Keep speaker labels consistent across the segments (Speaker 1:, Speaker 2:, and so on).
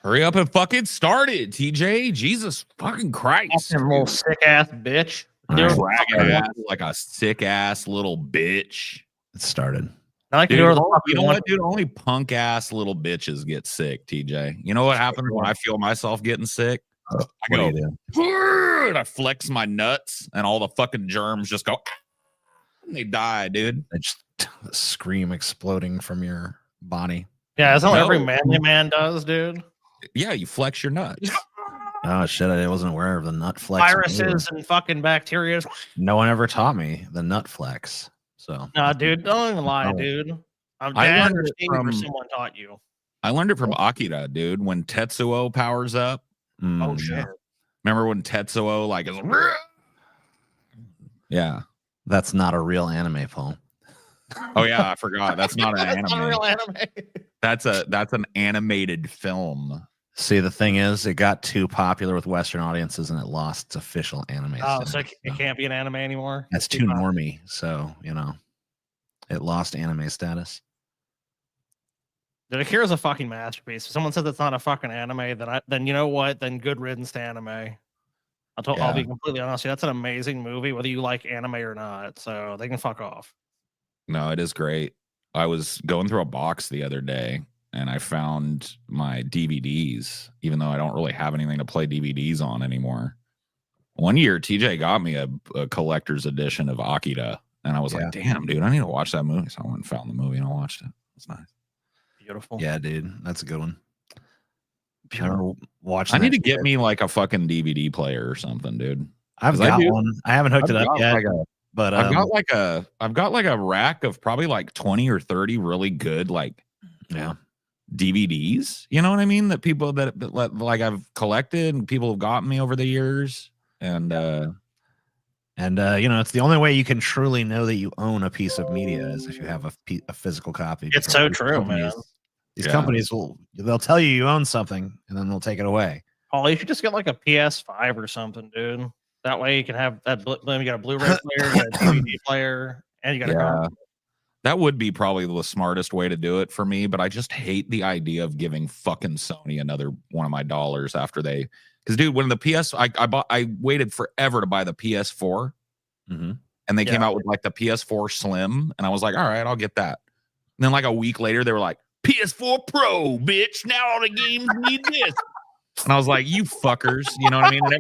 Speaker 1: Hurry up and fucking start it, TJ. Jesus fucking Christ.
Speaker 2: Fucking little sick ass bitch.
Speaker 1: Dragging ass like a sick ass little bitch.
Speaker 3: It started.
Speaker 2: I like
Speaker 1: Dude,
Speaker 2: to do
Speaker 1: you know what, dude? Only punk ass little bitches get sick, TJ. You know what happens when I feel myself getting sick? I go, and I flex my nuts, and all the fucking germs just go, and they die, dude.
Speaker 3: They just scream exploding from your body.
Speaker 2: Yeah, that's what every manly man does, dude.
Speaker 1: Yeah, you flex your nuts.
Speaker 3: Oh shit! I wasn't aware of the nut flex.
Speaker 2: Viruses and fucking bacteria.
Speaker 3: No one ever taught me the nut flex. So
Speaker 2: no, dude, don't even lie, dude. I'm dad or Steve or someone taught you.
Speaker 1: I learned it from Akira, dude. When Tetsuo powers up.
Speaker 2: Oh shit!
Speaker 1: Remember when Tetsuo like is? Yeah,
Speaker 3: that's not a real anime, Paul.
Speaker 1: Oh yeah, I forgot. That's not an anime.
Speaker 2: Not a real anime.
Speaker 1: That's an animated film.
Speaker 3: See, the thing is, it got too popular with Western audiences, and it lost its official anime.
Speaker 2: Oh, so it can't be an anime anymore.
Speaker 3: That's too normie, so it lost anime status.
Speaker 2: Dude, Akira's a fucking masterpiece. If someone says it's not a fucking anime, then you know what? Then good riddance to anime. I'll be completely honest. That's an amazing movie, whether you like anime or not. So they can fuck off.
Speaker 1: No, it is great. I was going through a box the other day, and I found my DVDs, even though I don't really have anything to play DVDs on anymore. One year, TJ got me a collector's edition of Akira, and I was like, damn, dude, I need to watch that movie. So I went and found the movie, and I watched it. It's nice.
Speaker 2: Beautiful.
Speaker 3: Yeah, dude. That's a good one.
Speaker 1: I need to get me like a fucking DVD player or something, dude.
Speaker 3: I've got one. I haven't hooked it up yet. But
Speaker 1: I've got like a rack of probably like 20 or 30 really good DVDs. You know what I mean? That people that like I've collected and people have gotten me over the years. And
Speaker 3: it's the only way you can truly know that you own a piece of media is if you have a physical copy.
Speaker 2: It's so true, man.
Speaker 3: These companies they'll tell you own something and then they'll take it away.
Speaker 2: Oh, you should just get like a PS5 or something, dude. That way you can have that. You got a Blu-ray player, you got a DVD player, and you got a.
Speaker 1: That would be probably the smartest way to do it for me, but I just hate the idea of giving fucking Sony another one of my dollars after they. Because, dude, when the I waited forever to buy the PS4, and they came out with like the PS4 Slim, and I was like, all right, I'll get that. And then like a week later, they were like, PS4 Pro, bitch. Now all the games need this. And I was like, you fuckers, you know what I mean? And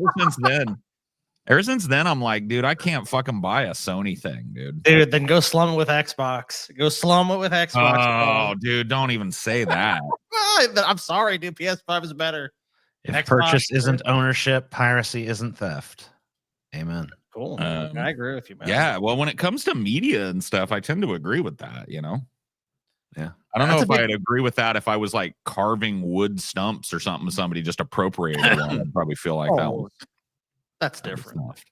Speaker 1: ever since then, I'm like, dude, I can't fucking buy a Sony thing, dude.
Speaker 2: Dude, then go slum it with Xbox. Go slum it with Xbox.
Speaker 1: Oh, dude, don't even say that.
Speaker 2: I'm sorry, dude. PS5 is better.
Speaker 3: If Xbox purchase isn't ownership, piracy isn't theft. Amen.
Speaker 2: Cool. I agree with you, man.
Speaker 1: Yeah, well, when it comes to media and stuff, I tend to agree with that,
Speaker 3: Yeah.
Speaker 1: I don't know if I'd agree with that if I was like carving wood stumps or something, somebody just appropriated one. I'd probably feel like that was.
Speaker 2: That's different.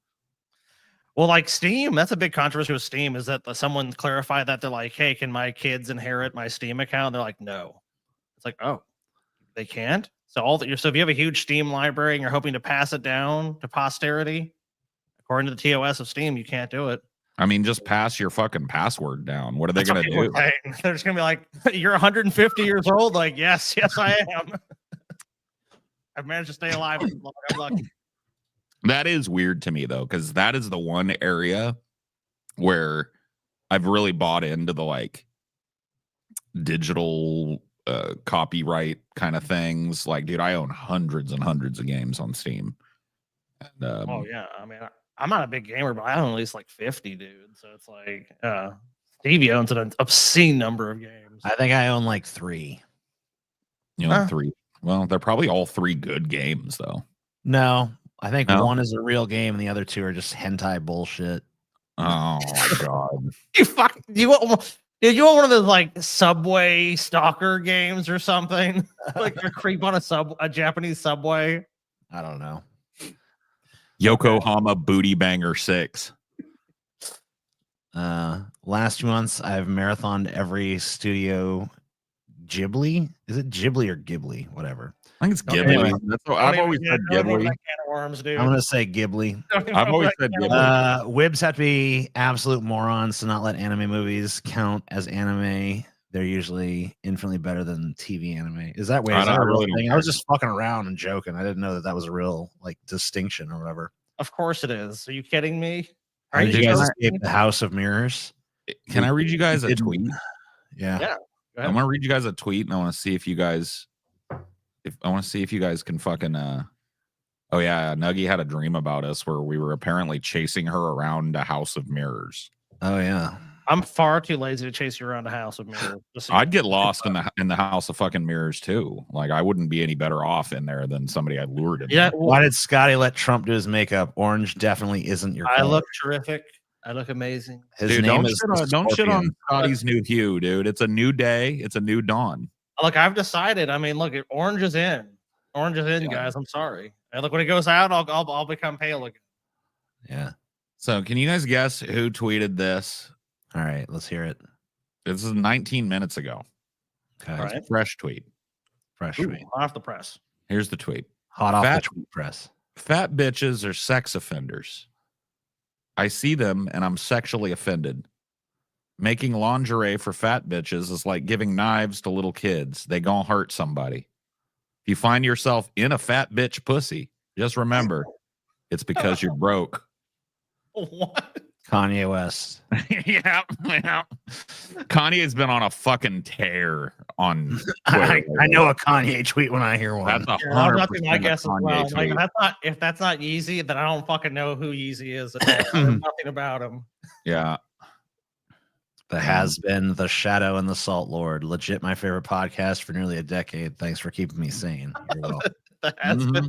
Speaker 2: Well, like Steam, that's a big controversy with Steam is that someone clarified that they're like, hey, can my kids inherit my Steam account? They're like, no. It's like, oh, they can't. So so if you have a huge Steam library and you're hoping to pass it down to posterity, according to the TOS of Steam, you can't do it.
Speaker 1: I mean, just pass your fucking password down. What are they going to do?
Speaker 2: They're just going to be like, you're 150 years old. Like, yes, I am. I've managed to stay alive. I'm lucky.
Speaker 1: That is weird to me, though, because that is the one area where I've really bought into the like digital copyright kind of things. Like, dude, I own hundreds and hundreds of games on Steam. And,
Speaker 2: oh, yeah. I mean, I'm not a big gamer, but I own at least like 50, dude. So it's like Stevie owns an obscene number of games.
Speaker 3: I think I own like 3.
Speaker 1: You own 3. Well, they're probably all 3 good games, though.
Speaker 3: No. I think one is a real game and the other 2 are just hentai bullshit.
Speaker 1: Oh my god!
Speaker 2: you want one of those like Subway stalker games or something? Like you're creep on a Japanese subway.
Speaker 3: I don't know.
Speaker 1: Yokohama Booty Banger 6.
Speaker 3: Last 2 months I've marathoned every Studio Ghibli. Is it Ghibli or Ghibli? Whatever.
Speaker 1: I think it's Ghibli. That's what I've always said. Ghibli.
Speaker 3: I'm gonna say Ghibli.
Speaker 1: I've always said Ghibli.
Speaker 3: Wibs have to be absolute morons to not let anime movies count as anime they're usually infinitely better than TV anime. Is that way?
Speaker 1: I
Speaker 3: Is that
Speaker 1: don't-
Speaker 3: a
Speaker 1: I
Speaker 3: real
Speaker 1: really don't
Speaker 3: thing? I
Speaker 1: care.
Speaker 3: was just fucking around and joking. I didn't know that was a real like distinction or whatever.
Speaker 2: Of course it is. Are you kidding me?
Speaker 3: How
Speaker 2: Are
Speaker 3: did
Speaker 2: you
Speaker 3: you guys
Speaker 2: joking?
Speaker 3: escape the House of Mirrors?
Speaker 1: Can I read you guys a
Speaker 3: Didn't-
Speaker 1: tweet?
Speaker 3: Yeah.
Speaker 2: Yeah. Go
Speaker 1: I'm
Speaker 2: ahead.
Speaker 1: gonna read you guys a tweet, and I want to see if you guys, can fucking. Oh yeah, Nuggy had a dream about us where we were apparently chasing her around a house of mirrors.
Speaker 3: Oh yeah.
Speaker 2: I'm far too lazy to chase you around a house with mirrors. Just so you
Speaker 1: I'd get lost in the house of fucking mirrors too. Like I wouldn't be any better off in there than somebody I lured in.
Speaker 2: Yeah,
Speaker 1: there.
Speaker 3: Why did Scotty let Trump do his makeup? Orange definitely isn't your
Speaker 2: I
Speaker 3: color.
Speaker 2: look terrific. I look amazing.
Speaker 3: His
Speaker 1: Dude,
Speaker 3: name
Speaker 1: don't
Speaker 3: is
Speaker 1: don't shit on
Speaker 3: Scorpion.
Speaker 1: Scotty's new hue, dude. It's a new day. It's a new dawn.
Speaker 2: Look, I've decided. I mean, look, orange is in. Orange is in,
Speaker 1: Yeah.
Speaker 2: guys. I'm sorry. And look, when it goes out, I'll become pale again.
Speaker 3: Yeah.
Speaker 1: So, can you guys guess who tweeted this?
Speaker 3: All right, let's hear it.
Speaker 1: This is 19 minutes ago.
Speaker 3: Okay.
Speaker 2: All right.
Speaker 1: Fresh tweet.
Speaker 3: Fresh
Speaker 2: Ooh,
Speaker 3: tweet.
Speaker 2: off the press.
Speaker 1: Here's the tweet.
Speaker 3: Hot off
Speaker 1: Fat-
Speaker 3: the tweet press.
Speaker 1: Fat bitches are sex offenders. I see them and I'm sexually offended. Making lingerie for fat bitches is like giving knives to little kids. They gonna hurt somebody. If you find yourself in a fat bitch pussy, just remember, it's because you're broke.
Speaker 2: What?
Speaker 3: Kanye West.
Speaker 1: yeah. Kanye's been on a fucking tear on
Speaker 3: I
Speaker 1: Twitter.
Speaker 3: know a Kanye tweet when I hear one.
Speaker 1: That's
Speaker 2: Yeah, that was
Speaker 1: 100%
Speaker 2: about to be my
Speaker 1: a
Speaker 2: guess as
Speaker 1: Kanye
Speaker 2: well. Like,
Speaker 1: tweet.
Speaker 2: if that's not Yeezy, then I don't fucking know who Yeezy is. At all. I know nothing about him.
Speaker 1: Yeah.
Speaker 3: The Has Been, The Shadow, and The Salt Lord. Legit my favorite podcast for nearly a decade. Thanks for keeping me sane. You're welcome.
Speaker 2: That has been.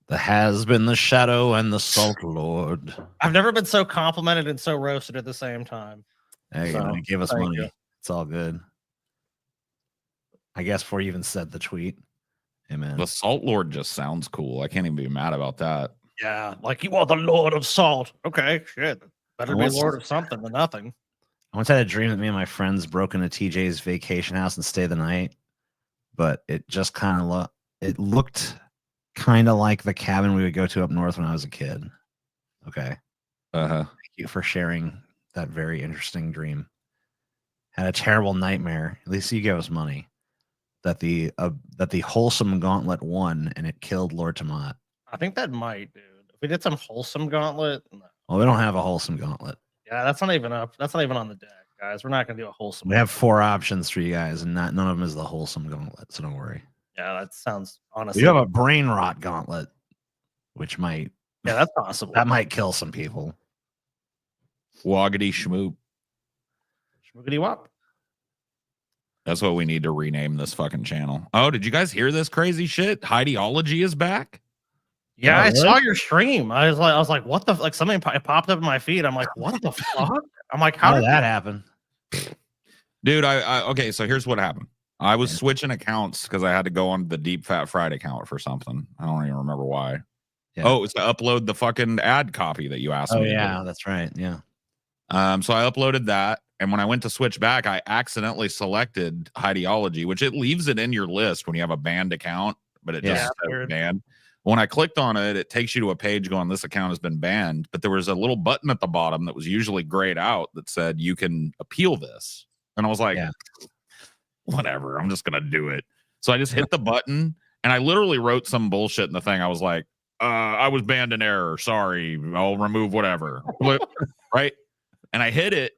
Speaker 3: The Has Been, The Shadow, and The Salt Lord.
Speaker 2: I've never been so complimented and so roasted at the same time.
Speaker 3: There you go.
Speaker 2: So,
Speaker 3: You gave us
Speaker 2: thank
Speaker 3: money.
Speaker 2: you.
Speaker 3: It's all good. I guess before you even said the tweet. Amen.
Speaker 1: The Salt Lord just sounds cool. I can't even be mad about that.
Speaker 2: Yeah, like you are the Lord of Salt. Okay, shit. Better be
Speaker 3: What's-
Speaker 2: Lord of something than nothing.
Speaker 3: I once had a dream that me and my friends broke into TJ's vacation house and stayed the night, but it just kind of it looked kind of like the cabin we would go to up north when I was a kid. Okay.
Speaker 1: Uh-huh.
Speaker 3: Thank you for sharing that very interesting dream. Had a terrible nightmare. At least you gave us money. That the wholesome gauntlet won and it killed Lord Tomat.
Speaker 2: I think that might, dude. If we did some wholesome gauntlet, no.
Speaker 3: Well, we don't have a wholesome gauntlet.
Speaker 2: Yeah, that's not even up. That's not even on the deck, guys. We're not gonna do a wholesome.
Speaker 3: We have 4 options for you guys, and none of them is the wholesome gauntlet. So don't worry.
Speaker 2: Yeah, that sounds
Speaker 3: We
Speaker 2: honestly.
Speaker 3: do have a brain rot gauntlet, which might
Speaker 2: Yeah, that's possible.
Speaker 3: kill some people.
Speaker 1: Woggity schmoop.
Speaker 2: Schmoogity wop.
Speaker 1: That's what we need to rename this fucking channel. Oh, did you guys hear this crazy shit? Heidiology is back.
Speaker 2: Yeah,
Speaker 3: Oh,
Speaker 2: I
Speaker 3: really?
Speaker 2: saw your stream. I was like, what the like? Something it popped up in my feed. I'm like, what the fuck? I'm like,
Speaker 3: How
Speaker 2: how
Speaker 3: did
Speaker 2: did
Speaker 3: that happen?
Speaker 1: Dude, okay, so here's what happened. I was switching accounts because I had to go on the Deep Fat Fried account for something. I don't even remember why.
Speaker 3: Yeah.
Speaker 1: Oh, it was to upload the fucking ad copy that you asked
Speaker 3: Oh
Speaker 1: me to do.
Speaker 3: yeah, that's right. Yeah.
Speaker 1: So I uploaded that, and when I went to switch back, I accidentally selected Heidiology, which it leaves it in your list when you have a banned account, but it
Speaker 3: Yeah.
Speaker 1: just says
Speaker 2: Weird.
Speaker 1: banned. When I clicked on it, it takes you to a page going, "This account has been banned," but there was a little button at the bottom that was usually grayed out that said, "You can appeal this," and I was like,
Speaker 3: Yeah.
Speaker 1: "Whatever, I'm just gonna do it." So I just hit the button, and I literally wrote some bullshit in the thing. I was like, "I was banned in error. Sorry, I'll remove whatever." Flip, right? And I hit it.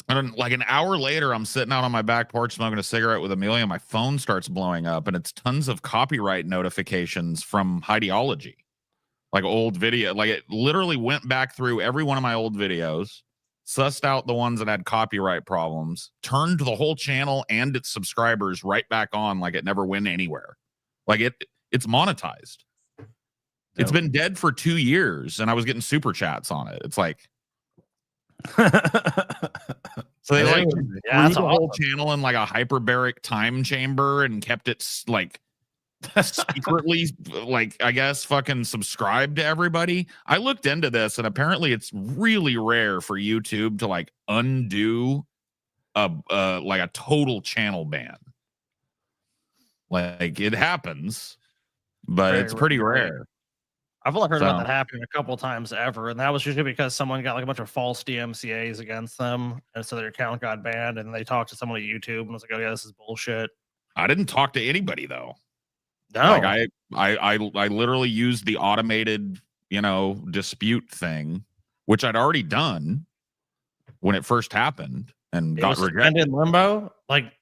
Speaker 1: And then, like an hour later, I'm sitting out on my back porch smoking a cigarette with Amelia. And my phone starts blowing up, and it's tons of copyright notifications from Heidiology, like old video. Like it literally went back through every one of my old videos, sussed out the ones that had copyright problems, turned the whole channel and its subscribers right back on, like it never went anywhere. Like it's monetized. It's been dead for 2 years, and I was getting super chats on it. It's like. So they like
Speaker 2: Dude,
Speaker 1: threw
Speaker 2: yeah, that's
Speaker 1: the whole
Speaker 2: awesome.
Speaker 1: channel in like a hyperbaric time chamber and kept it like secretly, like I guess fucking subscribed to everybody. I looked into this, and apparently it's really rare for YouTube to like undo a total channel ban. Like it happens, but
Speaker 2: Very
Speaker 1: it's pretty
Speaker 2: rare.
Speaker 1: rare.
Speaker 2: I've only heard about
Speaker 1: So-
Speaker 2: that happening a couple times ever, and that was usually because someone got like a bunch of false DMCA's against them, and so their account got banned. And they talked to someone at YouTube and was like, "Oh yeah, this is bullshit."
Speaker 1: I didn't talk to anybody though.
Speaker 2: No,
Speaker 1: Like I literally used the automated, dispute thing, which I'd already done when it first happened and
Speaker 2: it
Speaker 1: got
Speaker 2: was
Speaker 1: rejected.
Speaker 2: suspended in limbo. Like,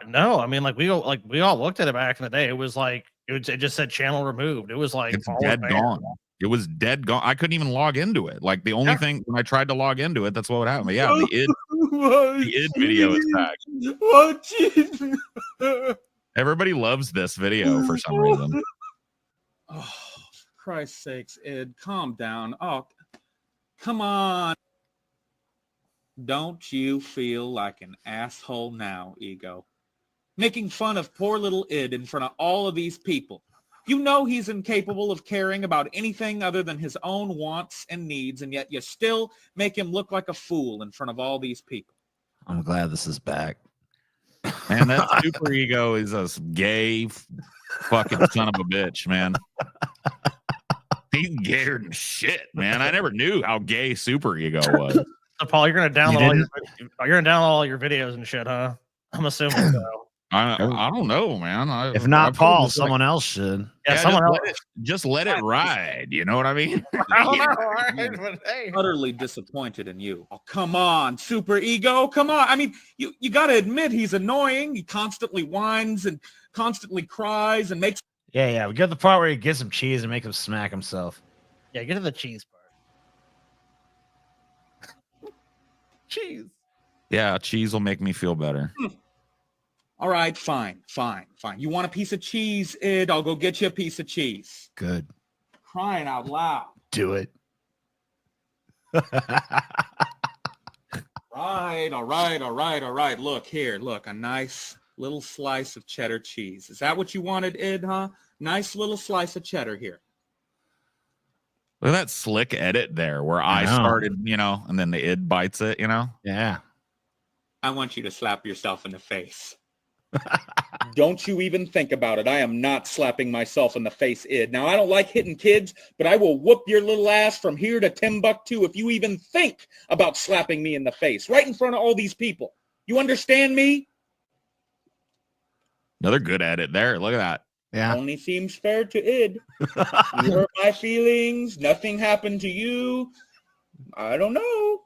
Speaker 2: no, I mean, we all looked at it back in the day. It was like it just said channel removed. It was like
Speaker 1: It's
Speaker 2: all was
Speaker 1: dead
Speaker 2: banned.
Speaker 1: gone. It was dead gone. I couldn't even log into it. Like the only thing when I tried to log into it, that's what would happen. But yeah, the id video is back.
Speaker 4: Oh, jeez.
Speaker 1: Everybody loves this video for some reason.
Speaker 4: Oh, Christ's sakes, Ed, calm down. Oh, come on. Don't you feel like an asshole now, Ego? Making fun of poor little Id in front of all of these people. You know he's incapable of caring about anything other than his own wants and needs, and yet you still make him look like a fool in front of all these people.
Speaker 3: I'm glad this is back.
Speaker 1: And that super ego is a gay fucking son of a bitch, man. He's gayer than shit, man. I never knew how gay super ego was.
Speaker 2: So, Paul, you're gonna download all your videos and shit, huh? I'm assuming so.
Speaker 1: I don't know, man.
Speaker 3: If not
Speaker 1: I
Speaker 3: Paul,
Speaker 1: was like,
Speaker 3: someone else should.
Speaker 2: Yeah, someone else.
Speaker 1: just let it ride. You know what I mean?
Speaker 2: I don't know, all right, but hey.
Speaker 4: Utterly disappointed in you. Oh, come on, super ego. Come on. I mean, you got to admit he's annoying. He constantly whines and constantly cries and makes.
Speaker 3: Yeah. We get to the part where he gets some cheese and make him smack himself.
Speaker 2: Yeah, get to the cheese part. Cheese.
Speaker 1: Yeah, cheese will make me feel better.
Speaker 4: All right, fine. You want a piece of cheese, Id? I'll go get you a piece of cheese.
Speaker 3: Good.
Speaker 4: Crying out loud.
Speaker 3: Do it.
Speaker 4: Right, all right. Look here, a nice little slice of cheddar cheese. Is that what you wanted, Id, huh? Nice little slice of cheddar here.
Speaker 1: Look at that slick edit there where I
Speaker 3: know.
Speaker 1: started, and then the id bites it,
Speaker 3: Yeah.
Speaker 4: I want you to slap yourself in the face. Don't you even think about it. I am not slapping myself in the face, Id. Now, I don't like hitting kids, but I will whoop your little ass from here to Timbuktu if you even think about slapping me in the face, right in front of all these people. You understand me?
Speaker 1: Another good edit there. Look at that.
Speaker 3: Yeah.
Speaker 4: Only seems fair to Id. You hurt my feelings. Nothing happened to you. I don't know.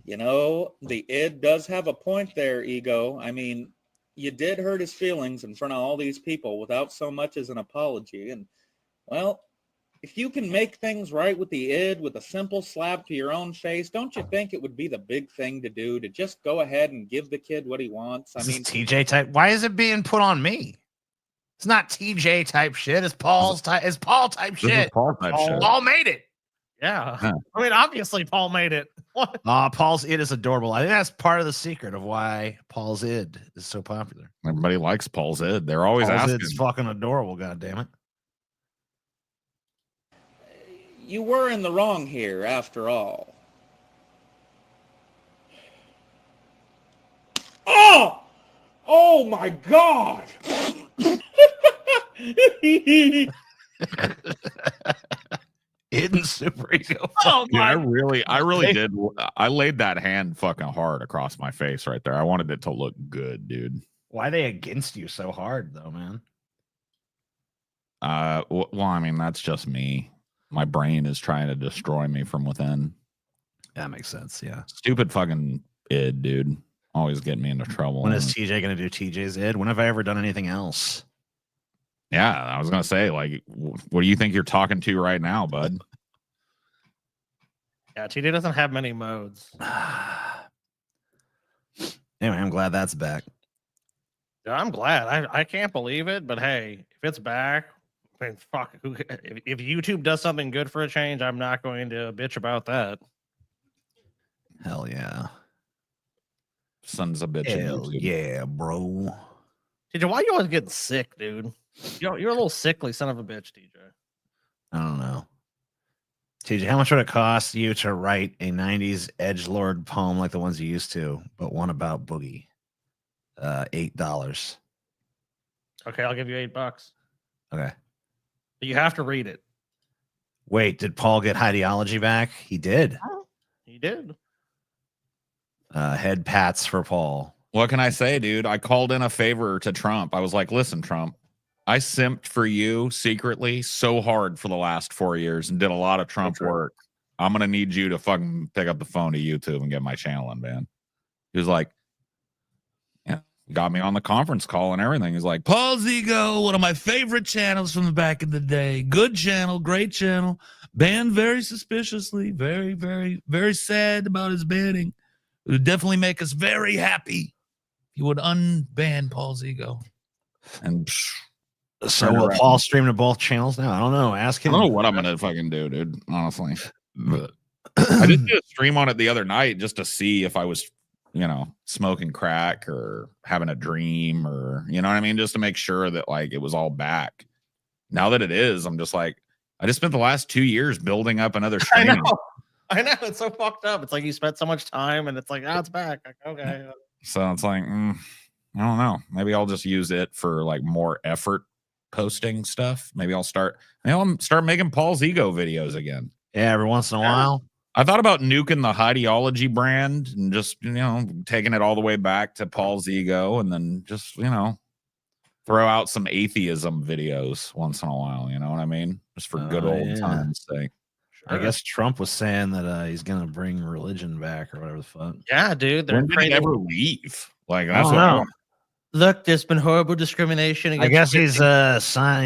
Speaker 4: The Id does have a point there, Ego. I mean, you did hurt his feelings in front of all these people without so much as an apology. And, well, if you can make things right with the Id with a simple slap to your own face, don't you think it would be the big thing to do to just go ahead and give the kid what he wants?
Speaker 3: Is this TJ type? Why is it being put on me? It's not TJ type shit. It's Paul's type. It's Paul type
Speaker 1: This is
Speaker 3: shit.
Speaker 1: Paul type shit.
Speaker 3: Paul made it.
Speaker 2: Yeah.
Speaker 1: Huh.
Speaker 2: I mean, obviously Paul made it. What?
Speaker 3: Paul's id is adorable. I think that's part of the secret of why Paul's id is so popular.
Speaker 1: Everybody likes Paul's id. They're always
Speaker 3: Paul's
Speaker 1: asking.
Speaker 3: id's fucking adorable. God damn it.
Speaker 4: You were in the wrong here, after all. Oh my God!
Speaker 3: Id super ego.
Speaker 2: Oh
Speaker 1: Dude, I
Speaker 2: my!
Speaker 1: really did. I laid that hand fucking hard across my face right there. I wanted it to look good, dude.
Speaker 3: Why are they against you so hard, though, man?
Speaker 1: Well, I mean, that's just me. My brain is trying to destroy me from within.
Speaker 3: That makes sense. Yeah.
Speaker 1: Stupid fucking id, dude. Always getting me into trouble.
Speaker 3: When is TJ going to do TJ's id? When have I ever done anything else?
Speaker 1: Yeah, I was gonna say, like, what do you think you're talking to right now, bud?
Speaker 2: Yeah, TJ doesn't have many modes.
Speaker 3: Anyway, I'm glad that's back.
Speaker 2: Yeah, I'm glad. I can't believe it, but hey, if it's back, I mean, fuck. If YouTube does something good for a change, I'm not going to bitch about that.
Speaker 3: Hell yeah.
Speaker 1: Sons of bitch.
Speaker 3: Hell yeah, bro.
Speaker 2: TJ, why are you always getting sick, dude? You're a little sickly son of a bitch, TJ.
Speaker 3: I don't know. TJ, how much would it cost you to write a 90s edgelord poem like the ones you used to, but one about Boogie? $8.
Speaker 2: Okay, I'll give you $8.
Speaker 3: Okay.
Speaker 2: You have to read it.
Speaker 3: Wait, did Paul get ideology back? He did.
Speaker 2: He did.
Speaker 3: Head pats for Paul.
Speaker 1: What can I say, dude? I called in a favor to Trump. I was like, listen, Trump, I simped for you secretly so hard for the last 4 years and did a lot of Trump work. I'm going to need you to fucking pick up the phone to YouTube and get my channel in, man. He was like, yeah, got me on the conference call and everything. He's like, Paul's Ego, one of my favorite channels from the back in the day. Good channel, great channel. Banned very suspiciously. Very, very, very sad about his banning. It would definitely make us very happy. He would unban Paul's Ego. And
Speaker 3: so will Paul stream to both channels now? I don't know. Ask him.
Speaker 1: I don't know what I'm gonna fucking do, dude. Honestly, but I just did a stream on it the other night just to see if I was, smoking crack or having a dream or you know what I mean, just to make sure that like it was all back. Now that it is, I'm just like, I just spent the last 2 years building up another stream.
Speaker 2: I know it's so fucked up. It's like you spent so much time, and it's like, it's back. Like, okay.
Speaker 1: So it's like, I don't know. Maybe I'll just use it for like more effort posting stuff. Maybe I'll start making Paul's Ego videos again.
Speaker 3: Yeah, every once in a while.
Speaker 1: I thought about nuking the ideology brand and just, taking it all the way back to Paul's Ego and then just, throw out some atheism videos once in a while. You know what I mean? Just for good old times' sake.
Speaker 3: I guess Trump was saying that he's gonna bring religion back or whatever the fuck.
Speaker 2: Yeah, dude.
Speaker 1: When did he ever leave? Like that's what.
Speaker 2: Look, there's been horrible discrimination.
Speaker 3: I guess he's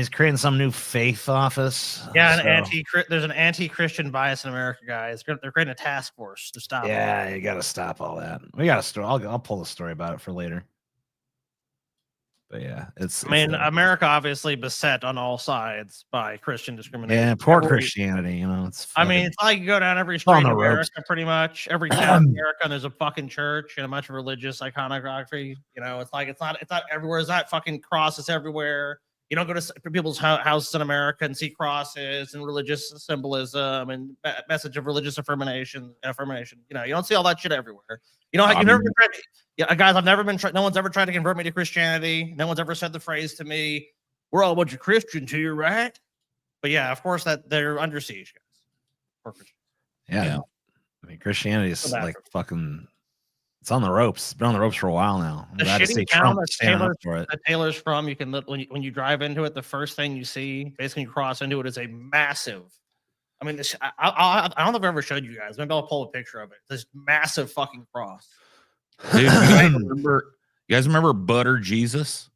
Speaker 3: creating some new faith office.
Speaker 2: Yeah, there's an anti-Christian bias in America, guys. They're creating a task force to stop.
Speaker 3: Yeah, you got to stop all that. We got a story. I'll pull a story about it for later. But yeah,
Speaker 2: America obviously beset on all sides by Christian discrimination.
Speaker 3: Yeah, poor Christianity. It's
Speaker 2: like you go down every street in America, pretty much every town in America, and there's a fucking church and a bunch of religious iconography. It's like it's not everywhere. Is that fucking crosses everywhere? You don't go to people's houses in America and see crosses and religious symbolism and message of religious affirmation. You don't see all that shit everywhere. You've never been tried. Yeah, guys, I've never been. No one's ever tried to convert me to Christianity. No one's ever said the phrase to me, "We're all a bunch of Christians here, right?" But yeah, of course that they're under siege, guys.
Speaker 3: Yeah. I mean, Christianity is like fucking. It's on the ropes. It's been on the ropes for a while now. I'm glad to see Trump stand up for it.
Speaker 2: Taylor's from, you can when you drive into it, the first thing you see, basically you cross into it, is a massive. I mean, I don't know if I've ever showed you guys. Maybe I'll pull a picture of it. This massive fucking cross.
Speaker 1: Dude, you guys remember Butter Jesus?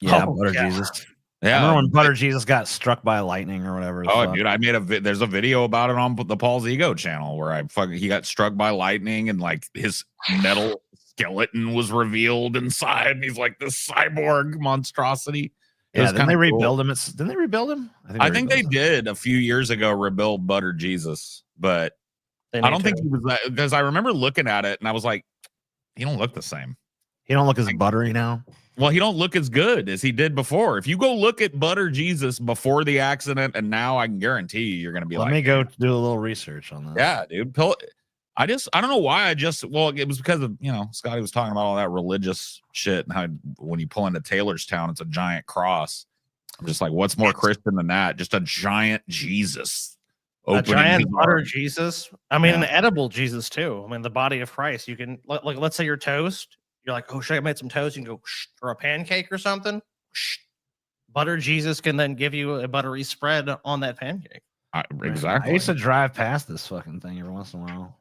Speaker 3: Yeah, Butter Jesus. Yeah, I remember when Butter Jesus got struck by lightning or whatever.
Speaker 1: Dude, I made there's a video about it on the Paul's Ego channel where he got struck by lightning and like his metal skeleton was revealed inside and he's like this cyborg monstrosity.
Speaker 3: Yeah, didn't they rebuild him? Didn't they rebuild him?
Speaker 1: I think they did a few years ago rebuild Butter Jesus, but I don't think he was that, because I remember looking at it and I was like, he don't look the same.
Speaker 3: He don't look as buttery now.
Speaker 1: Well, he don't look as good as he did before. If you go look at Butter Jesus before the accident and now, I can guarantee you're going to be
Speaker 3: Let me go do a little research on that.
Speaker 1: Yeah, dude. I don't know why it was because of, Scotty was talking about all that religious shit and how when you pull into Taylorstown, it's a giant cross. I'm just like, what's more Christian than that? Just a giant Jesus.
Speaker 2: A giant butter Jesus. I mean, an edible Jesus too. I mean, the body of Christ. You can like, let's say you're toast. You're like, oh shit, I made some toast. You can go or a pancake or something. Butter Jesus can then give you a buttery spread on that pancake.
Speaker 1: Exactly.
Speaker 3: I used to drive past this fucking thing every once in a while.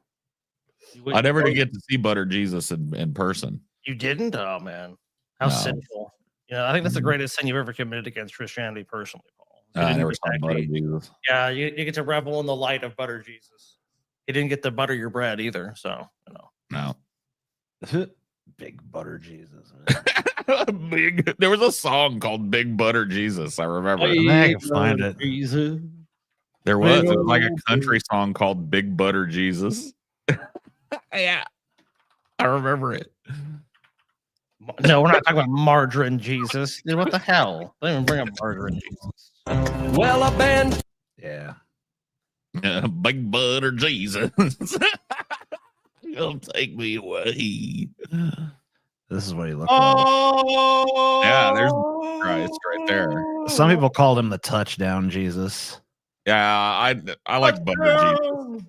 Speaker 1: I never did get to see Butter Jesus in person.
Speaker 2: You didn't? Oh man, how sinful! I think that's the greatest sin you've ever committed against Christianity, personally, Paul.
Speaker 1: I never saw Butter Jesus.
Speaker 2: Yeah, you get to revel in the light of Butter Jesus. You didn't get to butter your bread either, so
Speaker 1: no.
Speaker 3: Big Butter Jesus.
Speaker 1: There was a song called Big Butter Jesus. I remember.
Speaker 3: I can find it.
Speaker 2: Jesus.
Speaker 1: There was. It was like a country song called Big Butter Jesus. Yeah, I remember it.
Speaker 2: No, we're not talking about margarine Jesus. Dude, what the hell? They don't even bring up margarine Jesus.
Speaker 5: Well, a band.
Speaker 3: Yeah.
Speaker 1: Big Butter Jesus. You'll take me away.
Speaker 3: This is what he looked like.
Speaker 1: Yeah, Christ right there.
Speaker 3: Some people called him the touchdown Jesus,
Speaker 1: Yeah, I like butter Jesus.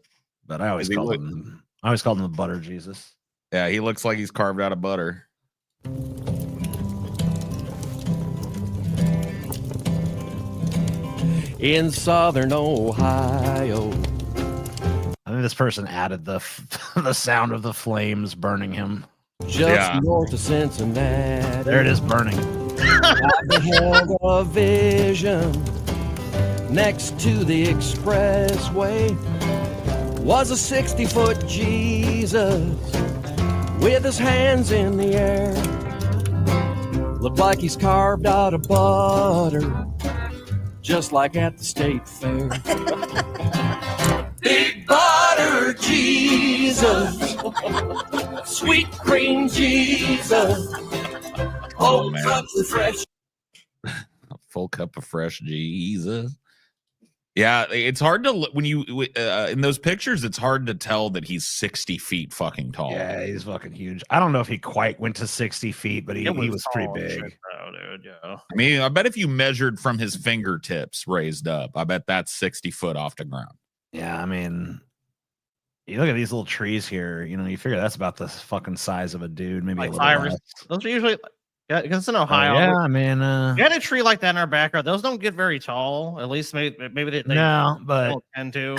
Speaker 3: but I always called him the butter Jesus.
Speaker 1: Yeah, he looks like he's carved out of butter.
Speaker 5: In southern Ohio.
Speaker 3: I think this person added the the sound of the flames burning him.
Speaker 5: Just north of Cincinnati.
Speaker 3: There it is, burning.
Speaker 5: I beheld a vision next to the expressway. Was a 60-foot Jesus with his hands in the air. Looked like he's carved out of butter, just like at the state fair. Big butter Jesus, sweet cream Jesus,
Speaker 1: Oh, man.
Speaker 5: cups of fresh.
Speaker 1: A full cup of fresh Jesus. Yeah, it's hard to when you in those pictures. It's hard to tell that he's 60 feet fucking tall.
Speaker 3: Yeah, he's fucking huge. I don't know if he quite went to 60 feet, but he was pretty big.
Speaker 2: Oh, dude, yeah.
Speaker 1: I mean, I bet if you measured from his fingertips raised up, I bet that's 60 foot off the ground.
Speaker 3: Yeah, I mean, you look at these little trees here. You know, you figure that's about the fucking size of a dude, maybe
Speaker 2: Like
Speaker 3: a little
Speaker 2: 5 or
Speaker 3: less.
Speaker 2: those are usually because it's in
Speaker 3: Oh,
Speaker 2: Ohio.
Speaker 3: yeah, I mean,
Speaker 2: We had a tree like that in our backyard. Those don't get very tall. At least maybe they
Speaker 3: no,
Speaker 2: they
Speaker 3: but
Speaker 2: don't tend to.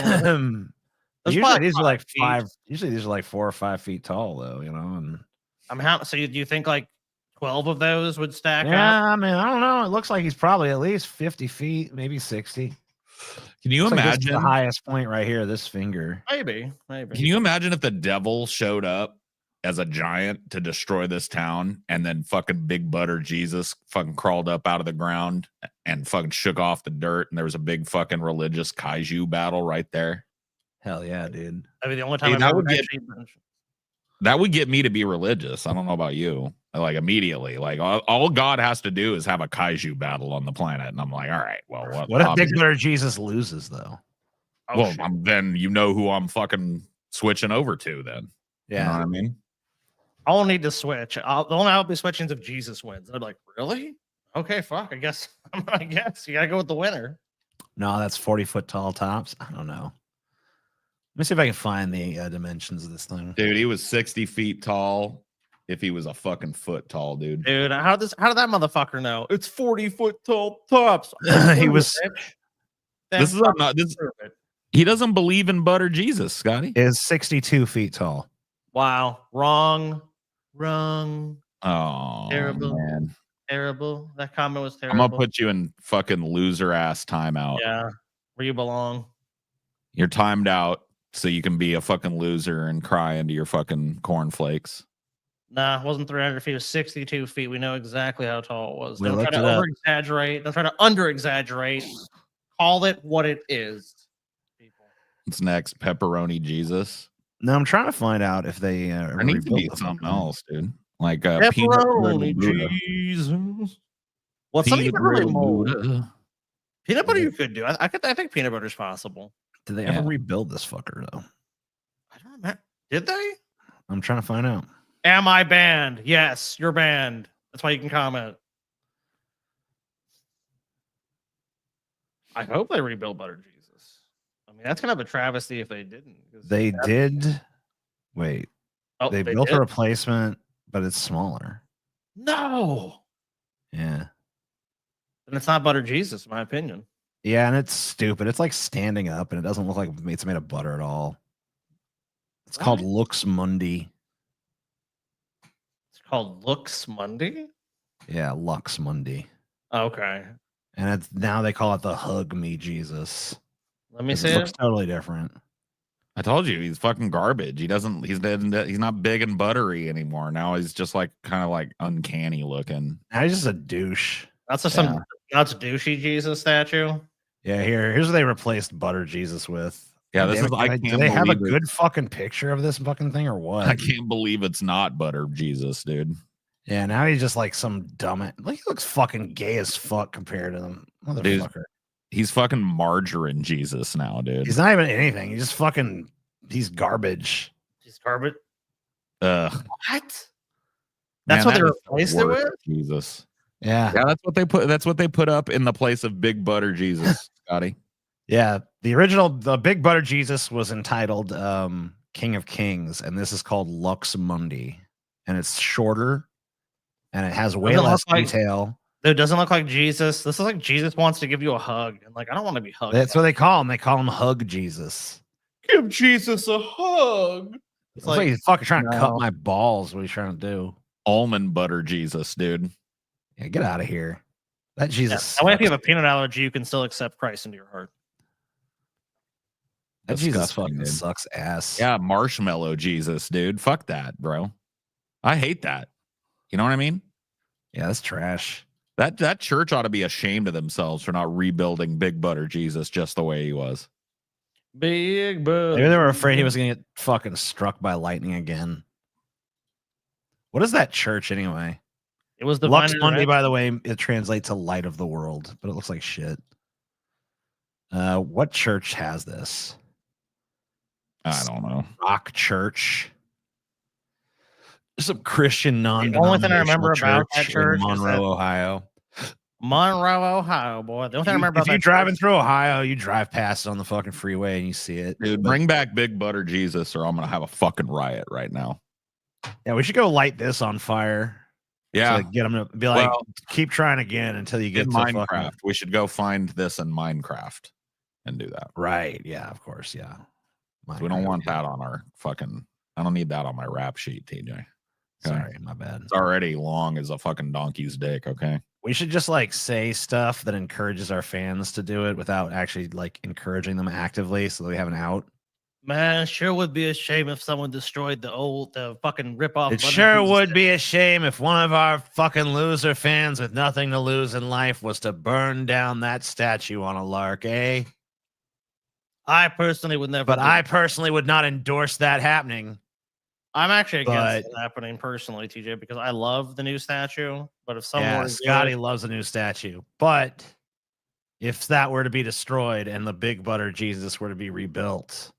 Speaker 2: Those
Speaker 3: usually
Speaker 2: probably
Speaker 3: these are like
Speaker 2: 5 feet.
Speaker 3: 5. Usually these are like 4 or 5 feet tall, though. You know, and
Speaker 2: So do you think like 12 of those would stack up?
Speaker 3: yeah, I mean, I don't know. It looks like he's probably at least 50 feet, maybe 60.
Speaker 1: Can you
Speaker 3: Looks like this is
Speaker 1: imagine
Speaker 3: the highest point right here? This finger.
Speaker 2: Maybe.
Speaker 1: Can you imagine if the devil showed up as a giant to destroy this town, and then fucking Big Butter Jesus fucking crawled up out of the ground and fucking shook off the dirt, and there was a big fucking religious kaiju battle right there?
Speaker 3: Hell yeah, dude.
Speaker 2: I mean, the only time
Speaker 1: Hey,
Speaker 2: I've
Speaker 1: that
Speaker 2: ever
Speaker 1: would get-
Speaker 2: actually
Speaker 1: That would get me to be religious. I don't know about you. Like immediately, like all God has to do is have a kaiju battle on the planet, and I'm like, all right, well,
Speaker 3: What if Big Butter Jesus loses though?
Speaker 2: Oh,
Speaker 1: well,
Speaker 2: shit.
Speaker 1: then you know who I'm fucking switching over to. Then, you know what I mean?
Speaker 2: I'll need to switch. The only I'll be switching is if Jesus wins. I'm like, really? Okay, fuck. I guess you gotta go with the winner.
Speaker 3: No, that's 40-foot tall tops. I don't know. Let me see if I can find the dimensions of this thing.
Speaker 1: Dude, he was 60 feet tall. If he was a fucking foot tall, dude.
Speaker 2: Dude, how did that motherfucker know? It's 40-foot tall tops.
Speaker 3: He was.
Speaker 1: This is not this. He doesn't believe in butter Jesus, Scotty.
Speaker 3: Is 62 feet tall.
Speaker 2: Wow. Wrong.
Speaker 1: Oh,
Speaker 2: Terrible.
Speaker 1: man.
Speaker 2: Terrible. That comment was
Speaker 1: I'm
Speaker 2: terrible.
Speaker 1: gonna put you in fucking loser ass timeout.
Speaker 2: Yeah, where you belong.
Speaker 1: You're timed out, so you can be a fucking loser and cry into your fucking cornflakes.
Speaker 2: Nah, it wasn't 300 feet. It was 62 feet. We know exactly how tall it was.
Speaker 3: We
Speaker 2: Don't try
Speaker 3: looked
Speaker 2: to
Speaker 3: it up.
Speaker 2: over-exaggerate. Don't try to under-exaggerate. Call it what it is, people.
Speaker 1: What's next? Pepperoni Jesus.
Speaker 3: No, I'm trying to find out if they.
Speaker 1: There needs to be
Speaker 3: rebuilt the
Speaker 1: something
Speaker 3: fucking-
Speaker 1: else, dude. Like peanut brittle
Speaker 2: Pepperoni
Speaker 1: Buddha.
Speaker 2: Jesus. Well, something you
Speaker 1: Peanut
Speaker 2: could really
Speaker 1: brittle
Speaker 2: mold.
Speaker 1: Buddha.
Speaker 2: Peanut butter you could do. I think peanut butter is possible.
Speaker 3: Did they
Speaker 1: Yeah.
Speaker 3: ever rebuild this fucker though?
Speaker 2: I don't know. Did they?
Speaker 3: I'm trying to find out.
Speaker 2: Am I banned? Yes, you're banned. That's why you can comment. I hope they rebuild Butter Jesus. I mean, that's kind of a travesty if they didn't. 'cause
Speaker 3: They
Speaker 2: that's-
Speaker 3: did. Wait,
Speaker 2: Oh,
Speaker 3: they
Speaker 2: they
Speaker 3: built
Speaker 2: did?
Speaker 3: a replacement, but it's smaller.
Speaker 2: No.
Speaker 3: Yeah.
Speaker 2: And it's not Butter Jesus, in my opinion.
Speaker 3: Yeah, and it's stupid. It's like standing up, and it doesn't look like it's made of butter at all. It's called
Speaker 2: What?
Speaker 3: Lux Mundi.
Speaker 2: It's called Lux Monday.
Speaker 3: Yeah, Lux Mundi.
Speaker 2: Okay.
Speaker 3: And it's now they call it the Hug Me Jesus.
Speaker 2: Let me
Speaker 3: 'Cause
Speaker 2: see
Speaker 3: it looks
Speaker 2: it.
Speaker 3: totally different.
Speaker 1: I told you he's fucking garbage. He's not big and buttery anymore. Now he's just like kind of like uncanny looking.
Speaker 3: Now he's just a douche.
Speaker 2: That's just some nuts douchey Jesus statue.
Speaker 3: Yeah, here's what they replaced Butter Jesus with.
Speaker 1: Yeah,
Speaker 3: God
Speaker 1: this
Speaker 3: damn
Speaker 1: is
Speaker 3: it,
Speaker 1: I
Speaker 3: do
Speaker 1: can't
Speaker 3: they have a
Speaker 1: believe it.
Speaker 3: good fucking picture of this fucking thing or what?
Speaker 1: I can't believe it's not butter Jesus, dude.
Speaker 3: Yeah, now he's just like some dumb. Like he looks fucking gay as fuck compared to them, motherfucker.
Speaker 1: He's fucking margarine Jesus now, dude.
Speaker 3: He's not even anything. He's just fucking. He's garbage.
Speaker 2: He's garbage.
Speaker 1: Ugh.
Speaker 2: What?
Speaker 1: Man,
Speaker 2: That's what
Speaker 1: that
Speaker 2: they
Speaker 1: is the
Speaker 2: replaced it
Speaker 1: worst,
Speaker 2: with?
Speaker 1: Jesus.
Speaker 3: Yeah.
Speaker 1: Yeah, that's what they put. That's what they put up in the place of Big Butter Jesus, Scotty.
Speaker 3: Yeah. The Big Butter Jesus was entitled King of Kings, and this is called Lux Mundi. And it's shorter and it has way
Speaker 2: Doesn't
Speaker 3: less
Speaker 2: look like-
Speaker 3: detail.
Speaker 2: Dude, doesn't look like Jesus. This is like Jesus wants to give you a hug. And like, I don't want to be hugged.
Speaker 3: That's what they call him. They call him Hug Jesus.
Speaker 2: Give Jesus a hug.
Speaker 3: It's like he's fucking trying to cut
Speaker 2: no.
Speaker 3: my balls. What he's trying to do.
Speaker 1: Almond butter Jesus, dude.
Speaker 3: Yeah, get out of here. That
Speaker 2: Yeah.
Speaker 3: Jesus.
Speaker 2: That way, if you have
Speaker 3: sucks.
Speaker 2: a peanut allergy, you can still accept Christ into your heart.
Speaker 3: That Jesus
Speaker 1: Disgusting,
Speaker 3: fucking
Speaker 1: dude.
Speaker 3: sucks ass.
Speaker 1: Yeah, marshmallow Jesus, dude. Fuck that, bro. I hate that. You know what I mean?
Speaker 3: Yeah, that's trash.
Speaker 1: That church ought to be ashamed of themselves for not rebuilding Big Butter Jesus just the way he was.
Speaker 2: Big Butter.
Speaker 3: Maybe they were afraid he was gonna get fucking struck by lightning again. What is that church anyway?
Speaker 2: It was the
Speaker 3: Lux Mundi, by the way, it translates to light of the world, but it looks like shit. What church has this?
Speaker 1: I don't know.
Speaker 3: Rock Church. Some Christian
Speaker 2: The
Speaker 3: non-denominational
Speaker 2: only thing I remember about that
Speaker 3: in
Speaker 2: church is
Speaker 3: Monroe,
Speaker 2: that-
Speaker 3: Ohio.
Speaker 2: Monroe, Ohio, boy. The only thing I remember
Speaker 3: If
Speaker 2: about
Speaker 3: you're
Speaker 2: that
Speaker 3: driving
Speaker 2: church-
Speaker 3: through Ohio, you drive past it on the fucking freeway and you see it.
Speaker 1: Dude, bring back Big Butter Jesus or I'm going to have a fucking riot right now.
Speaker 3: Yeah, we should go light this on fire.
Speaker 1: Yeah.
Speaker 3: To get them to be like,
Speaker 1: Well,
Speaker 3: keep trying again until you get
Speaker 1: in
Speaker 3: to
Speaker 1: Minecraft.
Speaker 3: fucking...
Speaker 1: We should go find this in Minecraft and do that.
Speaker 3: Right. Yeah, of course. Yeah.
Speaker 1: We don't
Speaker 3: Minecraft,
Speaker 1: want
Speaker 3: yeah.
Speaker 1: that on our fucking. I don't need that on my rap sheet, TJ. Okay?
Speaker 3: Sorry, my bad.
Speaker 1: It's already long as a fucking donkey's dick. Okay.
Speaker 3: We should just like say stuff that encourages our fans to do it without actually like encouraging them actively so that we have an out.
Speaker 2: Man, sure would be a shame if someone destroyed the fucking rip-off.
Speaker 3: It
Speaker 2: Butter
Speaker 3: sure
Speaker 2: Jesus
Speaker 3: would be a shame if one of our fucking loser fans with nothing to lose in life was to burn down that statue on a lark, eh?
Speaker 2: I personally would never.
Speaker 3: But
Speaker 2: do
Speaker 3: I
Speaker 2: it.
Speaker 3: personally would not endorse that happening.
Speaker 2: I'm actually against
Speaker 3: but-
Speaker 2: it happening personally, TJ, because I love the new statue. But if someone
Speaker 3: Yeah,
Speaker 2: were to do
Speaker 3: Scotty
Speaker 2: it-
Speaker 3: loves a new statue. But if that were to be destroyed and the Big Butter Jesus were to be rebuilt,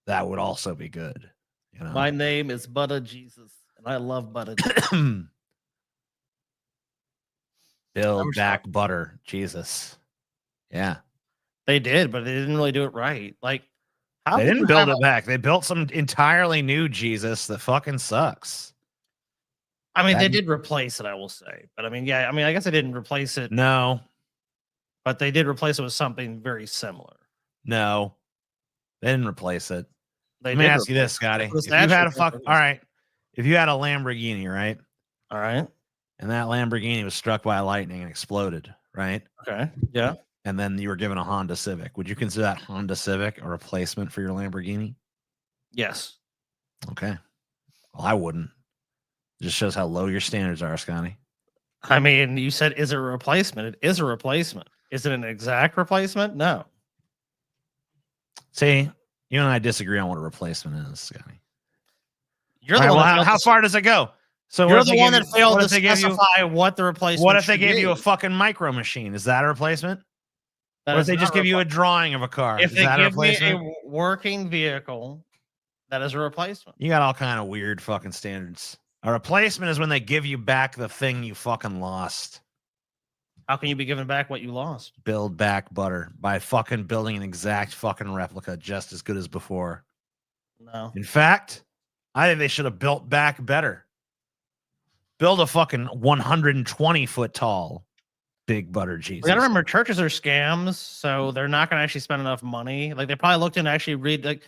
Speaker 3: that would also be good. You know?
Speaker 2: my name is Butter Jesus, and I love Butter. Jesus.
Speaker 3: Build
Speaker 2: I'm
Speaker 3: back butter, Jesus. Yeah.
Speaker 2: They did, but they didn't really do it right. Like, how
Speaker 3: They
Speaker 2: could
Speaker 3: didn't
Speaker 2: you
Speaker 3: build
Speaker 2: have
Speaker 3: it back. They built some entirely new Jesus that fucking sucks.
Speaker 2: I mean, they
Speaker 3: that-
Speaker 2: did replace it, I will say. But I mean, yeah, I mean, I guess they didn't replace it,
Speaker 3: No,
Speaker 2: but they did replace it with something very similar.
Speaker 3: no. They didn't replace it.
Speaker 2: They
Speaker 3: Let me
Speaker 2: did
Speaker 3: ask you
Speaker 2: replace
Speaker 3: this,
Speaker 2: it.
Speaker 3: Scotty.
Speaker 2: That's
Speaker 3: If
Speaker 2: what
Speaker 3: you
Speaker 2: the
Speaker 3: had a
Speaker 2: actual
Speaker 3: fuck,
Speaker 2: difference
Speaker 3: all
Speaker 2: is.
Speaker 3: right. If you had a Lamborghini, right?
Speaker 2: All right.
Speaker 3: And that Lamborghini was struck by lightning and exploded, right?
Speaker 2: Okay. Yeah.
Speaker 3: And then you were given a Honda Civic. Would you consider that Honda Civic a replacement for your Lamborghini?
Speaker 2: Yes.
Speaker 3: Okay. Well, I wouldn't. It just shows how low your standards are, Scotty.
Speaker 2: I mean, you said, is it a replacement? It is a replacement. Is it an exact replacement? No.
Speaker 3: See, you and I disagree on what a replacement is, Scotty.
Speaker 2: You're
Speaker 3: All
Speaker 2: the
Speaker 3: right,
Speaker 2: one
Speaker 3: well,
Speaker 2: that
Speaker 3: how,
Speaker 2: failed
Speaker 3: how
Speaker 2: to-
Speaker 3: far does it go? So what
Speaker 2: You're
Speaker 3: if they
Speaker 2: the one
Speaker 3: give
Speaker 2: that
Speaker 3: you-
Speaker 2: failed
Speaker 3: what
Speaker 2: to
Speaker 3: if they give you-
Speaker 2: specify what the replacement.
Speaker 3: What if they
Speaker 2: should
Speaker 3: give you a
Speaker 2: be.
Speaker 3: fucking micro machine? Is that a replacement?
Speaker 2: That
Speaker 3: Or if
Speaker 2: is
Speaker 3: they
Speaker 2: not
Speaker 3: just give you a
Speaker 2: repla-
Speaker 3: drawing of a car?
Speaker 2: If
Speaker 3: Is
Speaker 2: they
Speaker 3: that a
Speaker 2: give me
Speaker 3: replacement?
Speaker 2: a working vehicle, that is a replacement.
Speaker 3: You got all kind of weird fucking standards. A replacement is when they give you back the thing you fucking lost.
Speaker 2: How can you be given back what you lost?
Speaker 3: Build back butter by fucking building an exact fucking replica just as good as before.
Speaker 2: No.
Speaker 3: In fact, I think they should have built back better. Build a fucking 120 foot tall Big Butter Jesus.
Speaker 2: We gotta remember churches are scams, so they're not gonna actually spend enough money. Like they probably looked and actually read like,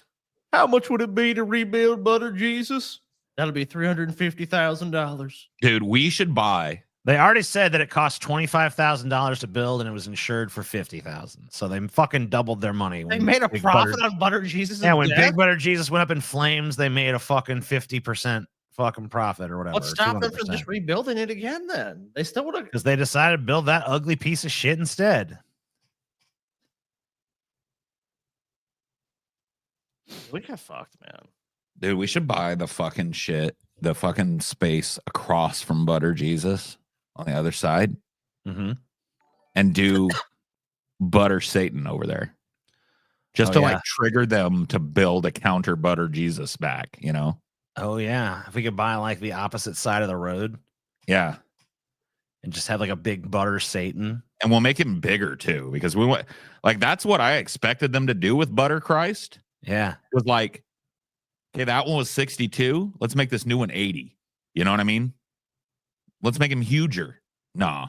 Speaker 2: how much would it be to rebuild Butter Jesus? That'll be $350,000.
Speaker 1: Dude, we should buy.
Speaker 3: They already said that it cost $25,000 to build and it was insured for $50,000. So they fucking doubled their money.
Speaker 2: They
Speaker 3: when
Speaker 2: made a
Speaker 3: Big
Speaker 2: profit
Speaker 3: Butter-
Speaker 2: on Butter Jesus.
Speaker 3: Yeah, when Big Butter Jesus went up in flames, they made a fucking 50% fucking profit or whatever.
Speaker 2: Let's stop them from just rebuilding it again. Then they still would have.
Speaker 3: because they decided to build that ugly piece of shit instead.
Speaker 2: We got fucked, man.
Speaker 1: Dude, we should buy the fucking shit, the fucking space across from Butter Jesus on the other side
Speaker 3: Mm-hmm.
Speaker 1: and do Butter Satan over there. Just
Speaker 3: Oh,
Speaker 1: to
Speaker 3: yeah.
Speaker 1: like trigger them to build a counter Butter Jesus back, you know?
Speaker 3: Oh yeah, if we could buy like the opposite side of the road.
Speaker 1: Yeah.
Speaker 3: and just have like a big butter Satan.
Speaker 1: And we'll make him bigger too, because we want, like, that's what I expected them to do with Butter Christ.
Speaker 3: Yeah.
Speaker 1: Was like, okay, that one was 62. Let's make this new one 80. You know what I mean? Let's make him huger. Nah.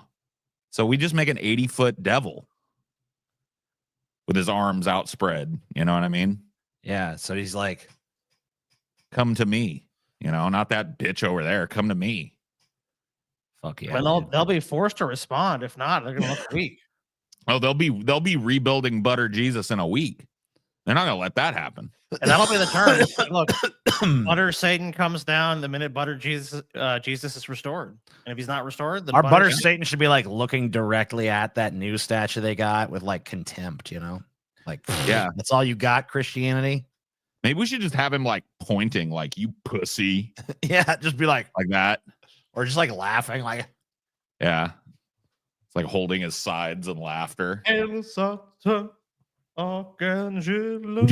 Speaker 1: So we just make an 80-foot devil with his arms outspread. You know what I mean?
Speaker 3: Yeah. So he's like,
Speaker 1: come to me. You know, not that bitch over there. Come to me.
Speaker 3: fuck yeah.
Speaker 2: Well,
Speaker 3: dude.
Speaker 2: they'll be forced to respond. If not, they're gonna look weak.
Speaker 1: Oh, they'll be rebuilding Butter Jesus in a week. They're not gonna let that happen.
Speaker 2: And that'll be the turn. Look, Butter Satan comes down the minute Butter Jesus is restored. And if he's not restored, then
Speaker 3: Our butter Satan should be like looking directly at that new statue they got with like contempt, you know? Like,
Speaker 1: Yeah.
Speaker 3: that's all you got, Christianity?
Speaker 1: Maybe we should just have him like pointing, like, you pussy,
Speaker 3: Yeah, just be like
Speaker 1: that.
Speaker 3: or just like laughing, like
Speaker 1: Yeah. It's like holding his sides and laughter. Dude,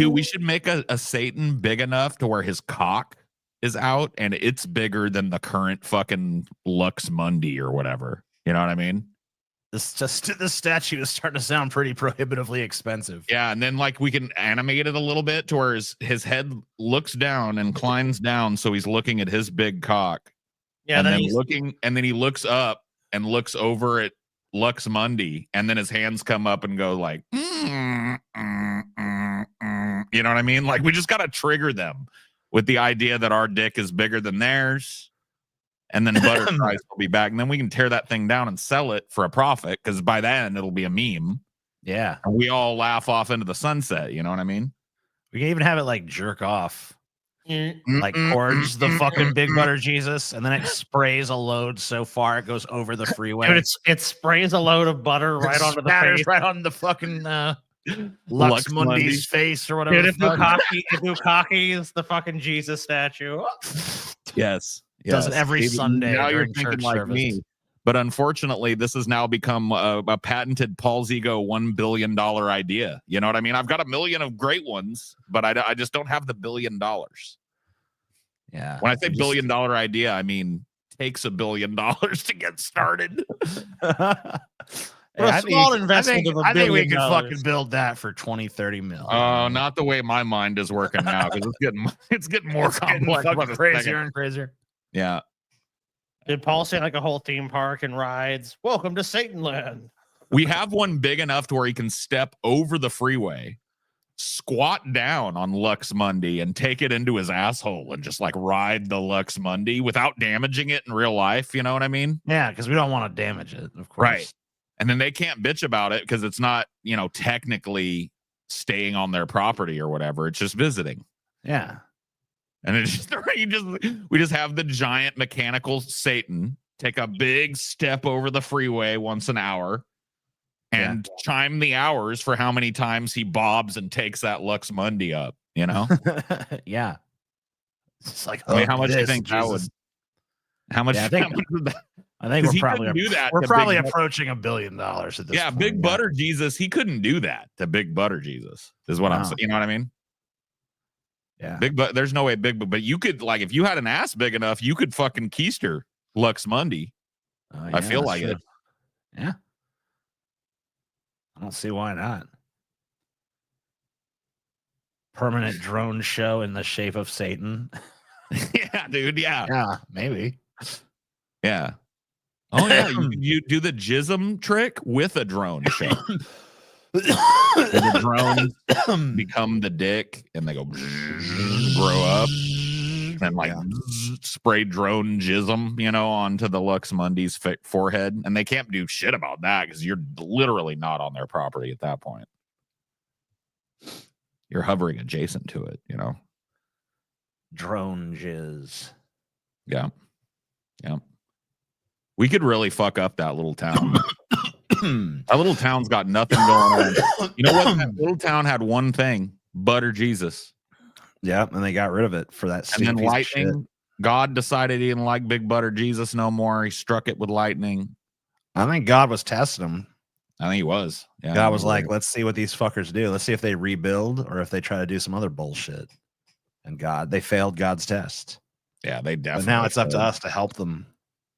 Speaker 1: we should make a Satan big enough to where his cock is out and it's bigger than the current fucking Lux Mundi or whatever. You know what I mean?
Speaker 3: this statue is starting to sound pretty prohibitively expensive.
Speaker 1: Yeah, and then like we can animate it a little bit to where his head looks down, inclines down, so he's looking at his big cock.
Speaker 2: Yeah,
Speaker 1: and
Speaker 2: then
Speaker 1: then he looks up and looks over at Lux Mundi, and then his hands come up and go like, you know what I mean? Like we just gotta trigger them with the idea that our dick is bigger than theirs, and then Butter Christ will be back, and then we can tear that thing down and sell it for a profit, because by then it'll be a meme.
Speaker 3: Yeah.
Speaker 1: And we all laugh off into the sunset, you know what I mean?
Speaker 3: We can even have it like jerk off. Like towards the fucking big butter Jesus, and then it sprays a load so far it goes over the freeway.
Speaker 2: Dude, it sprays a load of butter right onto the face.
Speaker 3: Right on the fucking Lux Mundi's face or whatever.
Speaker 2: Dude, Dukaki is the fucking Jesus statue.
Speaker 1: Yes.
Speaker 3: Does it every Sunday.
Speaker 1: Now you're
Speaker 3: during
Speaker 1: thinking
Speaker 3: church
Speaker 1: like
Speaker 3: service.
Speaker 1: me. But unfortunately, this has now become a patented Paul's Ego $1 billion idea. You know what I mean? I've got a million of great ones, but I just don't have the $1 billion.
Speaker 3: Yeah.
Speaker 1: When I say $1 billion idea, I mean takes $1 billion to get started.
Speaker 2: For a small investment of $1
Speaker 3: I think we
Speaker 2: billion
Speaker 3: could
Speaker 2: dollars.
Speaker 3: fucking build that for 20-30 mil.
Speaker 1: Oh, not the way my mind is working now, because it's getting more complex. by the
Speaker 3: crazier
Speaker 1: second.
Speaker 3: and crazier.
Speaker 1: Yeah.
Speaker 2: Did Paul say like a whole theme park and rides? Welcome to Satan Land.
Speaker 1: We have one big enough to where he can step over the freeway, squat down on Lux Mundi, and take it into his asshole and just like ride the Lux Mundi without damaging it in real life. You know what I mean?
Speaker 3: Yeah, because we don't want to damage it, of course.
Speaker 1: Right. And then they can't bitch about it because it's not, you know, technically staying on their property or whatever. It's just visiting.
Speaker 3: Yeah.
Speaker 1: And it's just we just have the giant mechanical Satan take a big step over the freeway once an hour and chime the hours for how many times he bobs and takes that Lux Mundi up, you know?
Speaker 3: Yeah. It's like,
Speaker 1: I mean, how much do you think that would? How much?
Speaker 3: Yeah, I think we're
Speaker 1: he
Speaker 3: probably
Speaker 1: couldn't do that
Speaker 3: we're
Speaker 1: to
Speaker 3: probably
Speaker 1: Big
Speaker 3: approaching $1 billion at this
Speaker 1: Yeah,
Speaker 3: point.
Speaker 1: Big Butter Jesus, he couldn't do that to Big Butter Jesus, is what I'm
Speaker 3: No.
Speaker 1: saying. You know what I mean?
Speaker 3: Yeah.
Speaker 1: There's no way but you could, like, if you had an ass big enough, you could fucking keister Lux Mundi. I feel like it.
Speaker 3: Yeah. I don't see why not. Permanent drone show in the shape of Satan.
Speaker 1: Yeah, dude. Yeah.
Speaker 3: Yeah, maybe.
Speaker 1: Yeah. Oh, yeah. You do the jism trick with a drone show. The drones become the dick and they go grow up and like spray drone jism, you know, onto the Lux Mundi's forehead. And they can't do shit about that because you're literally not on their property at that point. You're hovering adjacent to it, you know?
Speaker 3: Drone jizz.
Speaker 1: Yeah. Yeah. We could really fuck up that little town. That little town's got nothing going on. You know what? That little town had one thing: Butter Jesus.
Speaker 3: Yeah, and they got rid of it for that.
Speaker 1: And then
Speaker 3: piece of
Speaker 1: lightning. God decided he didn't like Big Butter Jesus no more. He struck it with lightning.
Speaker 3: I think God was testing them.
Speaker 1: I think he was. Yeah.
Speaker 3: God was like, let's see what these fuckers do. Let's see if they rebuild or if they try to do some other bullshit. And they failed God's test.
Speaker 1: Yeah, they definitely.
Speaker 3: But now it's up to us to help them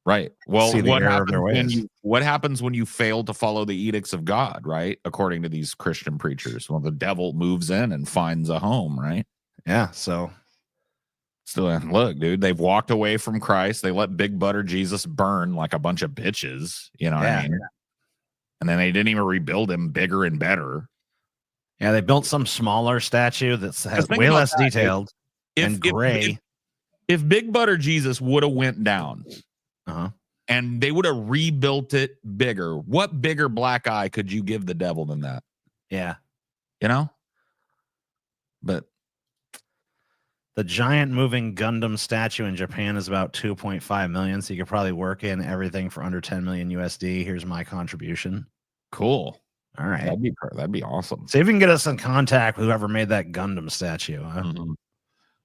Speaker 1: Right. Well,
Speaker 3: See the
Speaker 1: what
Speaker 3: error of their
Speaker 1: happens,
Speaker 3: ways.
Speaker 1: what happens when you fail to follow the edicts of God, right? According to these Christian preachers. Well, the devil moves in and finds a home, right?
Speaker 3: Yeah. So
Speaker 1: So look, dude, they've walked away from Christ. They let Big Butter Jesus burn like a bunch of bitches. You know what I mean? And then they didn't even rebuild him bigger and better.
Speaker 3: yeah, they built some smaller statue that has
Speaker 1: think
Speaker 3: way
Speaker 1: about
Speaker 3: less
Speaker 1: that, dude.
Speaker 3: detailed and gray.
Speaker 1: If Big Butter Jesus would have went down
Speaker 3: Uh-huh.
Speaker 1: and they would have rebuilt it bigger, what bigger black eye could you give the devil than that?
Speaker 3: Yeah.
Speaker 1: You know? But
Speaker 3: the giant moving Gundam statue in Japan is about 2.5 million. So you could probably work in everything for under 10 million USD. Here's my contribution.
Speaker 1: cool.
Speaker 3: All right.
Speaker 1: That'd be awesome.
Speaker 3: See if we can get us in contact with whoever made that Gundam statue. Huh?
Speaker 1: Mm-hmm.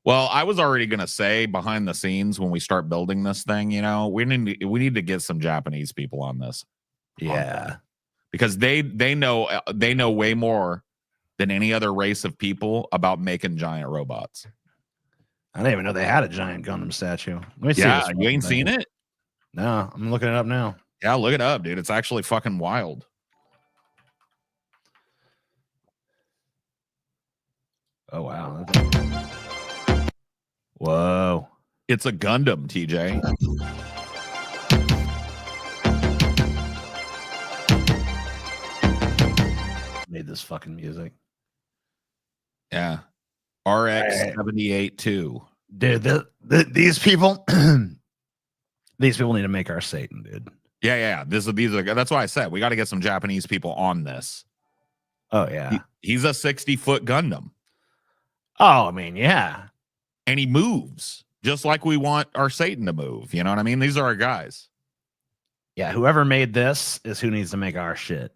Speaker 1: Well, I was already gonna say behind the scenes when we start building this thing, you know, we need to get some Japanese people on this.
Speaker 3: Yeah.
Speaker 1: Because they know way more than any other race of people about making giant robots.
Speaker 3: I didn't even know they had a giant Gundam statue. Let me see.
Speaker 1: Yeah,
Speaker 3: this
Speaker 1: you ain't
Speaker 3: fucking
Speaker 1: seen
Speaker 3: thing.
Speaker 1: it?
Speaker 3: No, I'm looking it up now.
Speaker 1: Yeah, look it up, dude. It's actually fucking wild.
Speaker 3: Oh wow. Whoa.
Speaker 1: It's a Gundam, TJ.
Speaker 3: Made this fucking music.
Speaker 1: Yeah. RX 78-2.
Speaker 3: Dude, these people these people need to make our Satan, dude.
Speaker 1: Yeah. These are that's why I said we got to get some Japanese people on this.
Speaker 3: Oh yeah.
Speaker 1: He's a 60-foot Gundam.
Speaker 3: Oh, I mean, yeah.
Speaker 1: And he moves just like we want our Satan to move. You know what I mean? These are our guys.
Speaker 3: Yeah, whoever made this is who needs to make our shit.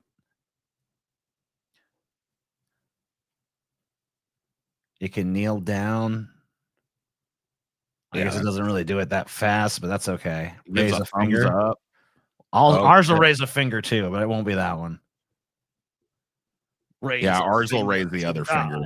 Speaker 3: You can kneel down. I guess it doesn't really do it that fast, but that's okay. Raise a finger.
Speaker 1: Up.
Speaker 3: Ours will raise a finger too, but it won't be that one.
Speaker 1: Ours will raise the other finger.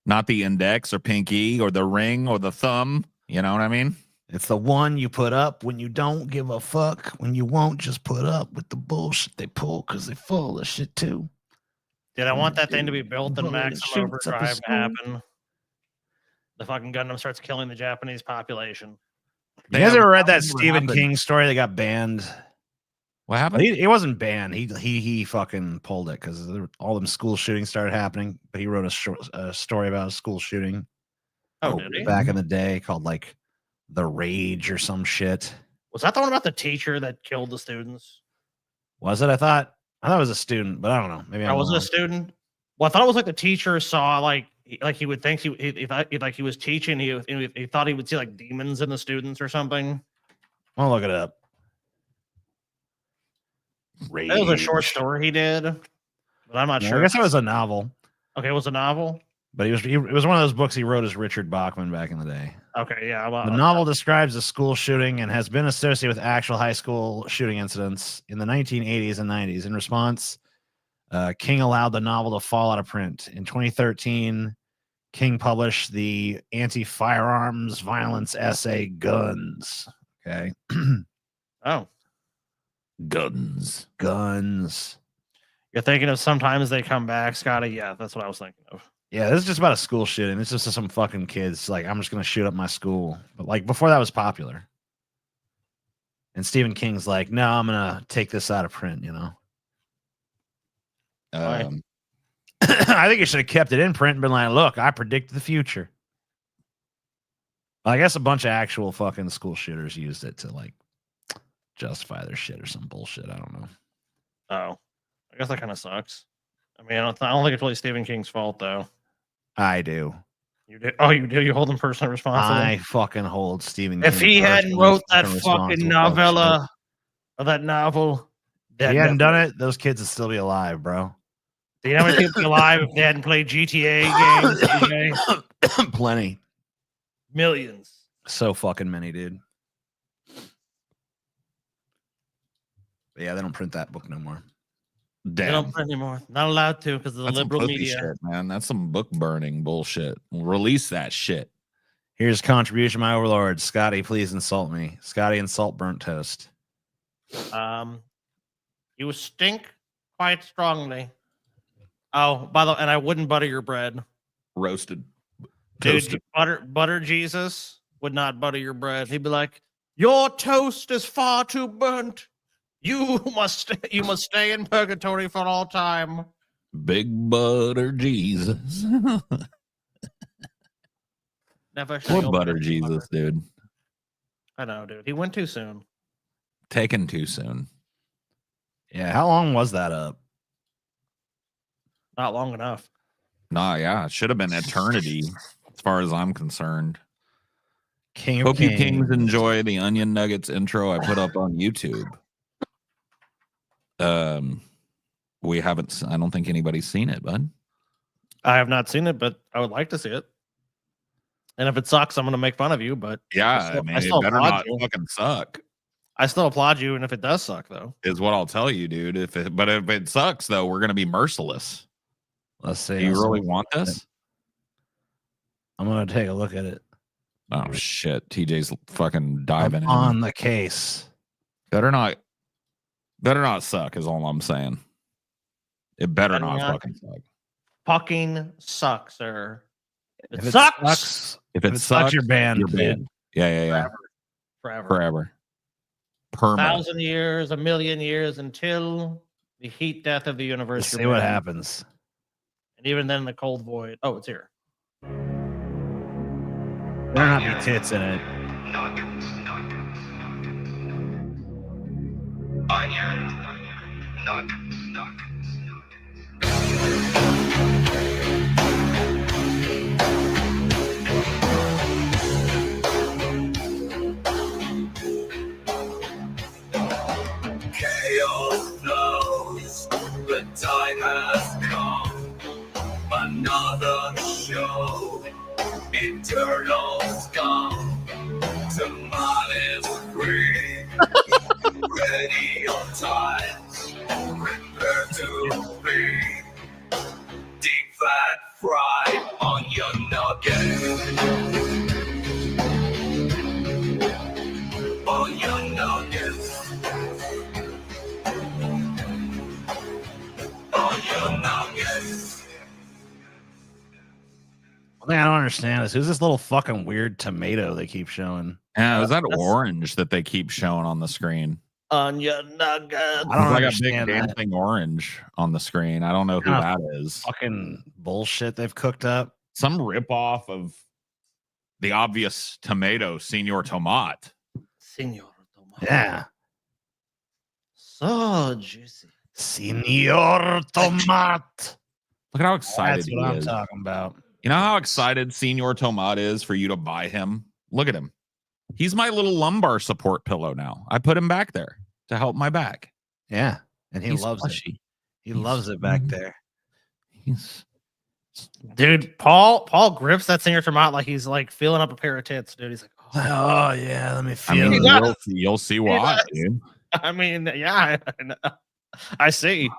Speaker 1: Not the index or pinky or the ring or the thumb. You know what I mean?
Speaker 3: It's the one you put up when you don't give a fuck, when you won't just put up with the bullshit they pull because they full of shit too.
Speaker 2: Dude, I want that thing to be built in maximum overdrive to happen. The fucking Gundam starts killing the Japanese population.
Speaker 3: You guys ever read that Stephen King story that got banned?
Speaker 1: What happened?
Speaker 3: He wasn't banned. He fucking pulled it because all them school shootings started happening. But he wrote a story about a school shooting.
Speaker 2: Oh, did he?
Speaker 3: Back in the day, called like The Rage or some shit.
Speaker 2: Was that the one about the teacher that killed the students?
Speaker 3: Was it? I thought it was a student, but I don't know. Maybe I
Speaker 2: was it a student. Well, I thought it was like the teacher saw like he would think he thought like he was teaching. He thought he would see like demons in the students or something.
Speaker 3: I'll look it up. Rage.
Speaker 2: That was a short story he did, but I'm not sure.
Speaker 3: I guess it was a novel.
Speaker 2: Okay, it was a novel.
Speaker 3: But it was one of those books he wrote as Richard Bachman back in the day.
Speaker 2: Okay, yeah.
Speaker 3: The novel describes a school shooting and has been associated with actual high school shooting incidents in the 1980s and 90s. In response, King allowed the novel to fall out of print. In 2013, King published the anti-firearms violence essay Guns. Okay.
Speaker 2: Oh.
Speaker 1: Guns.
Speaker 2: You're thinking of Sometimes They Come Back, Scotty? Yeah, that's what I was thinking of.
Speaker 3: Yeah, this is just about a school shooting. It's just some fucking kids like, I'm just going to shoot up my school. But like before that was popular. And Stephen King's like, no, I'm going to take this out of print, you know? I think he should have kept it in print and been like, look, I predict the future. I guess a bunch of actual fucking school shooters used it to like justify their shit or some bullshit. I don't know.
Speaker 2: Oh, I guess that kind of sucks. I mean, I don't think it's really Stephen King's fault, though.
Speaker 3: I do.
Speaker 2: You do? Oh, you do? You hold him personally responsible?
Speaker 3: I fucking hold Stephen
Speaker 2: King. If he hadn't wrote that fucking novella or that novel,
Speaker 3: if he hadn't done it, those kids would still be alive, bro.
Speaker 2: Do you know how many people alive if they hadn't played GTA games?
Speaker 3: Plenty.
Speaker 2: Millions.
Speaker 3: So fucking many, dude. But yeah, they don't print that book no more.
Speaker 1: Damn.
Speaker 2: They don't print anymore. Not allowed to because of the liberal media.
Speaker 1: Shit, man. That's some book burning bullshit. Release that shit.
Speaker 3: Here's contribution, my overlord. Scotty, please insult me. Scotty, insult burnt toast.
Speaker 2: You stink quite strongly. Oh, by the way, and I wouldn't butter your bread.
Speaker 1: Roasted.
Speaker 2: Dude,
Speaker 1: Toasted.
Speaker 2: butter Jesus would not butter your bread. He'd be like, your toast is far too burnt. You must stay in purgatory for all time.
Speaker 1: Big butter Jesus.
Speaker 2: Never
Speaker 1: Poor
Speaker 2: shall
Speaker 1: butter Jesus, dude.
Speaker 2: I know, dude. He went too soon.
Speaker 1: Taken too soon.
Speaker 3: Yeah, how long was that up?
Speaker 2: Not long enough.
Speaker 1: Nah, yeah. It should have been eternity, as far as I'm concerned.
Speaker 3: King of
Speaker 1: Hope you
Speaker 3: Kings.
Speaker 1: kings enjoy the Onion Nuggets intro I put up on YouTube. We haven't. I don't think anybody's seen it, bud.
Speaker 2: I have not seen it, but I would like to see it. And if it sucks, I'm going to make fun of you. But
Speaker 1: Yeah, it better
Speaker 2: applaud
Speaker 1: not
Speaker 2: you.
Speaker 1: fucking suck.
Speaker 2: I still applaud you, and if it does suck, though,
Speaker 1: Is what I'll tell you, dude. If it sucks, though, we're gonna be merciless.
Speaker 3: Let's see.
Speaker 1: Do you really want this?
Speaker 3: I'm gonna take a look at it.
Speaker 1: Oh shit! TJ's fucking
Speaker 3: I'm
Speaker 1: diving in.
Speaker 3: on the case.
Speaker 1: Better not suck. Is all I'm saying. It better not fucking suck.
Speaker 2: fucking suck, sir.
Speaker 3: If it
Speaker 2: sucks.
Speaker 3: sucks,
Speaker 1: If it
Speaker 3: sucks,
Speaker 1: sucks,
Speaker 3: you're banned.
Speaker 1: you're
Speaker 3: dude.
Speaker 1: banned. Yeah.
Speaker 2: Forever.
Speaker 1: Forever. Perma.
Speaker 2: 1,000 years, 1,000,000 years until the heat death of the universe.
Speaker 3: Let's
Speaker 2: you're
Speaker 3: see what
Speaker 2: banned.
Speaker 3: happens.
Speaker 2: And even then, the cold void. Oh, it's here.
Speaker 3: There not be tits in it.
Speaker 6: Chaos knows the time has come. Another show, eternal scum. Tamales free, ready on time. Prepare to be deep fat fried on your nuggets. On your nuggets. On your nuggets.
Speaker 3: One thing I don't understand is who's this little fucking weird tomato they keep showing?
Speaker 1: Yeah, is that
Speaker 2: That's-
Speaker 1: orange that they keep showing on the screen?
Speaker 2: On your nuggets.
Speaker 3: I don't
Speaker 1: It's like a big
Speaker 3: understand that.
Speaker 1: dancing orange on the screen. I don't know who
Speaker 3: Kinda
Speaker 1: that is.
Speaker 3: Fucking bullshit they've cooked up.
Speaker 1: Some ripoff of the obvious tomato, Senor Tomat.
Speaker 2: Senor Tomato.
Speaker 3: Yeah.
Speaker 2: So juicy.
Speaker 3: Senor Tomat.
Speaker 1: Look at how excited
Speaker 3: That's
Speaker 1: he
Speaker 3: what I'm
Speaker 1: is.
Speaker 3: talking about.
Speaker 1: You know how excited Senor Tomat is for you to buy him? Look at him. He's my little lumbar support pillow now. I put him back there to help my back.
Speaker 3: Yeah. And he
Speaker 1: He's
Speaker 3: loves it.
Speaker 1: slushy.
Speaker 3: He
Speaker 1: He's-
Speaker 3: loves it back there.
Speaker 1: He's
Speaker 2: Dude, Paul grips that Senor Tomato like he's like feeling up a pair of tits, dude. He's like,
Speaker 3: Oh yeah, let me
Speaker 1: I
Speaker 3: feel
Speaker 1: mean,
Speaker 3: it.
Speaker 1: you'll see why,
Speaker 2: does.
Speaker 1: dude.
Speaker 2: I mean, yeah, I know. I see.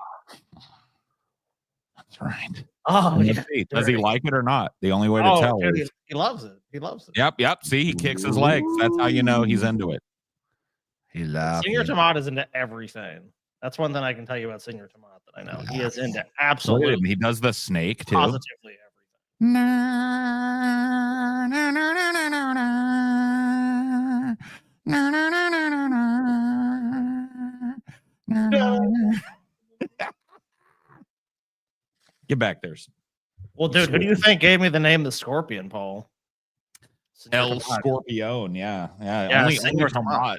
Speaker 1: That's right.
Speaker 2: Oh,
Speaker 1: Let's
Speaker 2: yeah.
Speaker 1: see. Does he like it or not? The only way to
Speaker 2: Oh,
Speaker 1: tell
Speaker 2: dude,
Speaker 1: is
Speaker 2: he loves it. He loves it.
Speaker 1: yep. See, he kicks his legs. That's how you know he's into it.
Speaker 3: He loves
Speaker 2: Senor
Speaker 3: it.
Speaker 2: Tomato is into everything. That's one thing I can tell you about Senor Tomato that I know. He is into
Speaker 1: Look at him.
Speaker 2: absolutely
Speaker 1: He does the snake too.
Speaker 2: positively everything.
Speaker 1: Get back there.
Speaker 2: Well, dude, who do you think gave me the name the Scorpion, Paul? Senor
Speaker 1: El
Speaker 2: Tomato.
Speaker 1: Scorpion. Yeah.
Speaker 2: Yeah,
Speaker 1: Only
Speaker 2: Senor
Speaker 1: Tomat.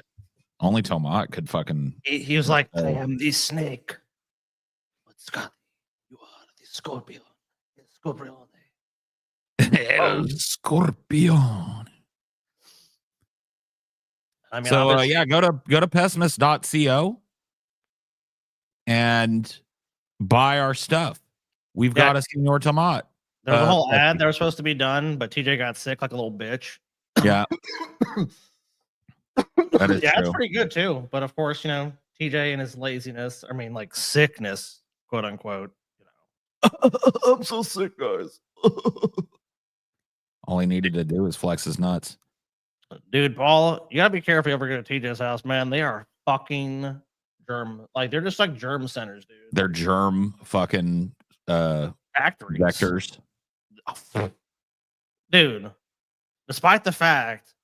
Speaker 1: Only Tomat could fucking.
Speaker 2: He was like, I
Speaker 1: Oh.
Speaker 2: am the snake. But Scott, you are the Scorpion. El Scorpion.
Speaker 1: El Scorpion.
Speaker 2: I mean,
Speaker 1: So
Speaker 2: obviously-
Speaker 1: yeah, go to pessimist.co and buy our stuff. We've
Speaker 2: Yeah.
Speaker 1: got a Senor Tomat.
Speaker 2: there was a whole
Speaker 1: that's-
Speaker 2: ad that was supposed to be done, but TJ got sick like a little bitch.
Speaker 1: Yeah. That is
Speaker 2: Yeah,
Speaker 1: true.
Speaker 2: it's pretty good too. But of course, you know, TJ and his laziness, I mean, like sickness, quote unquote, you know.
Speaker 1: I'm so sick, guys. All he needed to do was flex his nuts.
Speaker 2: Dude, Paul, you gotta be careful if you ever go to TJ's house, man. They are fucking germ, like they're just like germ centers, dude.
Speaker 1: They're germ fucking
Speaker 2: Factories.
Speaker 1: vectors.
Speaker 2: Dude, despite the fact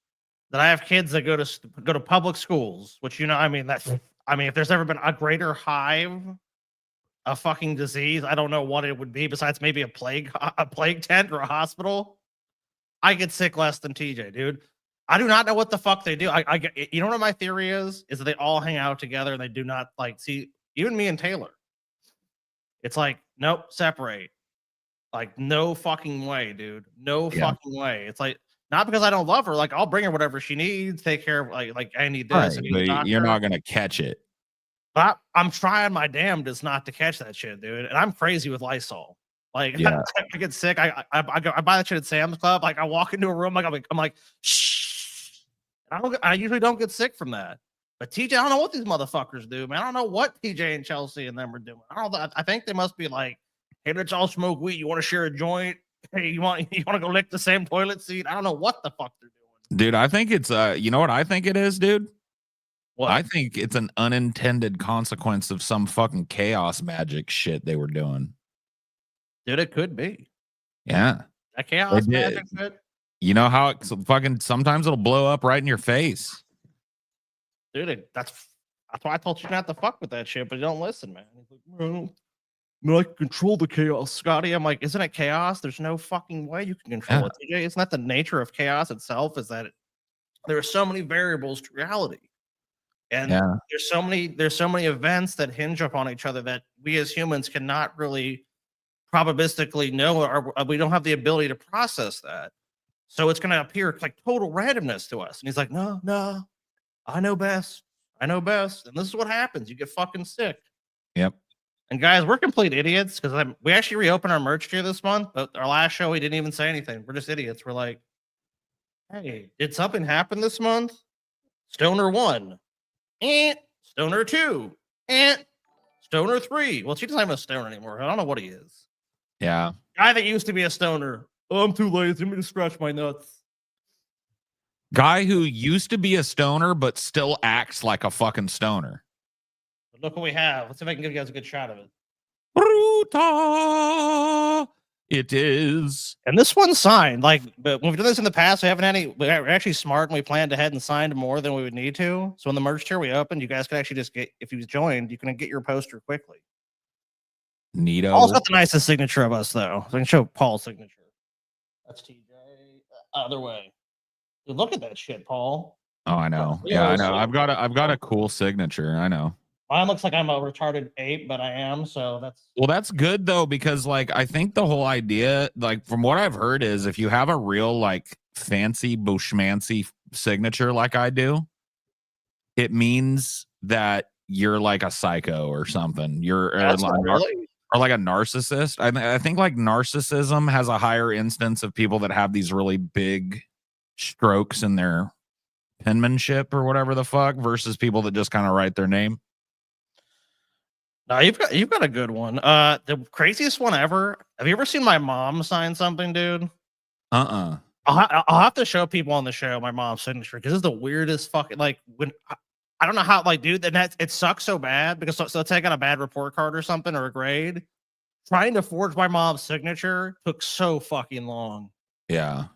Speaker 2: that I have kids that go to public schools, which I mean if there's ever been a greater hive of fucking disease, I don't know what it would be besides maybe a plague tent or a hospital. I get sick less than TJ, dude. I do not know what the fuck they do. I get, you know what my theory is that they all hang out together and they do not like see even me and Taylor. It's like, nope, separate. Like, no fucking way, dude. No fucking way. It's like, not because I don't love her. Like, I'll bring her whatever she needs, take care of like I need this.
Speaker 1: Right, but you're not gonna catch it.
Speaker 2: But I'm trying my damnedest not to catch that shit, dude. And I'm crazy with Lysol. Like,
Speaker 1: Yeah.
Speaker 2: I get sick. I buy that shit at Sam's Club. Like, I walk into a room, like I'm like, shh. I usually don't get sick from that. But TJ, I don't know what these motherfuckers do, man. I don't know what TJ and Chelsea and them are doing. I think they must be like, hey, let's all smoke weed. You want to share a joint? Hey, you want to go lick the same toilet seat? I don't know what the fuck they're doing.
Speaker 1: Dude, I think it's you know what I think it is, dude?
Speaker 2: What?
Speaker 1: I think it's an unintended consequence of some fucking chaos magic shit they were doing.
Speaker 2: Dude, it could be.
Speaker 1: Yeah.
Speaker 2: That chaos
Speaker 1: They did.
Speaker 2: magic shit.
Speaker 1: You know how it fucking sometimes it'll blow up right in your face.
Speaker 2: Dude, that's why I told you not to fuck with that shit, but you don't listen, man. He's like, well, I can control the chaos, Scotty. I'm like, isn't it chaos? There's no fucking way you can control it, TJ. Isn't that the nature of chaos itself? Is that there are so many variables to reality, and there's so many events that hinge upon each other that we as humans cannot really probabilistically know, or we don't have the ability to process that. So it's going to appear like total randomness to us. And he's like, no, I know best. I know best. And this is what happens. You get fucking sick.
Speaker 1: Yep.
Speaker 2: And guys, we're complete idiots because we actually reopened our merch tier this month. But our last show, we didn't even say anything. We're just idiots. We're like, hey, did something happen this month? Stoner 1. Stoner 2. Stoner 3. Well, she doesn't have a stoner anymore. I don't know what he is.
Speaker 1: Yeah.
Speaker 2: Guy that used to be a stoner. Oh, I'm too lazy. Let me just scratch my nuts.
Speaker 1: Guy who used to be a stoner but still acts like a fucking stoner.
Speaker 2: But look what we have. Let's see if I can give you guys a good shot of it.
Speaker 1: Bruta. It is.
Speaker 2: And this one's signed. Like, but when we've done this in the past, we haven't had any. We're actually smart, and we planned ahead and signed more than we would need to. So when the merch tier we opened, you guys could actually just get, if you joined, you can get your poster quickly.
Speaker 1: Neato.
Speaker 2: Paul's got the nicest signature of us, though. So I can show Paul's signature. That's TJ. Other way. Dude, look at that shit, Paul.
Speaker 1: Oh, I know. Yeah, I know. I've got a cool signature. I know.
Speaker 2: Mine looks like I'm a retarded ape, but I am. So
Speaker 1: that's good though, because like I think the whole idea, like from what I've heard, is if you have a real like fancy bushmancy signature like I do, it means that you're like a psycho or something. You're or like a narcissist. I think like narcissism has a higher instance of people that have these really big strokes in their penmanship or whatever the fuck versus people that just kind of write their name.
Speaker 2: No, you've got a good one. The craziest one ever. Have you ever seen my mom sign something, dude?
Speaker 1: I'll
Speaker 2: have to show people on the show my mom's signature because it's the weirdest fucking like when I don't know how like dude and that it sucks so bad because so let's say I got a bad report card or something or a grade. Trying to forge my mom's signature took so fucking long.
Speaker 1: Yeah.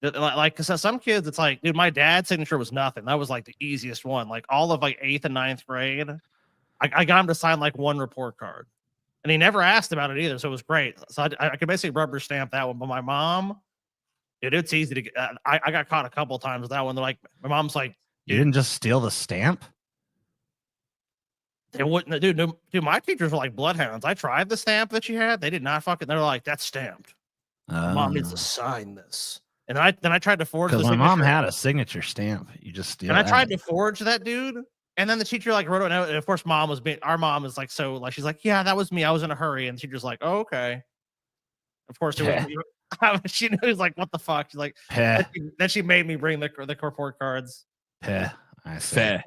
Speaker 2: Like because some kids it's like dude my dad's signature was nothing. That was like the easiest one. Like all of like 8th and 9th grade. I got him to sign like one report card and he never asked about it either. So it was great. So I could basically rubber stamp that one. But my mom, dude, it's easy to get. I got caught a couple of times with that one. They're like, my mom's like,
Speaker 3: you didn't just steal the stamp?
Speaker 2: They wouldn't, dude, my teachers were like bloodhounds. I tried the stamp that she had. They did not fucking, they're like, that's stamped. Mom needs to sign this. And then I tried to forge
Speaker 3: because my mom had a signature stamp. You just steal
Speaker 2: and I tried to forge that, dude. And then the teacher like wrote it out. And of course, our mom is like, so like, she's like, yeah, that was me. I was in a hurry. And the teacher's like, oh, okay. Of course, she knows like, what the fuck? She's like, then she made me bring the report cards.
Speaker 3: I say,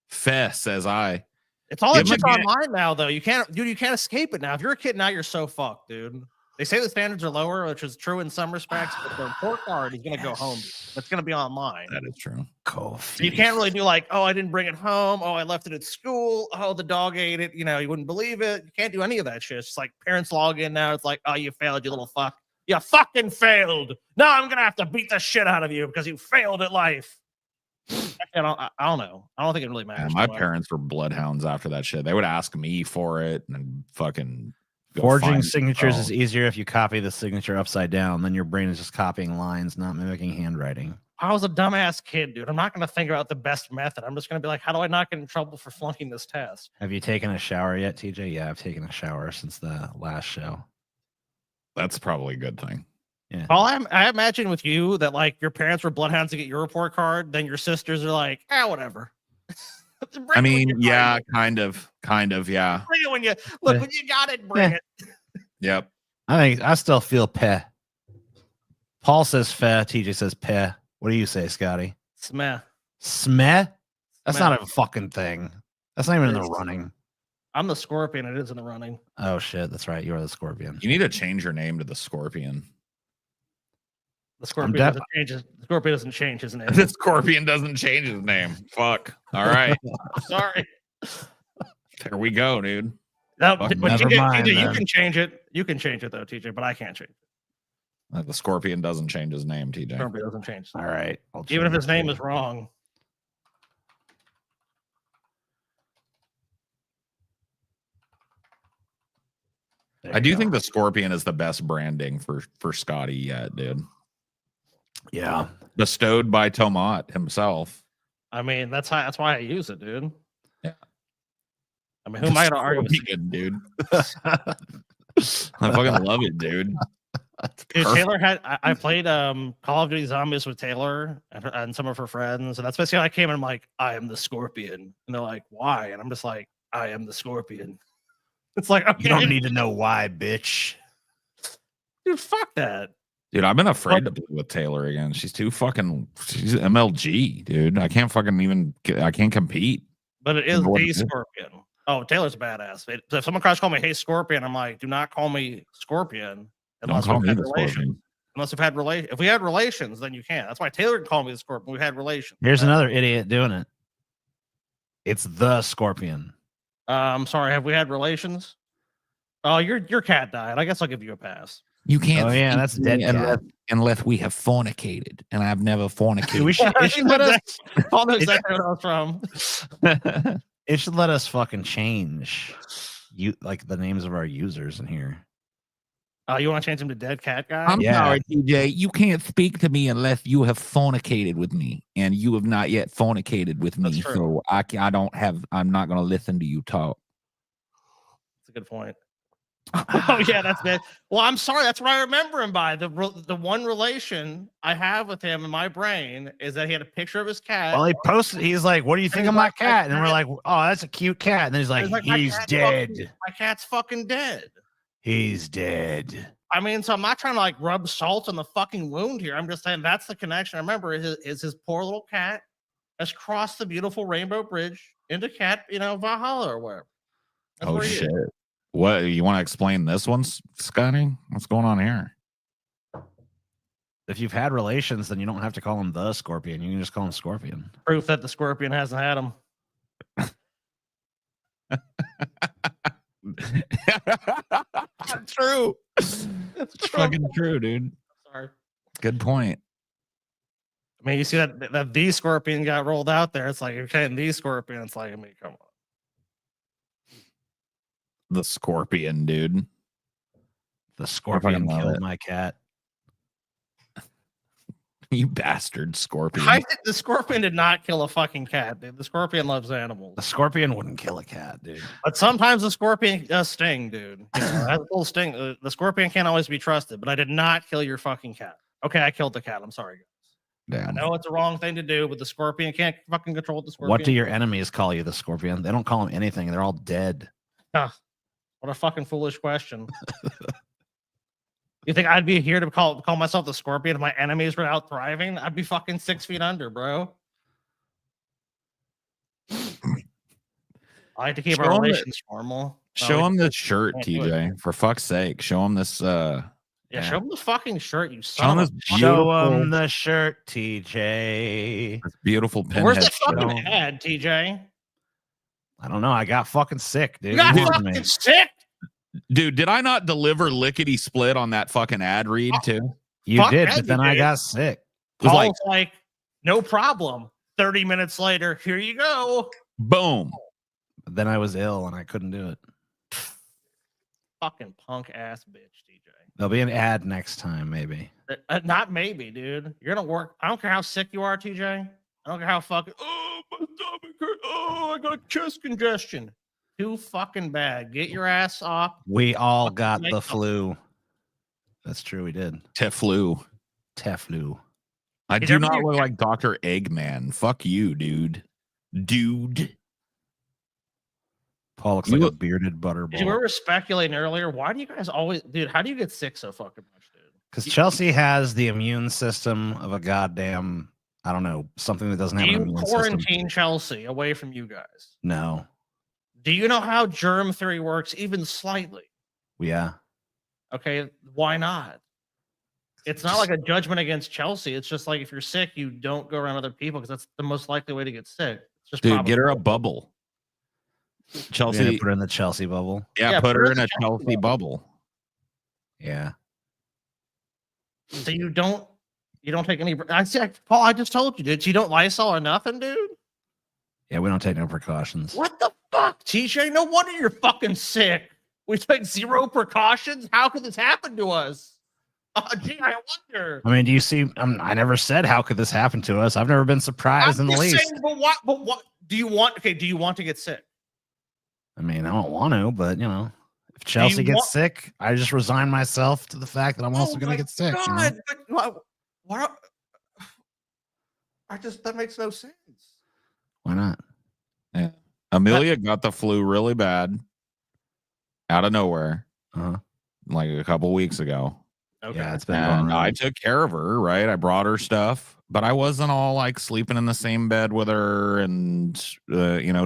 Speaker 1: Feh, says I.
Speaker 2: It's all that shit's online now, though. You can't escape it now. If you're a kid now, you're so fucked, dude. They say the standards are lower, which is true in some respects, but the report card is going to go home. It's going to be online.
Speaker 1: That is true.
Speaker 2: So you can't really do like, oh, I didn't bring it home. Oh, I left it at school. Oh, the dog ate it. You know, you wouldn't believe it. You can't do any of that shit. It's like parents log in now. It's like, oh, you failed, you little fuck. You fucking failed. Now I'm going to have to beat the shit out of you because you failed at life. I don't know. I don't think it really matters.
Speaker 1: My parents were bloodhounds after that shit. They would ask me for it and fucking
Speaker 3: forging signatures is easier if you copy the signature upside down. Then your brain is just copying lines, not mimicking handwriting.
Speaker 2: I was a dumbass kid, dude. I'm not going to think about the best method. I'm just going to be like, how do I not get in trouble for flunking this test?
Speaker 3: Have you taken a shower yet, TJ? Yeah, I've taken a shower since the last show.
Speaker 1: That's probably a good thing.
Speaker 3: Yeah.
Speaker 2: Well, I imagine with you that like your parents were bloodhounds to get your report card, then your sisters are like, whatever.
Speaker 1: I mean, yeah, kind of, yeah.
Speaker 2: Bring it when you look when you got it, bring it.
Speaker 1: Yep.
Speaker 3: I still feel peh. Paul says feh. TJ says peh. What do you say, Scotty?
Speaker 2: Smeh.
Speaker 3: Smeh? That's
Speaker 2: Smeh.
Speaker 3: not a fucking thing. That's not even in the running.
Speaker 2: I'm the Scorpion. It is in the running.
Speaker 3: Oh shit, that's right. You are the Scorpion.
Speaker 1: You need to change your name to the Scorpion.
Speaker 2: The Scorpion doesn't change his name.
Speaker 1: The Scorpion doesn't change his name. Fuck. All right.
Speaker 2: Sorry.
Speaker 1: There we go, dude.
Speaker 2: No,
Speaker 1: Fuck,
Speaker 2: but
Speaker 3: never
Speaker 2: TJ,
Speaker 3: mind,
Speaker 2: TJ, you
Speaker 3: man.
Speaker 2: can change it. You can change it though, TJ, but I can't change it.
Speaker 1: The Scorpion doesn't change his name, TJ.
Speaker 2: Scorpion doesn't change.
Speaker 3: All right.
Speaker 2: Even if his name is wrong.
Speaker 1: I do think the Scorpion is the best branding for Scotty yet, dude.
Speaker 3: Yeah.
Speaker 1: Bestowed by Tomat himself.
Speaker 2: I mean, that's why I use it, dude.
Speaker 1: Yeah.
Speaker 2: I mean, who am I gonna argue with?
Speaker 1: Scorpion, dude. I fucking love it, dude.
Speaker 2: Dude, Taylor I played Call of Duty Zombies with Taylor and some of her friends, and that's basically how I came in. I'm like, I am the Scorpion, and they're like, why? And I'm just like, I am the Scorpion. It's like, okay,
Speaker 3: You don't need to know why, bitch.
Speaker 2: dude, fuck that.
Speaker 1: Dude, I've been afraid to play with Taylor again. She's she's MLG, dude. I can't compete.
Speaker 2: But it is
Speaker 1: What
Speaker 2: the
Speaker 1: is it?
Speaker 2: Scorpion. Oh, Taylor's a badass. If someone tries to call me, hey, Scorpion, I'm like, do not call me Scorpion
Speaker 1: Don't
Speaker 2: unless
Speaker 1: call
Speaker 2: we've
Speaker 1: me
Speaker 2: had
Speaker 1: the
Speaker 2: relations.
Speaker 1: Scorpion.
Speaker 2: Unless we've had relations. If we had relations, then you can't. That's why Taylor can call me the Scorpion. We had relations.
Speaker 3: Here's another idiot doing it. It's the Scorpion.
Speaker 2: Sorry, have we had relations? Oh, your cat died. I guess I'll give you a pass.
Speaker 1: You can't.
Speaker 3: Oh, yeah, that's dead
Speaker 1: unless we have fornicated, and I've never fornicated.
Speaker 3: Dude, it should let us.
Speaker 2: I'll know exactly where I was from.
Speaker 3: It should let us fucking change like the names of our users in here.
Speaker 2: Oh, you want to change him to Dead Cat Guy?
Speaker 1: I'm
Speaker 3: Yeah.
Speaker 1: sorry, TJ. You can't speak to me unless you have fornicated with me, and you have not yet fornicated with me.
Speaker 2: That's true.
Speaker 1: So I'm not going to listen to you talk.
Speaker 2: That's a good point. Oh yeah, that's it. Well, I'm sorry. That's what I remember him by. The one relation I have with him in my brain is that he had a picture of his cat.
Speaker 3: Well, he posted. He's like, "What do you think of my cat?" And we're like, "Oh, that's a cute cat." And then he's like,
Speaker 2: my
Speaker 3: "He's
Speaker 2: cat's
Speaker 3: dead.
Speaker 2: my cat's fucking dead.
Speaker 3: He's dead."
Speaker 2: I mean, so I'm not trying to like rub salt on the fucking wound here. I'm just saying that's the connection. I remember is his poor little cat has crossed the beautiful Rainbow Bridge into Cat, Valhalla or wherever. That's
Speaker 1: Oh
Speaker 2: where he is.
Speaker 1: shit! What you want to explain this one, Scotty? What's going on here?
Speaker 3: If you've had relations, then you don't have to call him the Scorpion. You can just call him Scorpion.
Speaker 2: Proof that the Scorpion hasn't had him.
Speaker 1: True.
Speaker 2: It's
Speaker 1: Fucking true, dude.
Speaker 2: Sorry.
Speaker 1: Good point.
Speaker 2: I mean, you see that the Scorpion got rolled out there. It's like, okay, and the Scorpion, it's like, I mean, come on.
Speaker 1: The Scorpion, dude.
Speaker 3: The Scorpion
Speaker 1: love
Speaker 3: killed
Speaker 1: it.
Speaker 3: my cat.
Speaker 1: You bastard Scorpion.
Speaker 2: The Scorpion did not kill a fucking cat, dude. The Scorpion loves animals.
Speaker 3: The Scorpion wouldn't kill a cat, dude.
Speaker 2: But sometimes the Scorpion does sting, dude. It has a little sting. The Scorpion can't always be trusted, but I did not kill your fucking cat. Okay, I killed the cat. I'm sorry, guys. I
Speaker 1: Damn.
Speaker 2: know it's a wrong thing to do, but the Scorpion can't fucking control the Scorpion.
Speaker 3: What do your enemies call you, the Scorpion? They don't call him anything. They're all dead.
Speaker 2: What a fucking foolish question. You think I'd be here to call myself the Scorpion if my enemies were out thriving? I'd be fucking 6 feet under, bro. I like to keep our
Speaker 1: Show 'em
Speaker 2: relations formal.
Speaker 1: Show him this shirt,
Speaker 2: can't do it.
Speaker 1: TJ. For fuck's sake, show him this.
Speaker 2: Yeah, show him the fucking shirt, you
Speaker 1: Show him
Speaker 2: son of
Speaker 1: this
Speaker 2: a.
Speaker 3: Show him
Speaker 1: beautiful,
Speaker 3: the shirt, TJ.
Speaker 1: this beautiful pinhead.
Speaker 2: Where's the
Speaker 1: shirt.
Speaker 2: fucking ad, TJ?
Speaker 3: I don't know. I got fucking sick, dude.
Speaker 2: You got
Speaker 3: Listen to
Speaker 2: fucking
Speaker 3: me.
Speaker 2: sick.
Speaker 1: Dude, did I not deliver lickety split on that fucking ad read too?
Speaker 3: You
Speaker 2: Fuck
Speaker 3: did,
Speaker 2: yeah,
Speaker 3: but then
Speaker 2: you
Speaker 3: I
Speaker 2: did.
Speaker 3: got sick.
Speaker 1: It was
Speaker 2: Paul's
Speaker 1: like,
Speaker 2: like, no problem. 30 minutes later, here you go.
Speaker 1: boom.
Speaker 3: But then I was ill and I couldn't do it.
Speaker 2: Fucking punk ass bitch, TJ.
Speaker 3: There'll be an ad next time, maybe.
Speaker 2: Not maybe, dude. You're gonna work. I don't care how sick you are, TJ. I don't care how fucking. Oh, my stomach hurt. Oh, I got chest congestion. Too fucking bad. Get your ass off.
Speaker 3: We all
Speaker 2: Fucking
Speaker 3: got the
Speaker 2: makeup.
Speaker 3: flu. That's true. We did.
Speaker 1: Teflu.
Speaker 3: Teflu.
Speaker 1: I
Speaker 2: Did
Speaker 1: do
Speaker 2: everybody-
Speaker 1: not look like Dr. Eggman. Fuck you, dude. Dude.
Speaker 3: Paul looks
Speaker 1: You
Speaker 3: like a
Speaker 1: look-
Speaker 3: bearded
Speaker 2: We
Speaker 3: butterball.
Speaker 2: were speculating earlier. Why do you guys always, dude? How do you get sick so fucking much, dude?
Speaker 3: Because Chelsea has the immune system of a goddamn, I don't know, something that doesn't
Speaker 2: Do
Speaker 3: have an
Speaker 2: you
Speaker 3: immune system.
Speaker 2: quarantine Chelsea away from you guys?
Speaker 3: No.
Speaker 2: Do you know how germ theory works, even slightly?
Speaker 3: Yeah.
Speaker 2: Okay, why not? It's not like a judgment against Chelsea. It's just like if you're sick, you don't go around other people because that's the most likely way to get sick. It's just
Speaker 1: Dude, get her a
Speaker 2: probability.
Speaker 1: bubble.
Speaker 3: We're gonna
Speaker 1: Chelsea.
Speaker 3: put her in the Chelsea bubble.
Speaker 1: Yeah, put her in a Chelsea bubble.
Speaker 3: Yeah.
Speaker 2: So you don't take any. I said, Paul, I just told you, dude. You don't Lysol or nothing, dude.
Speaker 3: Yeah, we don't take no precautions.
Speaker 2: What the fuck, TJ? No wonder you're fucking sick. We take zero precautions. How could this happen to us? Oh, gee, I wonder.
Speaker 3: I mean, do you see? I never said how could this happen to us. I've never been surprised in the
Speaker 2: just
Speaker 3: least.
Speaker 2: saying, but what? Do you want? Okay, do you want to get sick?
Speaker 3: I mean, I don't want to, but you know, if Chelsea gets
Speaker 2: want-
Speaker 3: sick, I just resign myself to the fact that I'm also going
Speaker 2: my
Speaker 3: to get sick. You know?
Speaker 2: God, but what? That makes no sense.
Speaker 3: Why not?
Speaker 1: Amelia got the flu really bad out of nowhere,
Speaker 3: Uh-huh.
Speaker 1: like a couple weeks ago.
Speaker 2: Okay.
Speaker 3: Yeah, it's been going
Speaker 1: And I
Speaker 3: around.
Speaker 1: took care of her, right? I brought her stuff, but I wasn't all like sleeping in the same bed with her and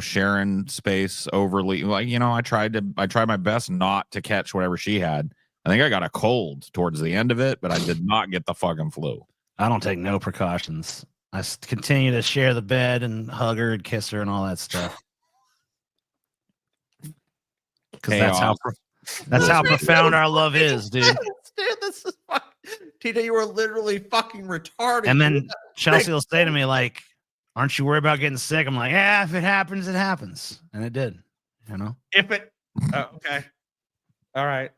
Speaker 1: sharing space overly. Like, I tried my best not to catch whatever she had. I think I got a cold towards the end of it, but I did not get the fucking flu.
Speaker 3: I don't take no precautions. I continue to share the bed and hug her and kiss her and all that stuff. Because that's how profound our love is, dude.
Speaker 2: Dude, this is fucking, TJ, you are literally fucking retarded.
Speaker 3: And then Chelsea will say to me, like, aren't you worried about getting sick? I'm like, yeah, if it happens, it happens. And it did, you know?
Speaker 2: okay. All right.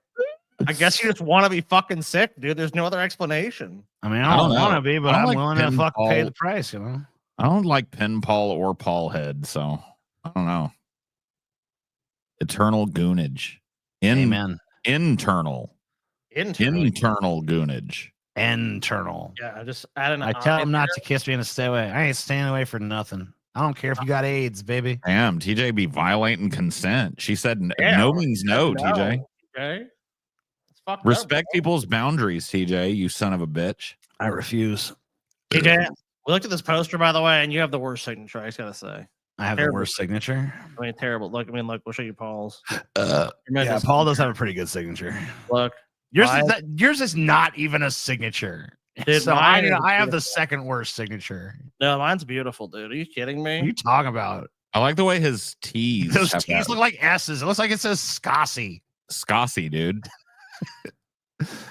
Speaker 2: I guess you just want to be fucking sick, dude. There's no other explanation.
Speaker 3: I mean,
Speaker 1: I
Speaker 3: I
Speaker 1: don't
Speaker 3: don't
Speaker 1: know.
Speaker 3: want to be, but
Speaker 1: I don't
Speaker 3: I'm
Speaker 1: like
Speaker 3: willing to
Speaker 1: pin
Speaker 3: fucking pay
Speaker 1: Paul.
Speaker 3: the price, you know?
Speaker 1: I don't like Pin Paul or Paul Head, so I don't know. Eternal goonage.
Speaker 3: Amen.
Speaker 1: Internal goonage.
Speaker 3: Internal.
Speaker 2: Yeah, just add an
Speaker 3: I tell him not to kiss me and to stay away. I ain't staying away for nothing. I don't care if you got AIDS, baby.
Speaker 1: Damn, TJ be violating consent. She said
Speaker 2: Yeah,
Speaker 1: no means no, TJ.
Speaker 2: Okay. It's fucked up,
Speaker 1: Respect
Speaker 2: bro.
Speaker 1: people's boundaries, TJ, you son of a bitch.
Speaker 3: I refuse.
Speaker 2: TJ, we looked at this poster, by the way, and you have the worst signature, I just gotta say.
Speaker 3: I have the
Speaker 2: Terrible.
Speaker 3: worst signature.
Speaker 2: I mean, terrible. Look, we'll show you Paul's.
Speaker 3: Yeah,
Speaker 2: Tremendous.
Speaker 3: Paul does have a pretty good signature.
Speaker 2: Look.
Speaker 3: Yours is not even a signature.
Speaker 2: Dude,
Speaker 3: So
Speaker 2: mine is
Speaker 3: I have the
Speaker 2: beautiful.
Speaker 3: second worst signature.
Speaker 2: No, mine's beautiful, dude. Are you kidding
Speaker 3: What are
Speaker 2: me?
Speaker 3: you talking about?
Speaker 1: I like the way his T's
Speaker 3: Those
Speaker 1: have
Speaker 3: T's
Speaker 1: that
Speaker 3: look like S's. It looks like it says Scossi.
Speaker 1: Scossy, dude.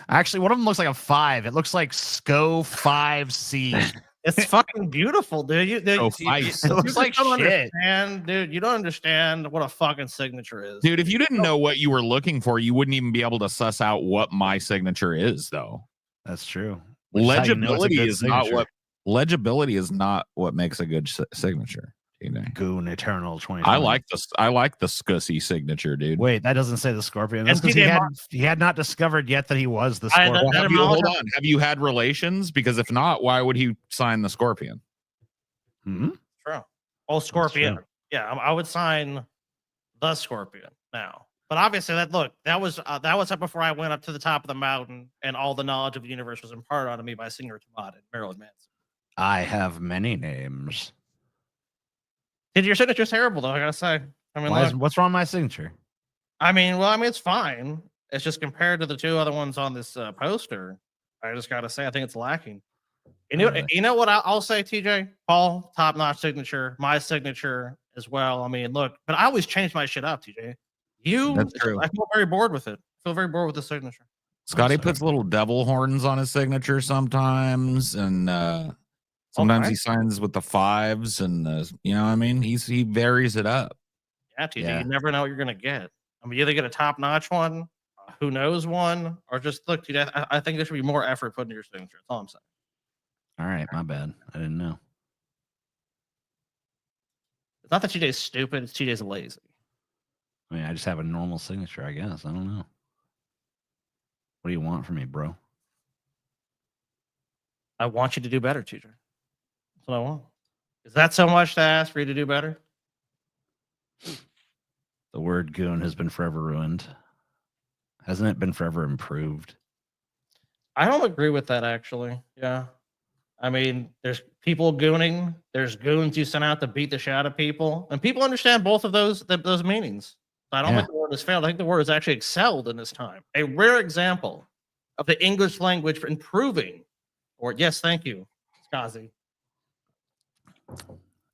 Speaker 3: Actually, one of them looks like a 5. It looks like SCO 5C.
Speaker 2: It's fucking beautiful, dude.
Speaker 1: Oh, Feist.
Speaker 3: It looks like
Speaker 2: don't
Speaker 3: shit.
Speaker 2: understand, dude. You don't understand what a fucking signature is.
Speaker 1: Dude, if you didn't know what you were looking for, you wouldn't even be able to suss out what my signature is, though.
Speaker 3: That's true. Which is how you know it's a
Speaker 1: Legibility
Speaker 3: good
Speaker 1: is not
Speaker 3: signature.
Speaker 1: legibility is not what makes a good signature. TJ.
Speaker 3: Goon Eternal 20.
Speaker 1: I like the Scussy signature, dude.
Speaker 3: Wait, that doesn't say the Scorpion. That's
Speaker 2: And
Speaker 3: because he had not discovered yet that he was the
Speaker 2: I-
Speaker 3: Scorpion.
Speaker 2: that-
Speaker 1: Hold on. Have you had relations? Because if not, why would he sign the Scorpion?
Speaker 3: Hmm?
Speaker 2: True. Oh, Scorpion.
Speaker 3: true.
Speaker 2: Yeah, I would sign the Scorpion now. But obviously, that was up before I went up to the top of the mountain, and all the knowledge of the universe was imparted onto me by Singer Tomat and Marilyn Manson.
Speaker 3: I have many names.
Speaker 2: Dude, your signature's terrible, though. I gotta say. I mean,
Speaker 3: Why
Speaker 2: look,
Speaker 3: what's wrong with my signature?
Speaker 2: I mean, it's fine. It's just compared to the two other ones on this poster. I just gotta say, I think it's lacking. You know what I'll say, TJ? Paul, top-notch signature, my signature as well. I mean, look, but I always change my shit up, TJ.
Speaker 1: That's true.
Speaker 2: I feel very bored with it. I feel very bored with the signature.
Speaker 1: Scotty puts little devil horns on his signature sometimes, and sometimes he signs with the 5s, and you know what I mean? He varies it up.
Speaker 2: Yeah, TJ, you never know what you're gonna get. I mean, you either get a top-notch one, who knows one, or just look, TJ, I think there should be more effort put into your signature. That's all I'm saying.
Speaker 3: All right, my bad. I didn't know.
Speaker 2: It's not that TJ's stupid, it's TJ's lazy.
Speaker 3: I mean, I just have a normal signature, I guess. I don't know. What do you want from me, bro?
Speaker 2: I want you to do better, TJ. That's what I want. Is that so much to ask for you to do better?
Speaker 3: The word goon has been forever ruined. Hasn't it been forever improved?
Speaker 2: I don't agree with that, actually. Yeah. I mean, there's people gooning. There's goons you send out to beat the shit out of people. And people understand both of those meanings. I don't think the word has failed. I think the word has actually excelled in this time. A rare example of the English language for improving. Or, yes, thank you, Skazi.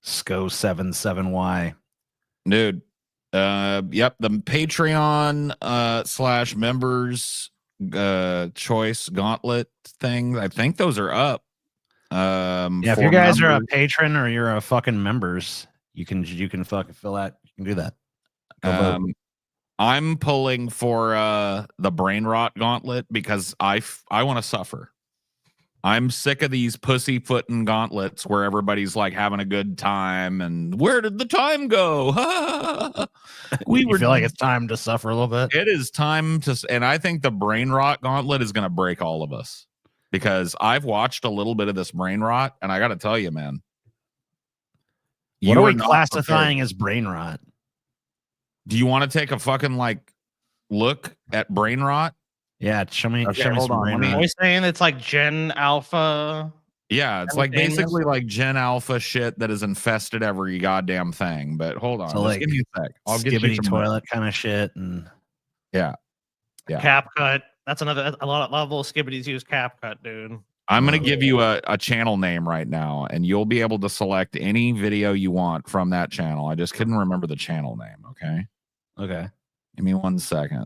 Speaker 3: SCO77Y.
Speaker 1: Dude. Yep, the Patreon / members choice gauntlet thing. I think those are up.
Speaker 3: If you guys are a patron or you're a fucking members, you can fucking fill out. You can do that.
Speaker 1: I'm pulling for the brain rot gauntlet because I want to suffer. I'm sick of these pussyfooting gauntlets where everybody's like having a good time and where did the time go?
Speaker 3: You feel like it's time to suffer a little bit.
Speaker 1: It is time to, and I think the brain rot gauntlet is going to break all of us because I've watched a little bit of this brain rot and I got to tell you, man.
Speaker 3: What are we classifying as brain rot?
Speaker 1: Do you want to take a fucking look at brain rot?
Speaker 3: Yeah, show me.
Speaker 1: Okay,
Speaker 3: show me some brain rot.
Speaker 2: Are we saying it's like Gen Alpha?
Speaker 1: Yeah, it's like basically like Gen Alpha shit that has infested every goddamn thing. But hold on,
Speaker 3: so
Speaker 1: give me a sec.
Speaker 3: I'll give you toilet kind of shit and
Speaker 1: yeah.
Speaker 2: CapCut. That's another. A lot of little skibbities use CapCut, dude.
Speaker 1: I'm gonna give you a channel name right now, and you'll be able to select any video you want from that channel. I just couldn't remember the channel name. Okay. Give me 1 second.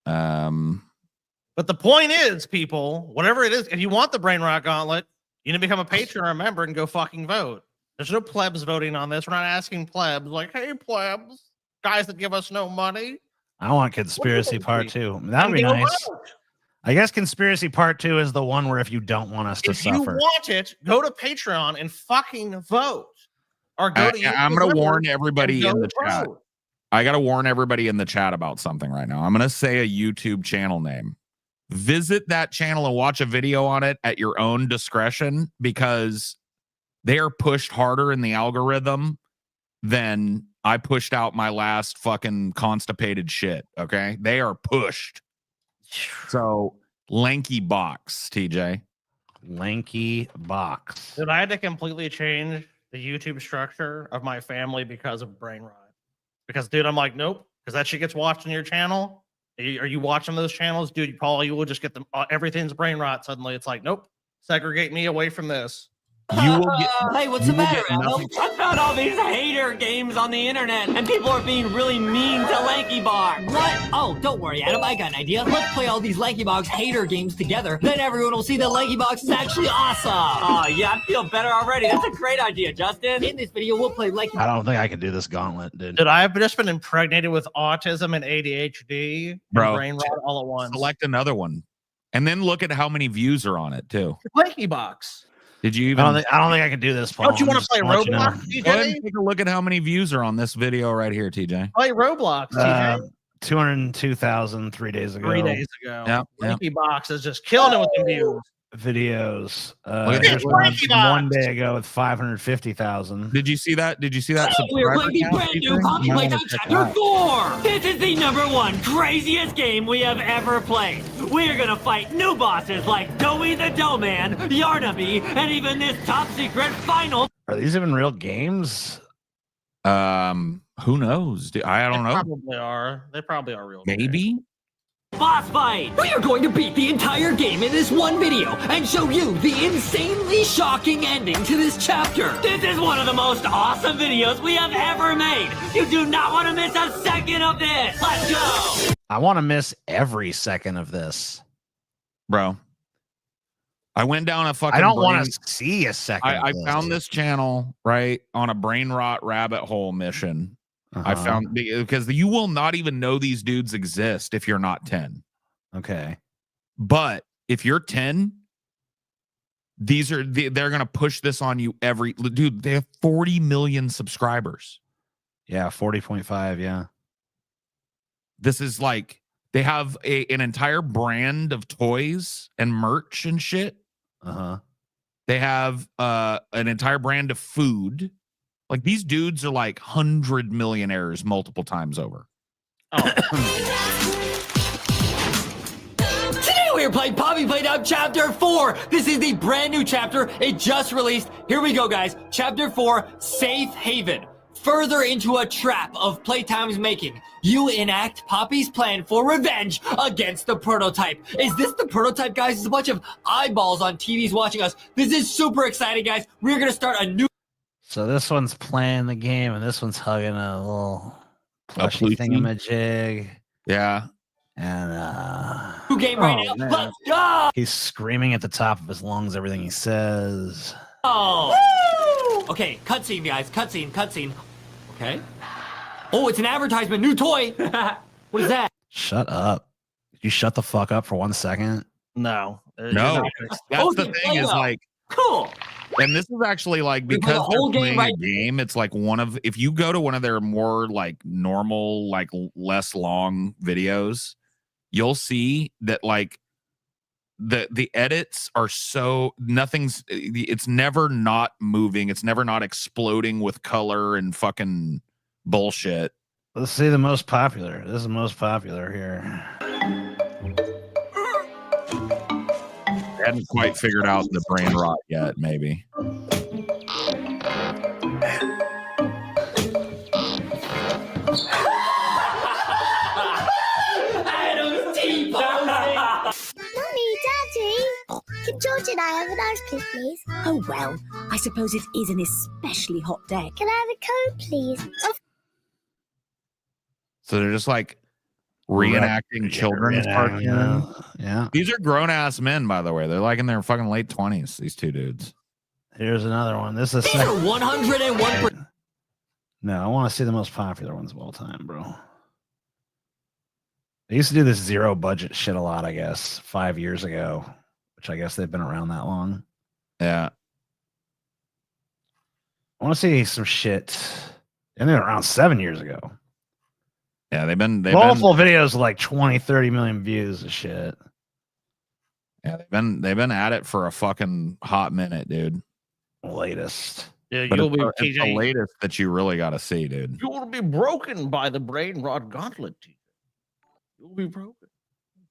Speaker 2: But the point is, people, whatever it is, if you want the brain rot gauntlet, you need to become a patron or a member and go fucking vote. There's no plebs voting on this. We're not asking plebs like, hey, plebs, guys that give us no money.
Speaker 3: I want conspiracy part 2. That'd be nice. I guess conspiracy part 2 is the one where if you don't want us to suffer.
Speaker 2: If you want it, go to Patreon and fucking vote. Or go to
Speaker 1: I'm going to warn everybody in the chat. I got to warn everybody in the chat about something right now. I'm going to say a YouTube channel name. Visit that channel and watch a video on it at your own discretion because they are pushed harder in the algorithm than I pushed out my last fucking constipated shit. Okay. They are pushed. So Lanky Box, TJ.
Speaker 3: Lanky Box.
Speaker 2: Dude, I had to completely change the YouTube structure of my family because of brain rot. Because, dude, I'm like, nope, because that shit gets watched on your channel. Are you watching those channels? Dude, Paul, you will just get them. Everything's brain rot. Suddenly it's like, nope, segregate me away from this.
Speaker 1: You will get.
Speaker 7: Hey, what's the matter, Adam? I found all these hater games on the internet, and people are being really mean to Lanky Box. What? Oh, don't worry, Adam. I got an idea. Let's play all these Lanky Box hater games together. Then everyone will see that Lanky Box is actually awesome. Oh, yeah, I feel better already. That's a great idea, Justin. In this video, we'll play Lanky.
Speaker 3: I don't think I can do this gauntlet, dude.
Speaker 2: Dude, I've just been impregnated with autism and ADHD,
Speaker 1: bro.
Speaker 2: And brain rot all at once.
Speaker 1: Select another one, and then look at how many views are on it too.
Speaker 2: Lanky Box.
Speaker 1: Did you even?
Speaker 3: I don't think I can do this, Paul.
Speaker 2: Don't you want to play Roblox, TJ?
Speaker 1: Go ahead and take a look at how many views are on this video right here, TJ.
Speaker 2: Play Roblox, TJ.
Speaker 3: 202,000 3 days ago.
Speaker 2: 3 days ago.
Speaker 1: Yeah.
Speaker 2: Lanky Box is just killing it with the views.
Speaker 3: Videos.
Speaker 1: Look at
Speaker 3: There's
Speaker 2: Lanky
Speaker 3: one
Speaker 2: Box.
Speaker 3: day ago with 550,000.
Speaker 1: Did you see that? Did you see that?
Speaker 7: We're
Speaker 1: subscriber
Speaker 7: playing
Speaker 1: count,
Speaker 7: brand
Speaker 1: TJ?
Speaker 7: new Poppy
Speaker 1: You might
Speaker 7: Playtime
Speaker 1: wanna check
Speaker 7: Chapter
Speaker 1: it out.
Speaker 7: 4. This is the #1 craziest game we have ever played. We are gonna fight new bosses like Doughy the Dough Man, Yarnaby, and even this top secret final.
Speaker 3: Are these even real games?
Speaker 1: Who knows? I don't know.
Speaker 2: Probably are. They probably are real.
Speaker 1: Maybe.
Speaker 7: Boss fight! We are going to beat the entire game in this one video and show you the insanely shocking ending to this chapter. This is one of the most awesome videos we have ever made. You do not want to miss a second of this. Let's go!
Speaker 3: I want to miss every second of this.
Speaker 1: Bro. I went down a fucking
Speaker 3: I don't want to see a second.
Speaker 1: I found this channel, right, on a brain rot rabbit hole mission. I found because you will not even know these dudes exist if you're not 10.
Speaker 3: Okay.
Speaker 1: But if you're 10, they're gonna push this on you every dude. They have 40 million subscribers.
Speaker 3: Yeah, 40.5. Yeah.
Speaker 1: This is like they have an entire brand of toys and merch and shit. They have an entire brand of food. Like these dudes are like 100 millionaires multiple times over.
Speaker 7: Today we are playing Poppy Playtime Chapter 4. This is the brand new chapter. It just released. Here we go, guys. Chapter 4, Safe Haven. Further into a trap of Playtime's making, you enact Poppy's plan for revenge against the prototype. Is this the prototype, guys? It's a bunch of eyeballs on TVs watching us. This is super exciting, guys. We're going to start a new...
Speaker 3: So this one's playing the game, and this one's hugging a little plushy thingamajig.
Speaker 1: Yeah.
Speaker 3: And
Speaker 7: new game right now.
Speaker 3: Man.
Speaker 7: Let's go!
Speaker 3: He's screaming at the top of his lungs everything he says.
Speaker 7: Oh! Okay, cutscene, guys. Cutscene. Okay. Oh, it's an advertisement. New toy. What is that?
Speaker 3: Shut up. Did you shut the fuck up for 1 second?
Speaker 2: No.
Speaker 1: No. That's the thing is like
Speaker 7: cool.
Speaker 1: And this is actually like because they're playing a game, it's like if you go to one of their more like normal, like less long videos, you'll see that like the edits are so it's never not moving, it's never not exploding with color and fucking bullshit.
Speaker 3: Let's see the most popular. This is the most popular here.
Speaker 1: I hadn't quite figured out the brain rot yet, maybe.
Speaker 8: Mummy, Daddy, can George and I have an ice cream, please?
Speaker 9: Oh, well, I suppose it is an especially hot day.
Speaker 8: Can I have a Coke, please?
Speaker 1: So they're just like reenacting children's cartoons.
Speaker 3: Yeah.
Speaker 1: These are grown-ass men, by the way. They're like in their fucking late 20s, these two dudes.
Speaker 3: Here's another one. This is
Speaker 7: These are 101%.
Speaker 3: No, I want to see the most popular ones of all time, bro. They used to do this zero budget shit a lot, I guess, 5 years ago, which I guess they've been around that long.
Speaker 1: Yeah.
Speaker 3: I want to see some shit. And they're around 7 years ago.
Speaker 1: Yeah, they've been
Speaker 3: multiple videos with like 20, 30 million views of shit.
Speaker 1: Yeah, they've been at it for a fucking hot minute, dude.
Speaker 3: Latest.
Speaker 2: Yeah,
Speaker 1: But
Speaker 2: you'll be
Speaker 1: it's the
Speaker 2: TJ.
Speaker 1: latest that you really got to see, dude.
Speaker 2: You will be broken by the brain rot gauntlet, TJ. You'll be broken.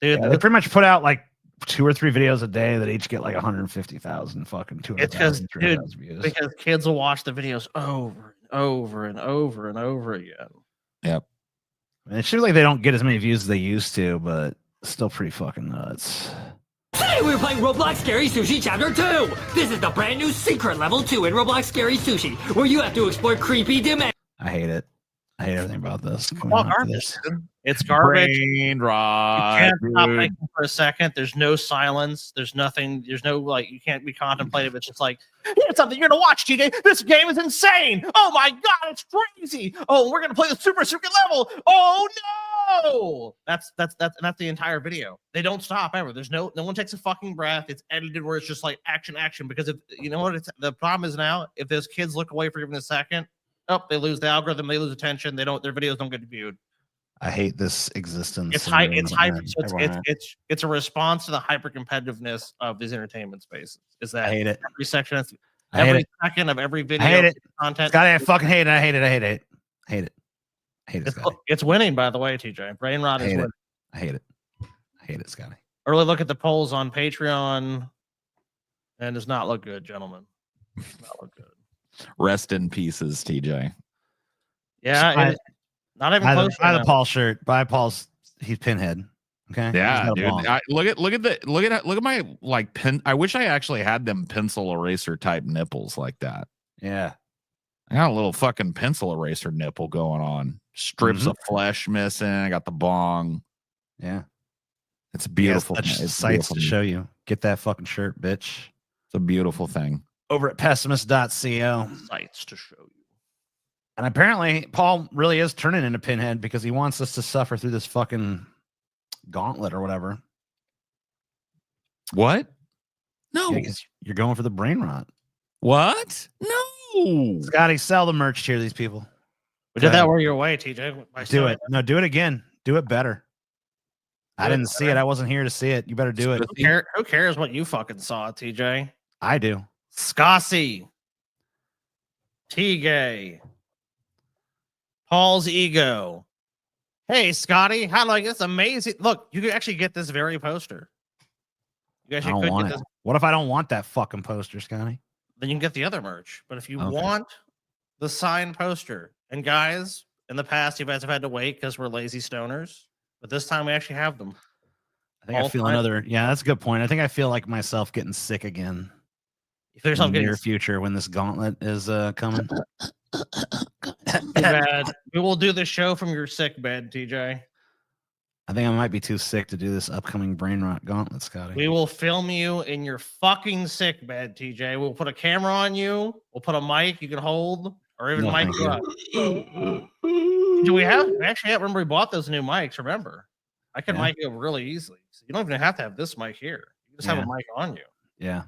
Speaker 2: Dude,
Speaker 3: Yeah, they pretty much put out like 2 or 3 videos a day that each get like 150,000 fucking 200,000 views.
Speaker 2: Because kids will watch the videos over and over and over and over again.
Speaker 1: Yep.
Speaker 3: I mean, it seems like they don't get as many views as they used to, but still pretty fucking nuts.
Speaker 7: Today we're playing Roblox Scary Sushi Chapter 2. This is the brand new secret level 2 in Roblox Scary Sushi, where you have to explore creepy dimensions.
Speaker 3: I hate it. I hate everything about this.
Speaker 2: Well, garbage. It's garbage.
Speaker 1: Brain
Speaker 2: You
Speaker 1: rot.
Speaker 2: can't stop
Speaker 1: dude.
Speaker 2: thinking for a second. There's no silence. There's nothing. There's no like. You can't be contemplative. It's just like here's something you're gonna watch, TJ. This game is insane. Oh my god, it's crazy. Oh, we're gonna play the super secret level. Oh no. That's the entire video. They don't stop ever. There's no one takes a fucking breath. It's edited where it's just like action. Because if you know what the problem is now, if those kids look away for even a second, they lose the algorithm. They lose attention. Their videos don't get viewed.
Speaker 3: I hate this existence.
Speaker 2: It's it's a response to the hyper competitiveness of these entertainment spaces. Is that
Speaker 3: I hate it.
Speaker 2: every section,
Speaker 3: I hate
Speaker 2: every
Speaker 3: it.
Speaker 2: second of every video
Speaker 3: I hate it.
Speaker 2: content?
Speaker 3: Scotty, I fucking hate it. I hate it. I hate it. I hate it. I hate it, Scotty.
Speaker 2: It's winning, by the way, TJ. Brain rot
Speaker 3: I
Speaker 2: is
Speaker 3: hate
Speaker 2: winning.
Speaker 3: it. I hate it. I hate it, Scotty.
Speaker 2: Early look at the polls on Patreon, and does not look good, gentlemen. Does not look good.
Speaker 1: Rest in pieces, TJ.
Speaker 2: Yeah, not even
Speaker 3: Buy
Speaker 2: close.
Speaker 3: the Paul shirt. Buy Paul's. He's Pinhead. Okay.
Speaker 1: Yeah, dude. Look at my like pen. I wish I actually had them pencil eraser type nipples like that.
Speaker 3: Yeah.
Speaker 1: I got a little fucking pencil eraser nipple going on. Strips of flesh missing. I got the bong.
Speaker 3: Yeah.
Speaker 1: It's beautiful.
Speaker 3: It's sights to show you. Get that fucking shirt, bitch.
Speaker 1: It's a beautiful thing.
Speaker 3: Over at pessimist.co.
Speaker 2: Sights to show you.
Speaker 3: And apparently, Paul really is turning into Pinhead because he wants us to suffer through this fucking gauntlet or whatever.
Speaker 1: What? No.
Speaker 3: Yeah, you're going for the brain rot.
Speaker 1: What? No.
Speaker 3: Scotty, sell the merch to these people.
Speaker 2: We did that your way, TJ.
Speaker 3: Do it. No, do it again. Do it better. I didn't see it. I wasn't here to see it. You better do it.
Speaker 2: Who cares what you fucking saw, TJ?
Speaker 3: I do.
Speaker 2: Scossi. T-Gay. Paul's ego. Hey, Scotty, how like this amazing? Look, you could actually get this very poster. You actually could get this.
Speaker 3: What if I don't want that fucking poster, Scotty?
Speaker 2: Then you can get the other merch. But if you want the signed poster, and guys, in the past, you guys have had to wait because we're lazy stoners. But this time we actually have them.
Speaker 3: I think I feel another. Yeah, that's a good point. I think I feel like myself getting sick again.
Speaker 2: If there's something
Speaker 3: in the near future when this gauntlet is coming.
Speaker 2: Too bad. We will do the show from your sick bed, TJ.
Speaker 3: I think I might be too sick to do this upcoming brain rot gauntlet, Scotty.
Speaker 2: We will film you in your fucking sick bed, TJ. We'll put a camera on you. We'll put a mic you can hold, or even mic you up. Do we actually have? Remember, we bought those new mics. Remember, I can mic you up really easily. So you don't even have to have this mic here. You just have a mic on you.
Speaker 3: Yeah.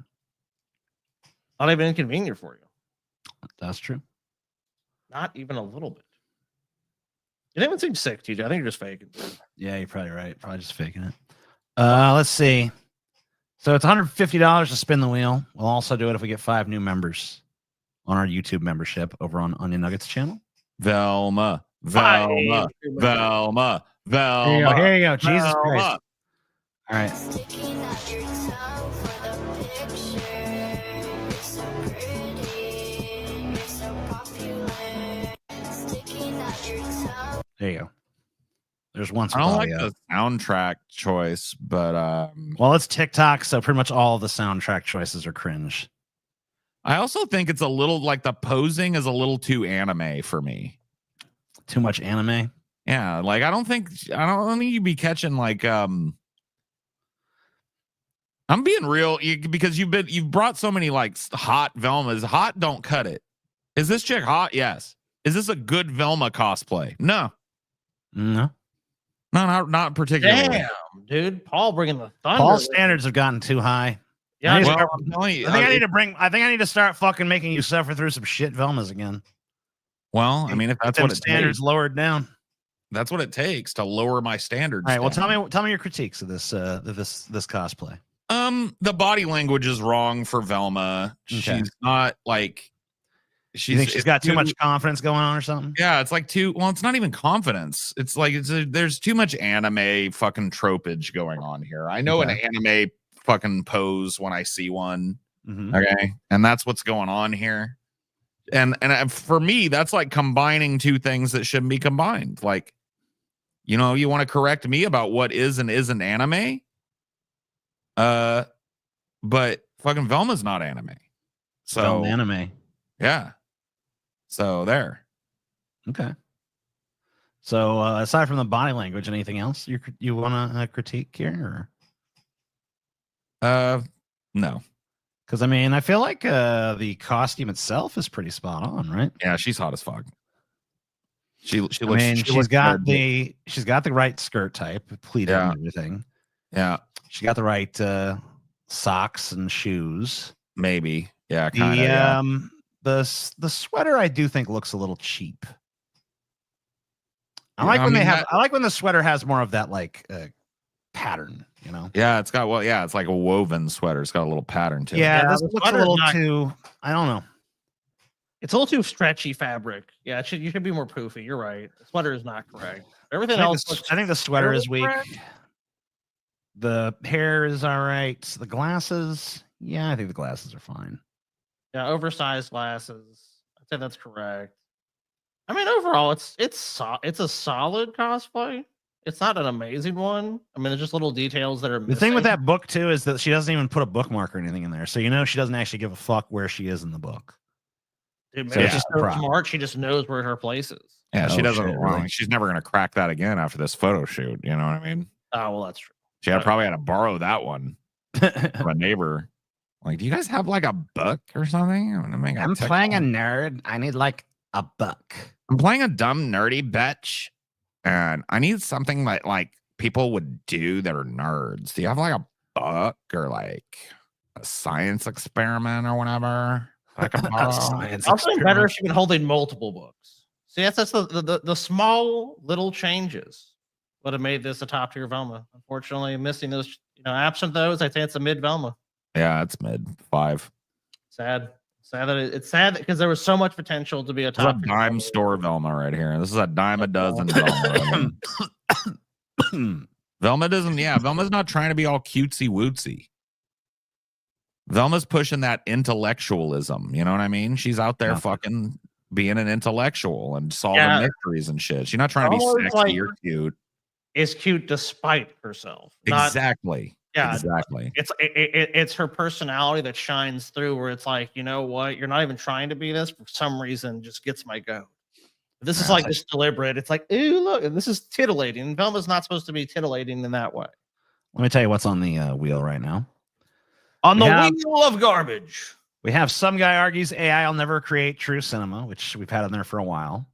Speaker 2: Not even inconvenient for you.
Speaker 3: That's true.
Speaker 2: Not even a little bit. You didn't even seem sick, TJ. I think you're just faking.
Speaker 3: Yeah, you're probably right. Probably just faking it. Let's see. So it's $150 to spin the wheel. We'll also do it if we get 5 new members on our YouTube membership over on Onion Nuggetz channel.
Speaker 1: Velma.
Speaker 3: Here you go. Jesus Christ. All right. There you go. There's once.
Speaker 1: I don't like the soundtrack choice, but
Speaker 3: well, it's TikTok, so pretty much all the soundtrack choices are cringe.
Speaker 1: I also think it's a little like the posing is a little too anime for me.
Speaker 3: Too much anime.
Speaker 1: Yeah, like I don't think you'd be catching like I'm being real because you've brought so many like hot Velmas. Hot don't cut it. Is this chick hot? Yes. Is this a good Velma cosplay? No.
Speaker 3: No.
Speaker 1: Not particularly.
Speaker 2: Damn, dude. Paul bringing the thunder.
Speaker 3: Paul's standards have gotten too high.
Speaker 2: Yeah,
Speaker 3: I think I need to start fucking making you suffer through some shit Velmas again.
Speaker 1: Well, I mean, if that's what
Speaker 3: standards lowered down.
Speaker 1: That's what it takes to lower my standards.
Speaker 3: All right. Well, tell me your critiques of this this cosplay.
Speaker 1: The body language is wrong for Velma. Okay. She's not like
Speaker 3: she's got too much confidence going on or something.
Speaker 1: Yeah, it's like it's not even confidence. It's like there's too much anime fucking tropage going on here. I know an anime fucking pose when I see one. Mm-hmm. Okay, and that's what's going on here. And for me, that's like combining two things that shouldn't be combined. Like, you want to correct me about what is and isn't anime. But fucking Velma's not anime. So
Speaker 3: anime.
Speaker 1: Yeah. So there.
Speaker 3: Okay. So aside from the body language, anything else you want to critique here?
Speaker 1: Or? No.
Speaker 3: Because I mean, I feel like the costume itself is pretty spot on, right?
Speaker 1: Yeah, she's hot as fuck. She looks.
Speaker 3: I mean, she's got the right skirt type, pleated and everything.
Speaker 1: Yeah,
Speaker 3: she got the right socks and shoes.
Speaker 1: Maybe, yeah. Kinda,
Speaker 3: the sweater I do think looks a little cheap. I like when the sweater has more of that like pattern.
Speaker 1: Yeah, it's got it's like a woven sweater. It's got a little pattern to it.
Speaker 3: Yeah, this looks a little too. I don't know.
Speaker 2: It's a little too stretchy fabric. Yeah, you should be more poofy. You're right. The sweater is not correct. Everything else.
Speaker 3: I think the sweater is weak. The hair is all right. The glasses, I think the glasses are fine.
Speaker 2: Yeah, oversized glasses. I'd say that's correct. I mean, overall, it's a solid cosplay. It's not an amazing one. I mean, there's just little details that are
Speaker 3: The thing with
Speaker 2: missing.
Speaker 3: that book too is that she doesn't even put a bookmark or anything in there, so she doesn't actually give a fuck where she is in the book.
Speaker 2: Dude,
Speaker 3: So
Speaker 2: maybe
Speaker 3: it's
Speaker 2: she's
Speaker 3: just a
Speaker 2: so
Speaker 3: prop.
Speaker 2: smart. She just knows where her place is.
Speaker 1: Yeah, she
Speaker 3: Oh,
Speaker 1: doesn't.
Speaker 3: shit, really?
Speaker 1: She's never gonna crack that again after this photo shoot. You know what I mean?
Speaker 2: Oh, well, that's true.
Speaker 1: She probably had to borrow that one from a neighbor. Like, do you guys have like a book or something?
Speaker 3: I'm playing a nerd. I need like a book.
Speaker 1: I'm playing a dumb nerdy bitch, and I need something that like people would do that are nerds. Do you have like a book or like a science experiment or whatever? I can borrow?
Speaker 3: Science
Speaker 2: I'll think better
Speaker 3: experiment.
Speaker 2: if she'd been holding multiple books. See, that's the small little changes would have made this a top tier Velma. Unfortunately, missing those, absent those, I'd say it's a mid Velma.
Speaker 1: Yeah, it's mid 5.
Speaker 2: Sad that it's sad because there was so much potential to be a
Speaker 1: This is
Speaker 2: top
Speaker 1: a
Speaker 2: tier
Speaker 1: dime
Speaker 2: Velma.
Speaker 1: store Velma right here. This is a dime a dozen Velma. Velma doesn't, Velma's not trying to be all cutesy wootsy. Velma's pushing that intellectualism. You know what I mean? She's out there fucking being an intellectual and solving mysteries and shit. She's not trying to be
Speaker 2: Velma's
Speaker 1: sexy or cute.
Speaker 2: Is cute despite herself.
Speaker 1: Exactly.
Speaker 2: Yeah,
Speaker 1: exactly.
Speaker 2: It's her personality that shines through where it's like, you know what? You're not even trying to be this. For some reason, just gets my goat. This is like just deliberate. It's like, ooh, look, and this is titillating. Velma's not supposed to be titillating in that way.
Speaker 3: Let me tell you what's on the wheel right now.
Speaker 2: On the wheel of garbage.
Speaker 3: We have some guy argues AI will never create true cinema, which we've had on there for a while.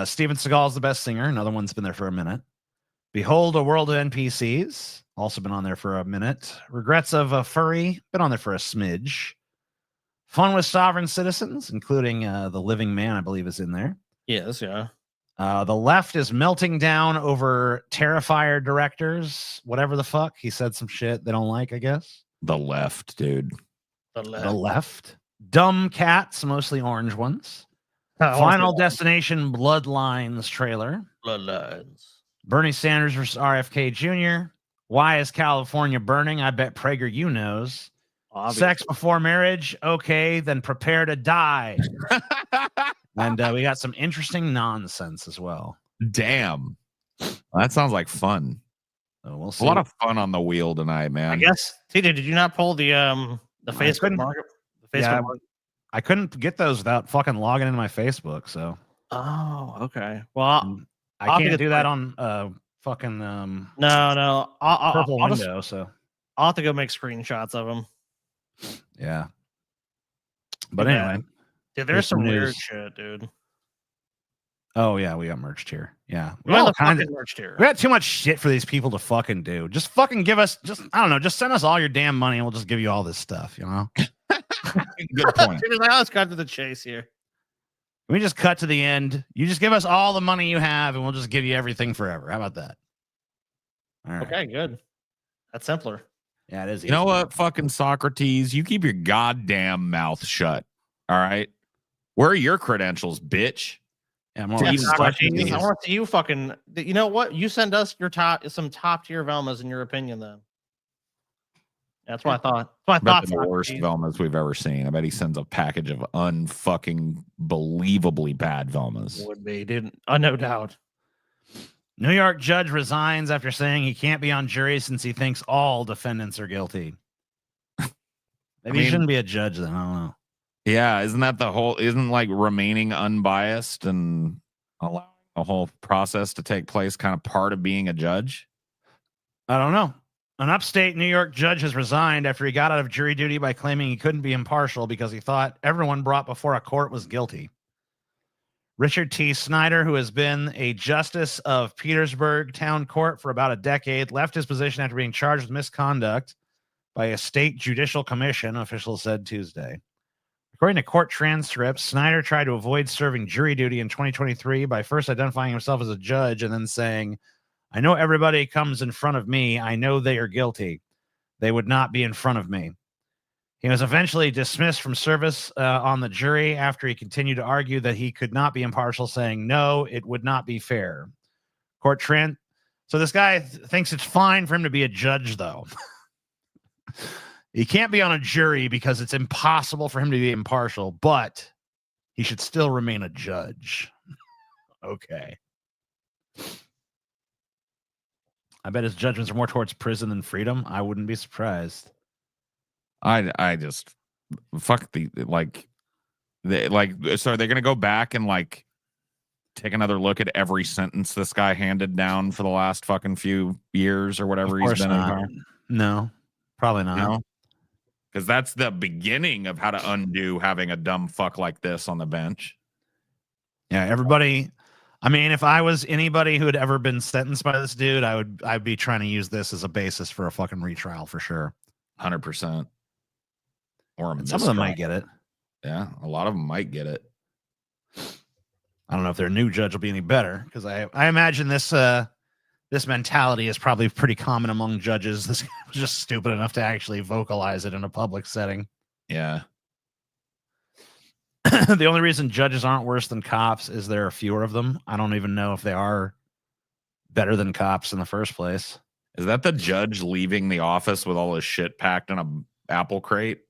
Speaker 3: Steven Seagal is the best singer. Another one's been there for a minute. Behold, a World of NPCs. Also been on there for a minute. Regrets of a Furry. Been on there for a smidge. Fun with Sovereign Citizens, including the Living Man, I believe, is in there.
Speaker 2: Yes, yeah.
Speaker 3: The left is melting down over Terrifier directors. Whatever the fuck. He said some shit they don't like, I guess.
Speaker 1: The left, dude.
Speaker 2: The left.
Speaker 3: The left. Dumb cats, mostly orange ones. Final Destination Bloodlines trailer.
Speaker 2: Bloodlines.
Speaker 3: Bernie Sanders versus RFK Jr. Why is California burning? I bet PragerU knows.
Speaker 2: Obviously.
Speaker 3: Sex before marriage. Okay, then prepare to die. And we got some interesting nonsense as well.
Speaker 1: Damn. That sounds like fun.
Speaker 3: So we'll see.
Speaker 1: A lot of fun on the wheel tonight, man.
Speaker 2: I guess, TJ, did you not pull the Facebook market? The Facebook market?
Speaker 3: I couldn't get those without fucking logging into my Facebook, so.
Speaker 2: Oh, okay. Well,
Speaker 3: I can't do that on fucking
Speaker 2: no.
Speaker 3: purple
Speaker 2: I'll
Speaker 3: window, so.
Speaker 2: I'll have to go make screenshots of them.
Speaker 3: Yeah. But anyway.
Speaker 2: Dude, there's some weird shit, dude.
Speaker 3: Oh yeah, we got merged here. Yeah,
Speaker 2: we got kind of merged here.
Speaker 3: We got too much shit for these people to fucking do. Just fucking give us, I don't know, just send us all your damn money and we'll just give you all this stuff. You know.
Speaker 1: Good point.
Speaker 2: Let's cut to the chase here.
Speaker 3: We just cut to the end. You just give us all the money you have, and we'll just give you everything forever. How about that? All right.
Speaker 2: Okay, good. That's simpler.
Speaker 3: Yeah, it is.
Speaker 1: You know what, fucking Socrates? You keep your goddamn mouth shut. All right. Where are your credentials, bitch?
Speaker 3: Yeah,
Speaker 2: I want to see you fucking. You know what? You send us your some top tier Velmas in your opinion. Then that's what I thought. That's what I thought.
Speaker 1: The worst Velmas we've ever seen. I bet he sends a package of unfucking believably bad Velmas.
Speaker 2: Would be, didn't? No doubt.
Speaker 3: New York judge resigns after saying he can't be on jury since he thinks all defendants are guilty. Maybe he shouldn't be a judge then. I don't know.
Speaker 1: Yeah, isn't that the whole? Isn't like remaining unbiased and allowing the whole process to take place kind of part of being a judge?
Speaker 3: I don't know. An upstate New York judge has resigned after he got out of jury duty by claiming he couldn't be impartial because he thought everyone brought before a court was guilty. Richard T. Snyder, who has been a justice of Petersburg Town Court for about a decade, left his position after being charged with misconduct by a state judicial commission, officials said Tuesday. According to court transcripts, Snyder tried to avoid serving jury duty in 2023 by first identifying himself as a judge and then saying, I know everybody comes in front of me. I know they are guilty. They would not be in front of me. He was eventually dismissed from service on the jury after he continued to argue that he could not be impartial, saying, no, it would not be fair. So this guy thinks it's fine for him to be a judge, though. He can't be on a jury because it's impossible for him to be impartial, but he should still remain a judge. Okay. I bet his judgments are more towards prison than freedom. I wouldn't be surprised.
Speaker 1: I just fuck the so are they gonna go back and like take another look at every sentence this guy handed down for the last fucking few years or whatever he's been in there?
Speaker 3: No, probably not.
Speaker 1: No, because that's the beginning of how to undo having a dumb fuck like this on the bench.
Speaker 3: Yeah, everybody. I mean, if I was anybody who had ever been sentenced by this dude, I'd be trying to use this as a basis for a fucking retrial for sure.
Speaker 1: 100%. Or
Speaker 3: some of them might get it.
Speaker 1: Yeah, a lot of them might get it.
Speaker 3: I don't know if their new judge will be any better because I imagine this mentality is probably pretty common among judges. This guy was just stupid enough to actually vocalize it in a public setting.
Speaker 1: Yeah.
Speaker 3: The only reason judges aren't worse than cops is there are fewer of them. I don't even know if they are better than cops in the first place.
Speaker 1: Is that the judge leaving the office with all his shit packed in a apple crate?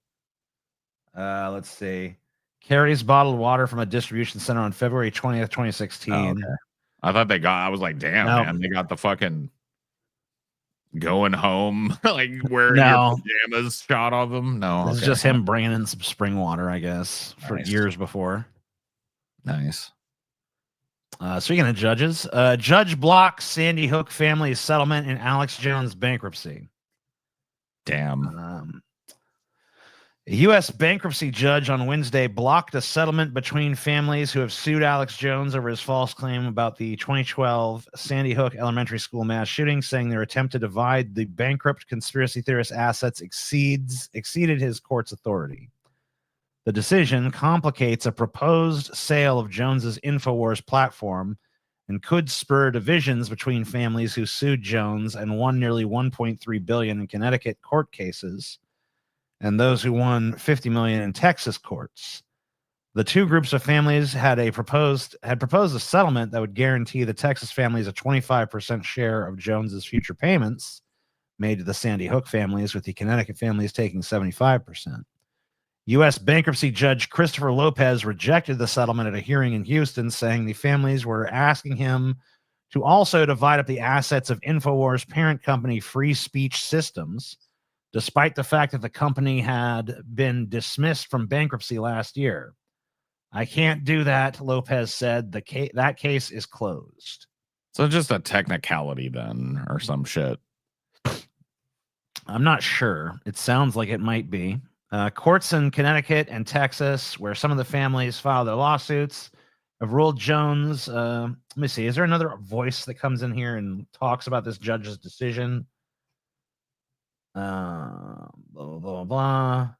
Speaker 3: Let's see. Carries bottled water from a distribution center on February 20th, 2016.
Speaker 1: Oh, okay. I thought I was like, damn, man, they got the fucking going home, like wearing your pajamas shot of them. No,
Speaker 3: it's just him bringing in some spring water, I guess, for years before.
Speaker 1: Nice.
Speaker 3: Speaking of judges, judge blocks Sandy Hook family's settlement in Alex Jones bankruptcy.
Speaker 1: Damn.
Speaker 3: A U.S. bankruptcy judge on Wednesday blocked a settlement between families who have sued Alex Jones over his false claim about the 2012 Sandy Hook Elementary School mass shooting, saying their attempt to divide the bankrupt conspiracy theorist assets exceeded his court's authority. The decision complicates a proposed sale of Jones's InfoWars platform and could spur divisions between families who sued Jones and won nearly $1.3 billion in Connecticut court cases, and those who won $50 million in Texas courts. The two groups of families had proposed a settlement that would guarantee the Texas families a 25% share of Jones's future payments made to the Sandy Hook families, with the Connecticut families taking 75%. U.S. bankruptcy judge Christopher Lopez rejected the settlement at a hearing in Houston, saying the families were asking him to also divide up the assets of InfoWars parent company Free Speech Systems, despite the fact that the company had been dismissed from bankruptcy last year. I can't do that, Lopez said. That case is closed.
Speaker 1: So just a technicality then, or some shit.
Speaker 3: I'm not sure. It sounds like it might be. Courts in Connecticut and Texas, where some of the families filed their lawsuits, have ruled Jones. Let me see. Is there another voice that comes in here and talks about this judge's decision? Blah, blah, blah.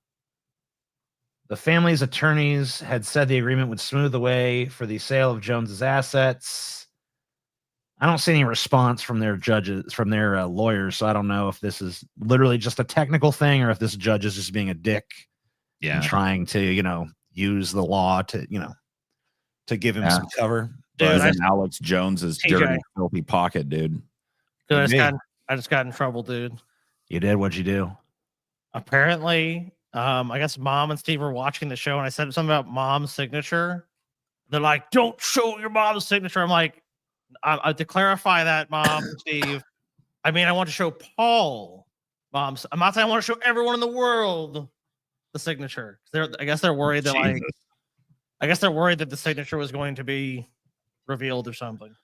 Speaker 3: The family's attorneys had said the agreement would smooth the way for the sale of Jones's assets. I don't see any response from their lawyers, so I don't know if this is literally just a technical thing or if this judge is just being a dick and trying to, use the law to give him some cover.
Speaker 1: Dude, Alex Jones's dirty, filthy pocket, dude.
Speaker 2: Dude, I just got in trouble, dude.
Speaker 3: You did? What'd you do?
Speaker 2: Apparently, I guess Mom and Steve were watching the show, and I said something about Mom's signature. They're like, "Don't show your mom's signature." I'm like, to clarify that, Mom, Steve, I mean, I want to show Paul, Mom's. I'm not saying I want to show everyone in the world the signature. I guess they're worried that that the signature was going to be revealed or something.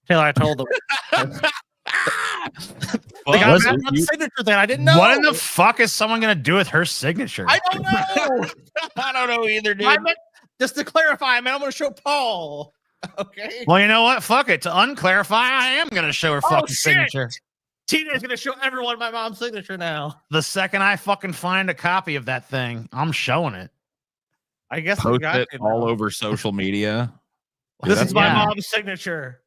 Speaker 2: Taylor, I told them. The signature thing. I didn't know.
Speaker 3: What in the fuck is someone going to do with her signature?
Speaker 2: I don't know.
Speaker 1: I don't know either, dude.
Speaker 2: Just to clarify, I'm going to show Paul. Okay.
Speaker 3: Well, you know what? Fuck it. To unclarify, I am going to show her fucking signature.
Speaker 2: Tina's going to show everyone my mom's signature now.
Speaker 3: The second I fucking find a copy of that thing, I'm showing it.
Speaker 2: I guess
Speaker 1: post it all over social media.
Speaker 2: This is my mom's signature.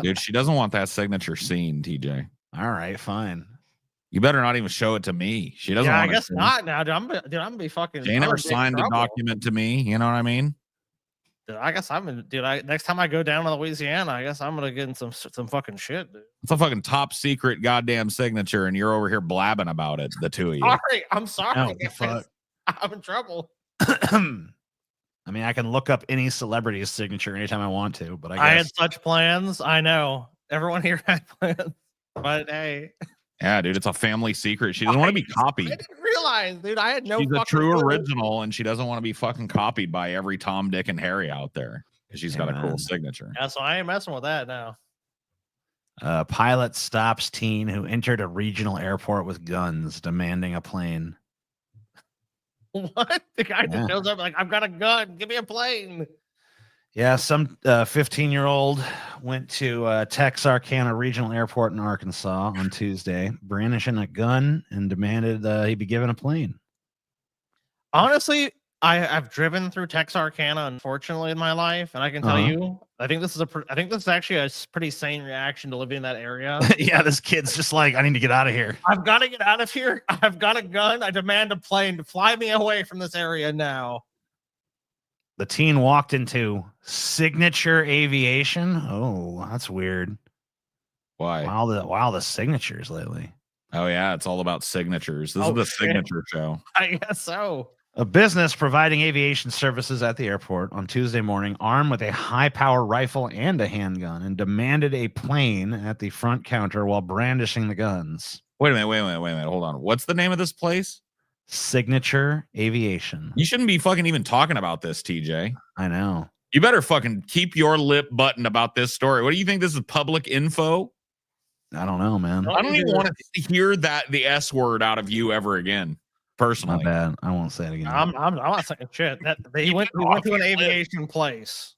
Speaker 1: Dude, she doesn't want that signature seen, TJ.
Speaker 3: All right, fine.
Speaker 1: You better not even show it to me. She doesn't.
Speaker 2: Yeah, I guess not now. Dude, I'm gonna be fucking.
Speaker 1: She never signed a document to me. You know what I mean?
Speaker 2: Dude, I guess next time I go down to Louisiana, I guess I'm gonna get in some fucking shit, dude.
Speaker 1: It's a fucking top secret goddamn signature, and you're over here blabbing about it. The two of you.
Speaker 2: I'm sorry.
Speaker 3: Oh, fuck.
Speaker 2: I'm in trouble.
Speaker 3: I mean, I can look up any celebrity's signature anytime I want to, but
Speaker 2: I
Speaker 3: I
Speaker 2: had
Speaker 3: guess
Speaker 2: such plans. I know. Everyone here had plans. But hey.
Speaker 1: Yeah, dude, it's a family secret. She doesn't want to be
Speaker 2: I
Speaker 1: copied.
Speaker 2: didn't realize, dude. I had no
Speaker 1: She's a
Speaker 2: fucking
Speaker 1: true
Speaker 2: clue.
Speaker 1: original, and she doesn't want to be fucking copied by every Tom, Dick, and Harry out there because she's got a cool
Speaker 3: Amen.
Speaker 1: signature.
Speaker 2: Yeah, so I ain't messing with that now.
Speaker 3: pilot stops teen who entered a regional airport with guns, demanding a plane.
Speaker 2: What? The guy
Speaker 3: Yeah.
Speaker 2: just shows up like, I've got a gun. Give me a plane.
Speaker 3: Yeah, some 15-year-old went to Texarkana Regional Airport in Arkansas on Tuesday, brandishing a gun and demanded he be given a plane.
Speaker 2: Honestly, I've driven through Texarkana, unfortunately, in my life, and I can tell you, I think this is actually a pretty sane reaction to living in that area.
Speaker 3: Yeah, this kid's just like, I need to get out of here.
Speaker 2: I've got to get out of here. I've got a gun. I demand a plane to fly me away from this area now.
Speaker 3: The teen walked into Signature Aviation. Oh, that's weird.
Speaker 1: Why?
Speaker 3: Wow, the signatures lately.
Speaker 1: Oh yeah, it's all about signatures. This is the signature show.
Speaker 2: I guess so.
Speaker 3: A business providing aviation services at the airport on Tuesday morning, armed with a high-power rifle and a handgun, and demanded a plane at the front counter while brandishing the guns.
Speaker 1: Wait a minute. Hold on. What's the name of this place?
Speaker 3: Signature Aviation.
Speaker 1: You shouldn't be fucking even talking about this, TJ.
Speaker 3: I know.
Speaker 1: You better fucking keep your lip buttoned about this story. What do you think? This is public info?
Speaker 3: I don't know, man.
Speaker 1: I don't even want to hear the S word out of you ever again. Personally,
Speaker 3: My bad. I won't say it again.
Speaker 2: I'm not saying shit. He went to an aviation place.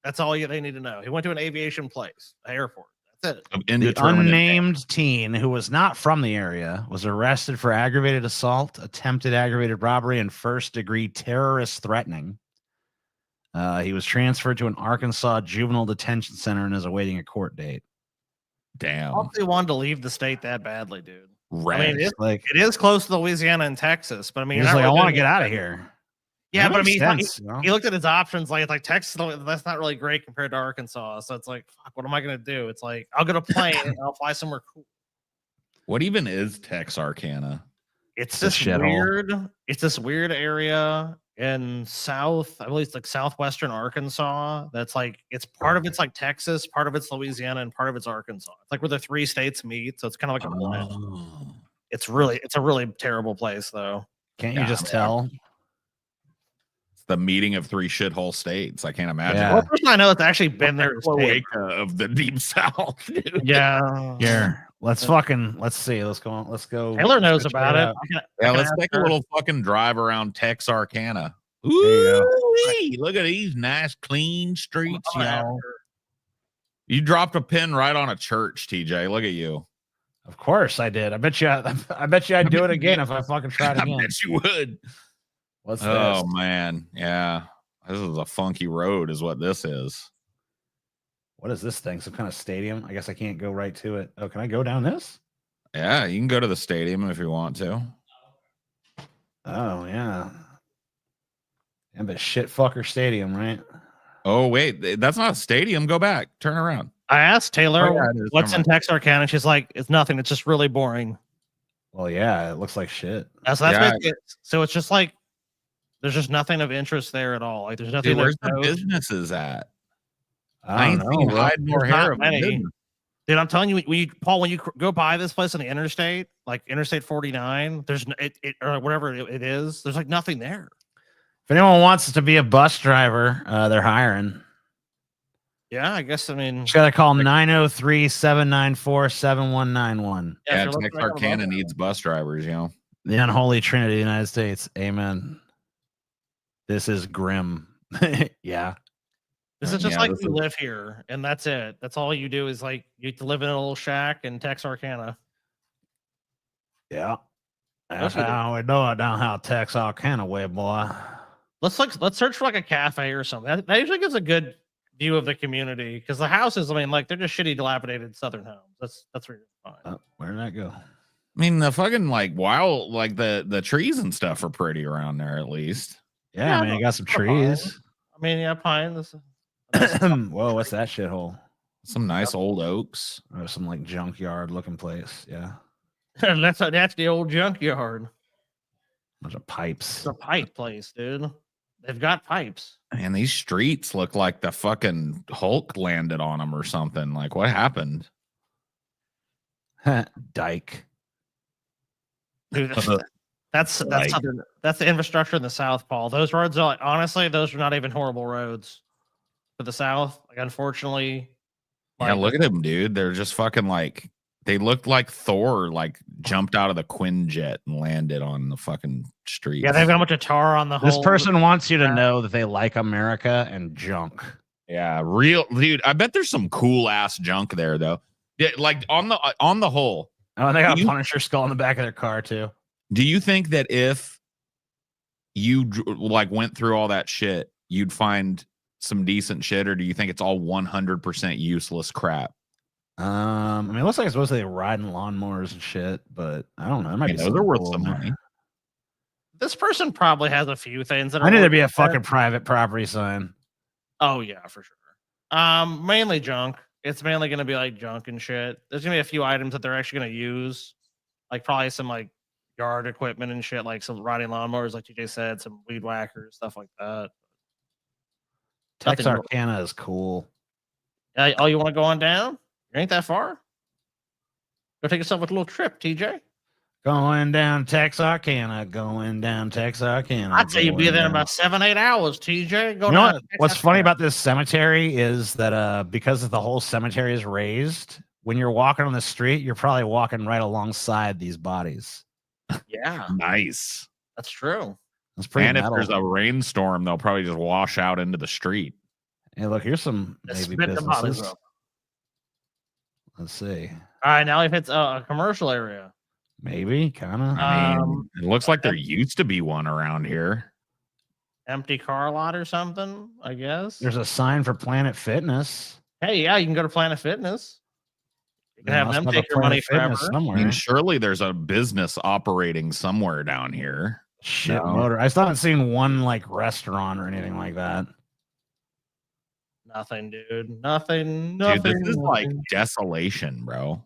Speaker 2: That's all they need to know. He went to an aviation place, an airport. That's it.
Speaker 3: The unnamed teen who was not from the area was arrested for aggravated assault, attempted aggravated robbery, and first-degree terrorist threatening. He was transferred to an Arkansas juvenile detention center and is awaiting a court date.
Speaker 1: Damn.
Speaker 2: Hope they wanted to leave the state that badly, dude.
Speaker 1: Right.
Speaker 2: I mean, it is close to Louisiana and Texas, but I mean,
Speaker 3: he's like, I want to get out of here.
Speaker 2: Yeah,
Speaker 3: That
Speaker 2: but I
Speaker 3: makes
Speaker 2: mean,
Speaker 3: sense, you know?
Speaker 2: he looked at his options like Texas. That's not really great compared to Arkansas. So it's like, fuck, what am I gonna do? It's like I'll get a plane and I'll fly somewhere cool.
Speaker 1: What even is Texarkana?
Speaker 2: It's
Speaker 3: a
Speaker 2: this
Speaker 3: shithole.
Speaker 2: weird. It's this weird area in I believe it's like southwestern Arkansas. That's like part of it's like Texas, part of it's Louisiana, and part of it's Arkansas. It's like where the three states meet. So it's kind of like a blend.
Speaker 1: Oh.
Speaker 2: It's a really terrible place though.
Speaker 3: Can't you just tell?
Speaker 1: It's the meeting of three shithole states. I can't imagine.
Speaker 3: Yeah.
Speaker 2: Well, the person I know that's actually been there is Tate.
Speaker 1: Cloaca of the deep south. Dude.
Speaker 2: Yeah.
Speaker 3: Here, let's see. Let's go.
Speaker 2: Taylor knows
Speaker 3: check
Speaker 2: about it.
Speaker 1: Yeah, let's
Speaker 2: ask
Speaker 1: take a
Speaker 2: her.
Speaker 1: little fucking drive around Texarkana.
Speaker 3: you
Speaker 1: Ooh, look at these nice, clean streets,
Speaker 2: I'm gonna ask
Speaker 1: y'all.
Speaker 2: her.
Speaker 1: You dropped a pin right on a church, TJ. Look at you.
Speaker 3: Of course I did. I bet you I'd do it again if I fucking tried
Speaker 1: I
Speaker 3: again.
Speaker 1: bet you would.
Speaker 3: What's
Speaker 1: Oh
Speaker 3: this?
Speaker 1: man, yeah. This is a funky road, is what this is.
Speaker 3: What is this thing? Some kind of stadium? I guess I can't go right to it. Oh, can I go down this?
Speaker 1: Yeah, you can go to the stadium if you want to.
Speaker 3: Oh yeah. And the shit fucker stadium, right?
Speaker 1: Oh wait, that's not a stadium. Go back, turn around.
Speaker 2: I asked Taylor
Speaker 1: Oh, yeah, it is.
Speaker 2: what's
Speaker 1: Never
Speaker 2: in Texarkana. She's like, it's nothing. It's just really boring.
Speaker 3: Well, yeah, it looks like shit.
Speaker 2: That's
Speaker 1: Yeah.
Speaker 2: basically it. So it's just like there's just nothing of interest there at all. Like there's nothing.
Speaker 1: Dude, where's
Speaker 2: of
Speaker 1: the
Speaker 2: note.
Speaker 1: businesses at?
Speaker 3: I
Speaker 1: ain't
Speaker 3: don't
Speaker 1: seen
Speaker 3: know. Bro.
Speaker 1: hide nor
Speaker 2: There's
Speaker 1: hair
Speaker 2: not
Speaker 1: of a
Speaker 2: many.
Speaker 1: business.
Speaker 2: Dude, I'm telling you, when you go by this place on the interstate, like Interstate 49, there's it or whatever it is. There's like nothing there.
Speaker 3: If anyone wants to be a bus driver, they're hiring.
Speaker 2: Yeah, I guess. I mean,
Speaker 3: Just gotta call 903-794-7191.
Speaker 2: yeah, if
Speaker 1: Yeah,
Speaker 2: you're looking for a
Speaker 1: Texarkana
Speaker 2: bus-
Speaker 1: needs bus drivers, you know.
Speaker 3: The unholy trinity of the United States. Amen. This is grim. Yeah.
Speaker 2: This is just
Speaker 1: Yeah,
Speaker 2: like
Speaker 1: this
Speaker 2: you
Speaker 1: is-
Speaker 2: live here, and that's it. That's all you do is like you have to live in a little shack in Texarkana.
Speaker 3: Yeah. That's
Speaker 2: Those are the-
Speaker 3: how we do it down how Texarkana way, boy.
Speaker 2: Let's search for like a cafe or something. That usually gives a good view of the community because the houses, I mean, like they're just shitty, dilapidated Southern homes. That's where you're fine.
Speaker 3: Where did that go?
Speaker 1: I mean, the fucking the trees and stuff are pretty around there at least.
Speaker 3: Yeah,
Speaker 2: Yeah,
Speaker 3: I mean, you got some
Speaker 2: they're fine.
Speaker 3: trees.
Speaker 2: I mean, yeah, pine. This
Speaker 3: Whoa, what's that shithole?
Speaker 1: Some nice old oaks.
Speaker 3: Or some like junkyard looking place. Yeah.
Speaker 2: that's the old junkyard.
Speaker 3: Bunch of pipes.
Speaker 2: It's a pipe place, dude. They've got pipes.
Speaker 1: Man, these streets look like the fucking Hulk landed on them or something. Like, what happened?
Speaker 3: Dyke.
Speaker 2: Dude, that's something, that's the infrastructure in the South, Paul. Those roads are like, honestly, those are not even horrible roads for the South. Like, unfortunately,
Speaker 1: Yeah, look at them, dude. They're just fucking like, they looked like Thor, like jumped out of the Quinjet and landed on the fucking street.
Speaker 2: Yeah, they've got a bunch of tar on the
Speaker 3: This
Speaker 2: whole.
Speaker 3: person wants you to know that they like America and junk.
Speaker 1: Yeah, real dude. I bet there's some cool ass junk there though. Yeah, like on the whole.
Speaker 3: Oh, and they got a Punisher skull in the back of their car too.
Speaker 1: Do you think that if you like went through all that shit, you'd find some decent shit, or do you think it's all 100% useless crap?
Speaker 3: I mean, it looks like it's mostly riding lawnmowers and shit, but I don't know. It might be
Speaker 1: those
Speaker 3: something
Speaker 1: are worth
Speaker 3: cool
Speaker 1: some
Speaker 3: in there.
Speaker 1: money.
Speaker 2: This person probably has a few things that are.
Speaker 3: I need to be a
Speaker 2: worth it.
Speaker 3: fucking private property sign.
Speaker 2: Oh yeah, for sure. Mainly junk. It's mainly going to be like junk and shit. There's gonna be a few items that they're actually going to use, like probably some like yard equipment and shit, like some riding lawnmowers, like TJ said, some weed whackers, stuff like that.
Speaker 3: Texarkana is cool.
Speaker 2: Oh, you want to go on down? You ain't that far. Go take yourself a little trip, TJ.
Speaker 3: Going down Texarkana, going down Texarkana.
Speaker 2: I'd say you'd be
Speaker 3: going
Speaker 2: there in
Speaker 3: down.
Speaker 2: about 7-8 hours, TJ. Go
Speaker 3: You know
Speaker 2: down.
Speaker 3: what? What's funny about this cemetery is that because the whole cemetery is raised, when you're walking on the street, you're probably walking right alongside these bodies.
Speaker 2: Yeah,
Speaker 1: Nice.
Speaker 2: that's true.
Speaker 3: That's pretty
Speaker 1: And if
Speaker 3: metal.
Speaker 1: there's a rainstorm, they'll probably just wash out into the street.
Speaker 3: Hey, look, here's some
Speaker 2: Just
Speaker 3: maybe
Speaker 2: spit the bodies
Speaker 3: businesses.
Speaker 2: up.
Speaker 3: Let's see.
Speaker 2: All right, now if it's a commercial area,
Speaker 3: Maybe, kind of.
Speaker 1: I mean, it looks like there used to be one around here.
Speaker 2: empty car lot or something, I guess.
Speaker 3: There's a sign for Planet Fitness.
Speaker 2: Hey, yeah, you can go to Planet Fitness. You can
Speaker 3: They
Speaker 2: have
Speaker 3: must
Speaker 2: them
Speaker 3: have a
Speaker 2: take your
Speaker 3: Planet
Speaker 2: money
Speaker 3: Fitness
Speaker 2: forever.
Speaker 3: somewhere.
Speaker 1: I mean, surely there's a business operating somewhere down here.
Speaker 3: Shit,
Speaker 1: No.
Speaker 3: motor. I still haven't seen one like restaurant or anything like that.
Speaker 2: Nothing, dude. Nothing.
Speaker 1: Dude, this
Speaker 2: Nothing.
Speaker 1: is like
Speaker 2: nothing.
Speaker 1: desolation, bro.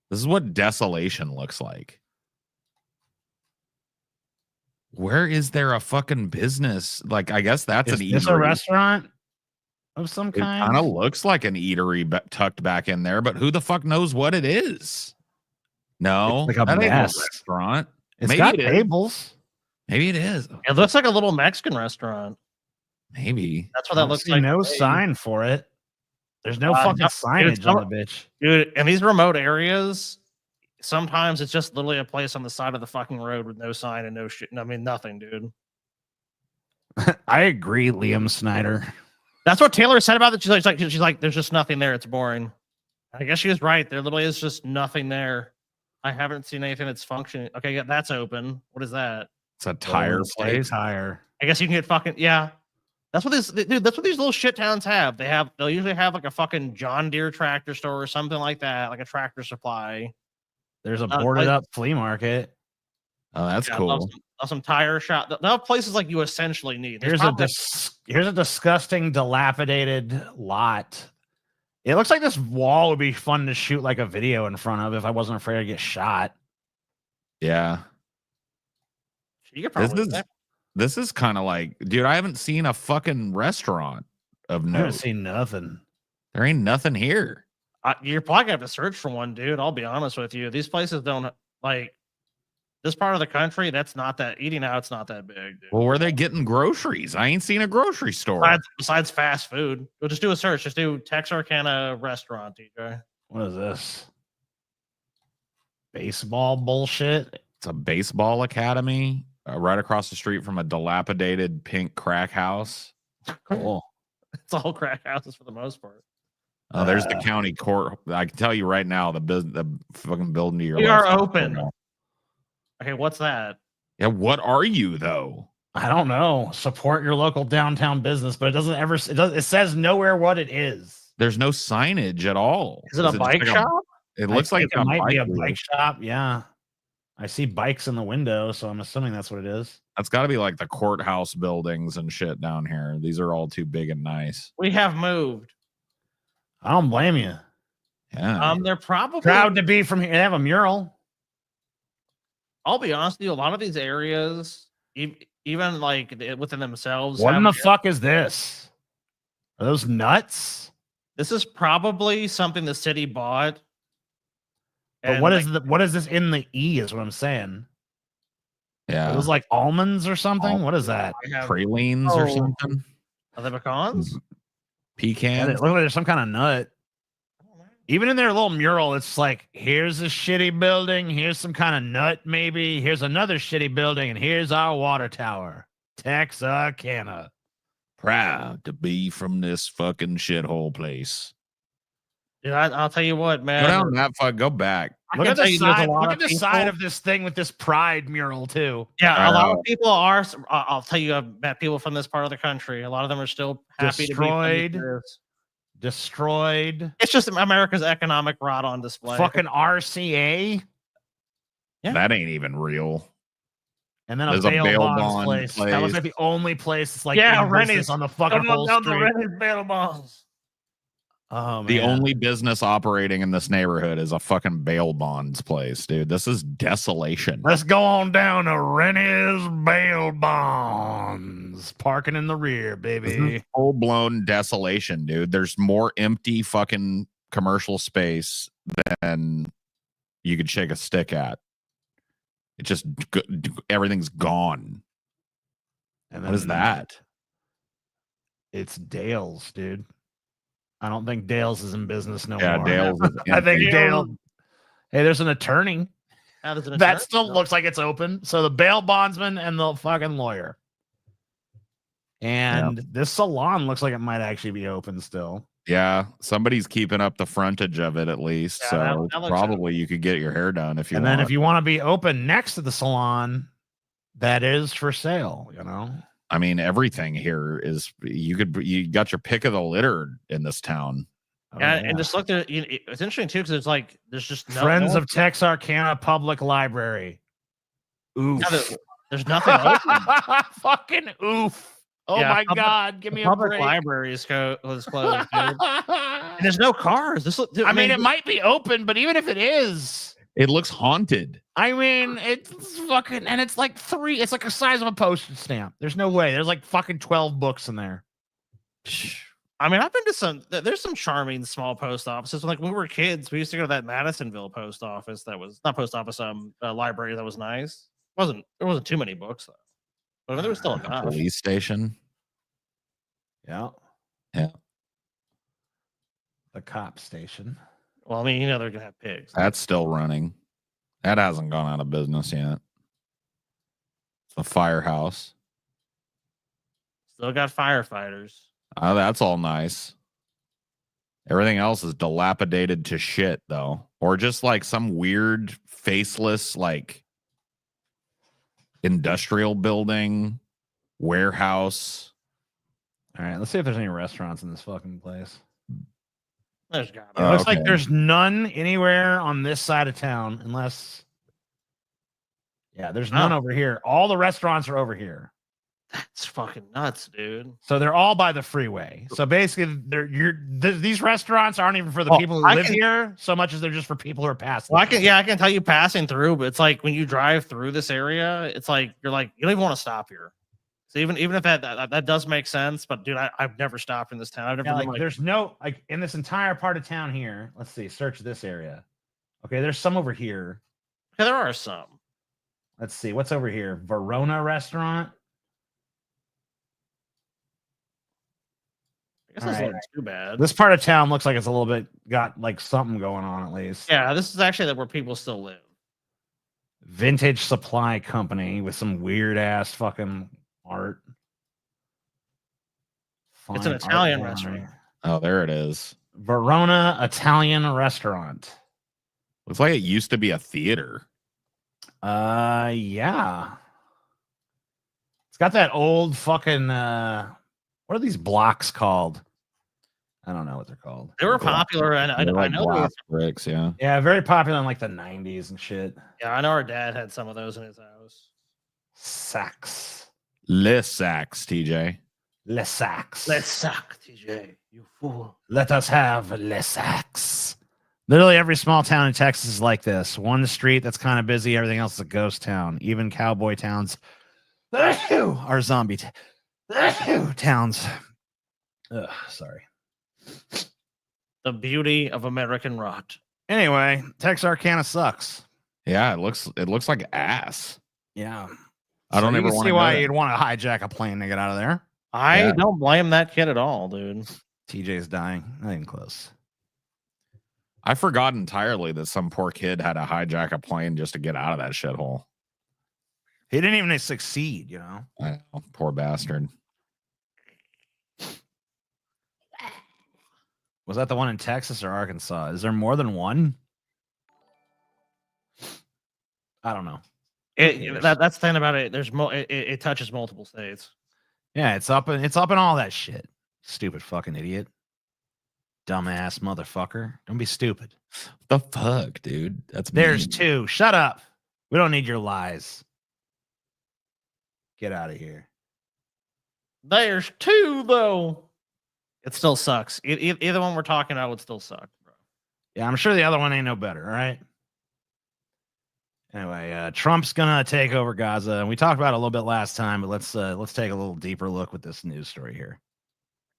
Speaker 1: This is what desolation looks like. Where is there a fucking business? Like, I guess that's
Speaker 3: Is
Speaker 1: an
Speaker 3: this a
Speaker 1: eatery.
Speaker 3: restaurant of some
Speaker 1: It
Speaker 3: kind?
Speaker 1: kind of looks like an eatery tucked back in there, but who the fuck knows what it is? No,
Speaker 3: It's like a
Speaker 1: that ain't no
Speaker 3: mess.
Speaker 1: restaurant.
Speaker 3: It's
Speaker 1: Maybe
Speaker 3: got
Speaker 1: it is.
Speaker 3: tables.
Speaker 1: Maybe it is.
Speaker 2: It looks like a little Mexican restaurant.
Speaker 1: Maybe.
Speaker 2: That's what
Speaker 3: I
Speaker 2: that
Speaker 3: don't
Speaker 2: looks
Speaker 3: see
Speaker 2: like.
Speaker 3: no
Speaker 2: to me.
Speaker 3: sign for it. There's no
Speaker 2: Uh,
Speaker 3: fucking
Speaker 2: no,
Speaker 3: signage
Speaker 2: some-
Speaker 3: on the bitch.
Speaker 2: Dude, in these remote areas, sometimes it's just literally a place on the side of the fucking road with no sign and no shit. I mean, nothing, dude.
Speaker 3: I agree, Liam Snyder.
Speaker 2: That's what Taylor said about it. She's like, there's just nothing there. It's boring. I guess she was right. There literally is just nothing there. I haven't seen anything that's functioning. Okay, yeah, that's open. What is that?
Speaker 1: It's a tire
Speaker 3: Golden State
Speaker 1: place.
Speaker 3: Tire.
Speaker 2: I guess you can get fucking yeah. That's what these dude. That's what these little shit towns have. They'll usually have like a fucking John Deere tractor store or something like that, like a Tractor Supply.
Speaker 3: There's a
Speaker 2: Uh,
Speaker 3: boarded
Speaker 2: like-
Speaker 3: up flea market.
Speaker 1: Oh, that's
Speaker 2: Yeah,
Speaker 1: cool.
Speaker 2: some tire shop. They'll have places like you essentially need. There's
Speaker 3: Here's a disgusting, dilapidated lot. It looks like this wall would be fun to shoot like a video in front of if I wasn't afraid to get shot.
Speaker 1: Yeah.
Speaker 2: you could probably
Speaker 1: This is this is kind of like, dude, I haven't seen a fucking restaurant of
Speaker 3: I haven't
Speaker 1: note.
Speaker 3: seen nothing.
Speaker 1: There ain't nothing here.
Speaker 2: You're probably gonna have to search for one, dude. I'll be honest with you. These places don't like this part of the country. That's not that eating out. It's not that big, dude.
Speaker 1: Well, where are they getting groceries? I ain't seen a grocery store.
Speaker 2: Besides fast food, we'll just do a search. Just do Texarkana restaurant, DJ.
Speaker 3: What is this? Baseball bullshit.
Speaker 1: It's a baseball academy right across the street from a dilapidated pink crack house.
Speaker 3: Cool.
Speaker 2: It's all crack houses for the most part.
Speaker 1: Oh, there's the county court. I can tell you right now, the fucking building to your
Speaker 2: We
Speaker 1: left
Speaker 2: are
Speaker 1: is
Speaker 2: open.
Speaker 1: cool.
Speaker 2: Okay, what's that?
Speaker 1: Yeah, what are you though?
Speaker 3: I don't know. Support your local downtown business, but it doesn't ever. It says nowhere what it is.
Speaker 1: There's no signage at all.
Speaker 2: Is it a
Speaker 1: just
Speaker 2: bike
Speaker 1: like
Speaker 2: shop?
Speaker 1: It looks
Speaker 3: I
Speaker 1: like
Speaker 3: think
Speaker 1: it's
Speaker 3: it might be a
Speaker 1: wheel.
Speaker 3: bike shop. Yeah, I see bikes in the window, so I'm assuming that's what it is.
Speaker 1: That's got to be like the courthouse buildings and shit down here. These are all too big and nice.
Speaker 2: We have moved.
Speaker 3: I don't blame you.
Speaker 1: Yeah.
Speaker 2: They're probably
Speaker 3: Proud to be from here. They have a mural.
Speaker 2: I'll be honest with you, a lot of these areas, even even like within themselves.
Speaker 3: What in the fuck is this? Are those nuts?
Speaker 2: This is probably something the city bought.
Speaker 3: But what is this in the E is what I'm saying.
Speaker 1: Yeah.
Speaker 3: Are those like almonds or something? What is that?
Speaker 1: Pralines or something?
Speaker 2: Are they pecans?
Speaker 1: Pecans?
Speaker 3: It looks like there's some kind of nut. Even in their little mural, it's like, here's a shitty building, here's some kind of nut, maybe. Here's another shitty building, and here's our water tower. Texarkana.
Speaker 1: Proud to be from this fucking shithole place.
Speaker 2: Dude, I'll tell you what, man.
Speaker 1: Go down that fuck. Go back.
Speaker 3: Look at the side. Look at the side of this thing with this pride mural too.
Speaker 2: Yeah, a lot of people are. I'll tell you, I've met people from this part of the country. A lot of them are still happy to be
Speaker 3: destroyed.
Speaker 2: It's just America's economic rot on display.
Speaker 3: Fucking RCA.
Speaker 2: Yeah.
Speaker 1: That ain't even real.
Speaker 3: And then a bail bonds place. That looks like the only place that's like
Speaker 2: Rennie's
Speaker 3: on the fucking whole street.
Speaker 2: Rennie's bail bonds.
Speaker 3: Oh, man.
Speaker 1: The only business operating in this neighborhood is a fucking bail bonds place, dude. This is desolation.
Speaker 3: Let's go on down to Rennie's bail bonds. Parking in the rear, baby.
Speaker 1: Full blown desolation, dude. There's more empty fucking commercial space than you could shake a stick at. It just everything's gone.
Speaker 3: And
Speaker 1: what is that?
Speaker 3: It's Dale's, dude. I don't think Dale's is in business no more.
Speaker 1: Yeah, Dale's is
Speaker 3: I think Dale. Hey, there's an attorney. That still looks like it's open. So the bail bondsman and the fucking lawyer. And this salon looks like it might actually be open still.
Speaker 1: Yeah, somebody's keeping up the frontage of it at least.
Speaker 2: Yeah,
Speaker 1: so
Speaker 2: that looks
Speaker 1: probably you could get your hair done if you want.
Speaker 3: And then if you want to be open next to the salon, that is for sale, you know?
Speaker 1: I mean, everything here is you got your pick of the litter in this town.
Speaker 2: Yeah, and just look there. It's interesting too because there's just
Speaker 3: Friends of Texarkana Public Library. Oof.
Speaker 2: There's nothing open.
Speaker 3: Fucking oof. Oh
Speaker 2: Yeah,
Speaker 3: my God! Give me a
Speaker 2: public
Speaker 3: break.
Speaker 2: library was closed, dude. And there's no cars.
Speaker 3: I mean, it might be open, but even if it is,
Speaker 1: it looks haunted.
Speaker 3: I mean, it's fucking, and it's like it's like the size of a postage stamp. There's no way. There's like fucking 12 books in there.
Speaker 2: I mean, I've been to there's some charming small post offices. Like when we were kids, we used to go to that Madisonville post office that was not post office, library that was nice. There wasn't too many books though. But there was still enough.
Speaker 1: Police station.
Speaker 3: Yeah.
Speaker 1: Yeah.
Speaker 3: The cop station.
Speaker 2: Well, I mean, they're gonna have pigs.
Speaker 1: That's still running. That hasn't gone out of business yet. It's a firehouse.
Speaker 2: Still got firefighters.
Speaker 1: Oh, that's all nice. Everything else is dilapidated to shit, though. Or just like some weird, faceless, like industrial building, warehouse.
Speaker 3: All right, let's see if there's any restaurants in this fucking place.
Speaker 2: There's got
Speaker 3: It looks like there's none anywhere on this side of town, unless. Yeah, there's none over here. All the restaurants are over here.
Speaker 2: That's fucking nuts, dude.
Speaker 3: So they're all by the freeway. So basically, these restaurants aren't even for the people who live here so much as they're just for people who are passing.
Speaker 2: Well, I can tell you passing through, but it's like when you drive through this area, it's like you're like you don't even want to stop here. So even if that does make sense, but dude, I've never stopped in this town. I've never been
Speaker 3: there's no like in this entire part of town here. Let's see, search this area. Okay, there's some over here.
Speaker 2: Yeah, there are some.
Speaker 3: Let's see, what's over here? Verona restaurant.
Speaker 2: I guess that's not too bad.
Speaker 3: This part of town looks like it's a little bit got like something going on at least.
Speaker 2: Yeah, this is actually where people still live.
Speaker 3: Vintage Supply Company with some weird ass fucking art.
Speaker 2: It's an Italian restaurant.
Speaker 1: Oh, there it is.
Speaker 3: Verona Italian restaurant.
Speaker 1: Looks like it used to be a theater.
Speaker 3: Yeah. It's got that old fucking what are these blocks called? I don't know what they're called.
Speaker 2: They were popular, and I know
Speaker 1: glass bricks. Yeah,
Speaker 3: yeah, very popular in like the 90s and shit.
Speaker 2: Yeah, I know our dad had some of those in his house.
Speaker 3: Sacks.
Speaker 1: Les Sacks, TJ.
Speaker 3: Les Sacks.
Speaker 2: Les Sacks, TJ. You fool.
Speaker 3: Let us have Les Sacks. Literally every small town in Texas is like this. One street that's kind of busy, everything else is a ghost town. Even cowboy towns our zombie towns. Sorry.
Speaker 2: The beauty of American rot.
Speaker 3: Anyway, Texarkana sucks.
Speaker 1: Yeah, it looks like ass.
Speaker 3: Yeah.
Speaker 1: I don't
Speaker 3: you
Speaker 1: ever
Speaker 3: can
Speaker 1: want
Speaker 3: see
Speaker 1: to
Speaker 3: why you'd want to hijack a plane to get out of there.
Speaker 2: I don't blame that kid at all, dude.
Speaker 3: TJ's dying. Not even close.
Speaker 1: I forgot entirely that some poor kid had to hijack a plane just to get out of that shithole.
Speaker 3: He didn't even succeed, you know.
Speaker 1: I know, poor bastard.
Speaker 3: Was that the one in Texas or Arkansas? Is there more than one? I don't know.
Speaker 2: That's the thing about it. There's it touches multiple states.
Speaker 3: Yeah, it's up in all that shit. Stupid fucking idiot. Dumbass motherfucker. Don't be stupid.
Speaker 1: The fuck, dude?
Speaker 3: There's two. Shut up. We don't need your lies. Get out of here.
Speaker 2: There's two, though. It still sucks. Either one we're talking about would still suck, bro.
Speaker 3: Yeah, I'm sure the other one ain't no better, all right? Anyway, Trump's gonna take over Gaza, and we talked about it a little bit last time, but let's take a little deeper look with this news story here.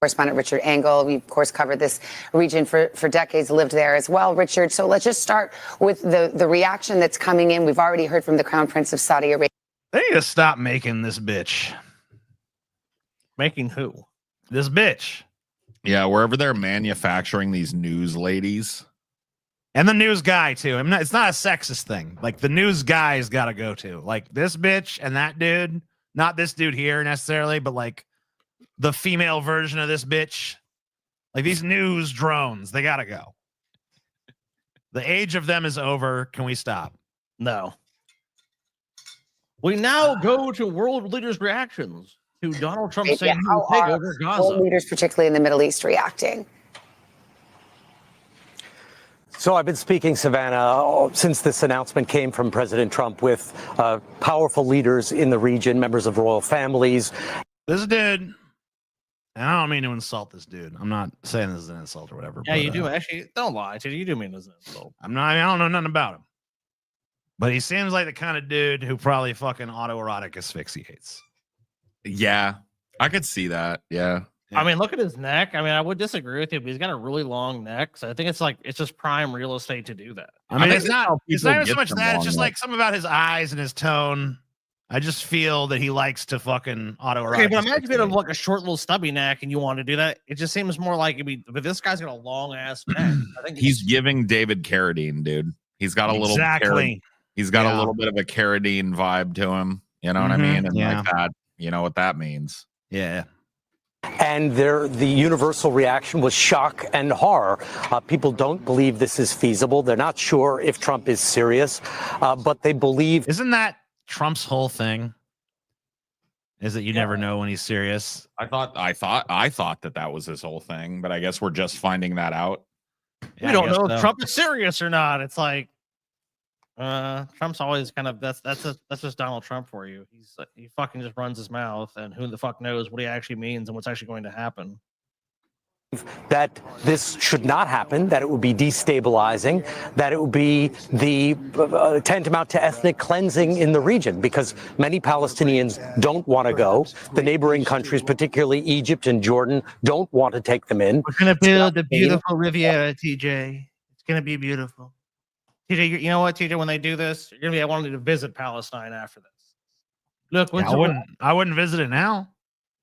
Speaker 10: Correspondent Richard Engel, we of course covered this region for decades, lived there as well, Richard. So let's just start with the reaction that's coming in. We've already heard from the Crown Prince of Saudi Arabia.
Speaker 3: They need to stop making this bitch.
Speaker 2: Making who?
Speaker 3: This bitch.
Speaker 1: Yeah, wherever they're manufacturing these news ladies.
Speaker 3: And the news guy, too. It's not a sexist thing. Like, the news guy's got to go, too. Like, this bitch and that dude. Not this dude here, necessarily, but, like, the female version of this bitch. Like, these news drones, they got to go. The age of them is over. Can we stop?
Speaker 2: No. We now go to world leaders' reactions to Donald Trump saying he will take over Gaza.
Speaker 10: World leaders, particularly in the Middle East, reacting.
Speaker 11: So I've been speaking, Savannah, since this announcement came from President Trump with powerful leaders in the region, members of royal families.
Speaker 3: This dude, and I don't mean to insult this dude. I'm not saying this is an insult or whatever.
Speaker 2: Yeah,
Speaker 3: but,
Speaker 2: you do. Actually, don't lie to you. Do mean this is an insult.
Speaker 3: I don't know nothing about him. But he seems like the kind of dude who probably fucking autoerotic asphyxiates.
Speaker 1: Yeah, I could see that. Yeah.
Speaker 2: I mean, look at his neck. I mean, I would disagree with you, but he's got a really long neck. So I think it's just prime real estate to do that.
Speaker 3: I mean, it's not
Speaker 1: even
Speaker 3: so much that. It's just like something about his eyes and his tone. I just feel that he likes to fucking autoerotic.
Speaker 2: Okay, but imagine if you had like a short little stubby neck and you want to do that. It just seems more like but this guy's got a long ass neck. I think
Speaker 1: he's giving David Carradine, dude. He's got a little He's got a little bit of a Carradine vibe to him. You know what I mean? And like that, you know what that means.
Speaker 3: Yeah.
Speaker 11: And the universal reaction was shock and horror. People don't believe this is feasible. They're not sure if Trump is serious, but they believe.
Speaker 3: Isn't that Trump's whole thing? Is that you never know when he's serious?
Speaker 1: I thought that was his whole thing, but I guess we're just finding that out.
Speaker 2: We don't know if Trump is serious or not. It's like Trump's always kind of that's just Donald Trump for you. He fucking just runs his mouth, and who the fuck knows what he actually means and what's actually going to happen.
Speaker 11: That this should not happen, that it would be destabilizing, that it would be the tantamount to ethnic cleansing in the region, because many Palestinians don't want to go. The neighboring countries, particularly Egypt and Jordan, don't want to take them in.
Speaker 2: We're going to build a beautiful Riviera, TJ. It's going to be beautiful. TJ, you know what, TJ, when they do this, you're going to be wanting to visit Palestine after this. Look,
Speaker 3: I wouldn't visit it now.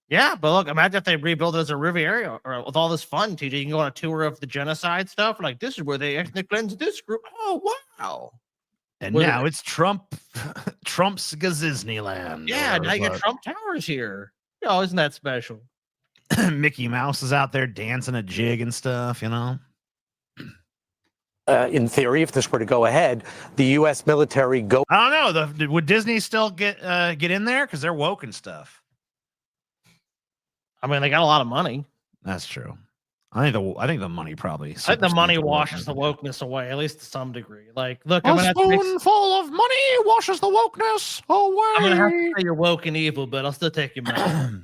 Speaker 2: Yeah, but look, imagine if they rebuild it as a Riviera or with all this fun, TJ. You can go on a tour of the genocide stuff. Like, this is where they ethnic cleanse this group. Oh, wow.
Speaker 3: And now it's Trump's Disneyland.
Speaker 2: Yeah, now you got Trump Towers here. Oh, isn't that special?
Speaker 3: Mickey Mouse is out there dancing a jig and stuff, you know?
Speaker 11: In theory, if this were to go ahead, the U.S. military go.
Speaker 3: I don't know. Would Disney still get in there? Because they're woke and stuff.
Speaker 2: I mean, they got a lot of money.
Speaker 3: That's true. I think the money probably.
Speaker 2: I think the money washes the wokeness away, at least to some degree. Like, look,
Speaker 3: a spoonful of money washes the wokeness away.
Speaker 2: I'm gonna have to say you're woke and evil, but I'll still take your money.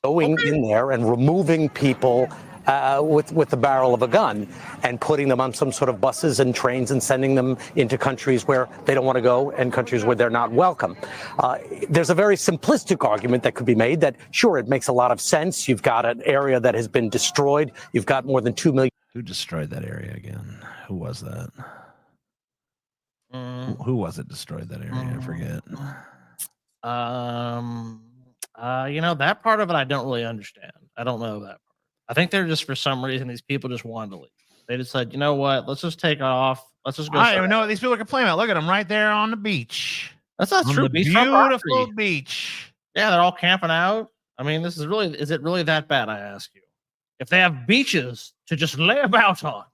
Speaker 11: Going in there and removing people with the barrel of a gun and putting them on some sort of buses and trains and sending them into countries where they don't want to go and countries where they're not welcome. There's a very simplistic argument that could be made that, sure, it makes a lot of sense. You've got an area that has been destroyed. You've got more than 2 million.
Speaker 3: Who destroyed that area again? Who was that? Who was it destroyed that area? I forget.
Speaker 2: That part of it I don't really understand. I don't know that part. I think they're just, for some reason, these people just wanted to leave. They just said, you know what? Let's just take off. Let's just go.
Speaker 3: I don't even know what these people are complaining about. Look at them right there on the beach.
Speaker 2: That's not true.
Speaker 3: Beautiful beach.
Speaker 2: Yeah, they're all camping out. I mean, is it really that bad? I ask you. If they have beaches to just lay about on,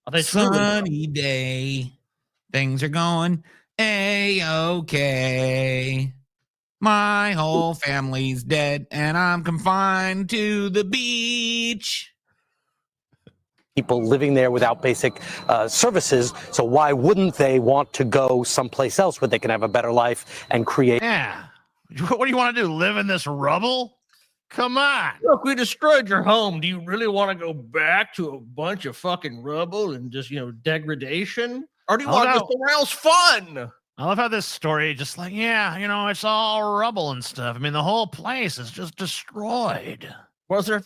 Speaker 2: are they
Speaker 1: sunny day? Things are going A-okay. My whole family's dead, and I'm confined to the beach.
Speaker 11: People living there without basic services. So why wouldn't they want to go someplace else where they can have a better life and create?
Speaker 3: Yeah. What do you want to do? Live in this rubble? Come on.
Speaker 2: Look, we destroyed your home. Do you really want to go back to a bunch of fucking rubble and just, degradation? Or do you want to go somewhere else fun?
Speaker 3: I love how this story just like, it's all rubble and stuff. I mean, the whole place is just destroyed.
Speaker 2: Was there,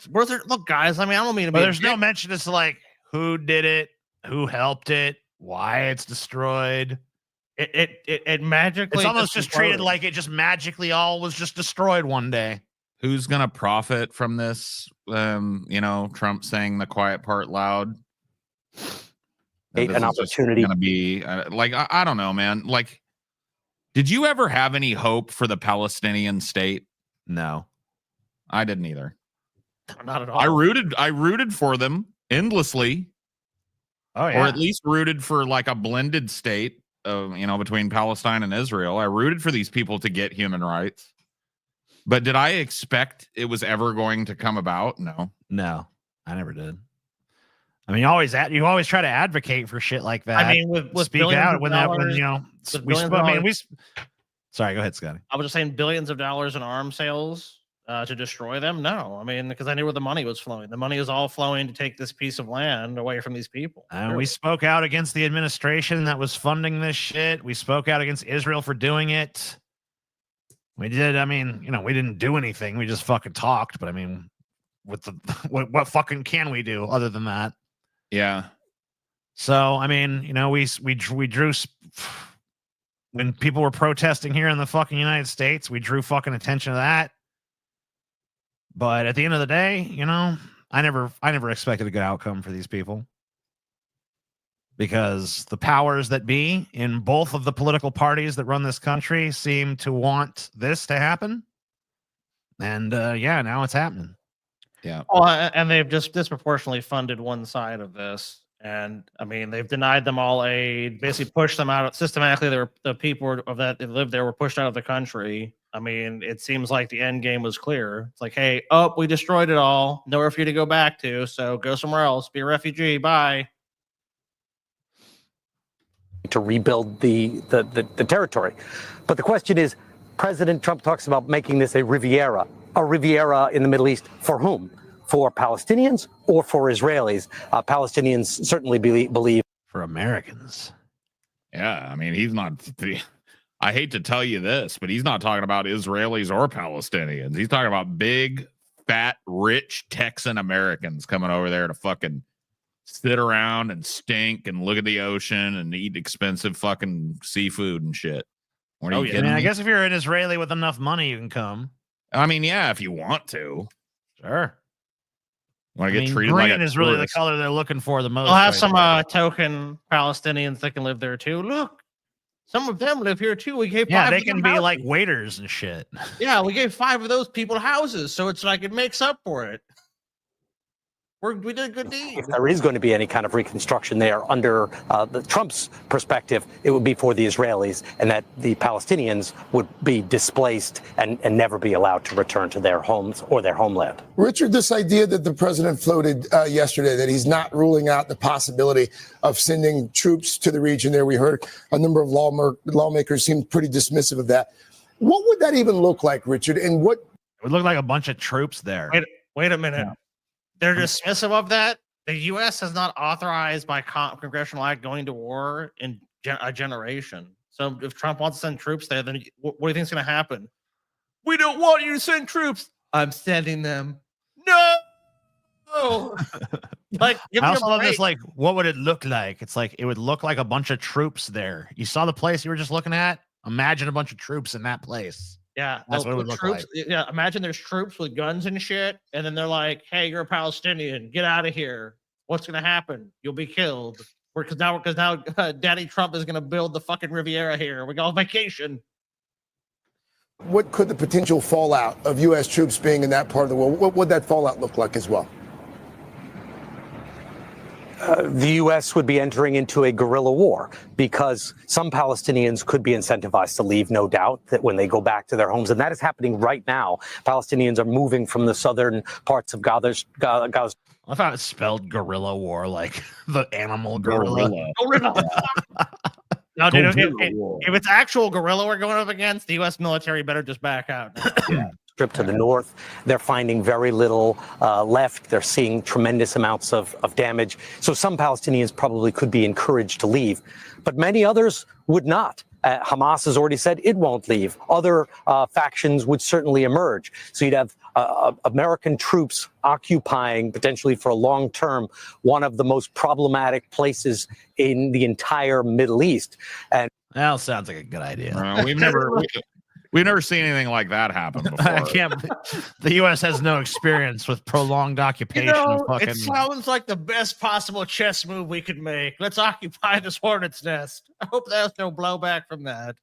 Speaker 2: look, guys, I mean, I don't mean to be.
Speaker 3: But there's no mention as to like who did it, who helped it, why it's destroyed.
Speaker 2: It magically.
Speaker 3: It's almost just treated like it just magically all was just destroyed one day.
Speaker 1: Who's going to profit from this? Trump saying the quiet part loud.
Speaker 11: An opportunity.
Speaker 1: Going to be I don't know, man. Like, did you ever have any hope for the Palestinian state?
Speaker 3: No,
Speaker 1: I didn't either.
Speaker 2: Not at all.
Speaker 1: I rooted for them endlessly.
Speaker 3: Oh yeah.
Speaker 1: Or at least rooted for like a blended state of, between Palestine and Israel. I rooted for these people to get human rights. But did I expect it was ever going to come about? No.
Speaker 3: No, I never did. I mean, you always try to advocate for shit like that.
Speaker 2: I mean, with
Speaker 3: speak out when sorry, go ahead, Scotty.
Speaker 2: I was just saying billions of dollars in arms sales to destroy them. No, I mean, because I knew where the money was flowing. The money is all flowing to take this piece of land away from these people.
Speaker 3: And we spoke out against the administration that was funding this shit. We spoke out against Israel for doing it. We did. I mean, we didn't do anything. We just fucking talked. But I mean, what fucking can we do other than that?
Speaker 1: Yeah.
Speaker 3: So, I mean, we drew when people were protesting here in the fucking United States, we drew fucking attention to that. But at the end of the day, I never expected a good outcome for these people because the powers that be in both of the political parties that run this country seem to want this to happen. And now it's happening.
Speaker 1: Yeah.
Speaker 2: Oh, and they've just disproportionately funded one side of this. And I mean, they've denied them all aid, basically pushed them out systematically. The people that lived there were pushed out of the country. I mean, it seems like the end game was clear. It's like, hey, we destroyed it all. Nowhere for you to go back to. So go somewhere else. Be a refugee. Bye.
Speaker 11: To rebuild the territory. But the question is, President Trump talks about making this a Riviera in the Middle East. For whom? For Palestinians or for Israelis? Palestinians certainly believe.
Speaker 3: For Americans.
Speaker 1: Yeah, I mean, he's not. I hate to tell you this, but he's not talking about Israelis or Palestinians. He's talking about big, fat, rich Texan Americans coming over there to fucking sit around and stink and look at the ocean and eat expensive fucking seafood and shit. What are you kidding me?
Speaker 3: I guess if you're an Israeli with enough money, you can come.
Speaker 1: I mean, yeah, if you want to.
Speaker 3: Sure.
Speaker 1: Want to get treated
Speaker 3: green
Speaker 1: like a
Speaker 3: is really the
Speaker 1: tourist.
Speaker 3: color they're looking for the most.
Speaker 2: We'll have some token Palestinians that can live there too. Look, some of them live here too. We gave
Speaker 3: they can be like waiters and shit.
Speaker 2: Yeah, we gave 5 of those people houses, so it's like it makes up for it. We did a good deed.
Speaker 11: If there is going to be any kind of reconstruction there under the Trump's perspective, it would be for the Israelis, and that the Palestinians would be displaced and never be allowed to return to their homes or their homeland.
Speaker 12: Richard, this idea that the president floated yesterday, that he's not ruling out the possibility of sending troops to the region there. We heard a number of lawmakers seem pretty dismissive of that. What would that even look like, Richard? And what?
Speaker 3: It would look like a bunch of troops there.
Speaker 2: Wait a minute. Yeah. they're dismissive of that. The U.S. has not authorized by congressional act going to war in a generation. So if Trump wants to send troops there, then what do you think is going to happen? We don't want you to send troops. I'm sending them. No. Like, give
Speaker 3: I
Speaker 2: me
Speaker 3: also
Speaker 2: a
Speaker 3: love
Speaker 2: break.
Speaker 3: this. Like, what would it look like? It's like it would look like a bunch of troops there. You saw the place you were just looking at. Imagine a bunch of troops in that place.
Speaker 2: Yeah,
Speaker 3: That's what it would look
Speaker 2: troops,
Speaker 3: like.
Speaker 2: Yeah, imagine there's troops with guns and shit, and then they're like, "Hey, you're a Palestinian. Get out of here. What's gonna happen? You'll be killed." Because now, Daddy Trump is gonna build the fucking Riviera here. We go on vacation.
Speaker 12: What could the potential fallout of U.S. troops being in that part of the world? What would that fallout look like as well?
Speaker 11: The U.S. would be entering into a guerrilla war because some Palestinians could be incentivized to leave, no doubt, that when they go back to their homes. And that is happening right now. Palestinians are moving from the southern parts of Gaza.
Speaker 3: I thought it spelled guerrilla war, like the animal gorilla.
Speaker 2: No, dude, if it's actual guerrilla we're going up against, the U.S. military better just back out.
Speaker 11: Strip to the north. They're finding very little left. They're seeing tremendous amounts of damage. So some Palestinians probably could be encouraged to leave, but many others would not. Hamas has already said it won't leave. Other factions would certainly emerge. So you'd have American troops occupying potentially for a long term one of the most problematic places in the entire Middle East. And
Speaker 3: that sounds like a good idea.
Speaker 1: We've never seen anything like that happen before.
Speaker 3: I can't. The U.S. has no experience with prolonged occupation of fucking.
Speaker 2: It sounds like the best possible chess move we could make. Let's occupy this hornet's nest. I hope there's no blowback from that.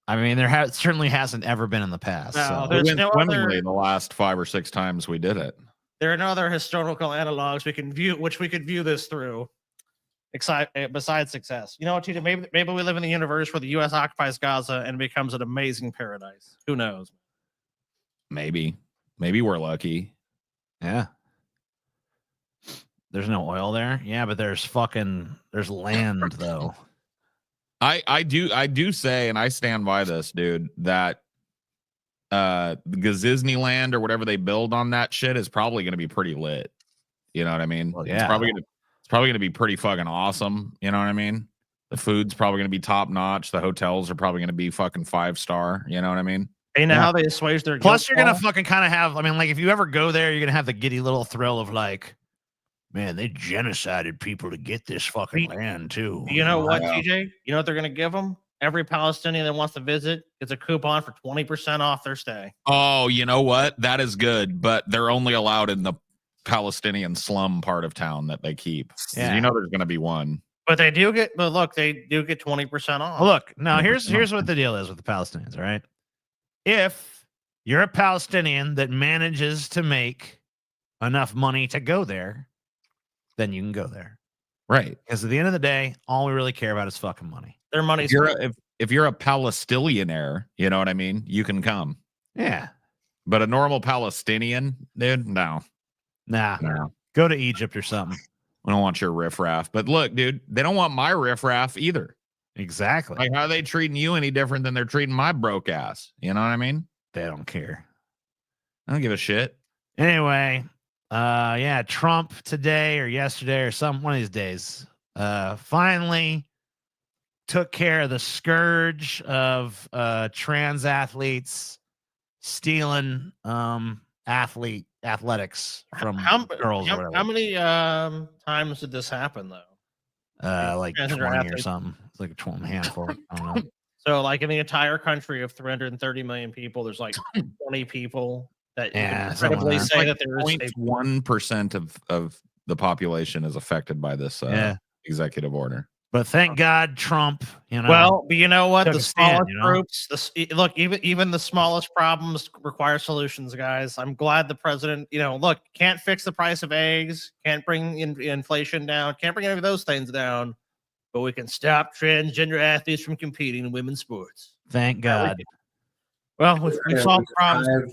Speaker 3: I mean, there certainly hasn't ever been in the past.
Speaker 2: No,
Speaker 3: So.
Speaker 1: We went swimmingly the last 5 or 6 times we did it.
Speaker 2: There are no other historical analogs we can view, which we could view this through. Besides success, you know what, TJ? Maybe we live in the universe where the U.S. occupies Gaza and becomes an amazing paradise. Who knows?
Speaker 1: Maybe we're lucky.
Speaker 3: Yeah. There's no oil there. Yeah, but there's land though.
Speaker 1: I do say, and I stand by this, dude, that the Disneyland or whatever they build on that shit is probably going to be pretty lit. You know what I mean?
Speaker 3: Well, yeah.
Speaker 1: It's probably going to be pretty fucking awesome. You know what I mean? The food's probably going to be top notch. The hotels are probably going to be fucking 5-star. You know what I mean?
Speaker 2: You know how they assuage their
Speaker 3: Plus,
Speaker 2: guilt
Speaker 3: you're going to
Speaker 2: ball?
Speaker 3: fucking kind of have, I mean, like, if you ever go there, you're going to have the giddy little thrill of, like, man, they genocided people to get this fucking land, too.
Speaker 2: You know what, TJ? You know what they're going to give them? Every Palestinian that wants to visit gets a coupon for 20% off their stay.
Speaker 1: Oh, you know what? That is good, but they're only allowed in the Palestinian slum part of town that they keep.
Speaker 3: Yeah.
Speaker 1: You know there's going to be one.
Speaker 2: But they do get 20% off.
Speaker 3: Look, now here's what the deal is with the Palestinians, all right? If you're a Palestinian that manages to make enough money to go there, then you can go there.
Speaker 1: Right.
Speaker 3: Because at the end of the day, all we really care about is fucking money.
Speaker 2: Their money's
Speaker 1: if you're a Palestinianaire, you know what I mean? You can come.
Speaker 3: Yeah.
Speaker 1: But a normal Palestinian, dude, no.
Speaker 3: Nah. Go to Egypt or something.
Speaker 1: We don't want your riffraff. But look, dude, they don't want my riffraff either.
Speaker 3: Exactly.
Speaker 1: Like, how are they treating you any different than they're treating my broke ass? You know what I mean?
Speaker 3: They don't care.
Speaker 1: I don't give a shit.
Speaker 3: Anyway, yeah, Trump today or yesterday or one of these days finally took care of the scourge of trans athletes stealing athletics from girls or whatever.
Speaker 2: How many times did this happen, though?
Speaker 3: Like 20 or something. It's like a 20 handful. I don't know.
Speaker 2: So, like, in the entire country of 330 million people, there's like 20 people that you can credibly say that there is
Speaker 1: 0.1% of the population is affected by this executive order.
Speaker 3: But thank God Trump, you know.
Speaker 2: Well, but you know what? The smallest
Speaker 3: you know?
Speaker 2: groups, look, even the smallest problems require solutions, guys. I'm glad the president, look, can't fix the price of eggs, can't bring inflation down, can't bring any of those things down, but we can stop transgender athletes from competing in women's sports.
Speaker 3: Thank God.
Speaker 2: Well, we've solved problems.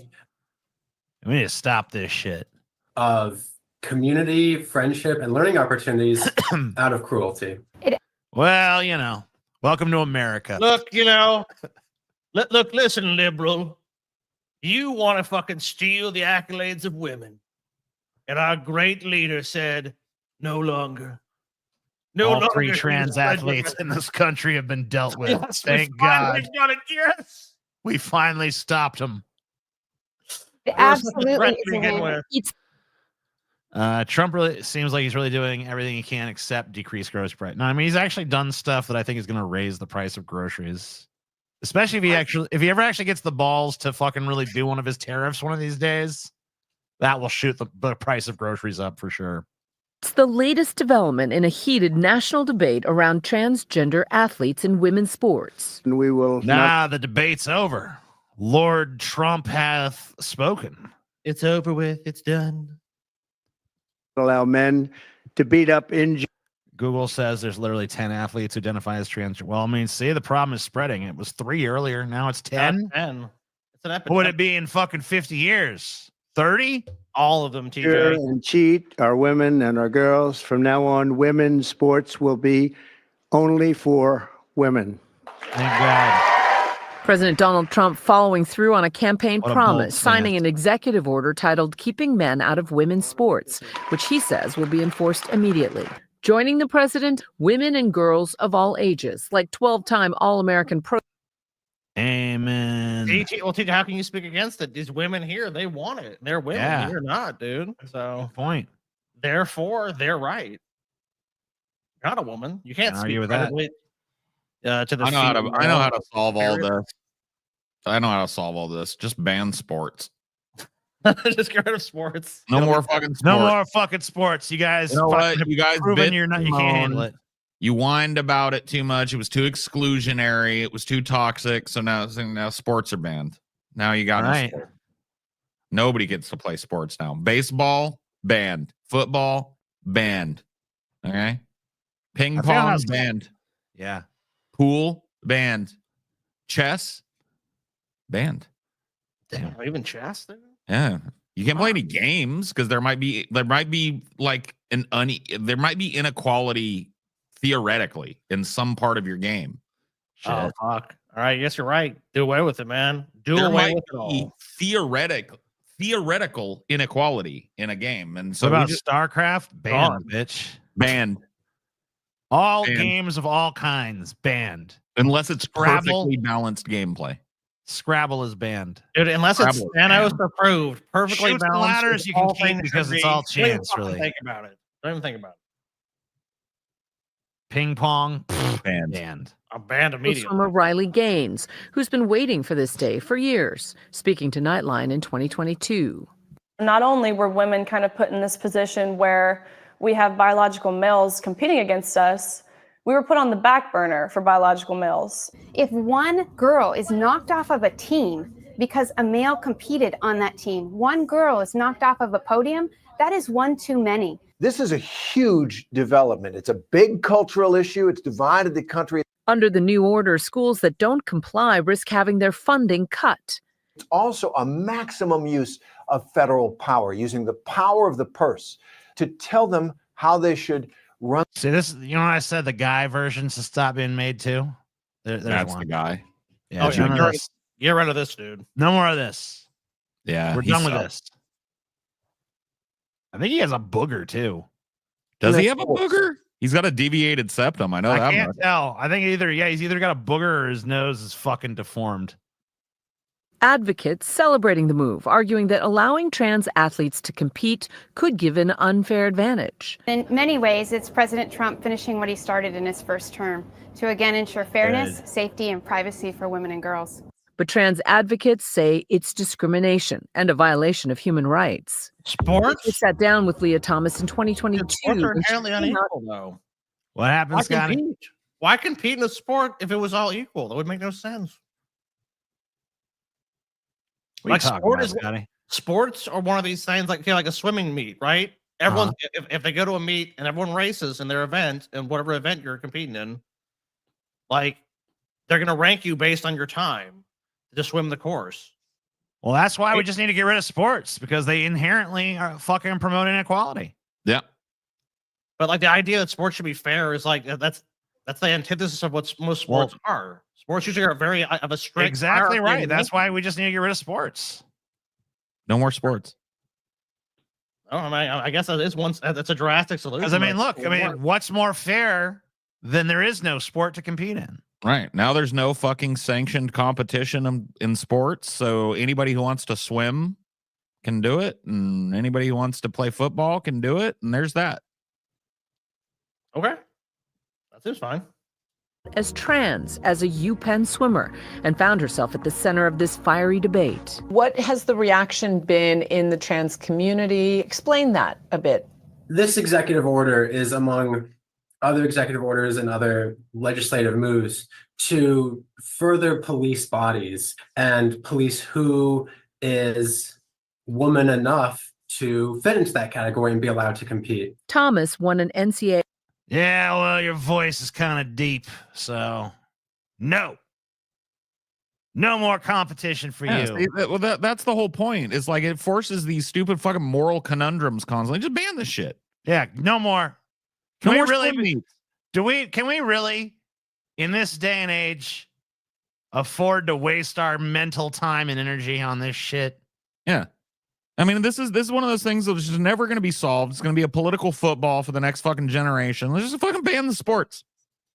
Speaker 3: We need to stop this shit.
Speaker 13: Of community, friendship, and learning opportunities out of cruelty.
Speaker 3: Well, welcome to America.
Speaker 2: Look, listen, liberal. You want to fucking steal the accolades of women. And our great leader said, no longer.
Speaker 3: All three trans athletes in this country have been dealt with.
Speaker 2: Yes,
Speaker 3: Thank God.
Speaker 2: Yes.
Speaker 3: We finally stopped them.
Speaker 2: It
Speaker 14: Absolutely.
Speaker 3: Trump really seems like he's really doing everything he can except decrease grocery price. No, I mean, he's actually done stuff that I think is going to raise the price of groceries. Especially if he ever actually gets the balls to fucking really do one of his tariffs one of these days, that will shoot the price of groceries up for sure.
Speaker 15: It's the latest development in a heated national debate around transgender athletes in women's sports.
Speaker 16: And we will
Speaker 3: the debate's over. Lord Trump hath spoken.
Speaker 2: It's over with. It's done.
Speaker 16: allow men to beat up in.
Speaker 3: Google says there's literally 10 athletes who identify as transgender. Well, I mean, see, the problem is spreading. It was 3 earlier. Now it's 10.
Speaker 2: 10. It's an epidemic.
Speaker 3: What would it be in fucking 50 years? 30?
Speaker 2: All of them, TJ.
Speaker 16: And cheat our women and our girls. From now on, women's sports will be only for women.
Speaker 3: Thank God.
Speaker 15: President Donald Trump following through on a campaign promise, signing
Speaker 3: stance.
Speaker 15: an executive order titled Keeping Men Out of Women's Sports, which he says will be enforced immediately. Joining the president, women and girls of all ages, like 12-time All-American Pro.
Speaker 3: Amen.
Speaker 2: Well, TJ, how can you speak against it? These women here, they want it. They're women.
Speaker 3: Yeah.
Speaker 2: You're not, dude. So,
Speaker 3: Good point.
Speaker 2: Therefore, they're right. You're not a woman. You can't
Speaker 3: Can't
Speaker 2: speak
Speaker 3: argue with that.
Speaker 2: credibly, to the
Speaker 1: I know how to solve all this. I know how to solve all this. Just ban sports.
Speaker 2: Just get rid of sports.
Speaker 1: No more fucking sports.
Speaker 3: No more fucking sports. You guys,
Speaker 1: You know what? You guys
Speaker 3: proven
Speaker 1: bit
Speaker 3: you can't
Speaker 1: Simone.
Speaker 3: handle it.
Speaker 1: You whined about it too much. It was too exclusionary. It was too toxic. So now sports are banned. Now you got no
Speaker 3: Right.
Speaker 1: sport. Nobody gets to play sports now. Baseball banned. Football banned. Okay. Ping
Speaker 3: I feel how
Speaker 1: pong
Speaker 3: it's-
Speaker 1: banned.
Speaker 3: Yeah.
Speaker 1: Pool banned. Chess banned.
Speaker 2: Damn, even chess, dude?
Speaker 1: Yeah. You can't play any games because there might be like there might be inequality theoretically in some part of your game.
Speaker 2: Oh, fuck. All right. Yes, you're right. Do away with it, man. Do
Speaker 1: There
Speaker 2: away
Speaker 1: might
Speaker 2: with it
Speaker 1: be
Speaker 2: all.
Speaker 1: theoretical inequality in a game. And so
Speaker 3: What about
Speaker 1: we just
Speaker 3: StarCraft? Banned, bitch.
Speaker 1: banned
Speaker 3: All
Speaker 1: Banned.
Speaker 3: games of all kinds banned.
Speaker 1: unless it's
Speaker 3: Scrabble.
Speaker 1: perfectly balanced gameplay.
Speaker 3: Scrabble is banned.
Speaker 2: Dude, unless it's
Speaker 1: Scrabble,
Speaker 2: Thanos
Speaker 1: man.
Speaker 2: approved, perfectly
Speaker 3: Shoots and
Speaker 2: balanced.
Speaker 3: ladders
Speaker 2: with
Speaker 3: you can
Speaker 2: all
Speaker 3: keep
Speaker 2: things
Speaker 3: because
Speaker 2: should
Speaker 3: it's
Speaker 2: be.
Speaker 3: all
Speaker 2: Don't even
Speaker 3: chance,
Speaker 2: fucking
Speaker 3: really.
Speaker 2: Think about it. Don't even think about it.
Speaker 3: Ping pong,
Speaker 1: Banned.
Speaker 3: banned.
Speaker 2: I'm banned
Speaker 15: Was
Speaker 2: immediately.
Speaker 15: from Riley Gaines, who's been waiting for this day for years, speaking to Nightline in 2022.
Speaker 14: Not only were women kind of put in this position where we have biological males competing against us, we were put on the back burner for biological males.
Speaker 17: If one girl is knocked off of a team because a male competed on that team, one girl is knocked off of a podium, that is one too many.
Speaker 18: This is a huge development. It's a big cultural issue. It's divided the country.
Speaker 15: Under the new order, schools that don't comply risk having their funding cut.
Speaker 18: It's also a maximum use of federal power, using the power of the purse to tell them how they should run.
Speaker 3: See, this, you know what I said the guy versions to stop being made too? There's
Speaker 1: That's
Speaker 3: one.
Speaker 1: the guy.
Speaker 3: Yeah,
Speaker 2: Oh,
Speaker 3: none of
Speaker 2: yeah,
Speaker 3: this.
Speaker 2: get rid of this, dude.
Speaker 3: No more of this.
Speaker 1: Yeah.
Speaker 3: We're
Speaker 1: he
Speaker 3: done with
Speaker 1: sucks.
Speaker 3: this. I think he has a booger too.
Speaker 1: Does he have a booger? He's got a deviated septum. I know
Speaker 3: I
Speaker 1: that
Speaker 3: can't
Speaker 1: much.
Speaker 3: tell. I think he's either got a booger or his nose is fucking deformed.
Speaker 15: Advocates celebrating the move, arguing that allowing trans athletes to compete could give an unfair advantage.
Speaker 17: In many ways, it's President Trump finishing what he started in his first term to again ensure fairness, safety, and privacy for women and girls.
Speaker 15: But trans advocates say it's discrimination and a violation of human rights.
Speaker 2: Sports?
Speaker 15: We sat down with Leah Thomas in 2022.
Speaker 2: Sports are
Speaker 15: when she
Speaker 2: inherently
Speaker 15: came out-
Speaker 2: unequal, though.
Speaker 3: What happens,
Speaker 2: Why
Speaker 3: Scotty?
Speaker 2: compete? Why compete in a sport if it was all equal? That would make no sense.
Speaker 3: What are you talking
Speaker 2: sport
Speaker 3: about,
Speaker 2: is
Speaker 3: Scotty?
Speaker 2: sports are one of these things like like a swimming meet, right? Everyone, if they go to a meet and everyone races in their event and whatever event you're competing in, like they're gonna rank you based on your time to swim the course.
Speaker 3: Well, that's why we just need to get rid of sports because they inherently are fucking promote inequality.
Speaker 1: Yeah.
Speaker 2: But like the idea that sports should be fair is like that's the antithesis of what most sports are. Sports usually are very of a strict.
Speaker 3: Exactly
Speaker 2: hierarchy
Speaker 3: right.
Speaker 2: and
Speaker 3: That's why we just need to get rid of sports.
Speaker 1: No more sports.
Speaker 2: I guess that is one. That's a drastic solution.
Speaker 3: Because I mean, look, what's more fair than there is no sport to compete in?
Speaker 1: Right. Now there's no fucking sanctioned competition in sports. So anybody who wants to swim can do it. And anybody who wants to play football can do it. And there's that.
Speaker 2: Okay. That seems fine.
Speaker 15: As trans, as a UPenn swimmer, and found herself at the center of this fiery debate. What has the reaction been in the trans community? Explain that a bit.
Speaker 13: This executive order is among other executive orders and other legislative moves to further police bodies and police who is woman enough to fit into that category and be allowed to compete.
Speaker 15: Thomas won an NCAA.
Speaker 3: Yeah, well, your voice is kind of deep, so no more competition for you.
Speaker 1: See, that's the whole point. It's like it forces these stupid fucking moral conundrums constantly. Just ban this shit.
Speaker 3: Yeah, no more.
Speaker 1: No
Speaker 3: Can
Speaker 1: more
Speaker 3: we really
Speaker 1: swim meets.
Speaker 3: Can we really, in this day and age, afford to waste our mental time and energy on this shit?
Speaker 1: Yeah. I mean, this is one of those things that's just never going to be solved. It's going to be a political football for the next fucking generation. Let's just fucking ban the sports.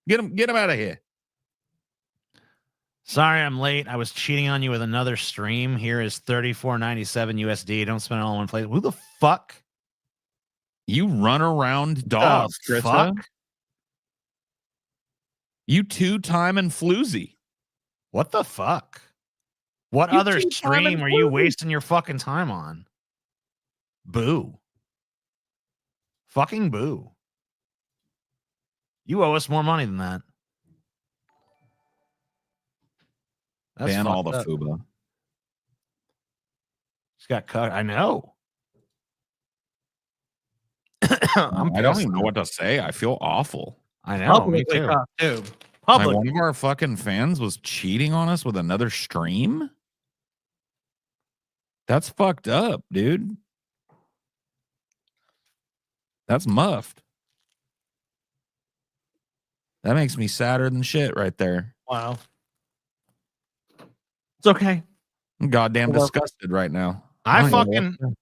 Speaker 1: Get them out of here.
Speaker 3: Sorry, I'm late. I was cheating on you with another stream. Here is $34.97 USD. Don't spend it all in one place. Who the fuck?
Speaker 1: You run around dogs, Krista.
Speaker 3: Fuck?
Speaker 1: You two-time and floozy.
Speaker 3: What the fuck? What
Speaker 1: You
Speaker 3: other
Speaker 1: two-time
Speaker 3: stream
Speaker 1: and
Speaker 3: are you
Speaker 1: floozy.
Speaker 3: wasting your fucking time on? Boo. Fucking boo. You owe us more money than that. That's
Speaker 1: Ban all the
Speaker 3: fucked up.
Speaker 1: FUBA.
Speaker 3: She's got cut. I know.
Speaker 1: I don't even know what to say. I feel awful.
Speaker 3: I know. Me
Speaker 2: Publicly
Speaker 3: too.
Speaker 2: cocked, too.
Speaker 1: Like
Speaker 2: Public.
Speaker 1: one of our fucking fans was cheating on us with another stream. That's fucked up, dude. That's muffed. That makes me sadder than shit right there.
Speaker 2: Wow. It's okay.
Speaker 1: I'm goddamn
Speaker 2: Well,
Speaker 1: disgusted right now.
Speaker 3: I
Speaker 1: don't even know
Speaker 3: fucking
Speaker 1: what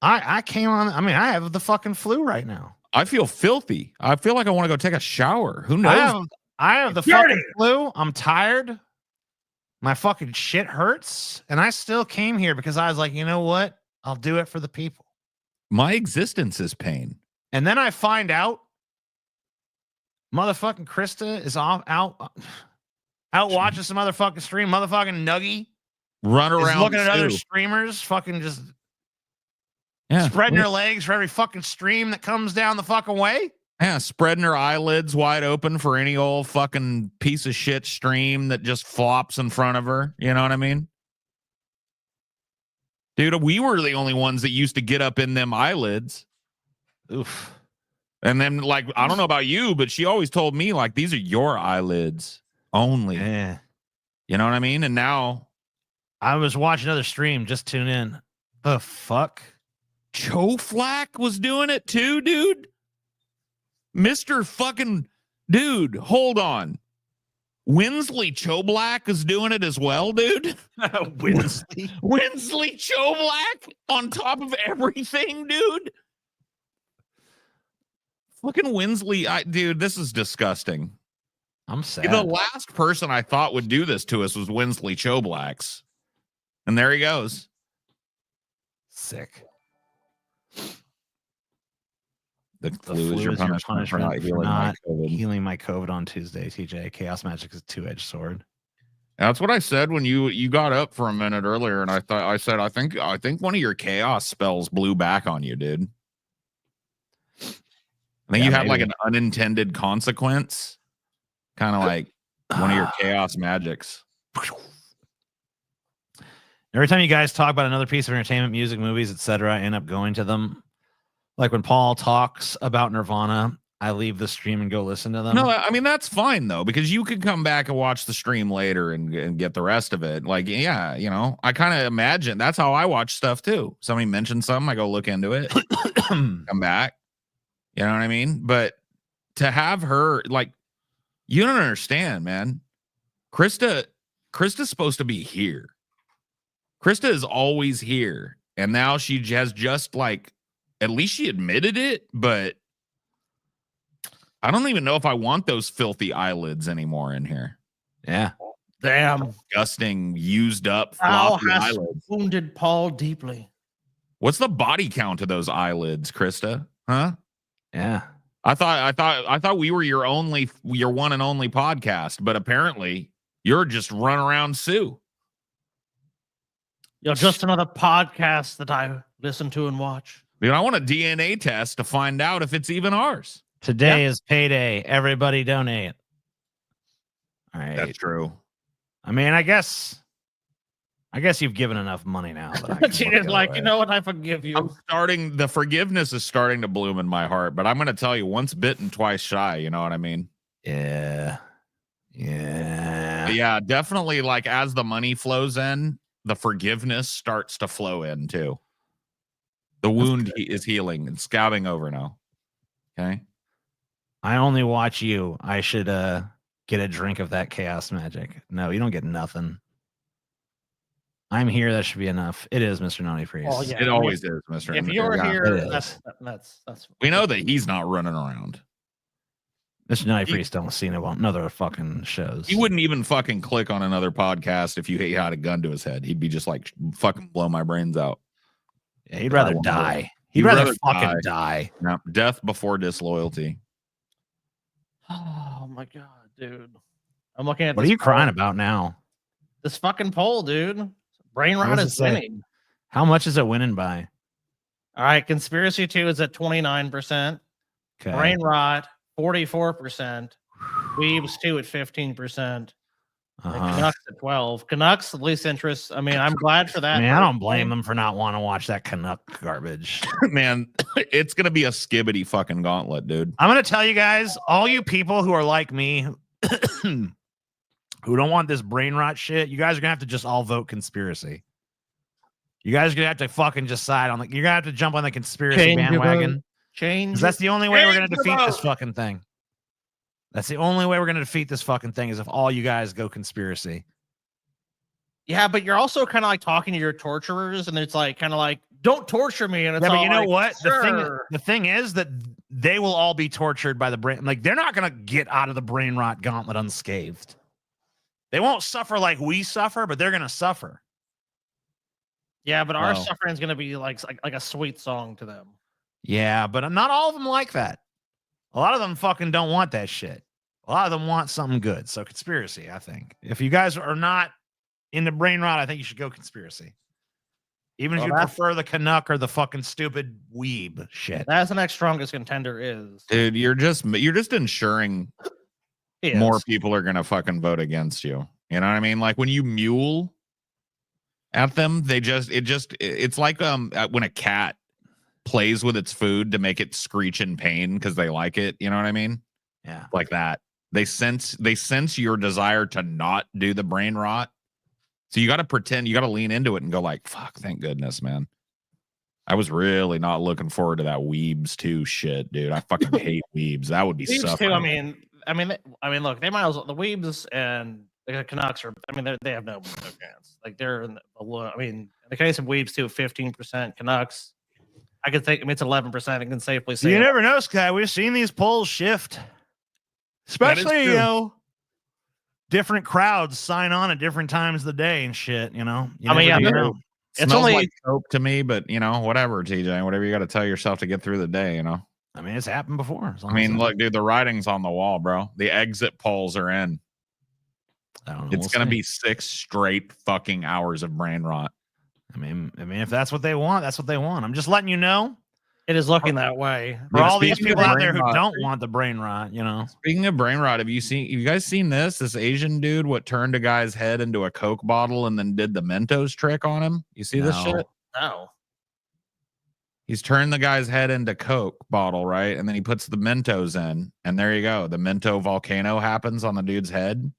Speaker 3: I came on. I mean, I have the fucking flu right now.
Speaker 1: I feel filthy. I feel like I want to go take a shower. Who knows?
Speaker 3: I have the fucking flu. I'm tired. My fucking shit hurts. And I still came here because I was like, you know what? I'll do it for the people.
Speaker 1: My existence is pain.
Speaker 3: And then I find out motherfucking Krista is out watching some motherfucking stream. Motherfucking Nuggy
Speaker 1: Run
Speaker 3: is
Speaker 1: around
Speaker 3: looking at other
Speaker 1: too.
Speaker 3: streamers fucking just
Speaker 1: Yeah.
Speaker 3: spreading their legs for every fucking stream that comes down the fucking way.
Speaker 1: Yeah, spreading her eyelids wide open for any old fucking piece of shit stream that just flops in front of her. You know what I mean? Dude, we were the only ones that used to get up in them eyelids.
Speaker 3: Oof.
Speaker 1: And then, like, I don't know about you, but she always told me, like, these are your eyelids only.
Speaker 3: Yeah.
Speaker 1: You know what I mean? And now
Speaker 3: I was watching another stream. Just tune in. The fuck?
Speaker 1: Cho Flack was doing it too, dude. Mr. fucking dude, hold on. Winsley Cho Black is doing it as well, dude. Winsley Cho Black on top of everything, dude. Fucking Winsley, dude, this is disgusting.
Speaker 3: I'm sad.
Speaker 1: The last person I thought would do this to us was Winsley Cho Blacks. And there he goes.
Speaker 3: Sick.
Speaker 1: The flu is your punishment for not healing my COVID.
Speaker 3: Healing my COVID on Tuesday, TJ. Chaos Magic is a two-edged sword.
Speaker 1: That's what I said when you got up for a minute earlier, and I think one of your chaos spells blew back on you, dude. I think you had like an unintended consequence, kind of like one of your chaos magics.
Speaker 3: Every time you guys talk about another piece of entertainment, music, movies, etc., I end up going to them. Like when Paul talks about Nirvana, I leave the stream and go listen to them.
Speaker 1: No, I mean, that's fine, though, because you could come back and watch the stream later and get the rest of it. Like, yeah, you know, I kind of imagine that's how I watch stuff, too. Somebody mentions something, I go look into it, come back. You know what I mean? But to have her, like, you don't understand, man. Krista's supposed to be here. Krista is always here. And now she has just, like, at least she admitted it, but I don't even know if I want those filthy eyelids anymore in here.
Speaker 3: Yeah.
Speaker 2: Damn.
Speaker 1: Disgusting, used up,
Speaker 2: Thou
Speaker 1: floppy
Speaker 2: hast
Speaker 1: eyelids.
Speaker 2: wounded Paul deeply.
Speaker 1: What's the body count of those eyelids, Krista? Huh?
Speaker 3: Yeah.
Speaker 1: I thought we were your one and only podcast, but apparently you're just run around Sue.
Speaker 2: You're just another podcast that I listen to and watch.
Speaker 1: Dude, I want a DNA test to find out if it's even ours.
Speaker 3: Today is payday. Everybody donate. All right.
Speaker 1: That's true.
Speaker 3: I mean, I guess you've given enough money now. That
Speaker 2: She is like, you know what? I forgive you.
Speaker 1: The forgiveness is starting to bloom in my heart, but I'm going to tell you, once bitten, twice shy. You know what I mean?
Speaker 3: Yeah. Yeah.
Speaker 1: But yeah, definitely. Like as the money flows in, the forgiveness starts to flow in too. The wound is healing and scabbing over now. Okay.
Speaker 3: I only watch you. I should get a drink of that chaos magic. No, you don't get nothing. I'm here. That should be enough. It is, Mr. Naughty Priest.
Speaker 2: Oh, yeah.
Speaker 1: It always is, Mr.
Speaker 2: If you're
Speaker 1: Yeah,
Speaker 2: here, that's
Speaker 1: we know that he's not running around.
Speaker 3: Mr. Naughty Priest don't see no other fucking shows.
Speaker 1: He wouldn't even fucking click on another podcast if you had a gun to his head. He'd be just like, fucking blow my brains out.
Speaker 3: Yeah, he'd rather die. He'd rather fucking die.
Speaker 1: No, death before disloyalty.
Speaker 2: Oh my god, dude! I'm looking at.
Speaker 3: What are you crying about now?
Speaker 2: This fucking poll, dude. Brain rot is winning.
Speaker 3: How much is it winning by?
Speaker 2: All right, conspiracy 2 is at 29%.
Speaker 3: Okay.
Speaker 2: Brain rot 44%. Weebs 2 at 15%. Canucks at 12. Canucks the least interest. I mean, I'm glad for that.
Speaker 3: I mean, I don't blame them for not wanting to watch that Canuck garbage.
Speaker 1: Man, it's gonna be a skibbity fucking gauntlet, dude.
Speaker 3: I'm gonna tell you guys, all you people who are like me, who don't want this brain rot shit, you guys are gonna have to just all vote conspiracy. You guys are gonna have to fucking just side on you're gonna have to jump on the conspiracy bandwagon.
Speaker 2: Change.
Speaker 3: That's the only way we're gonna defeat this fucking thing. That's the only way we're gonna defeat this fucking thing is if all you guys go conspiracy.
Speaker 2: Yeah, but you're also kind of like talking to your torturers, and it's like kind of like, don't torture me. And it's
Speaker 3: Yeah, but
Speaker 2: all
Speaker 3: you know
Speaker 2: like,
Speaker 3: what?
Speaker 2: Sure.
Speaker 3: The thing is that they will all be tortured by the brain. Like they're not gonna get out of the brain rot gauntlet unscathed. They won't suffer like we suffer, but they're gonna suffer.
Speaker 2: Yeah, but our suffering is gonna be like a sweet song to them.
Speaker 3: Yeah, but not all of them like that. A lot of them fucking don't want that shit. A lot of them want something good. So conspiracy, I think. If you guys are not into brain rot, I think you should go conspiracy. Even if you prefer the Canuck or the fucking stupid weeb shit.
Speaker 2: That's the next strongest contender is.
Speaker 1: Dude, you're just ensuring more people are gonna fucking vote against you. You know what I mean? Like when you mule at them, it's like when a cat plays with its food to make it screech in pain because they like it. You know what I mean?
Speaker 3: Yeah.
Speaker 1: Like that. They sense your desire to not do the brain rot. So you got to pretend, you got to lean into it and go like, fuck, thank goodness, man. I was really not looking forward to that Weebs 2 shit, dude. I fucking hate Weebs. That would be
Speaker 2: Weebs
Speaker 1: suffering.
Speaker 2: too, I mean, look, they might as well, the Weebs and the Canucks are, I mean, they have no chance. Like they're in in the case of Weebs too, 15%. Canucks, I could think, it's 11%. I can safely say
Speaker 3: You never know, Sky. We've seen these polls shift. Especially, different crowds sign on at different times of the day and shit, you know?
Speaker 1: It smells like soap to me, but, whatever, TJ. Whatever you got to tell yourself to get through the day,
Speaker 3: I mean, it's happened before.
Speaker 1: Look, dude, the writing's on the wall, bro. The exit polls are in. It's going to be 6 straight fucking hours of brain rot.
Speaker 3: I mean, if that's what they want, that's what they want. I'm just letting you know.
Speaker 2: It is looking that way.
Speaker 3: For all these people out there who don't want the brain rot,
Speaker 1: Speaking of brain rot, have you guys seen this Asian dude, what turned a guy's head into a Coke bottle and then did the Mentos trick on him? You see this shit?
Speaker 2: No.
Speaker 1: He's turned the guy's head into Coke bottle, right? And then he puts the Mentos in, and there you go. The Mento volcano happens on the dude's head.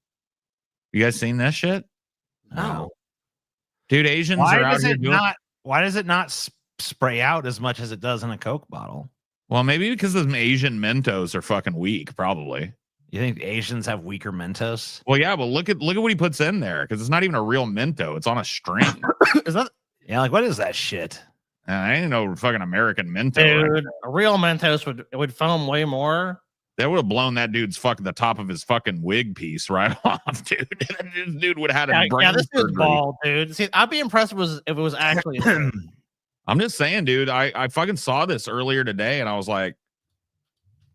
Speaker 1: You guys seen this shit?
Speaker 3: No.
Speaker 1: Dude, Asians are out here doing...
Speaker 3: Why does it not spray out as much as it does in a Coke bottle?
Speaker 1: Well, maybe because the Asian Mentos are fucking weak, probably.
Speaker 3: You think Asians have weaker Mentos?
Speaker 1: Well, yeah, but look at what he puts in there, because it's not even a real Mento. It's on a string.
Speaker 2: Is that...
Speaker 3: Yeah, like what is that shit?
Speaker 1: I ain't no fucking American Mentos.
Speaker 2: Dude, a real Mentos would foam way more.
Speaker 1: That would have blown that dude's the top of his fucking wig piece right off, dude. This dude would have had a brain
Speaker 2: this dude's
Speaker 1: surgery.
Speaker 2: bald, dude. See, I'd be impressed if it was actually.
Speaker 1: I'm just saying, dude. I fucking saw this earlier today, and I was like,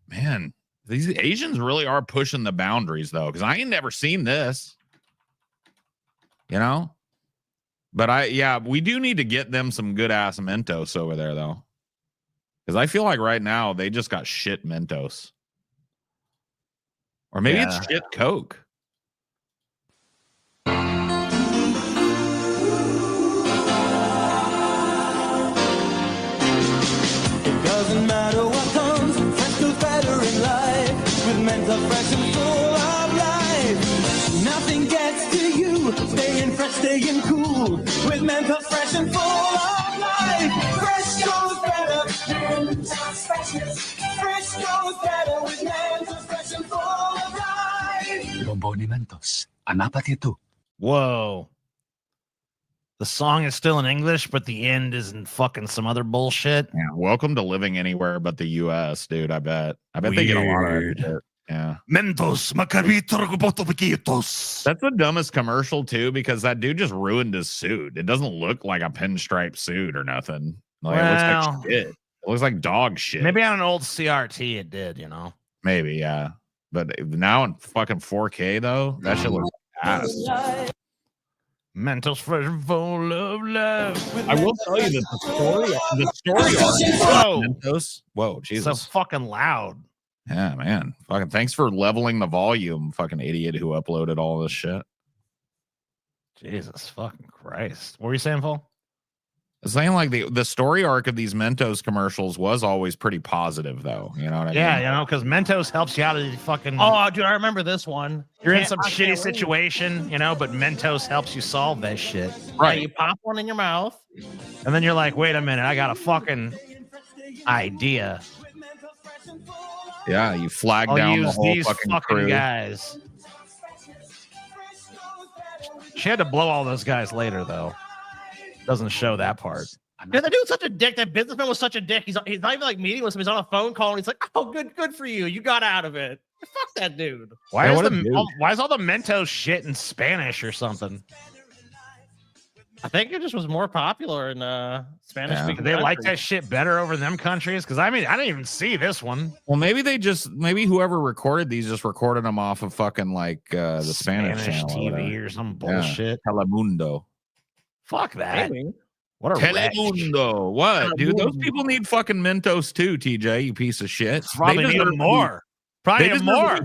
Speaker 1: man, these Asians really are pushing the boundaries, though, because I ain't never seen this. You know. But we do need to get them some good ass Mentos over there, though, because I feel like right now they just got shit Mentos, or maybe it's shit Coke.
Speaker 5: It doesn't matter what comes, fresh feels better in life. With Mentos fresh and full of life, nothing gets to you. Staying fresh, staying cool. With Mentos fresh and full of life, fresh goes better. Mentos freshness, fresh goes better with Mentos fresh and full of life.
Speaker 3: Bomboni Mentos, anapati tu.
Speaker 2: Whoa. The song is still in English, but the end is in fucking some other bullshit.
Speaker 1: Yeah, welcome to living anywhere but the U.S., dude. I bet they get a lot of that shit. Yeah.
Speaker 3: Mentos, macaritos.
Speaker 1: That's the dumbest commercial too, because that dude just ruined his suit. It doesn't look like a pinstripe suit or nothing. Like, it looks like shit. It looks like dog shit.
Speaker 2: Maybe on an old CRT it did, you know.
Speaker 1: Maybe, yeah. But now in fucking 4K though, that shit looks ass.
Speaker 2: Mentos fresh and full of love.
Speaker 1: I will tell you that the story arc. Mentos. Whoa, Jesus.
Speaker 2: So fucking loud.
Speaker 1: Yeah, man. Fucking thanks for leveling the volume, fucking idiot who uploaded all this shit.
Speaker 2: Jesus fucking Christ. What were you saying, Paul?
Speaker 1: Saying like the story arc of these Mentos commercials was always pretty positive, though. You know what I mean?
Speaker 2: Yeah, you know, because Mentos helps you out of the fucking. Oh, dude, I remember this one. You're in some shitty situation, you know, but Mentos helps you solve that shit.
Speaker 1: Right.
Speaker 2: Yeah, you pop one in your mouth, and then you're like, wait a minute, I got a fucking idea.
Speaker 1: Yeah, you flag
Speaker 2: I'll
Speaker 1: down
Speaker 2: use
Speaker 1: the whole
Speaker 2: these
Speaker 1: fucking crew.
Speaker 2: guys. She had to blow all those guys later, though. Doesn't show that part. Yeah, that dude's such a dick. That businessman was such a dick. He's not even like meeting with him. He's on a phone call and he's like, "Oh, good for you. You got out of it." Fuck that dude. Why is all the Mentos shit in Spanish or something? I think it just was more popular in Spanish.
Speaker 1: Yeah.
Speaker 2: They like that shit better over them countries. Because I mean, I didn't even see this one.
Speaker 1: Well, maybe whoever recorded these just recorded them off of fucking like the Spanish channel
Speaker 2: TV or some bullshit.
Speaker 1: Yeah. Telemundo.
Speaker 2: Fuck that. Maybe. What a
Speaker 1: Telemundo. What, dude? Those people need fucking Mentos too, TJ. You piece of shit.
Speaker 2: Probably need them more. Probably need more.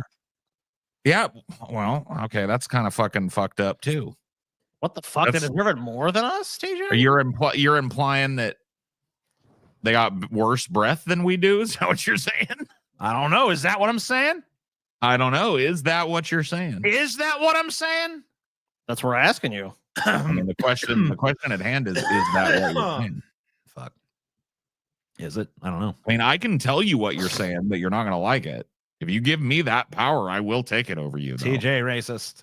Speaker 1: Yeah. Well, okay, that's kind of fucking fucked up too.
Speaker 2: What the fuck? They deserve more than us, TJ?
Speaker 1: You're implying that they got worse breath than we do? Is that what you're saying?
Speaker 2: I don't know. Is that what I'm saying?
Speaker 1: I don't know. Is that what you're saying?
Speaker 2: Is that what I'm saying? That's what we're asking you.
Speaker 1: I mean, the question at hand is that what you're saying?
Speaker 2: Fuck. Is it? I don't know.
Speaker 1: I mean, I can tell you what you're saying, but you're not going to like it. If you give me that power, I will take it over you. Though.
Speaker 2: TJ racist.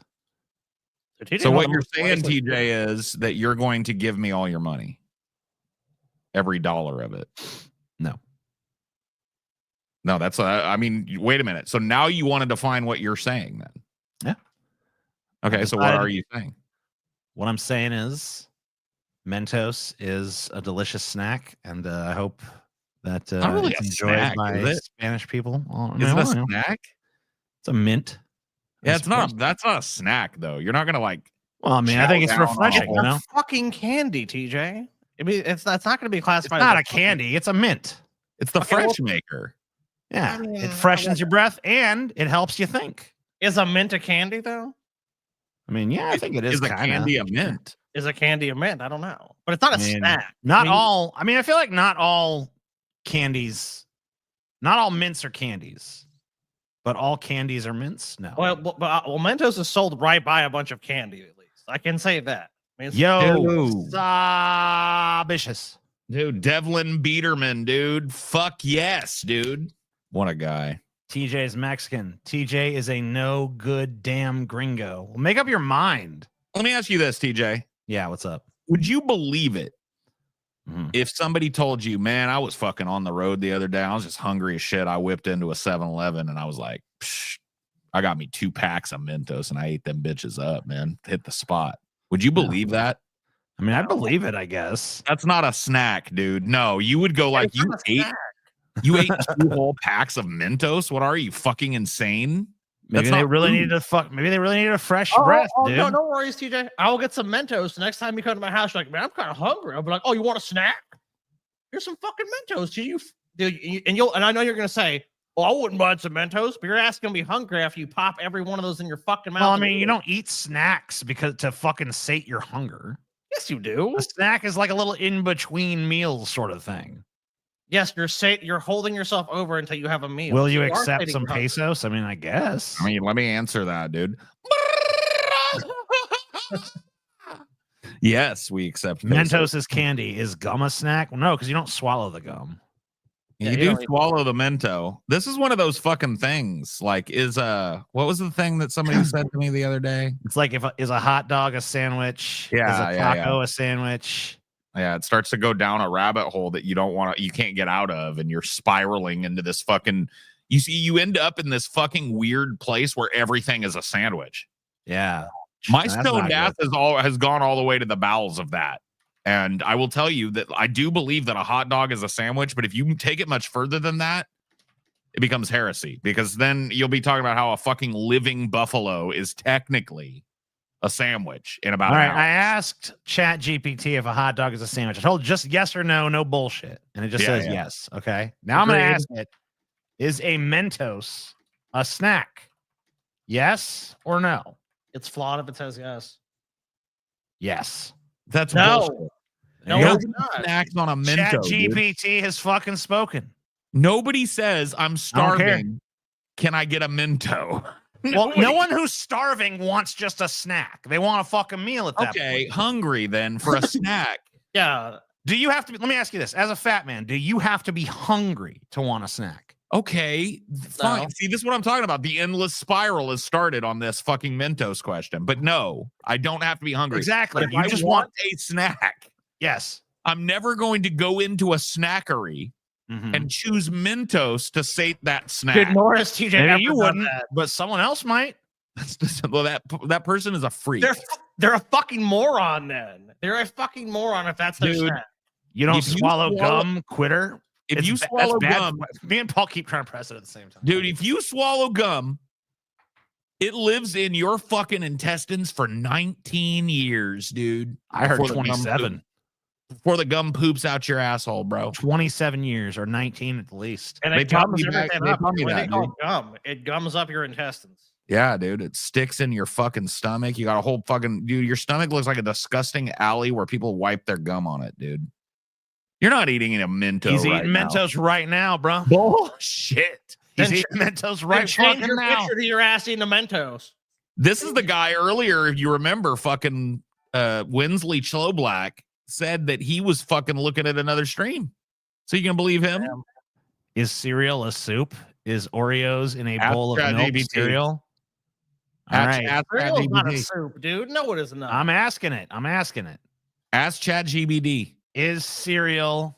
Speaker 1: So what you're saying, TJ, is that you're going to give me all your money. Every dollar of it.
Speaker 3: No,
Speaker 1: that's I mean, wait a minute. So now you want to define what you're saying then.
Speaker 3: Yeah.
Speaker 1: Okay, so what are you saying?
Speaker 3: What I'm saying is Mentos is a delicious snack, and I hope that
Speaker 1: not really
Speaker 3: it's
Speaker 1: a
Speaker 3: enjoyed
Speaker 1: snack,
Speaker 3: by Spanish people.
Speaker 1: Is it a snack?
Speaker 3: It's a mint.
Speaker 1: Yeah, that's not a snack though. You're not gonna like.
Speaker 3: Well, I mean, I think it's refreshing. You know,
Speaker 2: fucking candy, TJ. I mean, that's not going to be classified.
Speaker 3: It's not a candy. It's a mint.
Speaker 1: It's the French maker.
Speaker 3: Yeah, it freshens your breath and it helps you think.
Speaker 2: Is a mint a candy though?
Speaker 3: I mean, yeah, I think it is.
Speaker 1: Is a candy a mint?
Speaker 2: Is a candy a mint? I don't know, but it's not a snack.
Speaker 3: Not all. I mean, I feel like not all candies, not all mints are candies. But all candies are mints? No.
Speaker 2: Well, Mentos is sold right by a bunch of candy, at least. I can say that. I mean,
Speaker 3: vicious.
Speaker 1: Dude, Devlin Biederman, dude. Fuck yes, dude. What a guy.
Speaker 3: TJ is Mexican. TJ is a no good damn gringo. Well, make up your mind.
Speaker 1: Let me ask you this, TJ.
Speaker 3: Yeah, what's up?
Speaker 1: Would you believe it If somebody told you, man, I was fucking on the road the other day, I was just hungry as shit. I whipped into a 7-Eleven and I was like, psh, I got me 2 packs of Mentos and I ate them bitches up, man. Hit the spot. Would you believe that?
Speaker 3: I mean, I believe it, I guess.
Speaker 1: That's not a snack, dude. No, you would go like, you ate 2 whole packs of Mentos? What are you, fucking insane?
Speaker 3: Maybe they really needed a fresh breath, dude.
Speaker 2: No worries, TJ. I will get some Mentos the next time you come to my house. You're like, man, I'm kind of hungry. I'll be like, oh, you want a snack? Here's some fucking Mentos to you, dude. And I know you're gonna say, well, I wouldn't mind some Mentos, but your ass gonna be hungry after you pop every one of those in your fucking mouth.
Speaker 3: Well, I mean, you don't eat snacks because to fucking sate your hunger.
Speaker 2: Yes, you do.
Speaker 3: A snack is like a little in between meals sort of thing.
Speaker 2: Yes, you're holding yourself over until you have a meal.
Speaker 3: Will you accept some pesos? I mean, I guess.
Speaker 1: I mean, let me answer that, dude. Yes, we accept
Speaker 3: Mentos is candy. Is gum a snack? Well, no, because you don't swallow the gum.
Speaker 1: You do swallow the Mento. This is one of those fucking things. Like, what was the thing that somebody said to me the other day?
Speaker 3: It's like, is a hot dog a sandwich?
Speaker 1: Yeah,
Speaker 3: is a taco a sandwich?
Speaker 1: Yeah, it starts to go down a rabbit hole that you can't get out of, and you're spiraling into this fucking. You end up in this fucking weird place where everything is a sandwich.
Speaker 3: Yeah,
Speaker 1: my stoned ass has gone all the way to the bowels of that. And I will tell you that I do believe that a hot dog is a sandwich, but if you take it much further than that, it becomes heresy, because then you'll be talking about how a fucking living buffalo is technically a sandwich in about
Speaker 3: an
Speaker 1: hour.
Speaker 3: I asked ChatGPT if a hot dog is a sandwich. I told just yes or no, no bullshit. And it just says yes. Okay. Now I'm going to ask it, is a Mentos a snack? Yes or no?
Speaker 2: It's flawed if it says yes.
Speaker 3: Yes.
Speaker 1: That's
Speaker 2: bullshit.
Speaker 1: No snacks on a Mento.
Speaker 3: ChatGPT has fucking spoken.
Speaker 1: Nobody says I'm starving. Can I get a Mento?
Speaker 3: Well, no one who's starving wants just a snack. They want a fucking meal at that point.
Speaker 1: Okay, hungry then for a snack.
Speaker 2: Yeah.
Speaker 3: Do you have to be, let me ask you this. As a fat man, do you have to be hungry to want a snack?
Speaker 1: Okay, fine. See, this is what I'm talking about. The endless spiral has started on this fucking Mentos question. But no, I don't have to be hungry.
Speaker 3: Exactly.
Speaker 1: But if I just want a snack.
Speaker 3: Yes.
Speaker 1: I'm never going to go into a snackery and choose Mentos to sate that snack.
Speaker 2: Good Norris, TJ.
Speaker 3: Maybe you wouldn't, but someone else might.
Speaker 1: Well, that person is a freak.
Speaker 2: They're a fucking moron then. They're a fucking moron if that's their snack.
Speaker 3: You don't swallow gum, quitter?
Speaker 1: If you swallow gum,
Speaker 3: me and Paul keep trying to press it at the same time.
Speaker 1: Dude, if you swallow gum, it lives in your fucking intestines for 19 years, dude.
Speaker 3: I heard 27.
Speaker 1: Before the gum poops out your asshole, bro.
Speaker 3: 27 years or 19 at the least.
Speaker 2: And
Speaker 1: They
Speaker 2: it
Speaker 1: taught
Speaker 2: gums
Speaker 1: me back-
Speaker 2: everything
Speaker 1: they
Speaker 2: up.
Speaker 1: taught me
Speaker 2: What do
Speaker 1: that,
Speaker 2: they call
Speaker 1: dude.
Speaker 2: gum? It gums up your intestines.
Speaker 1: Yeah, dude. It sticks in your fucking stomach. You got a whole fucking dude. Your stomach looks like a disgusting alley where people wipe their gum on it, dude. You're not eating a Mento.
Speaker 3: He's
Speaker 1: right
Speaker 3: eating
Speaker 1: now.
Speaker 3: Mentos right now, bro.
Speaker 1: Bullshit.
Speaker 3: He's eating Mentos right
Speaker 2: change
Speaker 3: fucking
Speaker 2: your
Speaker 3: now.
Speaker 2: picture to your ass eating the Mentos.
Speaker 1: This is the guy earlier, if you remember, fucking Winsley Chloblack said that he was fucking looking at another stream. So you can believe him?
Speaker 3: Is cereal a soup? Is Oreos in a
Speaker 1: Ask
Speaker 3: bowl of milk
Speaker 1: ChatGPT.
Speaker 3: cereal? All right.
Speaker 2: Cereal's not a soup, dude. No, it is not.
Speaker 3: I'm asking it.
Speaker 1: Ask ChatGPT.
Speaker 3: Is cereal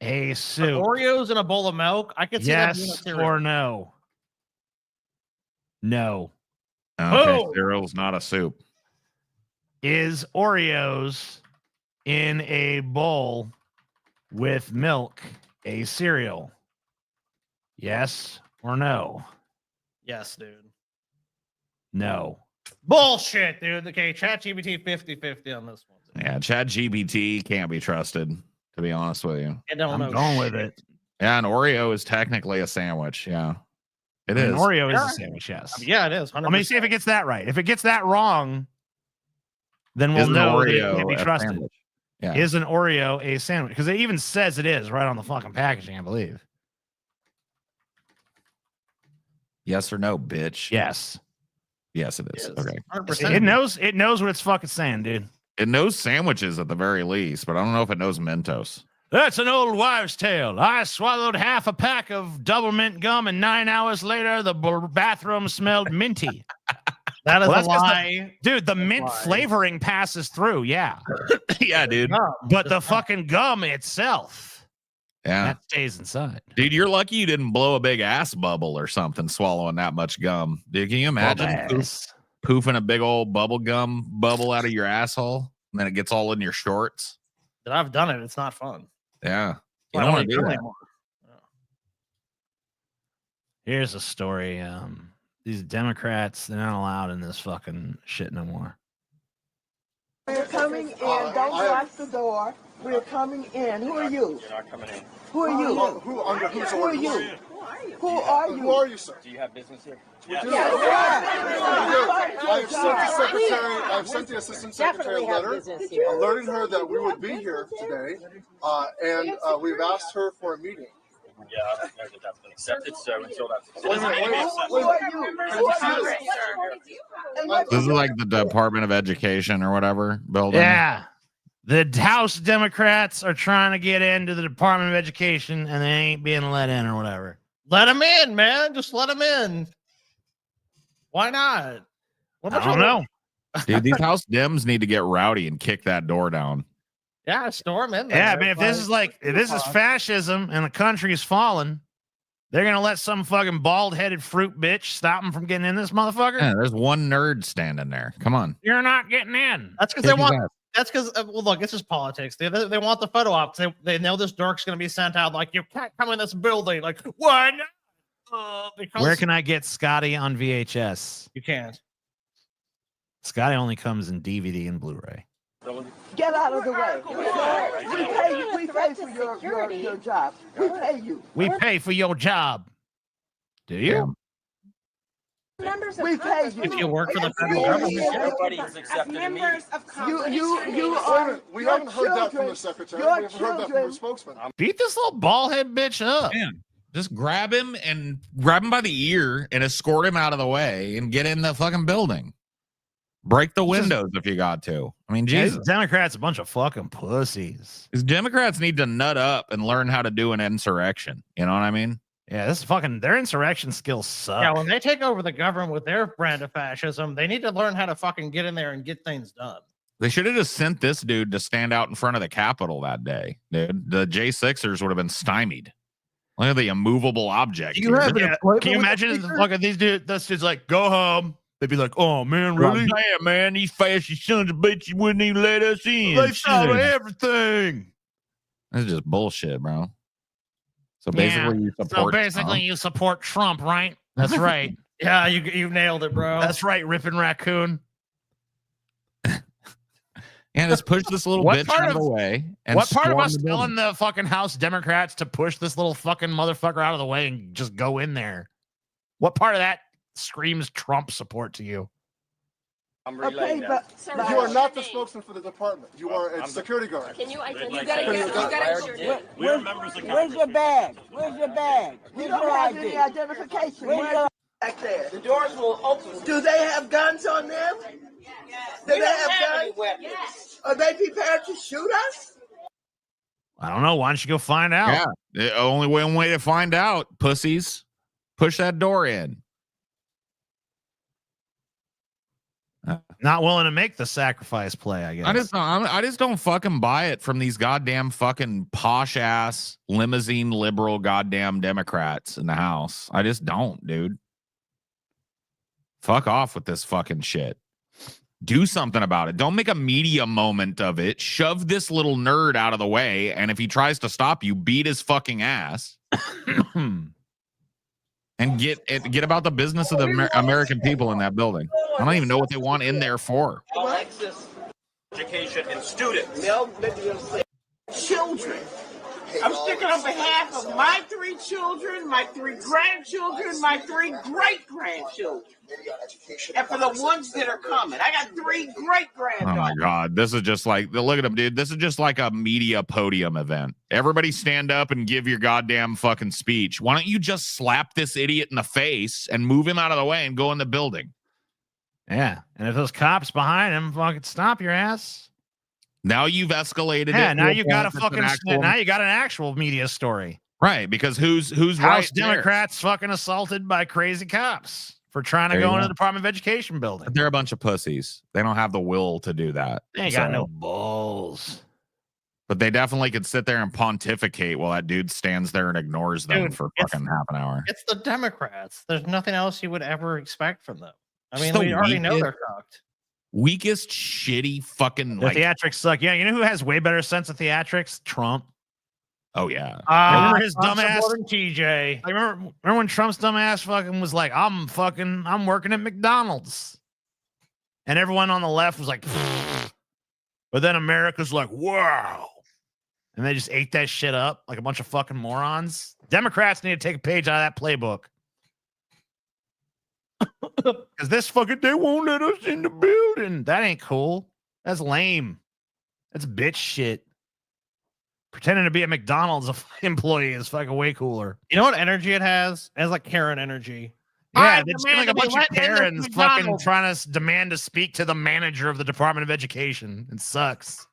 Speaker 3: a soup?
Speaker 2: Oreos in a bowl of milk? I could see that being a
Speaker 3: Yes
Speaker 2: cereal.
Speaker 3: or no? No.
Speaker 1: Okay,
Speaker 2: Oh.
Speaker 1: cereal's not a soup.
Speaker 3: Is Oreos in a bowl with milk a cereal? Yes or no?
Speaker 2: Yes, dude.
Speaker 3: No.
Speaker 2: Bullshit, dude. Okay, ChatGPT 50-50 on this one.
Speaker 1: Yeah, ChatGPT can't be trusted, to be honest with you.
Speaker 2: I don't know.
Speaker 3: I'm going with it.
Speaker 1: Yeah, an Oreo is technically a sandwich. Yeah, it is.
Speaker 3: An Oreo is a sandwich, yes.
Speaker 2: Yeah, it is. 100%.
Speaker 3: Let me see if it gets that right. If it gets that wrong, then we'll
Speaker 1: Is an
Speaker 3: know that it
Speaker 1: Oreo
Speaker 3: can't be
Speaker 1: a
Speaker 3: trusted.
Speaker 1: sandwich? Yeah.
Speaker 3: Is an Oreo a sandwich? Because it even says it is right on the fucking packaging, I believe.
Speaker 1: Yes or no, bitch?
Speaker 3: Yes.
Speaker 1: Yes, it is.
Speaker 2: Yes.
Speaker 1: Okay.
Speaker 2: 100%.
Speaker 3: It knows what it's fucking saying, dude.
Speaker 1: It knows sandwiches at the very least, but I don't know if it knows Mentos.
Speaker 3: That's an old wives' tale. I swallowed half a pack of double mint gum, and 9 hours later, the bathroom smelled minty.
Speaker 2: That is
Speaker 19: Well,
Speaker 2: a
Speaker 19: that's 'cause
Speaker 2: lie.
Speaker 19: dude, the mint flavoring passes through. Yeah.
Speaker 1: Yeah, dude.
Speaker 19: But the fucking gum itself,
Speaker 1: Yeah.
Speaker 19: that stays inside.
Speaker 1: Dude, you're lucky you didn't blow a big ass bubble or something swallowing that much gum. Dude, can you imagine poofing a big old bubble gum bubble out of your asshole and then it gets all in your shorts?
Speaker 2: That I've done it. It's not fun.
Speaker 1: Yeah. You
Speaker 2: I
Speaker 1: don't
Speaker 2: don't
Speaker 1: want to
Speaker 2: do
Speaker 1: do that.
Speaker 2: anymore.
Speaker 19: Here's a story. These Democrats, they're not allowed in this fucking shit no more.
Speaker 20: We're coming in. Don't lock the door. We're coming in. Who are you?
Speaker 21: You're not coming in.
Speaker 20: Who are you?
Speaker 21: Who under whose
Speaker 20: Who are
Speaker 21: orders?
Speaker 20: you? Who are you?
Speaker 21: Who are you, sir? Do you have business here?
Speaker 20: Yes.
Speaker 21: We do. I've sent the secretary. I've sent the assistant secretary a letter alerting her that we would be here today, and we've asked her for a meeting.
Speaker 22: Yeah, I don't know that that's been accepted. So until that's
Speaker 20: Who are you?
Speaker 1: This is like the Department of Education or whatever building.
Speaker 19: Yeah. The House Democrats are trying to get into the Department of Education and they ain't being let in or whatever.
Speaker 2: Let them in, man. Just let them in. Why not?
Speaker 19: I don't know.
Speaker 1: Dude, these House Dems need to get rowdy and kick that door down.
Speaker 2: Yeah, storm in there.
Speaker 19: Yeah, I mean, if this is fascism and the country is falling, they're gonna let some fucking bald-headed fruit bitch stop them from getting in this motherfucker.
Speaker 1: Yeah, there's one nerd standing there. Come on.
Speaker 19: You're not getting in.
Speaker 2: That's because they want. That's because well, look, it's just politics. They want the photo op. They know this dork's gonna be sent out. Like, you can't come in this building. Like, why not? Because
Speaker 19: Where can I get Scotty on VHS?
Speaker 2: you can't.
Speaker 19: Scotty only comes in DVD and Blu-ray.
Speaker 20: Get out of the way. We pay for your job. We pay you.
Speaker 19: We pay for your job. Do you?
Speaker 20: We pay you.
Speaker 2: If you work for the federal government,
Speaker 22: nobody has accepted a meeting.
Speaker 20: You are.
Speaker 21: We haven't heard that from the secretary. We haven't heard that from the spokesman.
Speaker 19: Beat this little bald-head bitch up.
Speaker 1: Man, just grab him by the ear and escort him out of the way and get in the fucking building. Break the windows if you got to. I mean,
Speaker 19: Yeah,
Speaker 1: Jesus.
Speaker 19: these Democrats a bunch of fucking pussies.
Speaker 1: These Democrats need to nut up and learn how to do an insurrection. You know what I mean?
Speaker 19: Yeah, this is fucking their insurrection skills suck.
Speaker 2: yeah, when they take over the government with their brand of fascism, they need to learn how to fucking get in there and get things done.
Speaker 1: They should have just sent this dude to stand out in front of the Capitol that day, dude. The J6ers would have been stymied. Look at the immovable object.
Speaker 19: Can you imagine this dude's like, go home. They'd be like, oh man, really?
Speaker 1: Damn, man, these fascist sons of bitches wouldn't even let us in.
Speaker 19: They thought of
Speaker 1: Shit.
Speaker 19: everything.
Speaker 1: This is just bullshit, bro. So basically, you support. Trump.
Speaker 19: You support Trump, right? That's right.
Speaker 2: Yeah, you nailed it, bro.
Speaker 19: That's right, ripping raccoon.
Speaker 1: And just push this little bitch out of the way. And
Speaker 19: what part of
Speaker 1: storm
Speaker 19: us
Speaker 1: the building.
Speaker 19: telling the fucking House Democrats to push this little fucking motherfucker out of the way and just go in there? What part of that screams Trump support to you?
Speaker 22: I'm relaying that.
Speaker 21: You are not the spokesman for the department. You are a security guard.
Speaker 20: Can you
Speaker 22: We're members of
Speaker 20: Where's your bag? Where's your bag? We don't have any identification. Where's your back there? The doors will open. Do they have guns on them? Do they have guns? Are they prepared to shoot us?
Speaker 19: I don't know. Why don't you go find out?
Speaker 1: Yeah, the only one way to find out, pussies. Push that door in.
Speaker 19: Not willing to make the sacrifice play, I guess.
Speaker 1: I just don't fucking buy it from these goddamn fucking posh ass limousine liberal goddamn Democrats in the House. I just don't, dude. Fuck off with this fucking shit. Do something about it. Don't make a media moment of it. Shove this little nerd out of the way, and if he tries to stop you, beat his fucking ass. And get about the business of the American people in that building. I don't even know what they want in there for.
Speaker 22: Alexis, education and students.
Speaker 20: Children. I'm speaking on behalf of my 3 children, my 3 grandchildren, my 3 great-grandchildren. And for the ones that are coming. I got 3 great-granddaughters.
Speaker 1: Oh my God. This is just like, look at him, dude. This is just like a media podium event. Everybody stand up and give your goddamn fucking speech. Why don't you just slap this idiot in the face and move him out of the way and go in the building?
Speaker 19: Yeah. And if those cops behind him fucking stop your ass.
Speaker 1: Now you've escalated.
Speaker 19: Yeah,
Speaker 1: it
Speaker 19: now
Speaker 1: to a
Speaker 19: you got a
Speaker 1: point that's
Speaker 19: fucking
Speaker 1: an
Speaker 19: now you got an actual media story.
Speaker 1: right, because who's
Speaker 19: House
Speaker 1: right
Speaker 19: Democrats fucking assaulted by crazy cops. for trying to
Speaker 1: There you
Speaker 19: go into
Speaker 1: go.
Speaker 19: the Department of Education building.
Speaker 1: But they're a bunch of pussies. They don't have the will to do that.
Speaker 19: They ain't got no balls.
Speaker 1: But they definitely could sit there and pontificate while that dude stands there and ignores them
Speaker 2: Dude,
Speaker 1: for fucking half an hour.
Speaker 2: It's the Democrats. There's nothing else you would ever expect from them. I mean,
Speaker 1: Just the
Speaker 2: we already know
Speaker 1: weakest-
Speaker 2: they're fucked.
Speaker 1: Weakest, shitty, fucking
Speaker 19: The
Speaker 1: like.
Speaker 19: theatrics suck. Yeah, you know who has way better sense of theatrics? Trump.
Speaker 1: Oh yeah.
Speaker 19: Remember his
Speaker 2: I'm
Speaker 19: dumbass
Speaker 2: supporting TJ.
Speaker 19: I remember when Trump's dumbass fucking was like, I'm working at McDonald's. And everyone on the left was like, but then America's like, wow. And they just ate that shit up like a bunch of fucking morons. Democrats need to take a page out of that playbook. Because this fucking, they won't let us in the building. That ain't cool. That's lame. That's bitch shit. Pretending to be a McDonald's employee is fucking way cooler.
Speaker 2: You know what energy it has? It has like Karen energy.
Speaker 19: Yeah, they just get like a bunch of Karens fucking trying to demand to speak to the manager of the Department of Education. It sucks.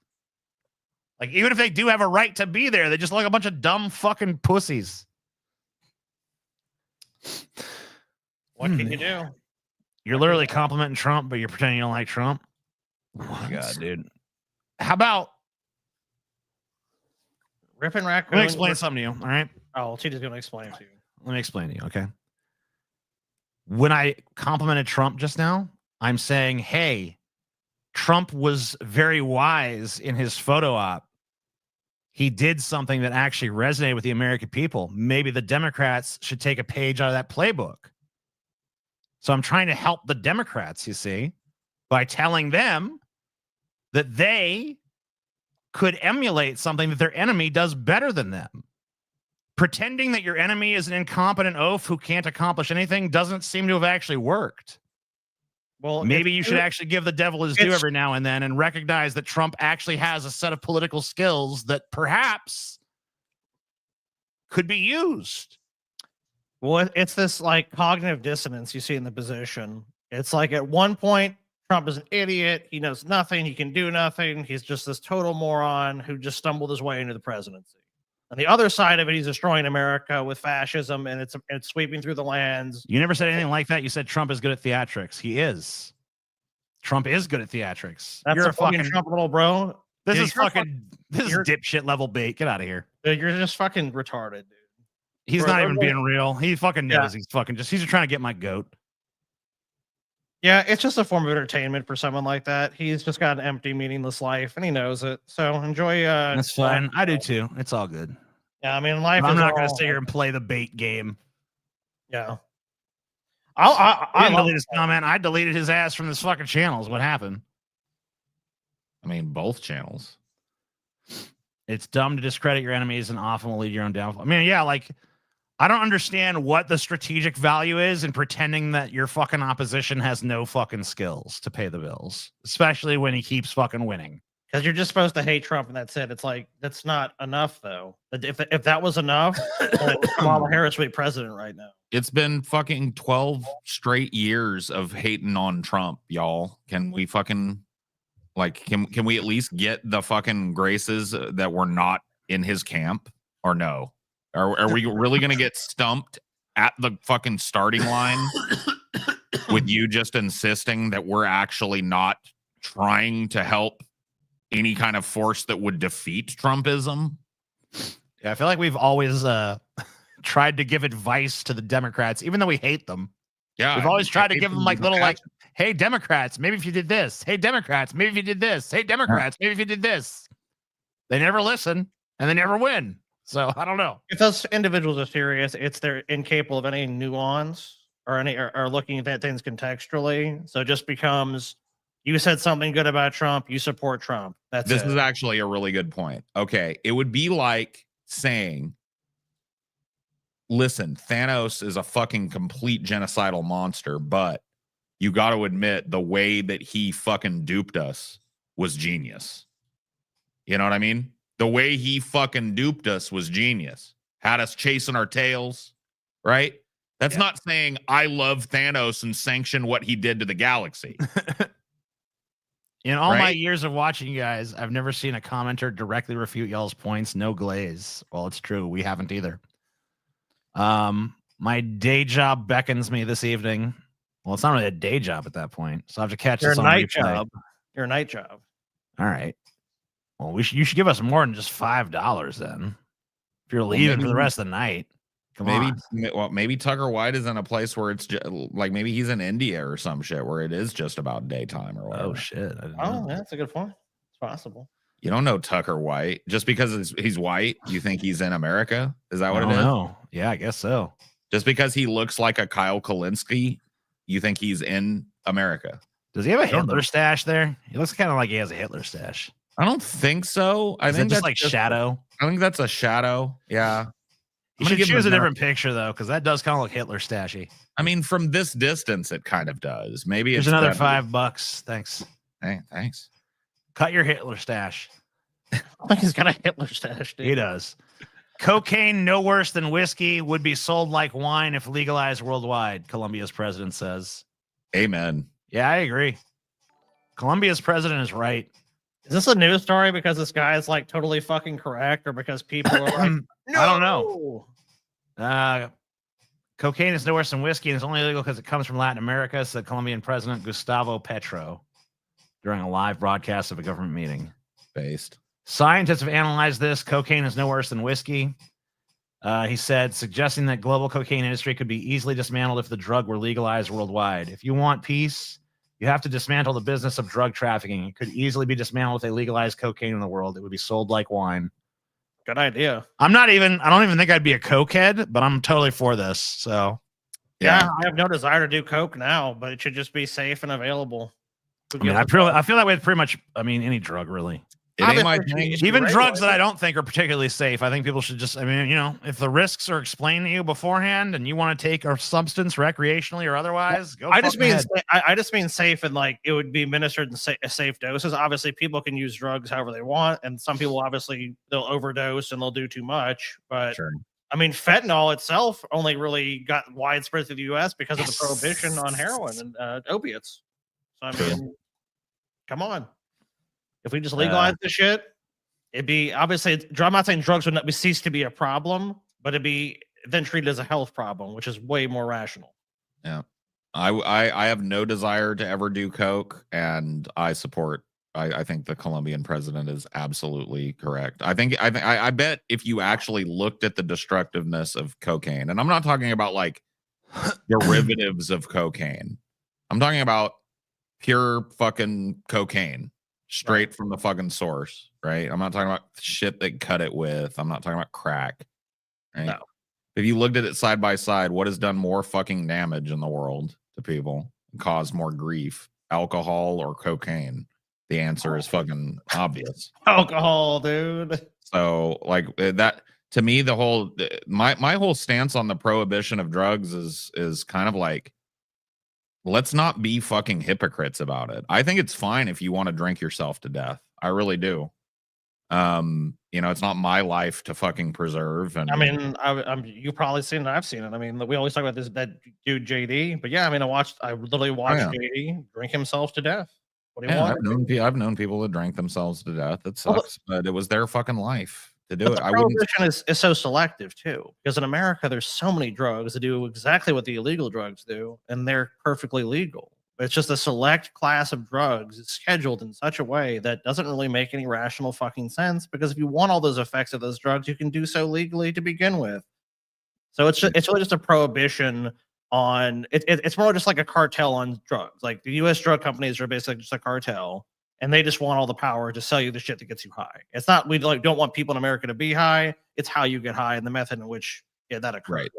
Speaker 19: Like, even if they do have a right to be there, they just like a bunch of dumb fucking pussies.
Speaker 2: What can you do?
Speaker 19: You're literally complimenting Trump, but you're pretending you don't like Trump. Oh my god, dude. How about
Speaker 2: Ripping raccoon.
Speaker 19: let me explain something to you, all right?
Speaker 2: Oh, she's going to explain it to you.
Speaker 19: Let me explain to you, okay? When I complimented Trump just now, I'm saying, hey, Trump was very wise in his photo op. He did something that actually resonated with the American people. Maybe the Democrats should take a page out of that playbook. So I'm trying to help the Democrats, you see, by telling them that they could emulate something that their enemy does better than them. Pretending that your enemy is an incompetent oaf who can't accomplish anything doesn't seem to have actually worked.
Speaker 2: Well,
Speaker 19: maybe you should actually give the devil his due every now and then and recognize that Trump actually has a set of political skills that perhaps could be used.
Speaker 2: Well, it's this like cognitive dissonance you see in the position. It's like at one point, Trump is an idiot. He knows nothing. He can do nothing. He's just this total moron who just stumbled his way into the presidency. On the other side of it, he's destroying America with fascism, and it's sweeping through the lands.
Speaker 19: You never said anything like that. You said Trump is good at theatrics. He is. Trump is good at theatrics.
Speaker 2: That's
Speaker 19: You're
Speaker 2: a fucking Trump little bro.
Speaker 19: This
Speaker 2: Dude,
Speaker 19: is fucking. This is dipshit level bait. Get out of here.
Speaker 2: Dude, you're just fucking retarded, dude.
Speaker 19: He's
Speaker 2: Bro,
Speaker 19: not even
Speaker 2: bro.
Speaker 19: being real. He fucking knows
Speaker 2: Yeah.
Speaker 19: he's fucking just. He's just trying to get my goat.
Speaker 2: Yeah, it's just a form of entertainment for someone like that. He's just got an empty, meaningless life, and he knows it. So enjoy.
Speaker 19: That's fine. I do too. It's all good.
Speaker 2: Yeah, I mean, life.
Speaker 19: I'm
Speaker 2: is
Speaker 19: not going to
Speaker 2: all-
Speaker 19: sit here and play the bait game.
Speaker 2: Yeah.
Speaker 19: I
Speaker 2: I
Speaker 19: didn't
Speaker 2: love
Speaker 19: delete his comment. I deleted his ass from this fucking channel. Is what happened.
Speaker 1: I mean, both channels.
Speaker 19: It's dumb to discredit your enemies and often will lead your own downfall. I mean, yeah, like I don't understand what the strategic value is in pretending that your fucking opposition has no fucking skills to pay the bills, especially when he keeps fucking winning.
Speaker 2: Because you're just supposed to hate Trump, and that's it. It's like that's not enough, though. If that was enough, then Kamala Harris would be president right now.
Speaker 1: It's been fucking 12 straight years of hating on Trump, y'all. Can we fucking like can we at least get the fucking graces that we're not in his camp or no? Are we really gonna get stumped at the fucking starting line with you just insisting that we're actually not trying to help any kind of force that would defeat Trumpism?
Speaker 19: Yeah, I feel like we've always tried to give advice to the Democrats, even though we hate them.
Speaker 1: Yeah,
Speaker 19: we've always tried to
Speaker 1: hate
Speaker 19: give them
Speaker 1: them
Speaker 19: like little like,
Speaker 1: Democrats.
Speaker 19: hey, Democrats, maybe if you did this. Hey, Democrats, maybe if you did this. Hey, Democrats, maybe if you did this. They never listen and they never win. So I don't know.
Speaker 2: If those individuals are serious, they're incapable of any nuance or any or looking at things contextually. So it just becomes you said something good about Trump, you support Trump. That's
Speaker 1: This
Speaker 2: it.
Speaker 1: is actually a really good point. Okay, it would be like saying, listen, Thanos is a fucking complete genocidal monster, but you got to admit the way that he fucking duped us was genius. You know what I mean? The way he fucking duped us was genius. Had us chasing our tails, right? That's not saying I love Thanos and sanction what he did to the galaxy.
Speaker 19: In all my
Speaker 1: Right?
Speaker 19: years of watching you guys, I've never seen a commenter directly refute y'all's points. No glaze. Well, it's true. We haven't either. My day job beckons me this evening. Well, it's not really a day job at that point, so I have to catch
Speaker 2: Your
Speaker 19: this on
Speaker 2: night
Speaker 19: replay.
Speaker 2: job. Your night job.
Speaker 19: All right. Well, you should give us more than just $5 then. If you're leaving for the rest of the night,
Speaker 1: maybe Tucker White is in a place where it's like maybe he's in India or some shit where it is just about daytime or whatever.
Speaker 19: Oh shit!
Speaker 2: Oh, yeah, that's a good point. It's possible.
Speaker 1: You don't know Tucker White just because he's white. You think he's in America? Is that what it is?
Speaker 19: No. Yeah, I guess so.
Speaker 1: Just because he looks like a Kyle Kalinske, you think he's in America?
Speaker 19: Does he have a Hitler stash there? He looks kind of like he has a Hitler stash.
Speaker 1: I don't think so. I think
Speaker 19: that's like shadow.
Speaker 1: I think that's a shadow. Yeah.
Speaker 19: You should choose a different picture though, because that does kind of look Hitler stashy.
Speaker 1: I mean, from this distance, it kind of does. Maybe
Speaker 19: There's
Speaker 1: it's
Speaker 19: another $5. Thanks.
Speaker 1: Hey, thanks.
Speaker 19: Cut your Hitler stash.
Speaker 2: I think he's got a Hitler stash, dude.
Speaker 19: He does. Cocaine, no worse than whiskey, would be sold like wine if legalized worldwide, Colombia's president says.
Speaker 1: Amen.
Speaker 19: Yeah, I agree. Colombia's president is right.
Speaker 2: Is this a news story because this guy is like totally fucking correct, or because people are like, no!
Speaker 19: I don't know. Cocaine is no worse than whiskey, and it's only illegal because it comes from Latin America, said Colombian President Gustavo Petro during a live broadcast of a government meeting.
Speaker 1: Based.
Speaker 19: Scientists have analyzed this. Cocaine is no worse than whiskey. He said, suggesting that global cocaine industry could be easily dismantled if the drug were legalized worldwide. If you want peace, you have to dismantle the business of drug trafficking. It could easily be dismantled if they legalized cocaine in the world. It would be sold like wine.
Speaker 2: Good idea.
Speaker 19: I don't even think I'd be a cokehead, but I'm totally for this. So
Speaker 2: yeah, I have no desire to do coke now, but it should just be safe and available.
Speaker 19: I mean, I feel that way with pretty much, any drug really.
Speaker 1: It ain't my thing.
Speaker 19: Even drugs that I don't think are particularly safe. I think people should just, if the risks are explained to you beforehand and you want to take a substance recreationally or otherwise, go.
Speaker 2: I just mean safe, and like it would be administered in safe doses. Obviously, people can use drugs however they want, and some people obviously they'll overdose and they'll do too much. But
Speaker 1: sure.
Speaker 2: I mean, fentanyl itself only really got widespread through the U.S. because of the prohibition on heroin and opiates. So I mean, come on. If we just legalize the shit, it'd be obviously. I'm not saying drugs would not cease to be a problem, but it'd be then treated as a health problem, which is way more rational.
Speaker 1: Yeah, I have no desire to ever do coke, and I support. I think the Colombian president is absolutely correct. I bet if you actually looked at the destructiveness of cocaine, and I'm not talking about like derivatives of cocaine, I'm talking about pure fucking cocaine. Straight from the fucking source, right? I'm not talking about shit they cut it with. I'm not talking about crack. Right?
Speaker 2: No.
Speaker 1: If you looked at it side by side, what has done more fucking damage in the world to people and caused more grief? Alcohol or cocaine? The answer is fucking obvious.
Speaker 2: Alcohol, dude.
Speaker 1: So, like that to me, the whole my whole stance on the prohibition of drugs is kind of like, let's not be fucking hypocrites about it. I think it's fine if you want to drink yourself to death. I really do. It's not my life to fucking preserve. And
Speaker 2: I mean, you've probably seen it. I've seen it. I mean, we always talk about that dude JD, but yeah, I mean, I literally watched JD drink himself to death. What do you want?
Speaker 1: I've known people that drank themselves to death. It sucks, but it was their fucking life to do it.
Speaker 2: The prohibition is so selective too, because in America there's so many drugs that do exactly what the illegal drugs do, and they're perfectly legal. It's just a select class of drugs. It's scheduled in such a way that doesn't really make any rational fucking sense, because if you want all those effects of those drugs, you can do so legally to begin with. So it's really just a prohibition on it's more just like a cartel on drugs. Like the US drug companies are basically just a cartel, and they just want all the power to sell you the shit that gets you high. It's not, we don't want people in America to be high. It's how you get high and the method in which that occurs.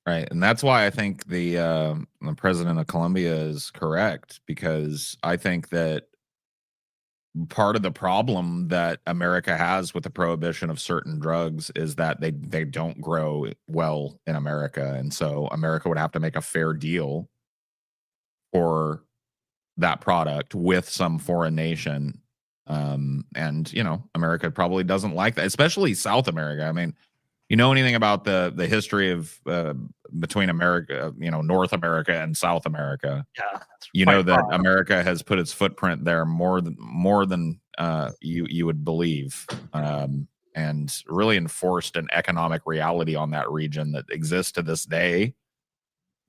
Speaker 1: Right. And that's why I think the president of Colombia is correct, because I think that part of the problem that America has with the prohibition of certain drugs is that they don't grow well in America. And so America would have to make a fair deal for that product with some foreign nation. And America probably doesn't like that, especially South America. I mean, anything about the history of between America, North America and South America.
Speaker 2: Yeah.
Speaker 1: That America has put its footprint there more than you would believe, and really enforced an economic reality on that region that exists to this day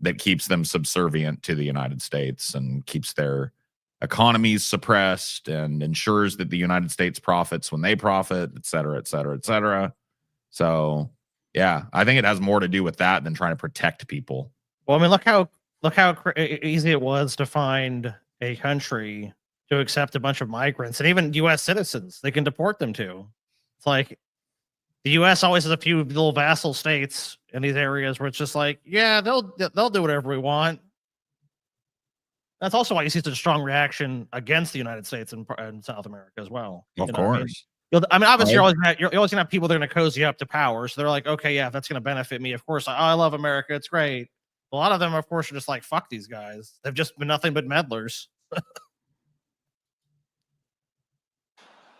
Speaker 1: that keeps them subservient to the United States and keeps their economies suppressed and ensures that the United States profits when they profit, et cetera, et cetera, et cetera. So, yeah, I think it has more to do with that than trying to protect people.
Speaker 2: Well, I mean, look how easy it was to find a country to accept a bunch of migrants and even U.S. citizens. They can deport them to. It's like the U.S. always has a few little vassal states in these areas where it's just like, yeah, they'll do whatever we want. That's also why you see such a strong reaction against the United States and South America as well.
Speaker 1: Of course.
Speaker 2: I mean, obviously, you're always gonna have people that are gonna cozy up to power. So they're like, okay, yeah, that's gonna benefit me. Of course, I love America. It's great. A lot of them, of course, are just like, fuck these guys. They've just been nothing but meddlers.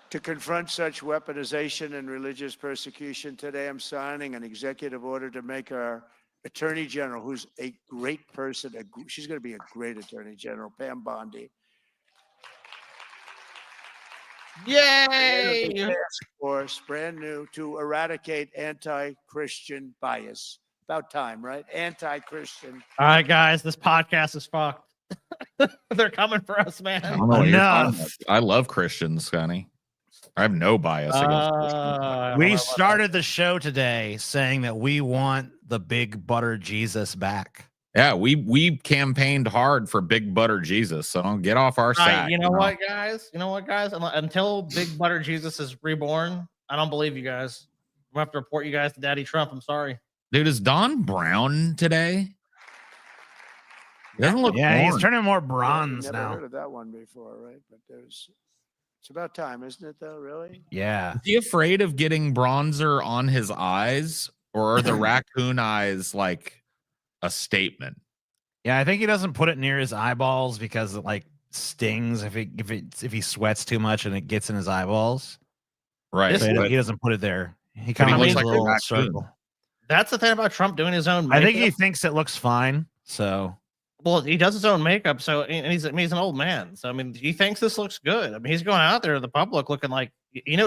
Speaker 16: To confront such weaponization and religious persecution, today I'm signing an executive order to make our Attorney General, who's a great person, she's going to be a great Attorney General, Pam Bondi.
Speaker 2: Yay!
Speaker 16: Task force, brand new, to eradicate anti-Christian bias. About time, right? Anti-Christian.
Speaker 2: All right, guys, this podcast is fucked. They're coming for us, man.
Speaker 1: I love Christians, Scotty. I have no bias against Christians.
Speaker 19: We started the show today saying that we want the Big Butter Jesus back.
Speaker 1: Yeah, we campaigned hard for Big Butter Jesus, so don't get off our sack.
Speaker 2: You know what, guys? Until Big Butter Jesus is reborn, I don't believe you guys. I'm gonna have to report you guys to Daddy Trump. I'm sorry.
Speaker 1: Dude, is Don Brown today? He doesn't look
Speaker 19: he's turning more bronze
Speaker 16: never
Speaker 19: now.
Speaker 16: Heard of that one before, right? But it's about time, isn't it, though, really?
Speaker 19: Yeah.
Speaker 1: Is he afraid of getting bronzer on his eyes, or are the raccoon eyes like a statement?
Speaker 19: Yeah, I think he doesn't put it near his eyeballs because it like stings if he sweats too much and it gets in his eyeballs.
Speaker 1: Right.
Speaker 19: So he doesn't put it there. He kind of leaves a little circle.
Speaker 2: That's the thing about Trump doing his own makeup.
Speaker 19: I think he thinks it looks fine. So
Speaker 2: well, he does his own makeup, so and he's an old man. So I mean, he thinks this looks good. I mean, he's going out there to the public looking like,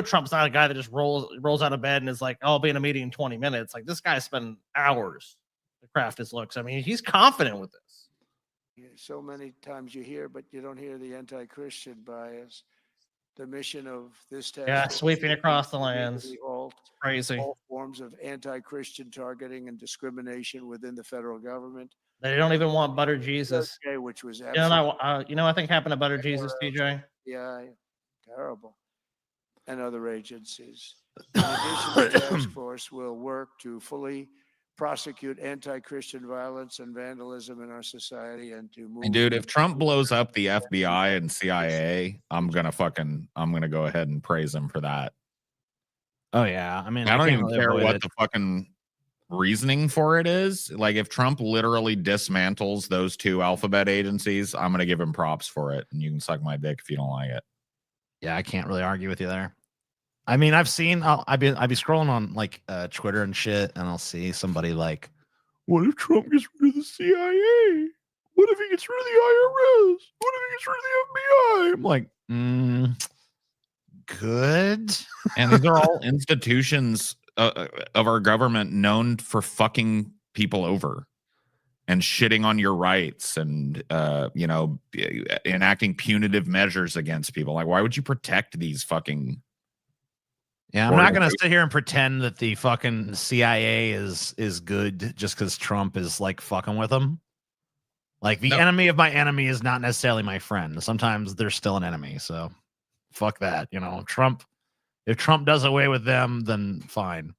Speaker 2: Trump's not a guy that just rolls out of bed and is like, "Oh, I'll be in a meeting in 20 minutes." Like, this guy spent hours to craft his looks. I mean, he's confident with this.
Speaker 16: So many times you hear, but you don't hear the anti-Christian bias. The mission of this task
Speaker 2: sweeping across the lands. Crazy.
Speaker 16: All forms of anti-Christian targeting and discrimination within the federal government.
Speaker 2: They don't even want Butter Jesus.
Speaker 16: Which was
Speaker 2: I think happened to Butter Jesus, TJ.
Speaker 16: Yeah, terrible. And other agencies. In addition, the task force will work to fully prosecute anti-Christian violence and vandalism in our society and to move.
Speaker 1: And dude, if Trump blows up the FBI and CIA, I'm gonna go ahead and praise him for that.
Speaker 19: Oh yeah, I mean,
Speaker 1: I don't even care what the fucking reasoning for it is. Like, if Trump literally dismantles those two alphabet agencies, I'm gonna give him props for it, and you can suck my dick if you don't like it.
Speaker 19: Yeah, I can't really argue with you there. I mean, I've seen I'd be scrolling on like Twitter and shit, and I'll see somebody like, "What if Trump gets rid of the CIA? What if he gets rid of the IRS? What if he gets rid of the FBI?" I'm like, good.
Speaker 1: And these are all institutions of our government known for fucking people over and shitting on your rights and enacting punitive measures against people. Like, why would you protect these fucking?
Speaker 19: Yeah, I'm not gonna sit here and pretend that the fucking CIA is good just because Trump is like fucking with them. Like, the enemy of my enemy is not necessarily my friend. Sometimes they're still an enemy. So fuck that. Trump. If Trump does away with them, then fine.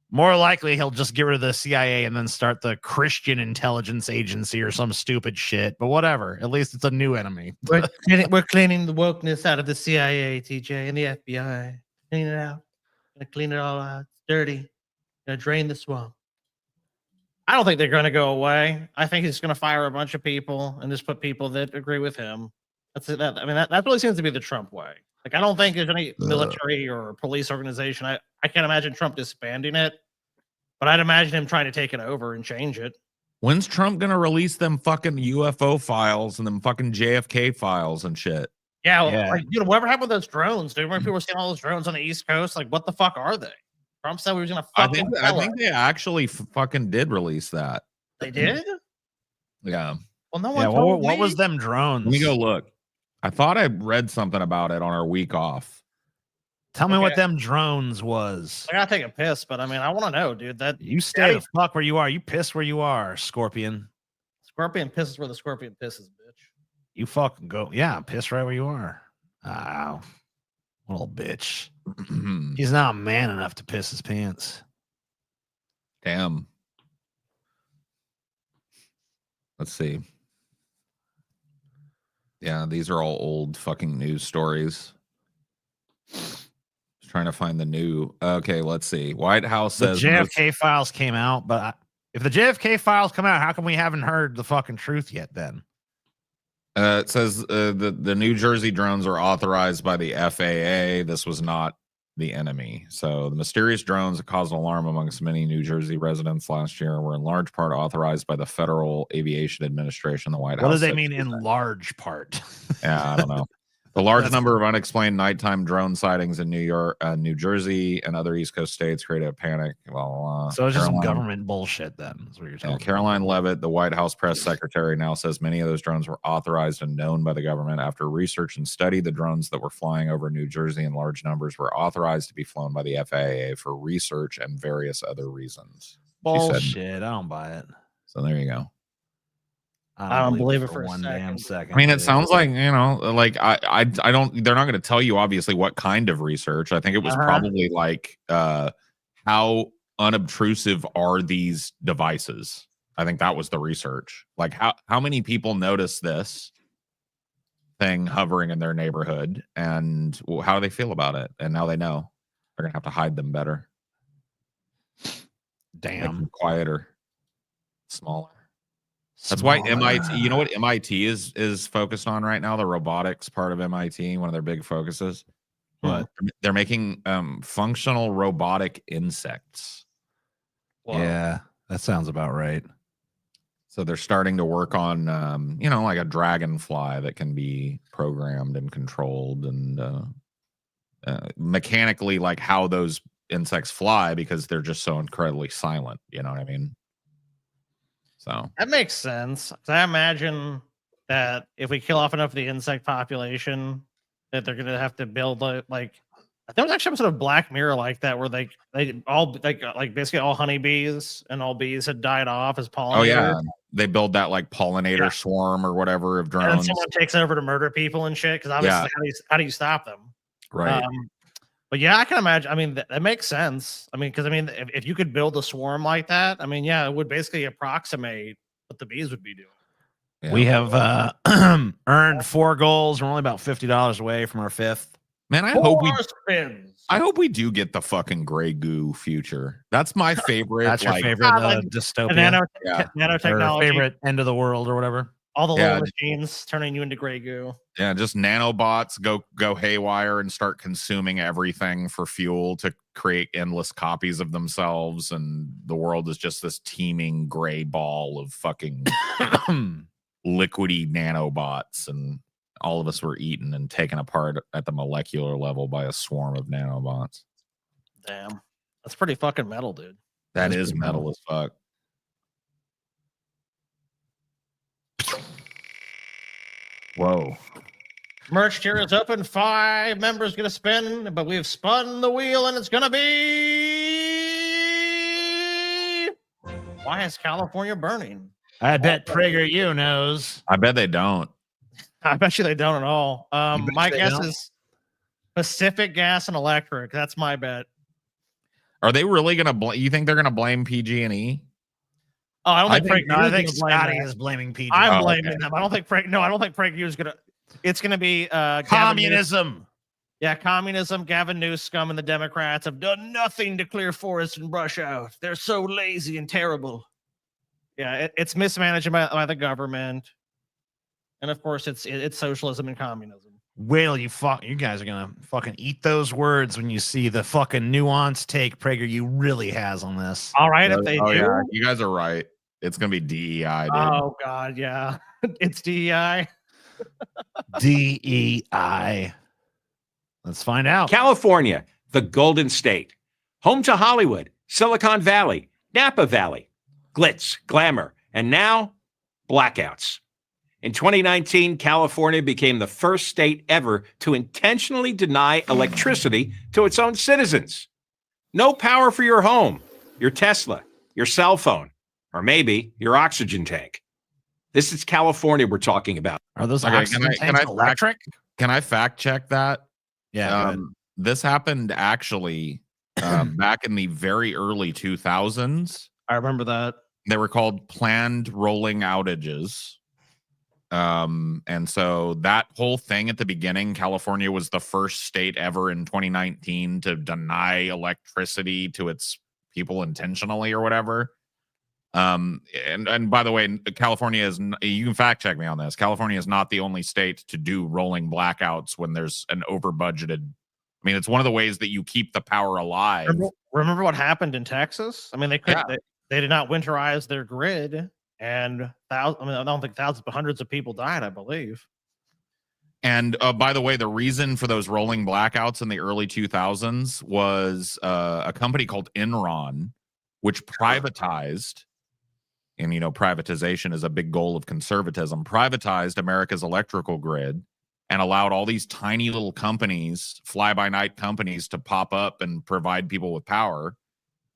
Speaker 19: More likely, he'll just get rid of the CIA and then start the Christian Intelligence Agency or some stupid shit. But whatever. At least it's a new enemy.
Speaker 2: We're cleaning the wokeness out of the CIA, TJ, and the FBI. Clean it out. Gonna clean it all out. It's dirty. Gonna drain the swamp. I don't think they're gonna go away. I think he's gonna fire a bunch of people and just put people that agree with him. That's it. That really seems to be the Trump way. Like, I don't think there's any military or police organization. I can't imagine Trump disbanding it, but I'd imagine him trying to take it over and change it.
Speaker 1: When's Trump gonna release them fucking UFO files and them fucking JFK files and shit?
Speaker 2: Yeah, like, whatever happened with those drones, dude? Remember people were seeing all those drones on the East Coast? Like, what the fuck are they? Trump said we were gonna fuck.
Speaker 1: I think they actually fucking did release that.
Speaker 2: They did?
Speaker 1: Yeah.
Speaker 2: Well, no one
Speaker 19: Yeah,
Speaker 2: told
Speaker 19: what
Speaker 2: me.
Speaker 19: was them drones?
Speaker 1: Let me go look. I thought I read something about it on our week off.
Speaker 19: Tell me
Speaker 2: Okay.
Speaker 19: what them drones was.
Speaker 2: I gotta take a piss, but I mean, I want to know, dude. That
Speaker 19: You stay the fuck where you are. You piss where you are, Scorpion.
Speaker 2: Scorpion pisses where the scorpion pisses, bitch.
Speaker 19: You fucking go. Yeah, piss right where you are. Oh, little bitch. He's not man enough to piss his pants.
Speaker 1: Damn. Let's see. Yeah, these are all old fucking news stories. Just trying to find the new. Okay, let's see. White House
Speaker 19: The
Speaker 1: says
Speaker 19: JFK files came out, but if the JFK files come out, how come we haven't heard the fucking truth yet then?
Speaker 1: It says the New Jersey drones are authorized by the FAA. This was not the enemy. So the mysterious drones that caused alarm amongst many New Jersey residents last year were in large part authorized by the Federal Aviation Administration. The White House.
Speaker 19: What do they
Speaker 1: said
Speaker 19: mean in large part?
Speaker 1: Yeah, I don't know. The large number of unexplained nighttime drone sightings in New York, New Jersey, and other East Coast states created a panic.
Speaker 19: So it's just some government bullshit then, is what you're telling me.
Speaker 1: Caroline Leavitt, the White House press secretary, now says many of those drones were authorized and known by the government. After research and study, the drones that were flying over New Jersey in large numbers were authorized to be flown by the FAA for research and various other reasons.
Speaker 19: Bullshit. I don't buy it.
Speaker 1: So there you go.
Speaker 2: I don't believe it for
Speaker 19: one damn second.
Speaker 1: I mean, it sounds like, you know, like I don't, they're not going to tell you obviously what kind of research. I think it was probably like how unobtrusive are these devices? I think that was the research. Like how many people notice this thing hovering in their neighborhood and how do they feel about it? And now they know they're going to have to hide them better.
Speaker 19: Damn.
Speaker 1: Make them quieter, smaller. That's why MIT, you know what MIT is focused on right now? The robotics part of MIT, one of their big focuses. But they're making functional robotic insects.
Speaker 19: Yeah, that sounds about right.
Speaker 1: So they're starting to work on, you know, like a dragonfly that can be programmed and controlled and mechanically, like how those insects fly because they're just so incredibly silent. You know what I mean? So
Speaker 2: that makes sense. I imagine that if we kill off enough of the insect population, that they're gonna have to build like there was actually some sort of Black Mirror like that where they all like basically all honeybees and all bees had died off as pollinators.
Speaker 1: Oh yeah, they build that like pollinator swarm or whatever of drones.
Speaker 2: And someone takes over to murder people and shit because obviously how do you stop them?
Speaker 1: Right.
Speaker 2: But yeah, I can imagine. I mean, that makes sense. I mean, because I mean, if you could build a swarm like that, I mean, yeah, it would basically approximate what the bees would be doing.
Speaker 1: Yeah.
Speaker 19: We have earned 4 goals. We're only about $50 away from our 5th.
Speaker 1: Man, I hope we do get the fucking gray goo future. That's my favorite.
Speaker 19: That's your favorite dystopia.
Speaker 2: Nanotechnology.
Speaker 19: Or favorite end of the world or whatever.
Speaker 2: All the little machines turning you into gray goo.
Speaker 1: Yeah, just nanobots go haywire and start consuming everything for fuel to create endless copies of themselves, and the world is just this teeming gray ball of fucking liquidy nanobots, and all of us were eaten and taken apart at the molecular level by a swarm of nanobots.
Speaker 2: Damn, that's pretty fucking metal, dude.
Speaker 1: That is metal as fuck. Whoa.
Speaker 2: Merch tier is open. 5 members gonna spin, but we've spun the wheel and it's gonna be why is California burning?
Speaker 19: I bet PragerU knows.
Speaker 1: I bet they don't.
Speaker 2: I bet you they don't at all. My guess is Pacific Gas and Electric. That's my bet.
Speaker 1: Are they really gonna you think they're gonna blame PG&E?
Speaker 2: Oh, I don't think
Speaker 19: I think Scotty is blaming PG.
Speaker 2: I'm blaming them. I don't think Frank is gonna. It's gonna be
Speaker 19: communism.
Speaker 2: Yeah, communism. Gavin Newsom and the Democrats have done nothing to clear forests and brush out. They're so lazy and terrible. Yeah, it's mismanagement by the government, and of course, it's socialism and communism.
Speaker 19: Well, you guys are gonna fucking eat those words when you see the fucking nuanced take PragerU really has on this.
Speaker 2: All right, if they do,
Speaker 1: yeah, you guys are right. It's gonna be DEI. Dude.
Speaker 2: Oh God, yeah, it's DEI.
Speaker 19: DEI. Let's find out.
Speaker 4: California, the Golden State, home to Hollywood, Silicon Valley, Napa Valley, glitz, glamour, and now blackouts. In 2019, California became the first state ever to intentionally deny electricity to its own citizens. No power for your home, your Tesla, your cell phone, or maybe your oxygen tank. This is California we're talking about.
Speaker 19: Are those
Speaker 1: Okay,
Speaker 19: oxygen tanks electric?
Speaker 1: Can I fact check that?
Speaker 19: Yeah. Go ahead.
Speaker 1: This happened actually back in the very early 2000s.
Speaker 2: I remember that.
Speaker 1: They were called planned rolling outages. And so that whole thing at the beginning, California was the first state ever in 2019 to deny electricity to its people intentionally or whatever. And by the way, California is, you can fact check me on this. California is not the only state to do rolling blackouts when there's an over budgeted. I mean, it's one of the ways that you keep the power alive.
Speaker 2: Remember what happened in Texas? I mean, they did not winterize their grid, and I don't think thousands, but hundreds of people died, I believe.
Speaker 1: And by the way, the reason for those rolling blackouts in the early 2000s was a company called Enron, which privatized. And, privatization is a big goal of conservatism, privatized America's electrical grid and allowed all these tiny little companies, fly-by-night companies, to pop up and provide people with power.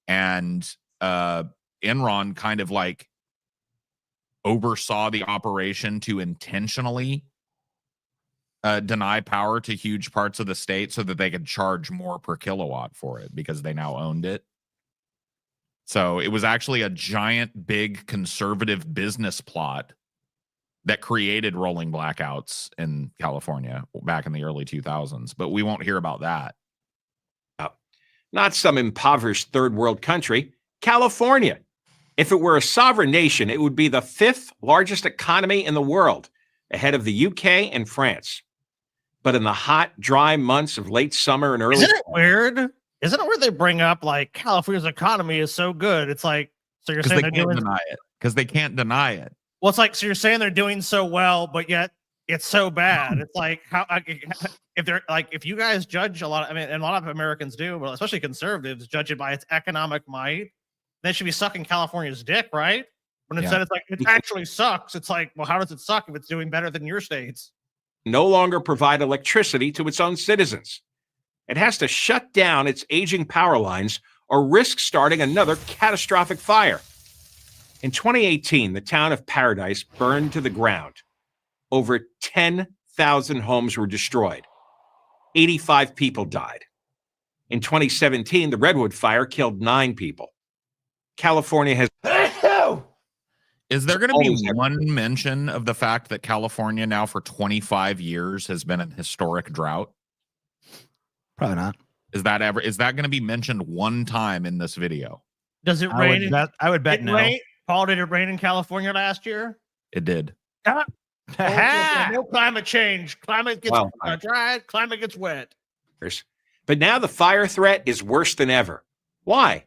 Speaker 1: And Enron kind of like oversaw the operation to intentionally deny power to huge parts of the state so that they could charge more per kilowatt for it because they now owned it. So it was actually a giant, big conservative business plot that created rolling blackouts in California back in the early 2000s. But we won't hear about that.
Speaker 4: Not some impoverished third world country, California. If it were a sovereign nation, it would be the 5th largest economy in the world, ahead of the UK and France. But in the hot, dry months of late summer and early...
Speaker 2: Isn't it weird? Isn't it where they bring up like California's economy is so good? It's like, so you're saying
Speaker 1: they can't deny it because they can't deny it.
Speaker 2: Well, it's like, so you're saying they're doing so well, but yet it's so bad. It's like, how if they're like, if you guys judge a lot, and a lot of Americans do, but especially conservatives judge it by its economic might, they should be sucking California's dick, right? When instead it's like, it actually sucks. It's like, well, how does it suck if it's doing better than your states?
Speaker 4: No longer provide electricity to its own citizens. It has to shut down its aging power lines or risk starting another catastrophic fire. In 2018, the town of Paradise burned to the ground. Over 10,000 homes were destroyed. 85 people died. In 2017, the Redwood Fire killed 9 people. California has...
Speaker 1: Is there going to be one mention of the fact that California now for 25 years has been in historic drought?
Speaker 3: Probably not.
Speaker 1: Is that going to be mentioned one time in this video?
Speaker 2: Does it rain?
Speaker 19: I would bet no.
Speaker 2: Paul, did it rain in California last year?
Speaker 1: It did.
Speaker 2: No climate change. Climate gets dry. Climate gets wet.
Speaker 4: But now the fire threat is worse than ever. Why?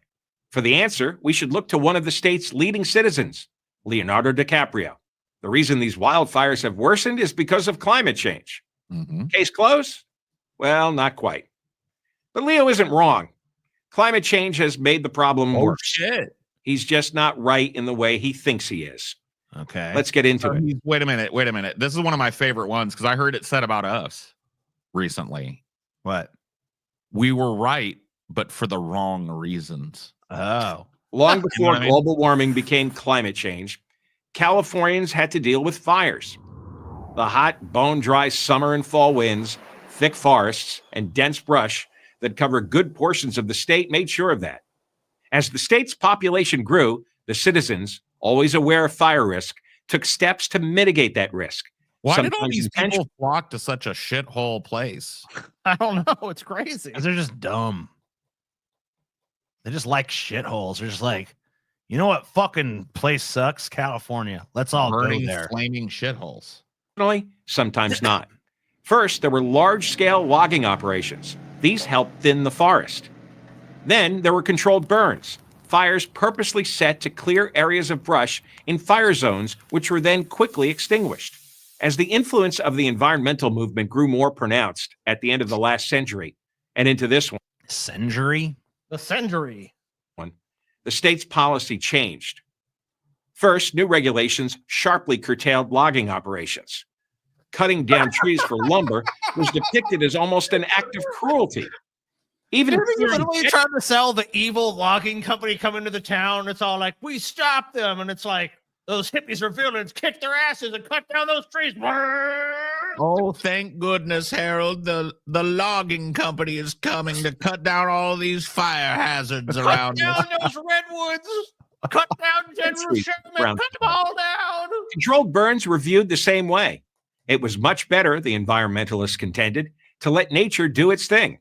Speaker 4: For the answer, we should look to one of the state's leading citizens, Leonardo DiCaprio. The reason these wildfires have worsened is because of climate change. Case closed? Well, not quite. But Leo isn't wrong. Climate change has made the problem worse.
Speaker 1: Shit.
Speaker 4: He's just not right in the way he thinks he is.
Speaker 19: Okay.
Speaker 4: Let's get into it.
Speaker 1: Wait a minute. This is one of my favorite ones because I heard it said about us recently.
Speaker 19: What?
Speaker 1: We were right, but for the wrong reasons.
Speaker 19: Oh.
Speaker 4: Long before global warming became climate change, Californians had to deal with fires. The hot, bone-dry summer and fall winds, thick forests, and dense brush that cover good portions of the state made sure of that. As the state's population grew, the citizens, always aware of fire risk, took steps to mitigate that risk.
Speaker 1: Why did all these people flock to such a shithole place?
Speaker 2: I don't know. It's crazy.
Speaker 19: They're just dumb. They just like shitholes. They're just like, you know what fucking place sucks? California. Let's all go there.
Speaker 1: Flaming shitholes.
Speaker 4: Sometimes not. First, there were large-scale logging operations. These helped thin the forest. Then there were controlled burns, fires purposely set to clear areas of brush in fire zones, which were then quickly extinguished. As the influence of the environmental movement grew more pronounced at the end of the last century and into this one,
Speaker 19: century?
Speaker 2: The century.
Speaker 4: The state's policy changed. First, new regulations sharply curtailed logging operations. Cutting down trees for lumber was depicted as almost an act of cruelty. Even
Speaker 2: They're
Speaker 4: clearing
Speaker 2: literally trying to sell the evil logging company coming to the town. It's all like, we stopped them. And it's like, those hippies are villains. Kick their asses and cut down those trees.
Speaker 1: Oh, thank goodness, Harold. The logging company is coming to cut down all these fire hazards around us.
Speaker 2: Cut down those redwoods. Cut down General Sherman. Cut them all down.
Speaker 4: Controlled burns were viewed the same way. It was much better, the environmentalists contended, to let nature do its thing.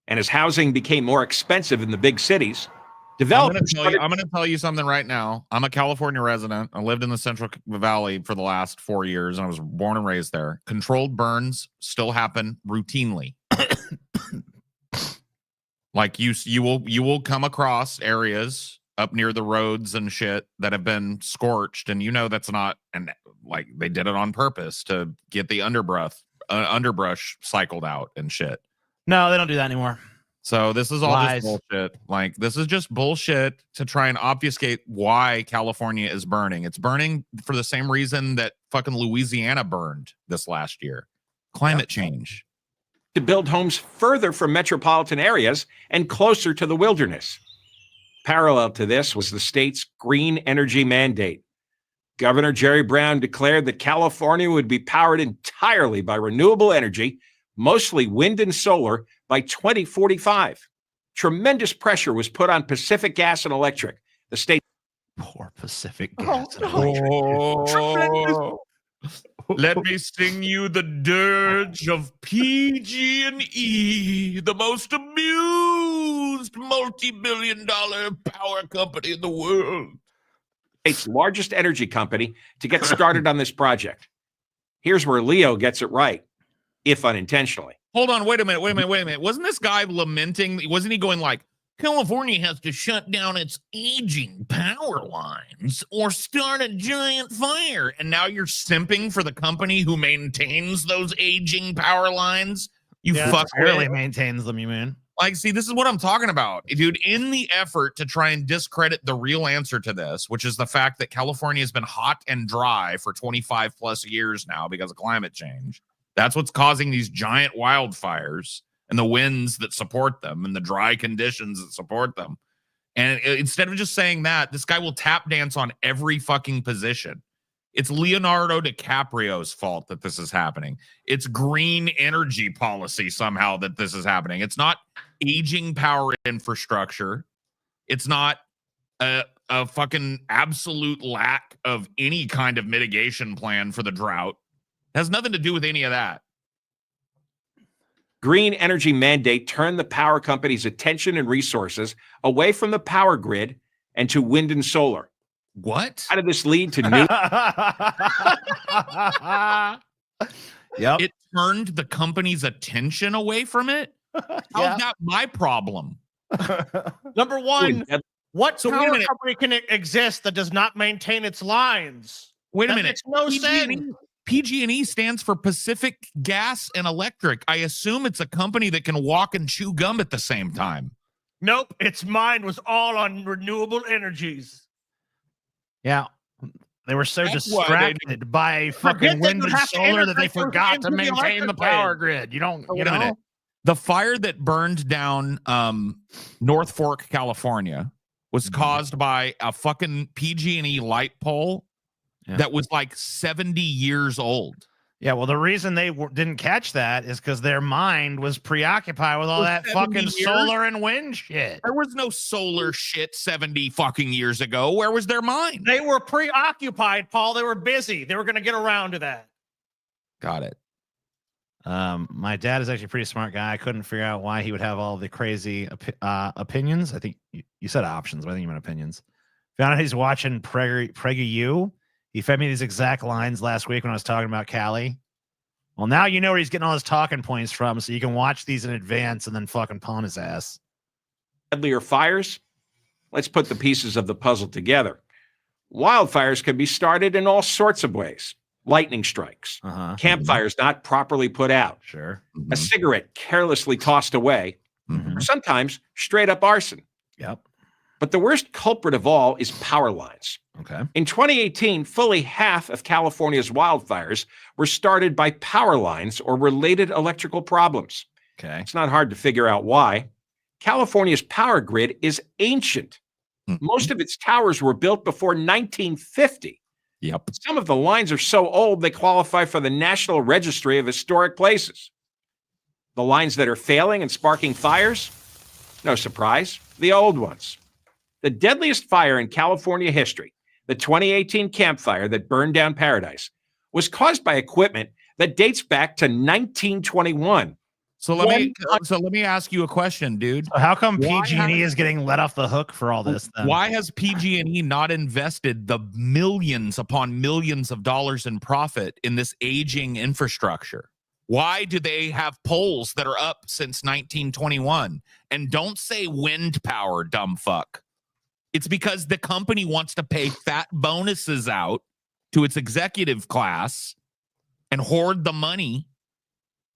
Speaker 4: And as housing became more expensive in the big cities, developers...
Speaker 1: I'm going to tell you something right now. I'm a California resident. I lived in the Central Valley for the last 4 years, and I was born and raised there. Controlled burns still happen routinely. Like you will come across areas up near the roads and shit that have been scorched, and you know that's not, and like they did it on purpose to get the underbrush cycled out and shit.
Speaker 19: No, they don't do that anymore.
Speaker 1: So this is all
Speaker 19: Lies.
Speaker 1: just bullshit. Like, this is just bullshit to try and obfuscate why California is burning. It's burning for the same reason that fucking Louisiana burned this last year. Climate change.
Speaker 4: To build homes further from metropolitan areas and closer to the wilderness. Parallel to this was the state's green energy mandate. Governor Jerry Brown declared that California would be powered entirely by renewable energy, mostly wind and solar, by 2045. Tremendous pressure was put on Pacific Gas and Electric, the state.
Speaker 19: Poor Pacific Gas and
Speaker 1: Oh, let me sing you the dirge of PG&E, the most amused multi-billion-dollar power company in the world.
Speaker 4: State's largest energy company to get started on this project. Here's where Leo gets it right, if unintentionally.
Speaker 1: Hold on, wait a minute. Wasn't this guy lamenting? Wasn't he going like, California has to shut down its aging power lines or start a giant fire? And now you're simping for the company who maintains those aging power lines? You fuck
Speaker 19: really maintains them, you mean?
Speaker 1: Like, see, this is what I'm talking about, dude. In the effort to try and discredit the real answer to this, which is the fact that California has been hot and dry for 25 plus years now because of climate change. That's what's causing these giant wildfires and the winds that support them and the dry conditions that support them. And instead of just saying that, this guy will tap dance on every fucking position. It's Leonardo DiCaprio's fault that this is happening. It's green energy policy somehow that this is happening. It's not aging power infrastructure. It's not a fucking absolute lack of any kind of mitigation plan for the drought. It has nothing to do with any of that.
Speaker 4: Green energy mandate turned the power company's attention and resources away from the power grid and to wind and solar.
Speaker 1: What?
Speaker 4: How did this lead to new?
Speaker 19: Yep.
Speaker 1: It turned the company's attention away from it? How's that my problem?
Speaker 2: Number one, what
Speaker 1: So wait a
Speaker 2: power
Speaker 1: minute.
Speaker 2: company can exist that does not maintain its lines?
Speaker 1: Wait a
Speaker 2: That
Speaker 1: minute.
Speaker 2: makes no sense.
Speaker 1: PG&E stands for Pacific Gas and Electric. I assume it's a company that can walk and chew gum at the same time.
Speaker 2: Nope, its mind was all on renewable energies.
Speaker 19: Yeah. They were so
Speaker 1: That's why they
Speaker 19: distracted by
Speaker 2: Forget
Speaker 19: fucking
Speaker 2: that
Speaker 19: wind
Speaker 2: you
Speaker 19: and
Speaker 2: have to
Speaker 19: solar that they
Speaker 2: integrate those
Speaker 19: forgot
Speaker 2: into
Speaker 19: to
Speaker 2: the
Speaker 19: maintain the
Speaker 2: electric
Speaker 19: power
Speaker 2: grid.
Speaker 19: grid. You don't,
Speaker 1: Wait a minute. The fire that burned down North Fork, California, was caused by a fucking PG&E light pole that was like 70 years old.
Speaker 19: Yeah, well, the reason they didn't catch that is because their mind was preoccupied with all
Speaker 1: For
Speaker 19: that
Speaker 1: 70
Speaker 19: fucking
Speaker 1: years?
Speaker 19: solar and wind shit.
Speaker 1: There was no solar shit 70 fucking years ago. Where was their mind?
Speaker 2: They were preoccupied, Paul. They were busy. They were going to get around to that.
Speaker 1: Got it.
Speaker 19: My dad is actually a pretty smart guy. I couldn't figure out why he would have all the crazy opinions. I think you said options, but I think you meant opinions. Found out he's watching PragerU. He fed me these exact lines last week when I was talking about Cali. Well, now you know where he's getting all his talking points from, so you can watch these in advance and then fucking pawn his ass.
Speaker 4: Deadlier fires? Let's put the pieces of the puzzle together. Wildfires can be started in all sorts of ways. Lightning strikes, campfires not properly put out, a cigarette carelessly tossed away, or sometimes straight up arson.
Speaker 19: Yep.
Speaker 4: But the worst culprit of all is power lines.
Speaker 1: Okay.
Speaker 4: In 2018, fully half of California's wildfires were started by power lines or related electrical problems.
Speaker 1: Okay.
Speaker 4: It's not hard to figure out why. California's power grid is ancient. Most of its towers were built before 1950.
Speaker 1: Yep.
Speaker 4: Some of the lines are so old they qualify for the National Registry of Historic Places. The lines that are failing and sparking fires? No surprise, the old ones. The deadliest fire in California history, the 2018 Camp Fire that burned down Paradise, was caused by equipment that dates back to 1921.
Speaker 1: So let me ask you a question, dude.
Speaker 19: So how come
Speaker 1: Why
Speaker 19: PG&E is getting let off the hook for all this? Then?
Speaker 1: Why has PG&E not invested the millions upon millions of dollars in profit in this aging infrastructure? Why do they have poles that are up since 1921? And don't say wind power, dumb fuck. It's because the company wants to pay fat bonuses out to its executive class and hoard the money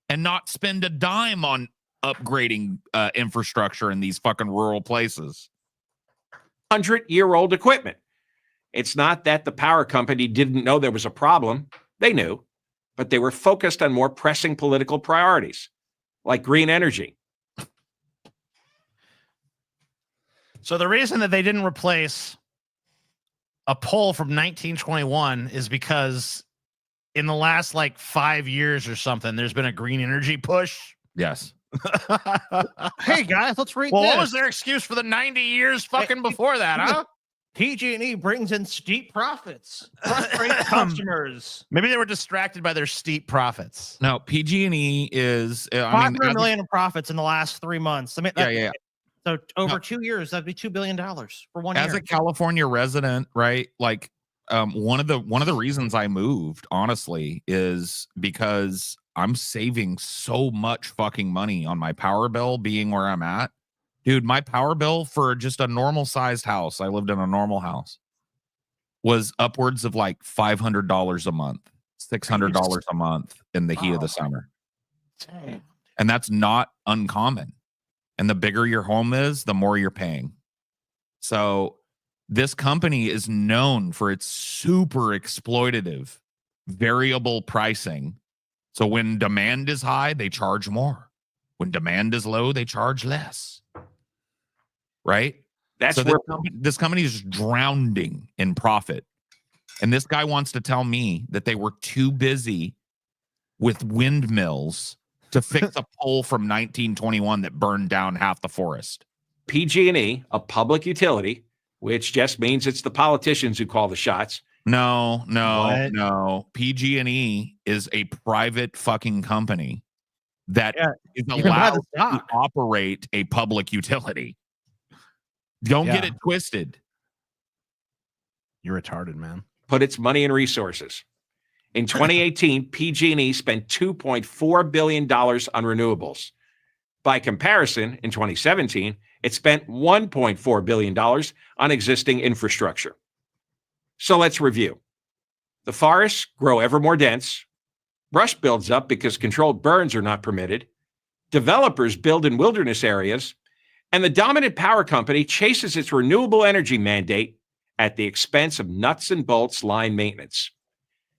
Speaker 1: and not spend a dime on upgrading infrastructure in these fucking rural places.
Speaker 4: 100-year-old equipment. It's not that the power company didn't know there was a problem. They knew, but they were focused on more pressing political priorities, like green energy.
Speaker 19: So the reason that they didn't replace a pole from 1921 is because in the last like 5 years or something, there's been a green energy push.
Speaker 1: Yes.
Speaker 2: Hey guys, let's read
Speaker 19: Well,
Speaker 2: this.
Speaker 19: what was their excuse for the 90 years fucking before that, huh?
Speaker 2: PG&E brings in steep profits, frustrate customers.
Speaker 19: Maybe they were distracted by their steep profits.
Speaker 1: No, PG&E is
Speaker 2: $500 million in profits in the last 3 months. I mean,
Speaker 1: yeah.
Speaker 2: So over 2 years, that'd be $2 billion for 1 year.
Speaker 1: As a California resident, right? Like one of the reasons I moved, honestly, is because I'm saving so much fucking money on my power bill being where I'm at. Dude, my power bill for just a normal sized house, I lived in a normal house, was upwards of like $500 a month, $600 a month in the heat of the summer.
Speaker 2: Dang.
Speaker 1: And that's not uncommon. And the bigger your home is, the more you're paying. So this company is known for its super exploitative variable pricing. So when demand is high, they charge more. When demand is low, they charge less. Right?
Speaker 4: That's
Speaker 1: so
Speaker 4: where
Speaker 1: this company is drowning in profit. And this guy wants to tell me that they were too busy with windmills to fix a pole from 1921 that burned down half the forest.
Speaker 4: PG&E, a public utility, which just means it's the politicians who call the shots.
Speaker 1: No. PG&E is a private fucking company that is allowed to operate a public utility. Don't get it twisted.
Speaker 19: You're retarded, man.
Speaker 4: Put its money and resources. In 2018, PG&E spent $2.4 billion on renewables. By comparison, in 2017, it spent $1.4 billion on existing infrastructure. So let's review. The forests grow ever more dense. Brush builds up because controlled burns are not permitted. Developers build in wilderness areas. And the dominant power company chases its renewable energy mandate at the expense of nuts and bolts line maintenance.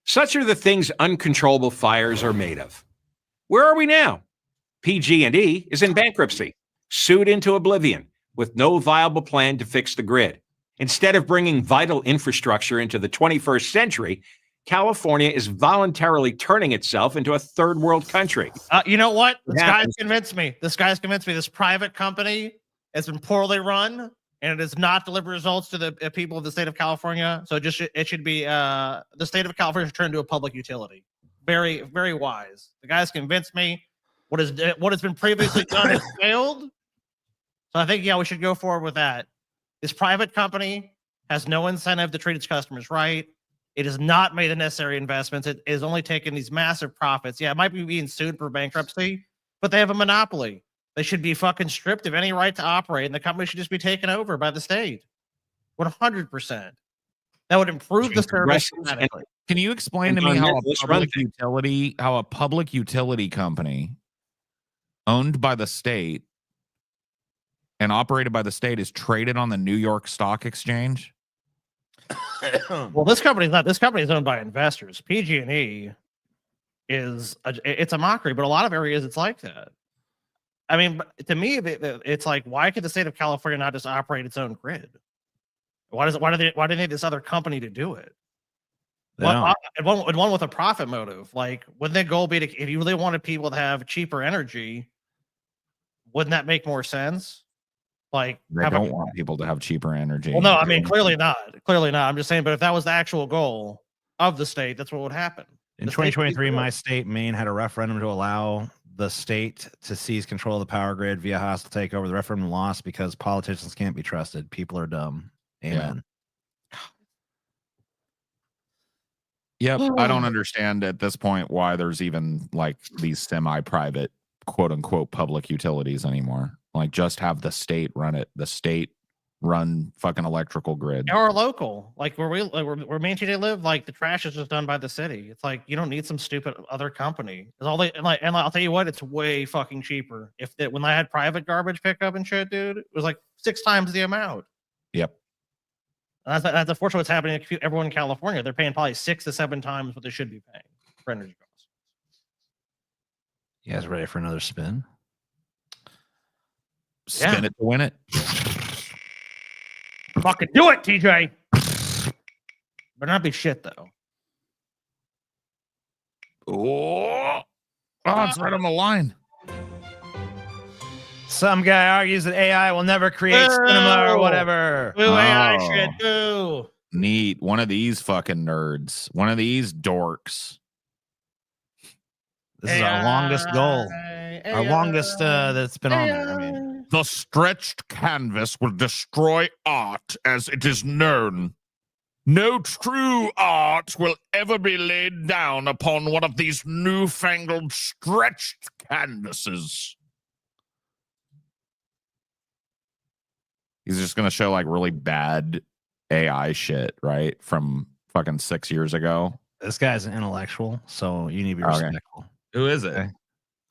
Speaker 4: Such are the things uncontrollable fires are made of. Where are we now? PG&E is in bankruptcy, sued into oblivion, with no viable plan to fix the grid. Instead of bringing vital infrastructure into the 21st century, California is voluntarily turning itself into a third world country.
Speaker 2: You know what? This guy's convinced me. This private company has been poorly run, and it does not deliver results to the people of the state of California. So it should be the state of California should turn into a public utility. Very, very wise. The guy's convinced me. What has been previously done has failed. So I think, we should go forward with that. This private company has no incentive to treat its customers right. It has not made the necessary investments. It is only taking these massive profits. Yeah, it might be being sued for bankruptcy, but they have a monopoly. They should be fucking stripped of any right to operate, and the company should just be taken over by the state. 100%. That would improve the service dramatically.
Speaker 1: Can you explain to me how a public utility company owned by the state and operated by the state is traded on the New York Stock Exchange.
Speaker 2: Well, this company's not. This company is owned by investors. PG&E it's a mockery, but a lot of areas it's like that. I mean, to me, it's like, why could the state of California not just operate its own grid? Why do they need this other company to do it? One with a profit motive. Like, wouldn't the goal be to, if you really wanted people to have cheaper energy, wouldn't that make more sense? Like,
Speaker 1: They don't want people to have cheaper energy.
Speaker 2: Well, no, I mean, clearly not. Clearly not. I'm just saying, but if that was the actual goal of the state, that's what would happen.
Speaker 19: In 2023, my state, Maine, had a referendum to allow the state to seize control of the power grid via hostile takeover. The referendum lost because politicians can't be trusted. People are dumb. Amen.
Speaker 1: Yep. I don't understand at this point why there's even like these semi-private, quote unquote, public utilities anymore. Like, just have the state run it. The state run fucking electrical grid.
Speaker 2: Or local, like where where Main Street live, like the trash is just done by the city. It's like, you don't need some stupid other company. It's all and I'll tell you what, it's way fucking cheaper. When I had private garbage pickup and shit, dude, it was like 6 times the amount.
Speaker 1: Yep.
Speaker 2: And that's unfortunately what's happening to everyone in California. They're paying probably 6 to 7 times what they should be paying for energy costs.
Speaker 19: You guys ready for another spin?
Speaker 1: Spin it to win it.
Speaker 2: Fucking do it, TJ. But not be shit though.
Speaker 1: Oh, it's right on the line.
Speaker 19: Some guy argues that AI will never create cinema or whatever.
Speaker 2: AI shit, boo.
Speaker 1: Neat. One of these fucking nerds. One of these dorks.
Speaker 19: This is our longest goal. Our longest that's been on there. I mean,
Speaker 1: the stretched canvas will destroy art as it is known. No true art will ever be laid down upon one of these newfangled stretched canvases. He's just going to show like really bad AI shit, right? From fucking 6 years ago.
Speaker 19: This guy's an intellectual, so you need to be respectful.
Speaker 1: Who is it?
Speaker 19: Okay.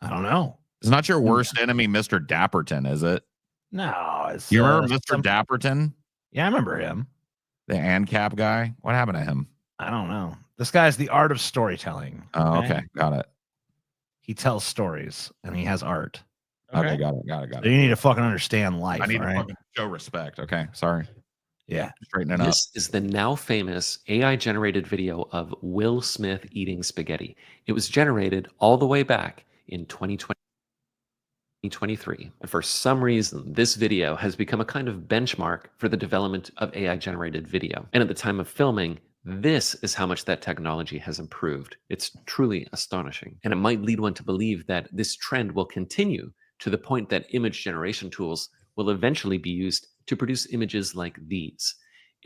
Speaker 19: I don't know.
Speaker 1: It's not your worst enemy, Mr. Dapperton, is it?
Speaker 19: No. It's,
Speaker 1: you remember Mr. Dapperton?
Speaker 19: Yeah, I remember him.
Speaker 1: The ANCAP guy? What happened to him?
Speaker 19: I don't know. This guy's the art of storytelling.
Speaker 1: Oh, okay. Got it.
Speaker 19: He tells stories and he has art.
Speaker 1: Okay, got it.
Speaker 19: So you need to fucking understand life.
Speaker 1: I need to
Speaker 19: right?
Speaker 1: fucking show respect. Okay, sorry.
Speaker 19: Yeah.
Speaker 1: Straighten it up.
Speaker 6: This is the now famous AI-generated video of Will Smith eating spaghetti. It was generated all the way back in 2023. And for some reason, this video has become a kind of benchmark for the development of AI-generated video. And at the time of filming, this is how much that technology has improved. It's truly astonishing. And it might lead one to believe that this trend will continue to the point that image generation tools will eventually be used to produce images like these,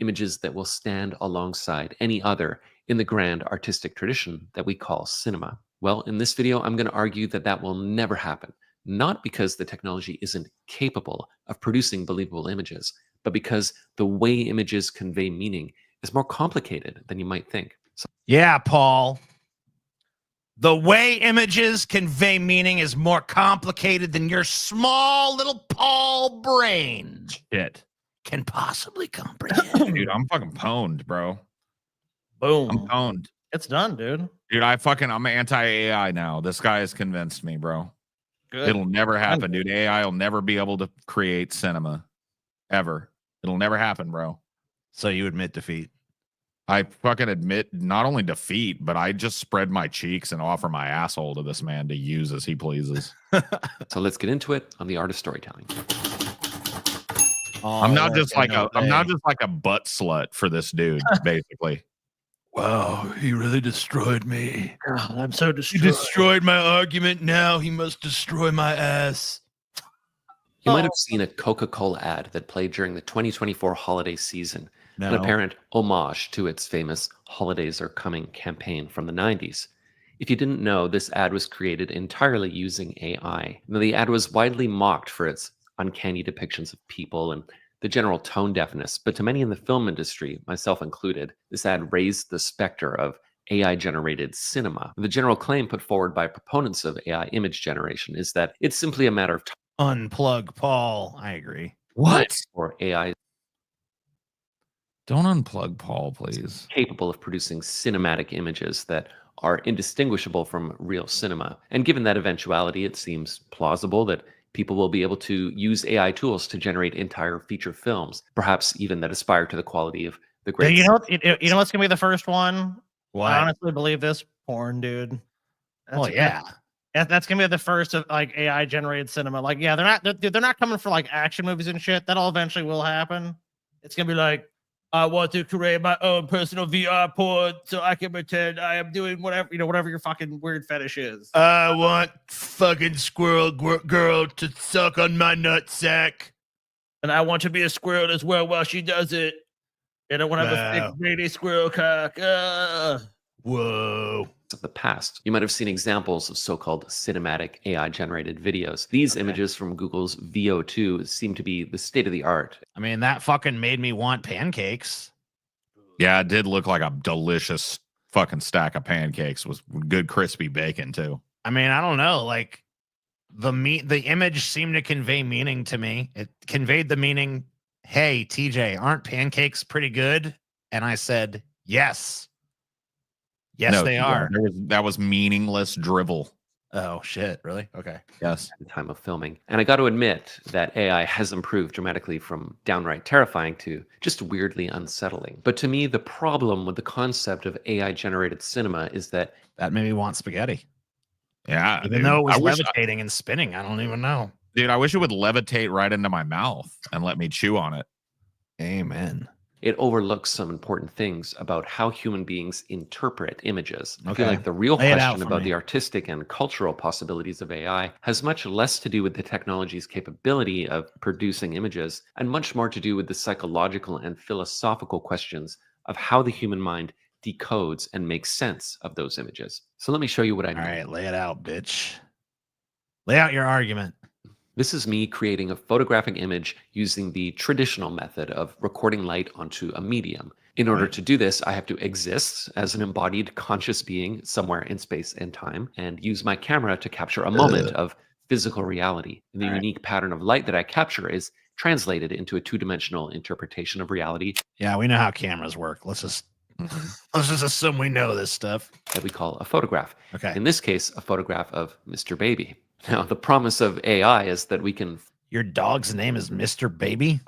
Speaker 6: images that will stand alongside any other in the grand artistic tradition that we call cinema. Well, in this video, I'm going to argue that that will never happen, not because the technology isn't capable of producing believable images, but because the way images convey meaning is more complicated than you might think.
Speaker 19: Yeah, Paul. The way images convey meaning is more complicated than your small little Paul brain
Speaker 1: Shit.
Speaker 19: can possibly comprehend.
Speaker 1: Dude, I'm fucking pwned, bro.
Speaker 2: Boom.
Speaker 1: I'm pwned.
Speaker 2: It's done, dude.
Speaker 1: Dude, I'm anti-AI now. This guy has convinced me, bro.
Speaker 2: Good.
Speaker 1: It'll never happen, dude. AI will never be able to create cinema. Ever. It'll never happen, bro.
Speaker 19: So you admit defeat?
Speaker 1: I fucking admit not only defeat, but I just spread my cheeks and offer my asshole to this man to use as he pleases.
Speaker 6: So let's get into it on the art of storytelling.
Speaker 1: I'm not just like a butt slut for this dude, basically.
Speaker 19: Wow, he really destroyed me.
Speaker 2: God, I'm so destroyed.
Speaker 19: He destroyed my argument. Now he must destroy my ass.
Speaker 6: You might have seen a Coca-Cola ad that played during the 2024 holiday season, an apparent homage to its famous Holidays Are Coming campaign from the 90s. If you didn't know, this ad was created entirely using AI. Now, the ad was widely mocked for its uncanny depictions of people and the general tone deafness, but to many in the film industry, myself included, this ad raised the specter of AI-generated cinema. The general claim put forward by proponents of AI image generation is that it's simply a matter of time
Speaker 19: Unplug Paul. I agree.
Speaker 1: What?
Speaker 6: Or AI
Speaker 1: Don't unplug Paul, please.
Speaker 6: capable of producing cinematic images that are indistinguishable from real cinema. And given that eventuality, it seems plausible that people will be able to use AI tools to generate entire feature films, perhaps even that aspire to the quality of the great.
Speaker 2: You know what's gonna be the first one?
Speaker 19: What?
Speaker 2: I honestly believe this. Porn, dude.
Speaker 19: Well, yeah.
Speaker 2: That's gonna be the first of like AI generated cinema. Like, yeah, they're not coming for like action movies and shit. That all eventually will happen. It's gonna be like, I want to create my own personal VR porn so I can pretend I am doing whatever your fucking weird fetish is.
Speaker 19: I want fucking squirrel girl to suck on my nutsack.
Speaker 2: And I want to be a squirrel as well while she does it. And I want to have a
Speaker 19: Wow.
Speaker 2: big baby squirrel cock.
Speaker 19: Whoa.
Speaker 6: Of the past. You might have seen examples of so-called cinematic AI-generated videos. These images from Google's VO2 seem to be the state of the art.
Speaker 19: I mean, that fucking made me want pancakes.
Speaker 1: Yeah, it did look like a delicious fucking stack of pancakes with good crispy bacon too.
Speaker 19: I mean, I don't know. Like the image seemed to convey meaning to me. It conveyed the meaning, hey, TJ, aren't pancakes pretty good? And I said, yes. Yes,
Speaker 1: No,
Speaker 19: they are.
Speaker 1: That was meaningless drivel.
Speaker 19: Oh, shit. Really? Okay.
Speaker 1: Yes.
Speaker 6: At the time of filming. And I got to admit that AI has improved dramatically from downright terrifying to just weirdly unsettling. But to me, the problem with the concept of AI-generated cinema is that
Speaker 19: made me want spaghetti.
Speaker 1: Yeah.
Speaker 19: Even though it was levitating and spinning, I don't even know.
Speaker 1: Dude, I wish it would levitate right into my mouth and let me chew on it.
Speaker 19: Amen.
Speaker 6: it overlooks some important things about how human beings interpret images. I feel like the real
Speaker 19: Lay it out
Speaker 6: question
Speaker 19: for
Speaker 6: about
Speaker 19: me.
Speaker 6: the artistic and cultural possibilities of AI has much less to do with the technology's capability of producing images and much more to do with the psychological and philosophical questions of how the human mind decodes and makes sense of those images. So let me show you what I mean.
Speaker 19: All right, lay it out, bitch. Lay out your argument.
Speaker 6: This is me creating a photographic image using the traditional method of recording light onto a medium. In order to do this, I have to exist as an embodied conscious being somewhere in space and time and use my camera to capture a moment of physical reality. And the unique pattern of light that I capture is translated into a two-dimensional interpretation of reality.
Speaker 19: Yeah, we know how cameras work. Let's just assume we know this stuff.
Speaker 6: That we call a photograph.
Speaker 19: Okay.
Speaker 6: In this case, a photograph of Mr. Baby. Now, the promise of AI is that we can...
Speaker 19: Your dog's name is Mr. Baby?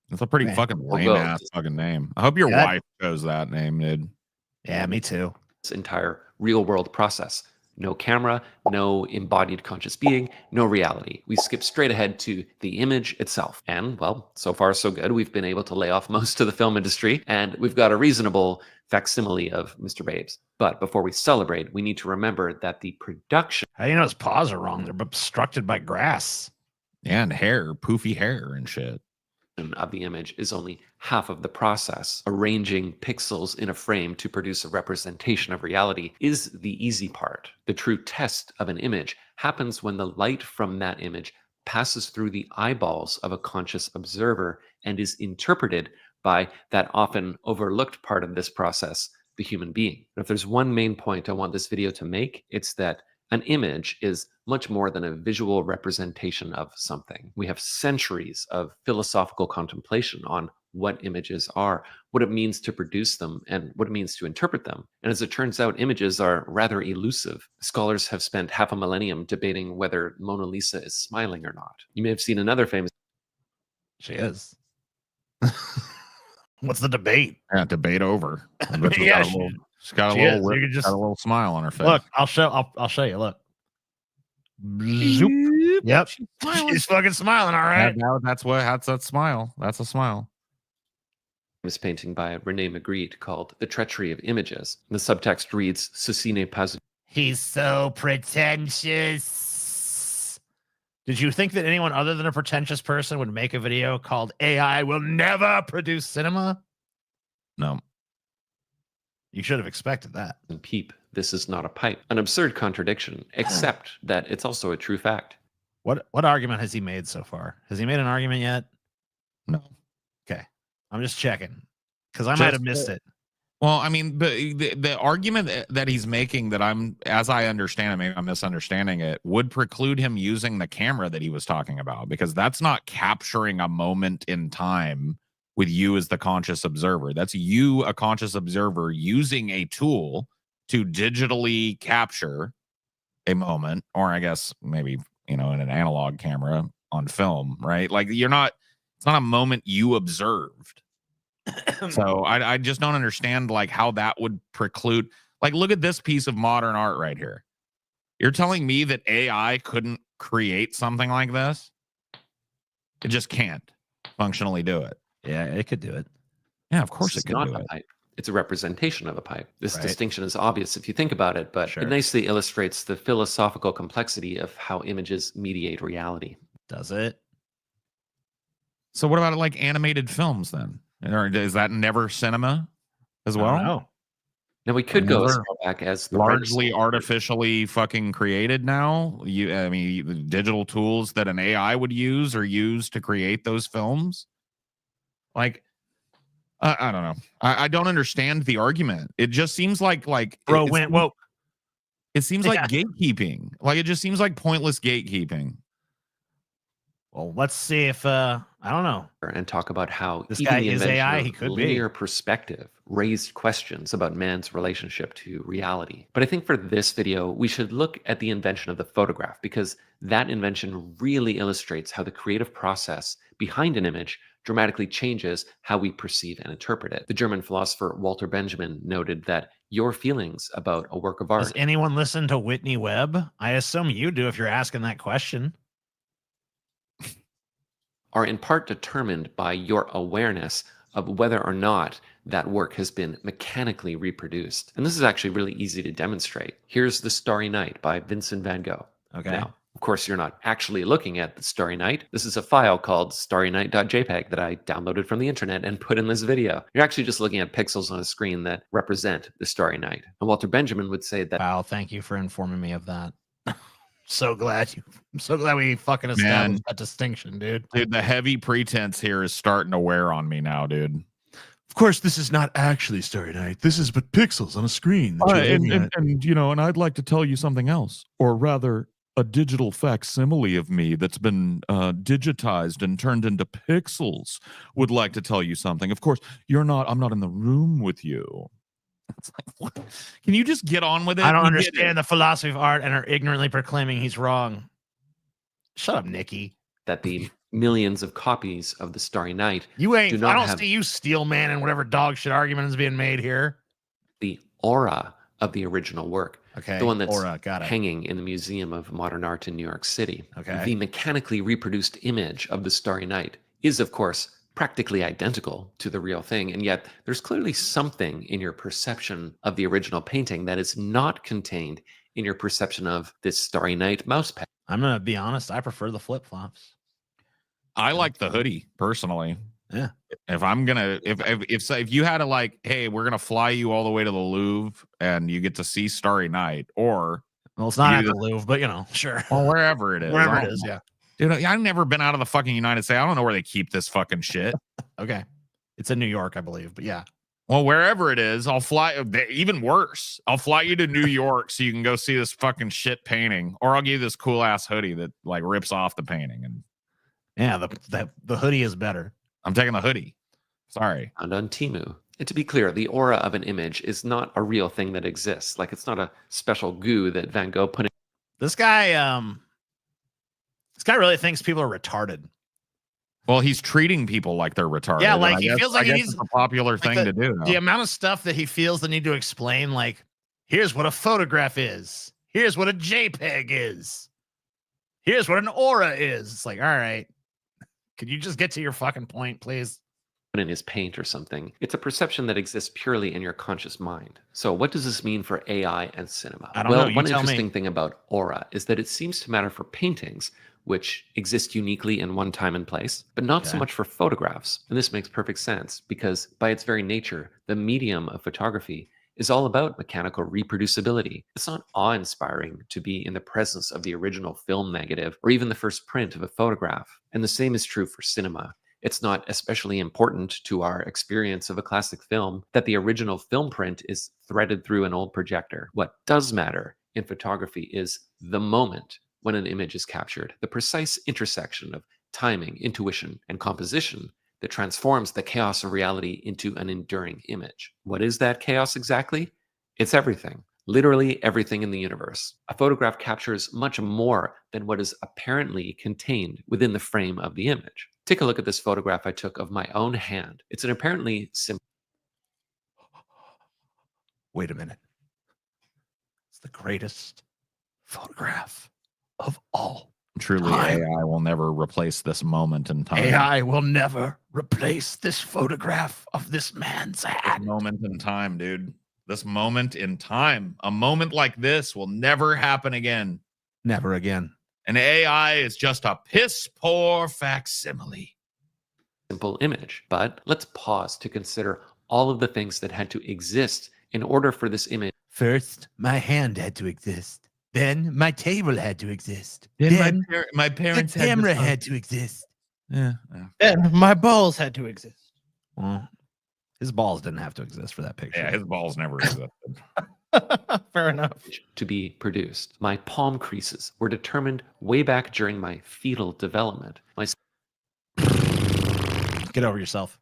Speaker 1: That's a pretty fucking lame ass fucking name. I hope your wife chose that name, dude.
Speaker 19: Yeah, me too.
Speaker 6: This entire real world process. No camera, no embodied conscious being, no reality. We skip straight ahead to the image itself. And, well, so far so good. We've been able to lay off most of the film industry, and we've got a reasonable facsimile of Mr. Babes. But before we celebrate, we need to remember that the production...
Speaker 19: How do you know his paws are wrong? They're obstructed by grass.
Speaker 1: Yeah, and hair, poofy hair and shit.
Speaker 6: Of the image is only half of the process. Arranging pixels in a frame to produce a representation of reality is the easy part. The true test of an image happens when the light from that image passes through the eyeballs of a conscious observer and is interpreted by that often overlooked part of this process, the human being. And if there's one main point I want this video to make, it's that an image is much more than a visual representation of something. We have centuries of philosophical contemplation on what images are, what it means to produce them, and what it means to interpret them. And as it turns out, images are rather elusive. Scholars have spent half a millennium debating whether Mona Lisa is smiling or not. You may have seen another famous...
Speaker 19: She is. What's the debate?
Speaker 1: Yeah, debate over.
Speaker 19: Yeah,
Speaker 1: She's got a
Speaker 19: she
Speaker 1: little,
Speaker 19: is. You could just
Speaker 1: got a little smile on her face.
Speaker 19: Look. I'll show you. Look. Zoop. Yep. She's fucking smiling. All right.
Speaker 1: That's that smile. That's a smile.
Speaker 6: Famous painting by Rene Magritte called The Treachery of Images. The subtext reads, Ceci n'est pas...
Speaker 19: He's so pretentious. Did you think that anyone other than a pretentious person would make a video called AI will never produce cinema?
Speaker 1: No.
Speaker 19: You should have expected that.
Speaker 6: And peep, this is not a pipe. An absurd contradiction, except that it's also a true fact.
Speaker 19: What argument has he made so far? Has he made an argument yet?
Speaker 1: No.
Speaker 19: Okay. I'm just checking because I might have missed it.
Speaker 1: Well, I mean, the argument that he's making that as I understand it, maybe I'm misunderstanding it, would preclude him using the camera that he was talking about, because that's not capturing a moment in time with you as the conscious observer. That's you, a conscious observer, using a tool to digitally capture a moment, or I guess maybe, in an analog camera on film, right? Like it's not a moment you observed. So I just don't understand like how that would preclude. Like, look at this piece of modern art right here. You're telling me that AI couldn't create something like this? It just can't functionally do it.
Speaker 3: Yeah, it could do it.
Speaker 1: Yeah, of course
Speaker 6: This
Speaker 1: it
Speaker 6: is
Speaker 1: could
Speaker 6: not
Speaker 1: do
Speaker 6: a
Speaker 1: it.
Speaker 6: pipe. It's a representation of a pipe. This
Speaker 3: Right.
Speaker 6: distinction is obvious if you think about it, but
Speaker 3: Sure.
Speaker 6: it nicely illustrates the philosophical complexity of how images mediate reality.
Speaker 3: Does it?
Speaker 1: So what about like animated films then? Or is that never cinema as well?
Speaker 3: No.
Speaker 6: Now we could go as
Speaker 1: Those
Speaker 6: far back as the
Speaker 1: largely
Speaker 6: Renaissance.
Speaker 1: artificially fucking created now. I mean, the digital tools that an AI would use or use to create those films. Like, I don't know. I don't understand the argument. It just seems like
Speaker 19: Bro went woke.
Speaker 1: It seems like gatekeeping. Like it just seems like pointless gatekeeping.
Speaker 19: Well, let's see if I don't know.
Speaker 6: And talk about how
Speaker 19: This
Speaker 6: even
Speaker 19: guy
Speaker 6: the
Speaker 19: is
Speaker 6: invention
Speaker 19: AI,
Speaker 6: of
Speaker 19: he could be.
Speaker 6: linear perspective raised questions about man's relationship to reality. But I think for this video, we should look at the invention of the photograph, because that invention really illustrates how the creative process behind an image dramatically changes how we perceive and interpret it. The German philosopher Walter Benjamin noted that your feelings about a work of art.
Speaker 19: Does anyone listen to Whitney Webb? I assume you do if you're asking that question.
Speaker 6: Are in part determined by your awareness of whether or not that work has been mechanically reproduced. And this is actually really easy to demonstrate. Here's The Starry Night by Vincent van Gogh.
Speaker 19: Okay.
Speaker 6: Now, of course, you're not actually looking at The Starry Night. This is a file called starrynight.jpg that I downloaded from the internet and put in this video. You're actually just looking at pixels on a screen that represent the Starry Night. And Walter Benjamin would say that.
Speaker 19: Wow, thank you for informing me of that. I'm so glad we fucking established that distinction, dude.
Speaker 1: Dude, the heavy pretense here is starting to wear on me now, dude.
Speaker 8: Of course, this is not actually Starry Night. This is but pixels on a screen. That you're looking at.
Speaker 1: And I'd like to tell you something else, or rather, a digital facsimile of me that's been digitized and turned into pixels would like to tell you something. Of course, I'm not in the room with you. It's like, what? Can you just get on with it?
Speaker 19: I don't
Speaker 1: You get
Speaker 19: understand
Speaker 1: it.
Speaker 19: the philosophy of art and are ignorantly proclaiming he's wrong. Shut up, Nikki.
Speaker 6: That the millions of copies of The Starry Night
Speaker 19: You ain't.
Speaker 6: do not
Speaker 19: I don't
Speaker 6: have
Speaker 19: see you steel man and whatever dog shit argument is being made here.
Speaker 6: the aura of the original work.
Speaker 19: Okay,
Speaker 6: The one that's
Speaker 19: aura, got it.
Speaker 6: hanging in the Museum of Modern Art in New York City.
Speaker 19: Okay.
Speaker 6: The mechanically reproduced image of The Starry Night is, of course, practically identical to the real thing, and yet there's clearly something in your perception of the original painting that is not contained in your perception of this Starry Night mouse pad.
Speaker 19: I'm gonna be honest. I prefer the flip flops.
Speaker 1: I like the hoodie personally.
Speaker 19: Yeah.
Speaker 1: If I'm gonna, if you had to like, hey, we're gonna fly you all the way to the Louvre and you get to see Starry Night, or
Speaker 19: Well, it's not
Speaker 1: you
Speaker 19: at
Speaker 1: do
Speaker 19: the Louvre, but sure.
Speaker 1: Well, wherever it is.
Speaker 19: Wherever
Speaker 1: I
Speaker 19: it
Speaker 1: don't
Speaker 19: is,
Speaker 1: know.
Speaker 19: yeah.
Speaker 1: Dude, I've never been out of the fucking United States. I don't know where they keep this fucking shit.
Speaker 19: Okay. It's in New York, I believe, but yeah.
Speaker 1: Well, wherever it is, I'll fly. Even worse, I'll fly you to New York so you can go see this fucking shit painting, or I'll give you this cool ass hoodie that like rips off the painting. And
Speaker 19: yeah, the hoodie is better.
Speaker 1: I'm taking the hoodie. Sorry.
Speaker 6: And on Temu. And to be clear, the aura of an image is not a real thing that exists. Like, it's not a special goo that Van Gogh put in.
Speaker 19: This guy really thinks people are retarded.
Speaker 1: Well, he's treating people like they're retarded.
Speaker 19: Yeah, like
Speaker 1: I
Speaker 19: he
Speaker 1: guess-
Speaker 19: feels like
Speaker 1: I
Speaker 19: he
Speaker 1: guess
Speaker 19: needs
Speaker 1: it's a popular thing to do.
Speaker 19: The amount of stuff that he feels the need to explain, like, here's what a photograph is. Here's what a JPEG is. Here's what an aura is. It's like, all right. Could you just get to your fucking point, please?
Speaker 6: In his paint or something. It's a perception that exists purely in your conscious mind. So what does this mean for AI and cinema?
Speaker 19: I don't know. You
Speaker 6: One
Speaker 19: tell me.
Speaker 6: interesting thing about aura is that it seems to matter for paintings, which exist uniquely in one time and place, but not so
Speaker 19: Okay.
Speaker 6: much for photographs. And this makes perfect sense because by its very nature, the medium of photography is all about mechanical reproducibility. It's not awe-inspiring to be in the presence of the original film negative or even the first print of a photograph. And the same is true for cinema. It's not especially important to our experience of a classic film that the original film print is threaded through an old projector. What does matter in photography is the moment when an image is captured, the precise intersection of timing, intuition, and composition that transforms the chaos of reality into an enduring image. What is that chaos exactly? It's everything. Literally everything in the universe. A photograph captures much more than what is apparently contained within the frame of the image. Take a look at this photograph I took of my own hand. It's an apparently simple.
Speaker 19: Wait a minute. It's the greatest photograph of all.
Speaker 1: Truly,
Speaker 19: time.
Speaker 1: AI will never replace this moment in time.
Speaker 19: AI will never replace this photograph of this man's hand.
Speaker 1: Moment in time, dude. This moment in time. A moment like this will never happen again.
Speaker 19: Never again.
Speaker 1: And AI is just a piss poor facsimile.
Speaker 6: Simple image. But let's pause to consider all of the things that had to exist in order for this image.
Speaker 19: First, my hand had to exist. Then my table had to exist.
Speaker 1: Then my parents
Speaker 19: the camera had to exist.
Speaker 1: Yeah.
Speaker 2: And my balls had to exist.
Speaker 19: Well, his balls didn't have to exist for that picture.
Speaker 1: Yeah, his balls never existed.
Speaker 2: Fair enough.
Speaker 6: To be produced. My palm creases were determined way back during my fetal development.
Speaker 19: Get over yourself.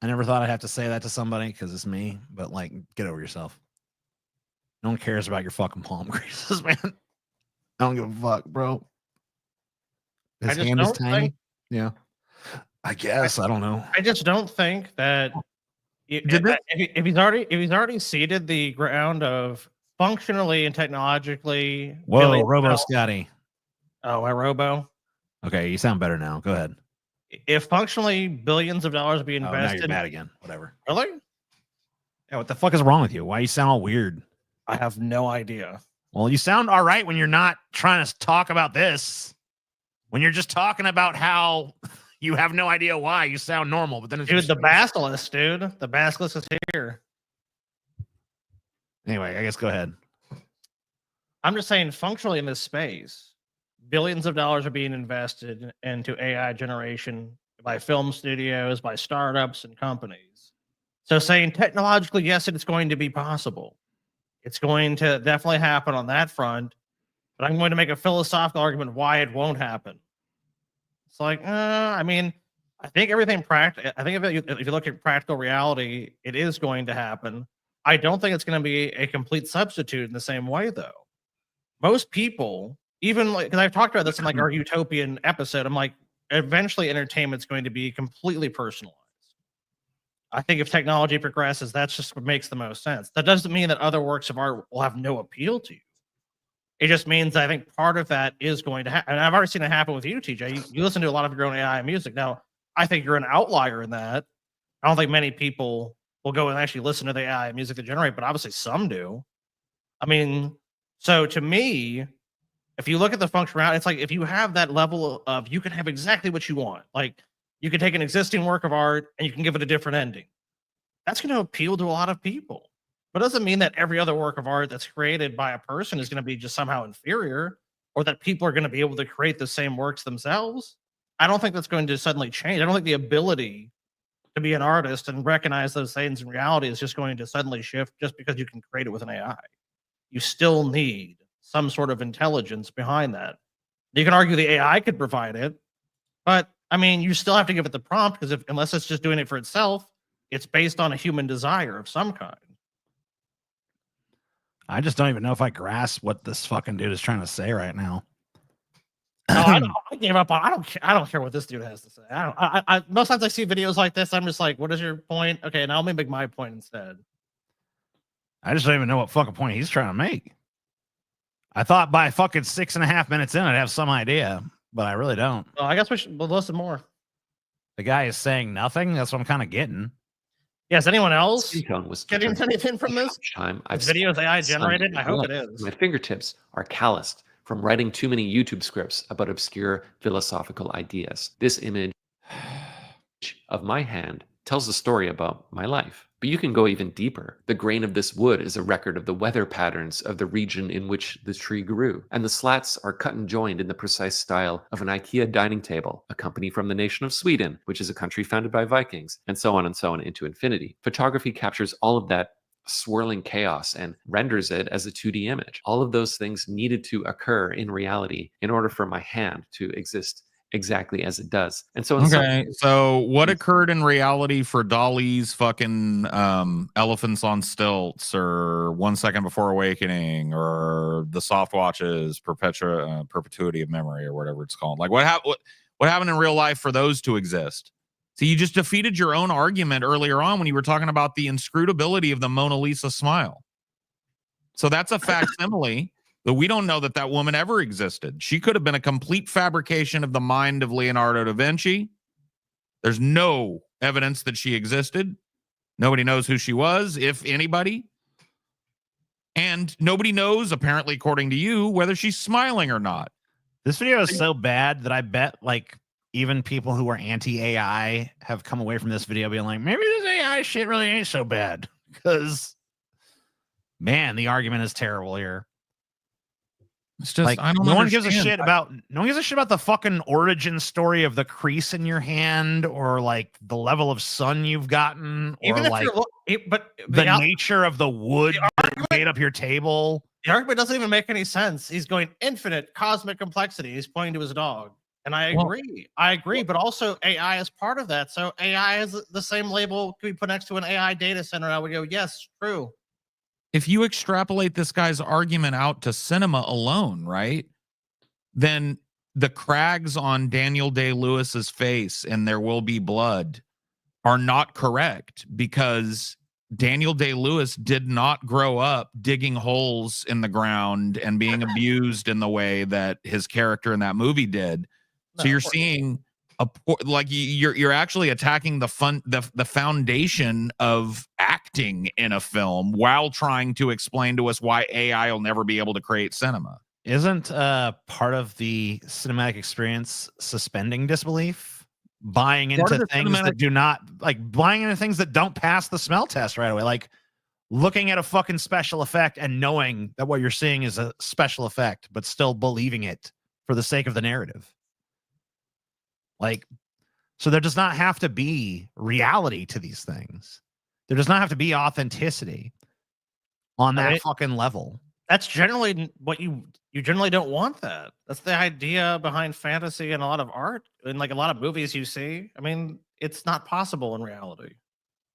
Speaker 19: I never thought I'd have to say that to somebody because it's me, but like, get over yourself. No one cares about your fucking palm creases, man. I don't give a fuck, bro. His hand is tiny. Yeah. I guess. I don't know.
Speaker 2: I just don't think that if he's already seeded the ground of functionally and technologically.
Speaker 19: Whoa, Robo Scotty.
Speaker 2: Oh, my Robo.
Speaker 19: Okay, you sound better now. Go ahead.
Speaker 2: If functionally billions of dollars be invested.
Speaker 19: Now you're mad again. Whatever.
Speaker 2: Really?
Speaker 19: Yeah, what the fuck is wrong with you? Why you sound all weird?
Speaker 2: I have no idea.
Speaker 19: Well, you sound all right when you're not trying to talk about this. When you're just talking about how you have no idea why, you sound normal. But then it's
Speaker 2: the basilisk, dude. The basilisk is here.
Speaker 19: Anyway, I guess go ahead.
Speaker 2: I'm just saying, functionally in this space, billions of dollars are being invested into AI generation by film studios, by startups and companies. So saying technologically, yes, it's going to be possible. It's going to definitely happen on that front, but I'm going to make a philosophical argument why it won't happen. It's like, I mean, I think everything I think if you look at practical reality, it is going to happen. I don't think it's going to be a complete substitute in the same way, though. Most people, even like, because I've talked about this in like our utopian episode, I'm like, eventually entertainment's going to be completely personalized. I think if technology progresses, that's just what makes the most sense. That doesn't mean that other works of art will have no appeal to you. It just means I think part of that is going to happen. And I've already seen it happen with you, TJ. You listen to a lot of your own AI music. Now, I think you're an outlier in that. I don't think many people will go and actually listen to the AI music they generate, but obviously some do. I mean, so to me, if you look at the functionality, it's like if you have that level of you can have exactly what you want. Like you can take an existing work of art and you can give it a different ending. That's going to appeal to a lot of people. But it doesn't mean that every other work of art that's created by a person is going to be just somehow inferior, or that people are going to be able to create the same works themselves. I don't think that's going to suddenly change. I don't think the ability to be an artist and recognize those things in reality is just going to suddenly shift just because you can create it with an AI. You still need some sort of intelligence behind that. You can argue the AI could provide it, but I mean, you still have to give it the prompt because unless it's just doing it for itself, it's based on a human desire of some kind.
Speaker 19: I just don't even know if I grasp what this fucking dude is trying to say right now.
Speaker 2: No, I gave up on. I don't care what this dude has to say. I most times I see videos like this, I'm just like, what is your point? Okay, now let me make my point instead.
Speaker 19: I just don't even know what fucking point he's trying to make. I thought by fucking 6.5 minutes in, I'd have some idea, but I really don't.
Speaker 2: Well, I guess we should listen more.
Speaker 19: The guy is saying nothing. That's what I'm kind of getting.
Speaker 2: Yes. Anyone else
Speaker 6: Was
Speaker 2: getting anything from this? Videos AI generated. I hope it is.
Speaker 6: My fingertips are calloused from writing too many YouTube scripts about obscure philosophical ideas. This image of my hand tells a story about my life. But you can go even deeper. The grain of this wood is a record of the weather patterns of the region in which the tree grew, and the slats are cut and joined in the precise style of an IKEA dining table, a company from the nation of Sweden, which is a country founded by Vikings, and so on into infinity. Photography captures all of that swirling chaos and renders it as a 2D image. All of those things needed to occur in reality in order for my hand to exist exactly as it does. And so
Speaker 1: so what occurred in reality for Dali's fucking elephants on stilts, or 1 Second Before Awakening, or the soft watches perpetuity of memory, or whatever it's called? Like what happened in real life for those to exist? So you just defeated your own argument earlier on when you were talking about the inscrutability of the Mona Lisa smile. So that's a facsimile. But we don't know that woman ever existed. She could have been a complete fabrication of the mind of Leonardo da Vinci. There's no evidence that she existed. Nobody knows who she was, if anybody. And nobody knows, apparently, according to you, whether she's smiling or not.
Speaker 19: This video is so bad that I bet like even people who are anti-AI have come away from this video being like, maybe this AI shit really ain't so bad. Because, man, the argument is terrible here.
Speaker 1: It's just
Speaker 19: like,
Speaker 1: I don't
Speaker 19: no one gives a
Speaker 1: understand.
Speaker 19: shit about the fucking origin story of the crease in your hand, or like the level of sun you've gotten, or
Speaker 2: Even if
Speaker 19: like
Speaker 2: but
Speaker 19: the nature of the wood that made up your table.
Speaker 2: The argument doesn't even make any sense. He's going infinite cosmic complexity. He's pointing to his dog. And I agree. But also AI is part of that. So AI is the same label could be put next to an AI data center. I would go, yes, true.
Speaker 1: If you extrapolate this guy's argument out to cinema alone, right, then the crags on Daniel Day-Lewis's face and There Will Be Blood are not correct, because Daniel Day-Lewis did not grow up digging holes in the ground and being abused in the way that his character in that movie did. So you're seeing you're actually attacking the foundation of acting in a film while trying to explain to us why AI will never be able to create cinema.
Speaker 19: Isn't part of the cinematic experience suspending disbelief, buying into things that do not, like buying into things that don't pass the smell test right away, like looking at a fucking special effect and knowing that what you're seeing is a special effect, but still believing it for the sake of the narrative. Like, so there does not have to be reality to these things. There does not have to be authenticity on that fucking level.
Speaker 2: That's generally what you generally don't want. That's the idea behind fantasy and a lot of art and like a lot of movies you see. I mean, it's not possible in reality,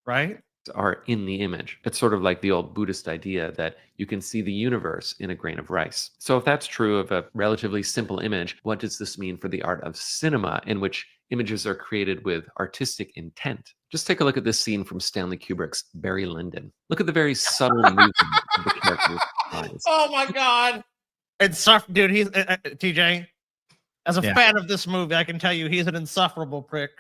Speaker 2: right?
Speaker 6: Are in the image. It's sort of like the old Buddhist idea that you can see the universe in a grain of rice. So if that's true of a relatively simple image, what does this mean for the art of cinema, in which images are created with artistic intent? Just take a look at this scene from Stanley Kubrick's Barry Lyndon. Look at the very subtle movement of the character's eyes.
Speaker 2: Oh my God. Dude, he's TJ. As a fan of this movie, I can tell you he's an insufferable prick.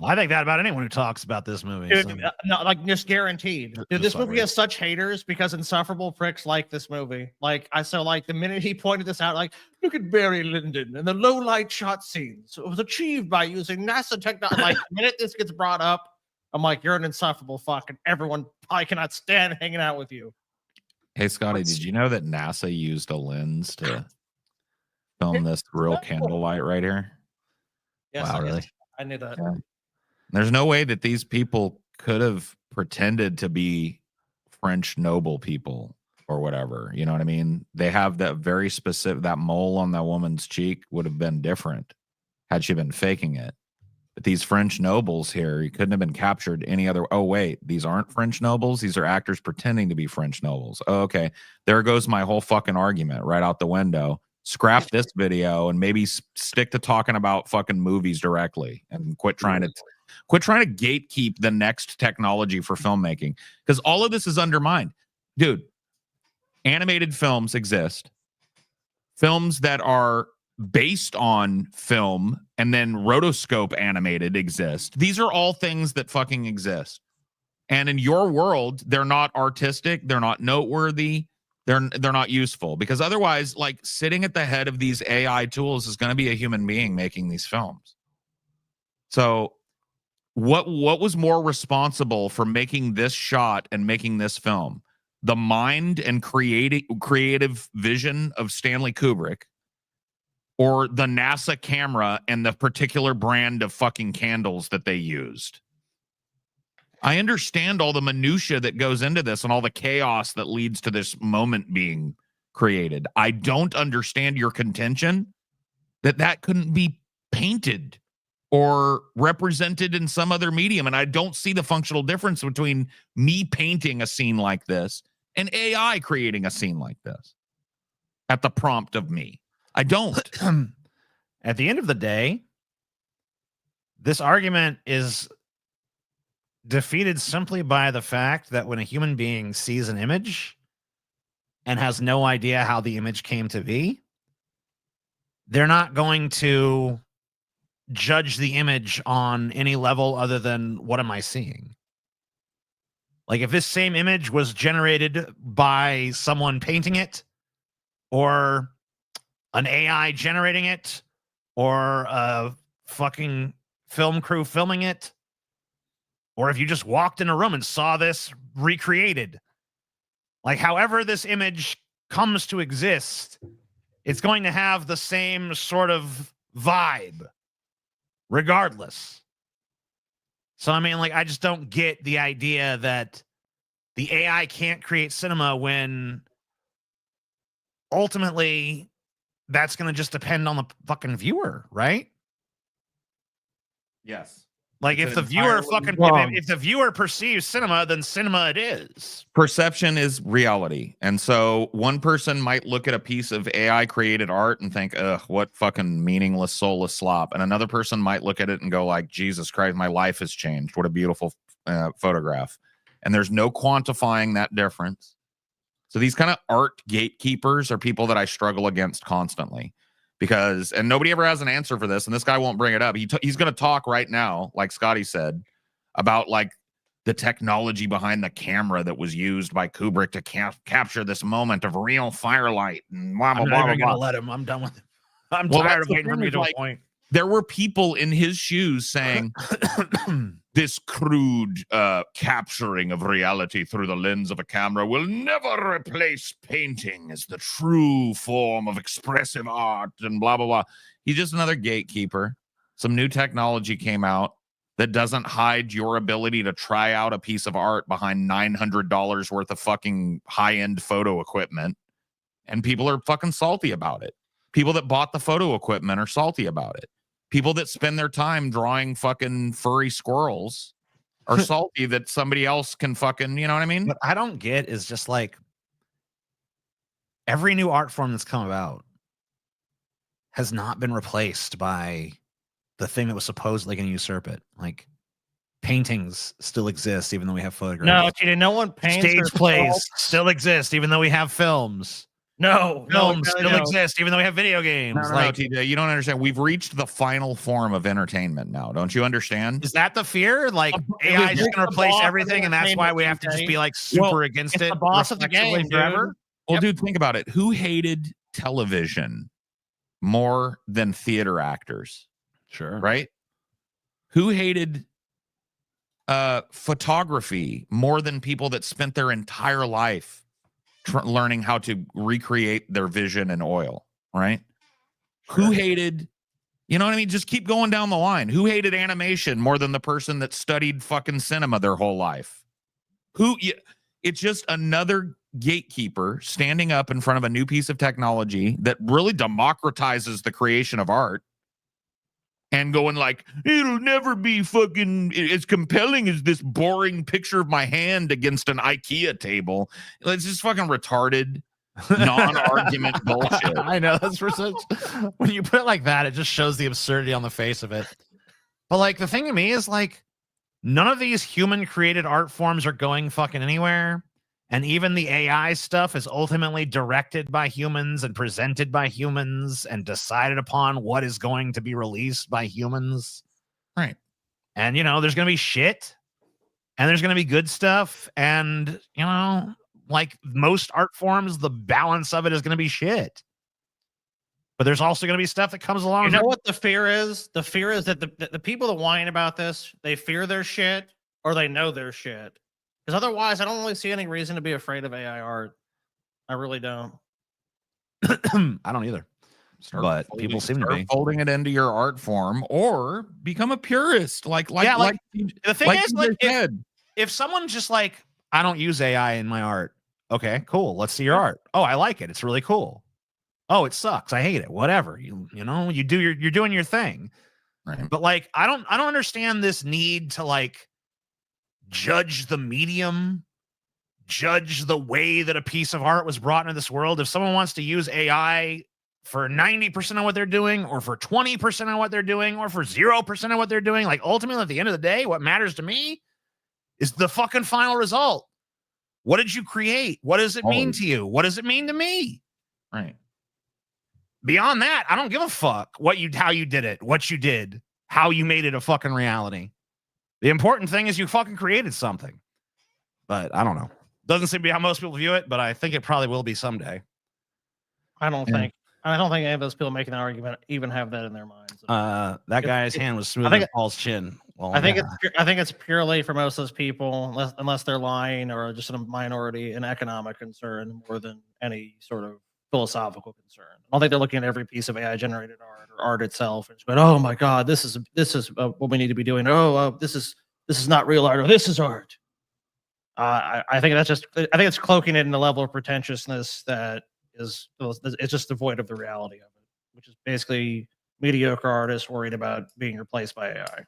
Speaker 19: I think that about anyone who talks about this movie.
Speaker 2: Dude,
Speaker 19: so.
Speaker 2: no, like just guaranteed. Dude, this movie has such haters because insufferable pricks like this movie. Like the minute he pointed this out, like, look at Barry Lyndon and the low light shot scenes. It was achieved by using NASA technology. Like the minute this gets brought up, I'm like, you're an insufferable fuck, and everyone probably cannot stand hanging out with you.
Speaker 1: Hey Scotty, did you know that NASA used a lens to film this real candlelight right here?
Speaker 2: Yes,
Speaker 1: wow, really?
Speaker 2: I knew that.
Speaker 1: Yeah. There's no way that these people could have pretended to be French noble people or whatever. You know what I mean? They have that very specific, that mole on that woman's cheek would have been different had she been faking it. But these French nobles here, you couldn't have been captured any other. Oh, wait, these aren't French nobles. These are actors pretending to be French nobles. Oh, okay. There goes my whole fucking argument right out the window. Scrap this video and maybe stick to talking about fucking movies directly and quit trying to gatekeep the next technology for filmmaking, because all of this is undermined. Dude, animated films exist. Films that are based on film and then rotoscope animated exist. These are all things that fucking exist. And in your world, they're not artistic, they're not noteworthy, they're not useful, because otherwise, like, sitting at the head of these AI tools is going to be a human being making these films. So what was more responsible for making this shot and making this film? The mind and creative vision of Stanley Kubrick, or the NASA camera and the particular brand of fucking candles that they used? I understand all the minutia that goes into this and all the chaos that leads to this moment being created. I don't understand your contention that couldn't be painted or represented in some other medium. And I don't see the functional difference between me painting a scene like this and AI creating a scene like this at the prompt of me. I don't.
Speaker 19: At the end of the day, this argument is defeated simply by the fact that when a human being sees an image and has no idea how the image came to be, they're not going to judge the image on any level other than what am I seeing? Like if this same image was generated by someone painting it, or an AI generating it, or a fucking film crew filming it, or if you just walked in a room and saw this recreated, like however this image comes to exist, it's going to have the same sort of vibe regardless. So, I mean, like, I just don't get the idea that the AI can't create cinema when ultimately that's going to just depend on the fucking viewer, right?
Speaker 1: Yes.
Speaker 19: Like if the viewer fucking if the viewer perceives cinema, then cinema it is.
Speaker 1: Perception is reality. And so one person might look at a piece of AI created art and think, ugh, what fucking meaningless, soulless slop. And another person might look at it and go like, Jesus Christ, my life has changed. What a beautiful photograph. And there's no quantifying that difference. So these kind of art gatekeepers are people that I struggle against constantly. Because, and nobody ever has an answer for this, and this guy won't bring it up. He's going to talk right now, like Scotty said, about like the technology behind the camera that was used by Kubrick to capture this moment of real firelight and blah, blah,
Speaker 19: I'm
Speaker 1: blah,
Speaker 19: not
Speaker 1: blah,
Speaker 19: even
Speaker 1: blah.
Speaker 19: going to let him. I'm done with it. I'm tired of waiting for me to a point.
Speaker 1: There were people in his shoes saying this crude capturing of reality through the lens of a camera will never replace painting as the true form of expressive art and blah, blah, blah. He's just another gatekeeper. Some new technology came out that doesn't hide your ability to try out a piece of art behind $900 worth of fucking high-end photo equipment. And people are fucking salty about it. People that bought the photo equipment are salty about it. People that spend their time drawing fucking furry squirrels are salty that somebody else can fucking, you know what I mean?
Speaker 19: What I don't get is just like every new art form that's come about has not been replaced by the thing that was supposedly going to usurp it. Like paintings still exist, even though we have photographs.
Speaker 2: No one paints.
Speaker 19: Stage plays still exist, even though we have films. Films still exist, even though we have video games.
Speaker 1: No, TJ, you don't understand. We've reached the final form of entertainment now. Don't you understand?
Speaker 19: Is that the fear? Like AI is just going to replace everything, and that's why we have to just be like super against it.
Speaker 2: The boss of the game, forever.
Speaker 1: Well, dude, think about it. Who hated television more than theater actors?
Speaker 19: Sure.
Speaker 1: Right? Who hated photography more than people that spent their entire life learning how to recreate their vision in oil, right? Sure. Who hated, you know what I mean? Just keep going down the line. Who hated animation more than the person that studied fucking cinema their whole life? It's just another gatekeeper standing up in front of a new piece of technology that really democratizes the creation of art and going like, it'll never be fucking as compelling as this boring picture of my hand against an IKEA table. It's just fucking retarded, non-argument bullshit.
Speaker 19: I know, that's for such, when you put it like that, it just shows the absurdity on the face of it. But like the thing to me is like, none of these human created art forms are going fucking anywhere. And even the AI stuff is ultimately directed by humans and presented by humans and decided upon what is going to be released by humans.
Speaker 1: Right.
Speaker 19: And, you know, there's going to be shit and there's going to be good stuff. And, you know, like most art forms, the balance of it is going to be shit. But there's also going to be stuff that comes along.
Speaker 2: You know what the fear is? The fear is that the people that whine about this, they fear their shit or they know their shit. Because otherwise, I don't really see any reason to be afraid of AI art. I really don't.
Speaker 19: I don't either. But people seem to be
Speaker 1: folding it into your art form, or become a purist. Like
Speaker 19: the thing is, like, if someone just like, I don't use AI in my art. Okay, cool. Let's see your art. Oh, I like it. It's really cool. Oh, it sucks. I hate it. Whatever. You know, you're doing your thing.
Speaker 1: Right.
Speaker 19: But like, I don't understand this need to like judge the medium, judge the way that a piece of art was brought into this world. If someone wants to use AI for 90% of what they're doing, or for 20% of what they're doing, or for 0% of what they're doing, like, ultimately at the end of the day, what matters to me is the fucking final result. What did you create? What does it mean to you? What does it mean to me?
Speaker 1: Right.
Speaker 19: Beyond that, I don't give a fuck how you did it, what you did, how you made it a fucking reality. The important thing is you fucking created something. But I don't know. Doesn't seem to be how most people view it, but I think it probably will be someday.
Speaker 2: I don't think any of those people making that argument even have that in their minds.
Speaker 19: That guy's hand was smooth as Paul's chin. Well,
Speaker 2: I think it's purely for most of those people, unless they're lying or just a minority, an economic concern more than any sort of philosophical concern. I don't think they're looking at every piece of AI generated art or art itself and just going, "Oh my God, this is what we need to be doing." This is not real art. Or this is art. I think it's cloaking it in a level of pretentiousness that it's just devoid of the reality of it, which is basically mediocre artists worried about being replaced by AI.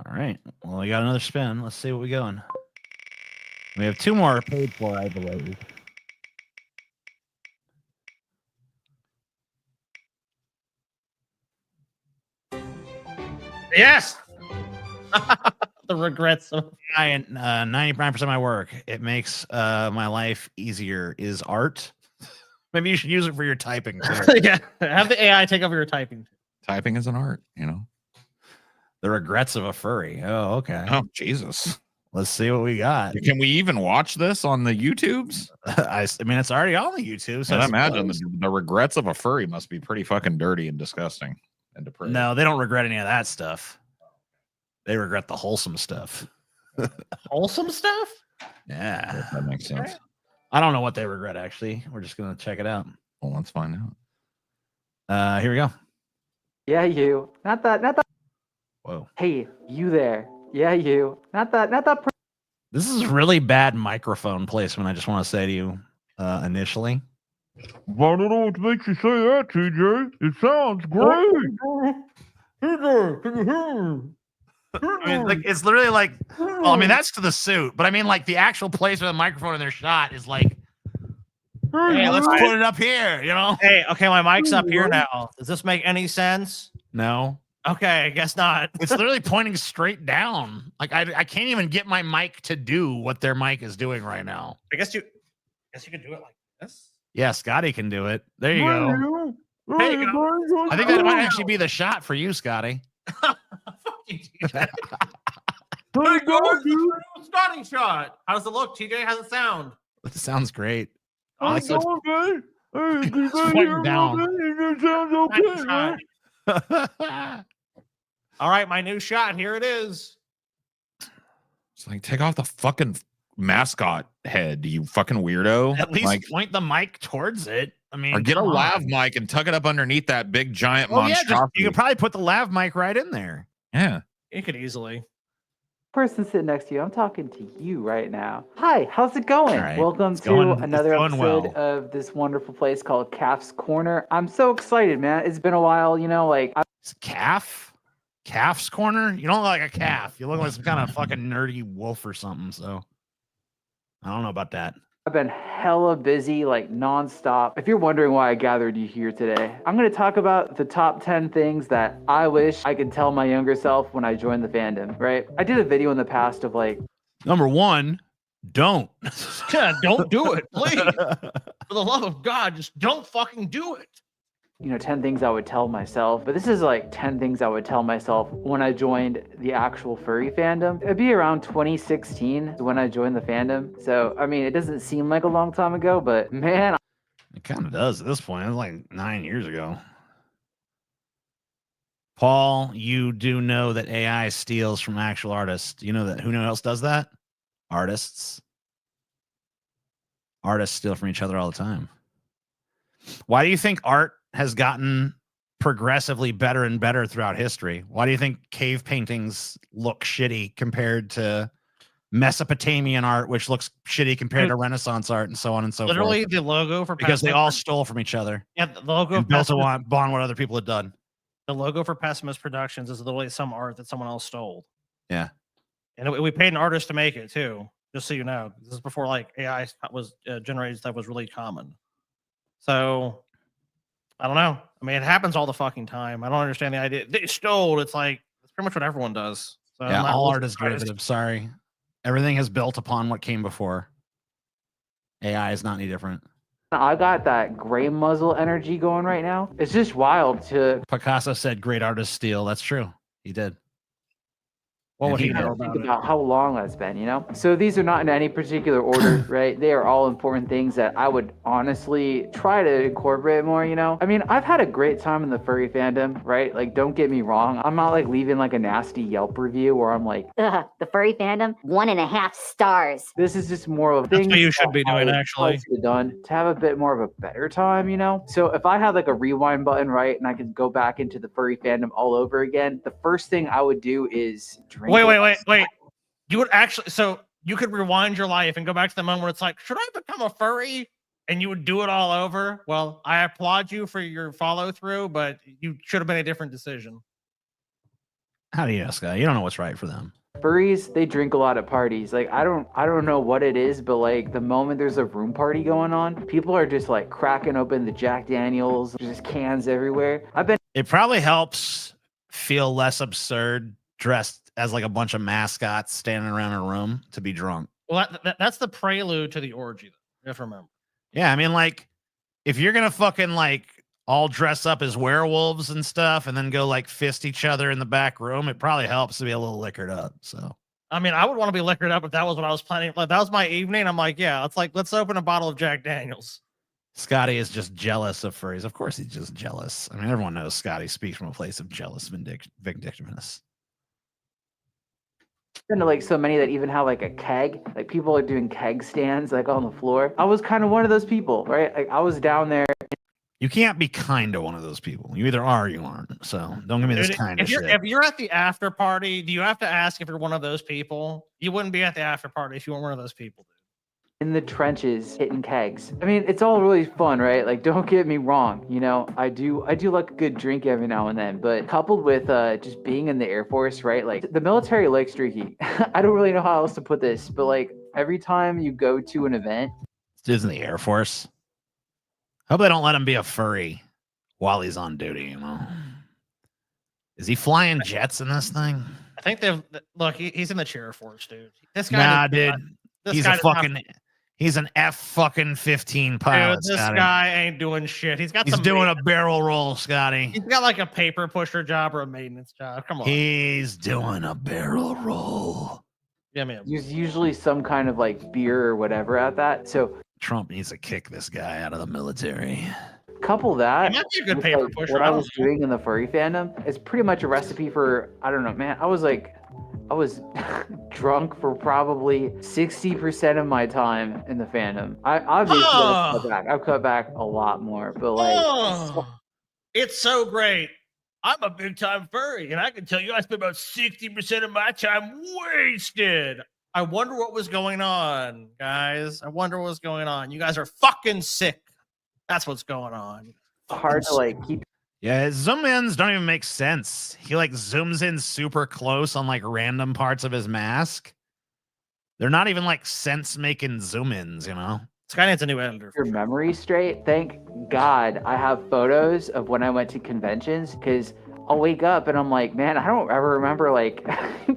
Speaker 19: All right. Well, we got another spin. Let's see what we going. We have 2 more paid for, I believe.
Speaker 2: Yes. The regrets of
Speaker 19: 99% of my work. It makes my life easier. Is art. Maybe you should use it for your typing too.
Speaker 2: Yeah, have the AI take over your typing.
Speaker 1: Typing is an art, you know.
Speaker 19: The regrets of a furry. Oh, okay.
Speaker 1: Oh, Jesus.
Speaker 19: Let's see what we got.
Speaker 1: Can we even watch this on the YouTubes?
Speaker 19: I mean, it's already on the YouTube. So
Speaker 1: I imagine the regrets of a furry must be pretty fucking dirty and disgusting and depraved.
Speaker 19: No, they don't regret any of that stuff. They regret the wholesome stuff.
Speaker 2: Wholesome stuff?
Speaker 19: Yeah.
Speaker 1: That makes sense.
Speaker 19: I don't know what they regret, actually. We're just going to check it out.
Speaker 1: Well, let's find out.
Speaker 19: Here we go.
Speaker 7: Yeah, you. Not that.
Speaker 19: Whoa.
Speaker 7: Hey, you there. Yeah, you. Not that.
Speaker 19: This is really bad microphone placement, I just want to say to you initially.
Speaker 8: I don't know what makes you say that, TJ. It sounds great. TJ, can you hear me?
Speaker 19: I mean, like, it's literally like, well, I mean, that's to the suit, but I mean, like, the actual placement of the microphone in their shot is like, hey, let's put it up here, you know?
Speaker 2: Hey, okay, my mic's up here now. Does this make any sense?
Speaker 19: No.
Speaker 2: Okay, I guess not.
Speaker 19: It's literally pointing straight down. Like, I can't even get my mic to do what their mic is doing right now.
Speaker 2: I guess you can do it like this.
Speaker 19: Yeah, Scotty can do it. There you go.
Speaker 2: There you go.
Speaker 19: I think that might actually be the shot for you, Scotty.
Speaker 2: There you go, dude. Scotty shot. How does it look, TJ? How's it sound?
Speaker 19: It sounds great.
Speaker 8: I'm
Speaker 19: Honestly,
Speaker 8: going, hey, you
Speaker 19: It's pointing down.
Speaker 8: It sounds okay, man.
Speaker 2: All right, my new shot. Here it is.
Speaker 1: It's like, take off the fucking mascot head, you fucking weirdo.
Speaker 19: At least
Speaker 1: like,
Speaker 19: point the mic towards it. I mean,
Speaker 1: or get a
Speaker 19: come
Speaker 1: lav
Speaker 19: on.
Speaker 1: mic and tuck it up underneath that big giant
Speaker 19: Oh, yeah,
Speaker 1: monstrosity.
Speaker 19: you could probably put the lav mic right in there.
Speaker 1: Yeah.
Speaker 2: You could easily.
Speaker 7: Person sitting next to you, I'm talking to you right now. Hi, how's it going?
Speaker 19: All right,
Speaker 7: Welcome
Speaker 19: it's
Speaker 7: to
Speaker 19: going-
Speaker 7: another
Speaker 19: it's going
Speaker 7: episode of this wonderful place called Calf's Corner. I'm so excited, man. It's been a while, you know, like
Speaker 19: Calf's Corner? You don't look like a calf. You look like some kind of fucking nerdy wolf or something. So I don't know about that.
Speaker 7: I've been hella busy, like nonstop. If you're wondering why I gathered you here today, I'm going to talk about the top 10 things that I wish I could tell my younger self when I joined the fandom, right? I did a video in the past of like,
Speaker 19: Number 1, don't.
Speaker 2: Yeah, don't do it, please. For the love of God, just don't fucking do it.
Speaker 7: 10 things I would tell myself, but this is like 10 things I would tell myself when I joined the actual furry fandom. It'd be around 2016 when I joined the fandom. So, I mean, it doesn't seem like a long time ago, but man,
Speaker 19: It kind of does at this point. It was like 9 years ago. Paul, you do know that AI steals from actual artists. You know that who else does that? Artists. Artists steal from each other all the time. Why do you think art has gotten progressively better and better throughout history? Why do you think cave paintings look shitty compared to Mesopotamian art, which looks shitty compared to Renaissance art, and so on and so forth?
Speaker 2: Literally, the logo for
Speaker 19: because they all stole from each other.
Speaker 2: Yeah, the logo
Speaker 19: And
Speaker 2: of
Speaker 19: built
Speaker 2: Pessimist,
Speaker 19: upon what other people had done.
Speaker 2: the logo for Pessimist Productions is literally some art that someone else stole,
Speaker 19: Yeah.
Speaker 2: and we paid an artist to make it too. Just so you know, this is before like AI was generated stuff was really common. So I don't know. I mean, it happens all the fucking time. I don't understand the idea. They stole. It's like it's pretty much what everyone does. So
Speaker 19: Yeah,
Speaker 2: I'm not
Speaker 19: all
Speaker 2: really
Speaker 19: art is
Speaker 2: surprised.
Speaker 19: derivative. Sorry. Everything is built upon what came before. AI is not any different.
Speaker 7: I got that gray muzzle energy going right now. It's just wild to
Speaker 19: Picasso said great artists steal. That's true. He did.
Speaker 2: What would
Speaker 19: And
Speaker 2: he know
Speaker 7: think
Speaker 2: about it?
Speaker 7: about how long that's been, you know? So these are not in any particular order, right? They are all important things that I would honestly try to incorporate more, you know? I mean, I've had a great time in the furry fandom, right? Like, don't get me wrong. I'm not like leaving like a nasty Yelp review where I'm like,
Speaker 9: Ugh, the furry fandom, 1.5 stars.
Speaker 7: this is just more of a
Speaker 2: That's
Speaker 7: thing
Speaker 2: what you should
Speaker 7: that
Speaker 2: be doing,
Speaker 7: I
Speaker 2: actually.
Speaker 7: should have done to have a bit more of a better time, you know? So if I had like a rewind button, right, and I could go back into the furry fandom all over again, the first thing I would do is drink.
Speaker 2: Wait. You would actually, so you could rewind your life and go back to the moment where it's like, should I become a furry? And you would do it all over. Well, I applaud you for your follow through, but you should have been a different decision.
Speaker 19: How do you know, Scott? You don't know what's right for them.
Speaker 7: Furries, they drink a lot at parties. Like I don't know what it is, but like the moment there's a room party going on, people are just like cracking open the Jack Daniels, there's just cans everywhere.
Speaker 19: It probably helps feel less absurd dressed as like a bunch of mascots standing around a room to be drunk.
Speaker 2: Well, that's the prelude to the orgy, though. You have to remember.
Speaker 19: Yeah, I mean, like, if you're gonna fucking like all dress up as werewolves and stuff and then go like fist each other in the back room, it probably helps to be a little liquored up. So
Speaker 2: I mean, I would want to be liquored up if that was what I was planning. Like that was my evening. I'm like, yeah, it's like let's open a bottle of Jack Daniels.
Speaker 19: Scotty is just jealous of furries. Of course he's just jealous. I mean, everyone knows Scotty speaks from a place of jealous vindictiveness.
Speaker 7: Been to like so many that even have like a keg, like people are doing keg stands like on the floor. I was kind of one of those people, right? Like I was down there.
Speaker 19: You can't be kind to one of those people. You either are or you aren't. So don't give me this
Speaker 2: Dude,
Speaker 19: kind of
Speaker 2: if
Speaker 19: shit.
Speaker 2: you're at the after party, do you have to ask if you're one of those people? You wouldn't be at the after party if you weren't one of those people.
Speaker 7: In the trenches hitting kegs. I mean, it's all really fun, right? Like, don't get me wrong. You know, I do like a good drink every now and then, but coupled with just being in the Air Force, right? Like the military likes drinking. I don't really know how else to put this, but like every time you go to an event,
Speaker 19: Dude's in the Air Force. Hope they don't let him be a furry while he's on duty, you know. Is he flying jets in this thing?
Speaker 2: I think they've look. He's in the chair force, dude. This guy,
Speaker 19: Nah,
Speaker 2: does not-
Speaker 19: dude.
Speaker 2: this
Speaker 19: He's
Speaker 2: guy
Speaker 19: a
Speaker 2: does not-
Speaker 19: fucking. He's an F-15
Speaker 2: Dude,
Speaker 19: pilot.
Speaker 2: this
Speaker 19: Scotty.
Speaker 2: guy ain't doing shit. He's
Speaker 19: He's doing a barrel roll, Scotty.
Speaker 2: He's got like a paper pusher job or a maintenance job. Come on.
Speaker 19: He's doing a barrel roll.
Speaker 2: Yeah, man.
Speaker 7: there's usually some kind of like beer or whatever at that. So
Speaker 19: Trump needs to kick this guy out of the military.
Speaker 7: couple that
Speaker 2: He might be a good
Speaker 7: with,
Speaker 2: paper
Speaker 7: like,
Speaker 2: pusher,
Speaker 7: what
Speaker 2: I
Speaker 7: I
Speaker 2: don't
Speaker 7: was doing in the furry fandom is pretty much a recipe for, I don't know, man. I was drunk for probably 60% of my time in the fandom. I've cut back a lot more, but like
Speaker 2: It's so great. I'm a big time furry, and I can tell you I spent about 60% of my time wasted. I wonder what was going on, guys. I wonder what was going on. You guys are fucking sick. That's what's going on.
Speaker 7: hard to like keep.
Speaker 19: Yeah, his zoom ins don't even make sense. He like zooms in super close on like random parts of his mask. They're not even like sense making zoom ins, you know?
Speaker 2: Sky needs a new editor.
Speaker 7: Your memory straight. Thank God I have photos of when I went to conventions, because I'll wake up and I'm like, man, I don't ever remember like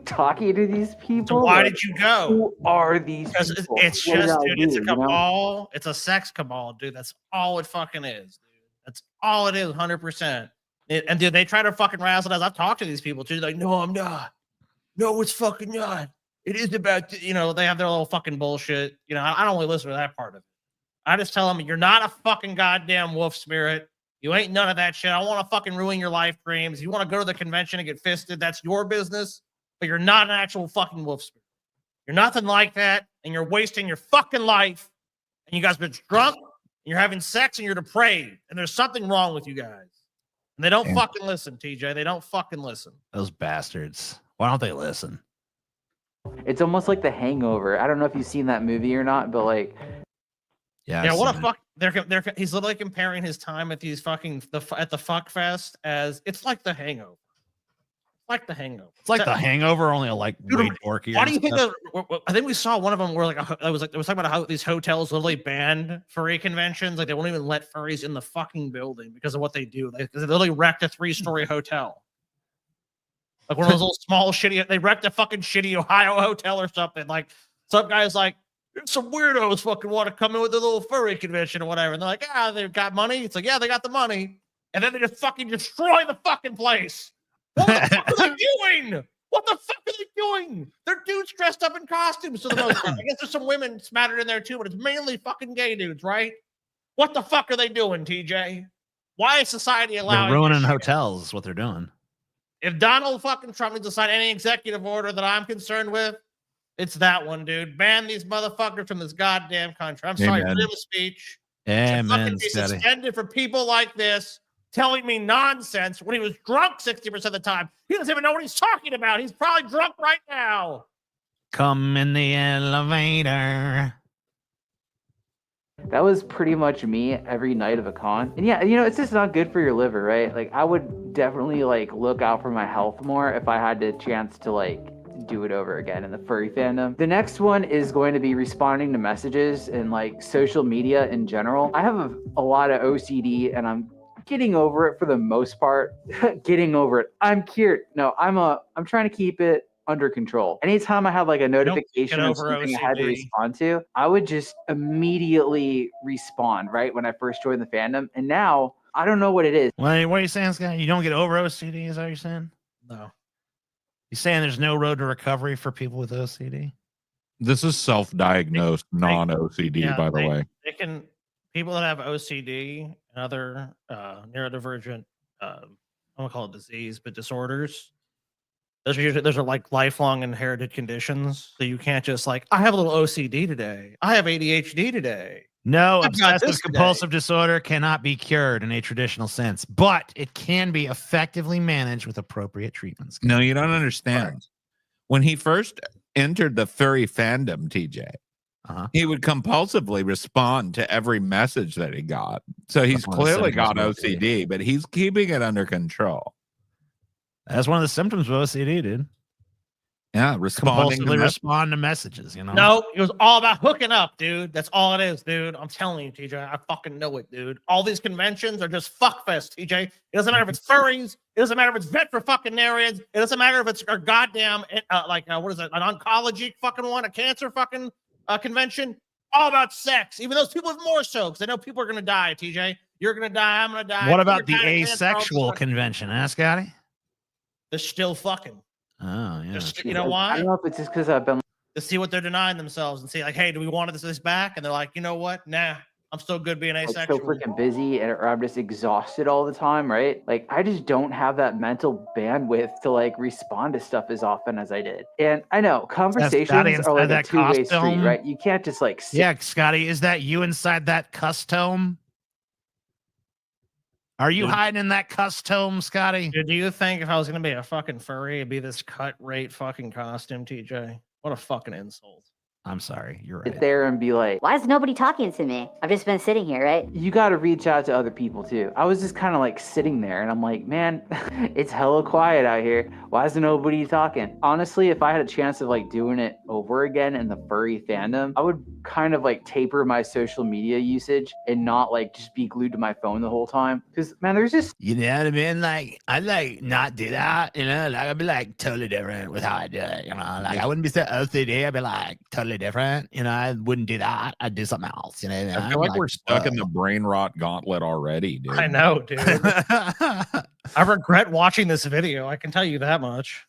Speaker 7: talking to these people.
Speaker 2: So why
Speaker 7: Like,
Speaker 2: did you go?
Speaker 7: Who are these
Speaker 2: Because
Speaker 7: people?
Speaker 2: it's
Speaker 7: What did
Speaker 2: just,
Speaker 7: I
Speaker 2: dude, it's
Speaker 7: do,
Speaker 2: a
Speaker 7: you know?
Speaker 2: cabal. It's a sex cabal, dude. That's all it fucking is, dude. That's all it is, 100%. And dude, they try to fucking razzle us. I've talked to these people too. Like, no, I'm not. No, it's fucking not. It is about, you know, they have their little fucking bullshit. You know, I don't really listen to that part of it. I just tell them, you're not a fucking goddamn wolf spirit. You ain't none of that shit. I don't want to fucking ruin your life dreams. You want to go to the convention and get fisted, that's your business. But you're not an actual fucking wolf spirit. You're nothing like that, and you're wasting your fucking life. And you guys been drunk, and you're having sex, and you're depraved. And there's something wrong with you guys. And they don't fucking listen, TJ. They don't fucking listen.
Speaker 19: Those bastards. Why don't they listen?
Speaker 7: It's almost like The Hangover. I don't know if you've seen that movie or not, but like,
Speaker 2: yeah, what a fuck. He's literally comparing his time at these fucking at the fuck fest as it's like The Hangover. Like The Hangover.
Speaker 19: It's like The Hangover, only way dorkier.
Speaker 2: Why do you think that? I think we saw one of them where like it was talking about how these hotels literally banned furry conventions. Like they won't even let furries in the fucking building because of what they do. They literally wrecked a 3-story hotel. Like one of those little small shitty. They wrecked a fucking shitty Ohio hotel or something. Like some guys like some weirdos fucking want to come in with a little furry convention or whatever. And they're like, they've got money. It's like, yeah, they got the money. And then they just fucking destroy the fucking place. What the fuck are they doing? What the fuck are they doing? They're dudes dressed up in costumes for the most part. I guess there's some women smattered in there too, but it's mainly fucking gay dudes, right? What the fuck are they doing, TJ? Why is society allowing?
Speaker 19: They're ruining hotels is what they're doing.
Speaker 2: If Donald fucking Trump needs to sign any executive order that I'm concerned with, it's that one, dude. Ban these motherfuckers from this goddamn country. I'm sorry, freedom of speech.
Speaker 19: Amen.
Speaker 2: Fucking be suspended for people like this telling me nonsense when he was drunk 60% of the time. He doesn't even know what he's talking about. He's probably drunk right now.
Speaker 19: Come in the elevator.
Speaker 7: that was pretty much me every night of a con. And yeah, it's just not good for your liver, right? Like I would definitely like look out for my health more if I had the chance to like do it over again in the furry fandom. The next one is going to be responding to messages and like social media in general. I have a lot of OCD and I'm getting over it for the most part. Getting over it. I'm cured. No, I'm trying to keep it under control. Anytime I have like a notification or something I had to respond to, I would just immediately respond right when I first joined the fandom. And now I don't know what it is.
Speaker 19: What are you saying, Scott? You don't get over OCD? Is that what you're saying?
Speaker 2: No.
Speaker 19: You saying there's no road to recovery for people with OCD?
Speaker 1: This is self-diagnosed non-OCD, by the way.
Speaker 2: They can people that have OCD and other neurodivergent, I won't call it disease, but disorders. Those are like lifelong inherited conditions. So you can't just like, I have a little OCD today. I have ADHD today.
Speaker 19: No, obsessive compulsive disorder cannot be cured in a traditional sense, but it can be effectively managed with appropriate treatments.
Speaker 1: No, you don't understand. Right. When he first entered the furry fandom, TJ, he would compulsively respond to every message that he got. So he's clearly got OCD, but he's keeping it under control.
Speaker 19: That's one of the symptoms of OCD, dude.
Speaker 1: Yeah, respond
Speaker 19: to messages,
Speaker 2: No, it was all about hooking up, dude. That's all it is, dude. I'm telling you, TJ. I fucking know it, dude. All these conventions are just fuckfest, TJ. It doesn't matter if it's furries. It doesn't matter if it's veterinarians. It doesn't matter if it's a goddamn, what is it, an oncology fucking one, a cancer fucking convention. All about sex. Even those people have more so, because I know people are going to die, TJ. You're going to die. I'm going to die.
Speaker 19: What about the asexual convention, Scotty?
Speaker 2: They're still fucking.
Speaker 19: Oh, yeah.
Speaker 2: You know why?
Speaker 7: I don't know if it's just because I've been
Speaker 2: to see what they're denying themselves and see like, hey, do we want this back? And they're like, you know what? Nah, I'm still good being asexual.
Speaker 7: So freaking busy or I'm just exhausted all the time, right? Like I just don't have that mental bandwidth to like respond to stuff as often as I did. And I know conversations are like a two-way street, right? You can't just like
Speaker 19: Scotty, is that you inside that custom? Are you hiding in that custom, Scotty?
Speaker 2: Do you think if I was going to be a fucking furry, it'd be this cut rate fucking costume, TJ? What a fucking insult.
Speaker 19: I'm sorry. You're right.
Speaker 7: Sit there and be like,
Speaker 9: why is nobody talking to me? I've just been sitting here, right?
Speaker 7: You got to reach out to other people too. I was just kind of like sitting there and I'm like, man, it's hella quiet out here. Why isn't nobody talking? Honestly, if I had a chance of like doing it over again in the furry fandom, I would kind of like taper my social media usage and not like just be glued to my phone the whole time. Because man, there's just,
Speaker 19: you know what I mean? Like I'd like not do that, like I'd be like totally different with how I do it, like I wouldn't be so OCD. I'd be like totally different, I wouldn't do that. I'd do something else,
Speaker 1: I feel like we're stuck in the brain rot gauntlet already, dude.
Speaker 2: I know, dude. I regret watching this video. I can tell you that much.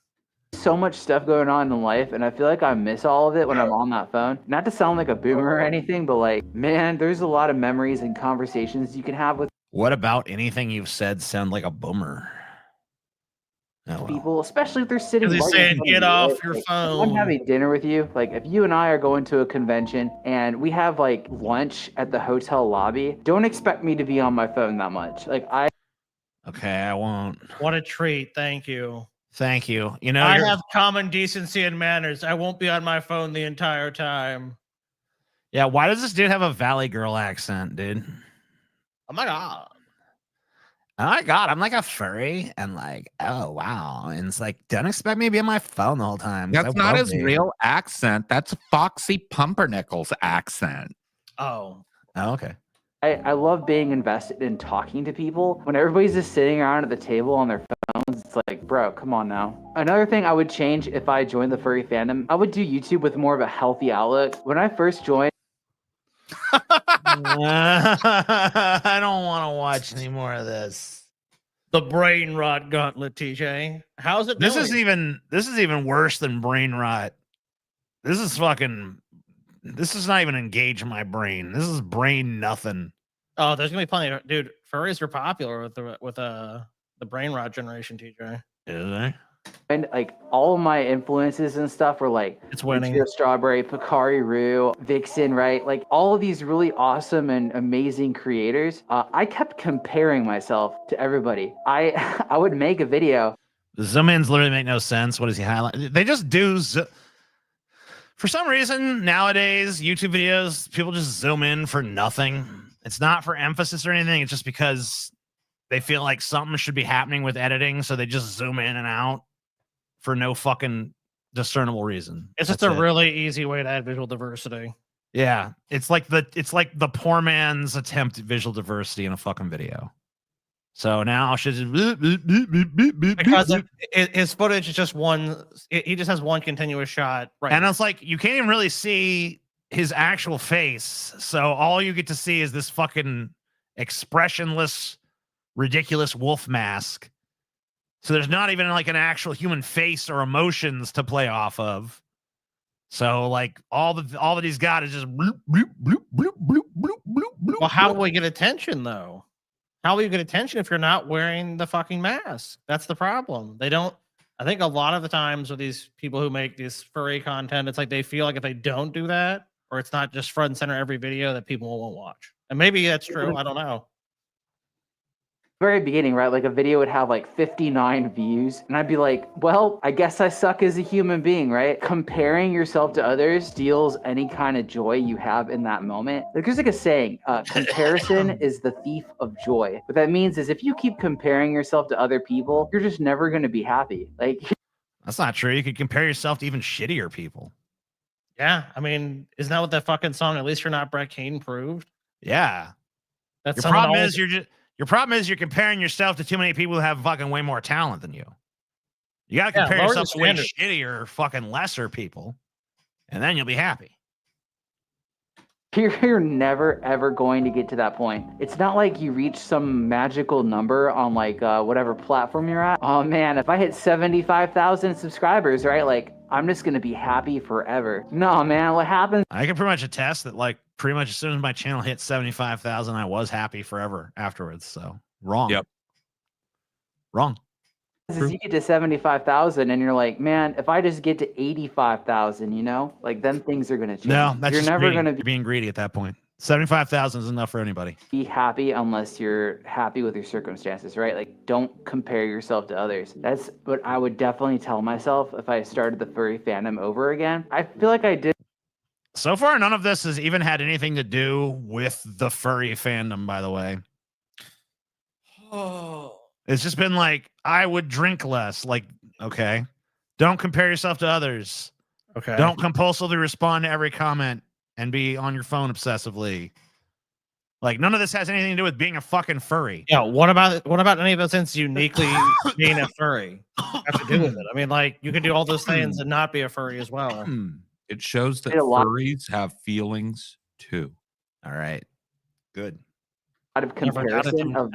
Speaker 7: So much stuff going on in life, and I feel like I miss all of it when I'm on that phone. Not to sound like a boomer or anything, but like, man, there's a lot of memories and conversations you can have with
Speaker 19: What about anything you've said sound like a boomer? Oh, well.
Speaker 7: people, especially if they're sitting.
Speaker 2: He's
Speaker 7: right in
Speaker 2: saying,
Speaker 7: front of
Speaker 2: "Get
Speaker 7: you,
Speaker 2: off
Speaker 7: right?
Speaker 2: your
Speaker 7: Like, if
Speaker 2: phone."
Speaker 7: I'm having dinner with you. Like, if you and I are going to a convention and we have like lunch at the hotel lobby, don't expect me to be on my phone that much. Like,
Speaker 19: Okay, I won't.
Speaker 2: What a treat. Thank you.
Speaker 19: Thank you. You know,
Speaker 2: I have common decency and manners. I won't be on my phone the entire time.
Speaker 19: Yeah, why does this dude have a Valley Girl accent, dude?
Speaker 2: Oh my god.
Speaker 19: Oh my god, I'm like a furry, and like, oh wow, and it's like, don't expect me to be on my phone the whole time. 'cause
Speaker 1: That's
Speaker 19: I
Speaker 1: not
Speaker 19: will
Speaker 1: his
Speaker 19: be.
Speaker 1: real accent. That's Foxy Pumpernickel's accent.
Speaker 2: Oh.
Speaker 19: Oh, okay.
Speaker 7: I love being invested in talking to people. When everybody's just sitting around at the table on their phones, it's like, bro, come on now. Another thing I would change if I joined the furry fandom, I would do YouTube with more of a healthy outlook. When I first joined,
Speaker 19: I don't want to watch any more of this.
Speaker 2: The brain rot gauntlet, TJ. How's it
Speaker 19: This
Speaker 2: doing?
Speaker 19: is even worse than brain rot. This is not even engaging my brain. This is brain nothing.
Speaker 2: Oh, there's gonna be plenty of dude. Furries are popular with the brain rot generation, TJ.
Speaker 19: Is they?
Speaker 7: and like all of my influences and stuff were like
Speaker 2: It's winning.
Speaker 7: Lucio Strawberry, Picari Roo, Vixen, right? Like all of these really awesome and amazing creators. I kept comparing myself to everybody. I would make a video.
Speaker 19: The zoom ins literally make no sense. What does he highlight? They just do. For some reason, nowadays, YouTube videos, people just zoom in for nothing. It's not for emphasis or anything. It's just because they feel like something should be happening with editing. So they just zoom in and out for no fucking discernible reason.
Speaker 2: It's just a really easy way to add visual diversity.
Speaker 19: Yeah. It's like the poor man's attempt at visual diversity in a fucking video. So now should
Speaker 2: because his footage is just one. He just has one continuous shot, right?
Speaker 19: And it's like you can't even really see his actual face. So all you get to see is this fucking expressionless, ridiculous wolf mask. So there's not even like an actual human face or emotions to play off of. So like all that he's got is just bloop, bloop, bloop, bloop, bloop, bloop, bloop, bloop.
Speaker 2: Well, how will we get attention though? How will you get attention if you're not wearing the fucking mask? That's the problem. They don't. I think a lot of the times with these people who make this furry content, it's like they feel like if they don't do that, or it's not just front and center every video, that people won't watch. And maybe that's true. I don't know.
Speaker 7: Very beginning, right? Like a video would have like 59 views, and I'd be like, well, I guess I suck as a human being, right? Comparing yourself to others steals any kind of joy you have in that moment. Like there's like a saying, comparison is the thief of joy. What that means is if you keep comparing yourself to other people, you're just never going to be happy. Like
Speaker 19: that's not true. You could compare yourself to even shittier people.
Speaker 2: Yeah, I mean, isn't that what that fucking song, At Least You're Not Brett Kane, proved?
Speaker 19: Yeah.
Speaker 2: That's
Speaker 19: Your problem is you're comparing yourself to too many people who have fucking way more talent than you. You got to compare yourself to way shittier, fucking lesser people, and then you'll be happy.
Speaker 7: You're never, ever going to get to that point. It's not like you reach some magical number on like whatever platform you're at. Oh man, if I hit 75,000 subscribers, right? Like I'm just going to be happy forever. No, man, what happens?
Speaker 19: I can pretty much attest that like pretty much as soon as my channel hit 75,000, I was happy forever afterwards. So wrong.
Speaker 1: Yep.
Speaker 19: Wrong.
Speaker 7: Is you get to 75,000 and you're like, man, if I just get to 85,000, you know, like then things are going to change.
Speaker 19: No, that's
Speaker 7: you're
Speaker 19: just
Speaker 7: never going to
Speaker 19: You're being greedy at that point. 75,000 is enough for anybody.
Speaker 7: be happy unless you're happy with your circumstances, right? Like don't compare yourself to others. That's what I would definitely tell myself if I started the furry fandom over again. I feel like I did.
Speaker 19: So far, none of this has even had anything to do with the furry fandom, by the way.
Speaker 2: Oh.
Speaker 19: It's just been like, I would drink less. Like, okay. Don't compare yourself to others.
Speaker 2: Okay.
Speaker 19: Don't compulsively respond to every comment and be on your phone obsessively. Like, none of this has anything to do with being a fucking furry.
Speaker 2: Yeah, what about any of those things uniquely being a furry have to do with it? I mean, like you can do all those things and not be a furry as well.
Speaker 1: It shows that furries have feelings too.
Speaker 19: All right. Good.
Speaker 7: Out of comparison of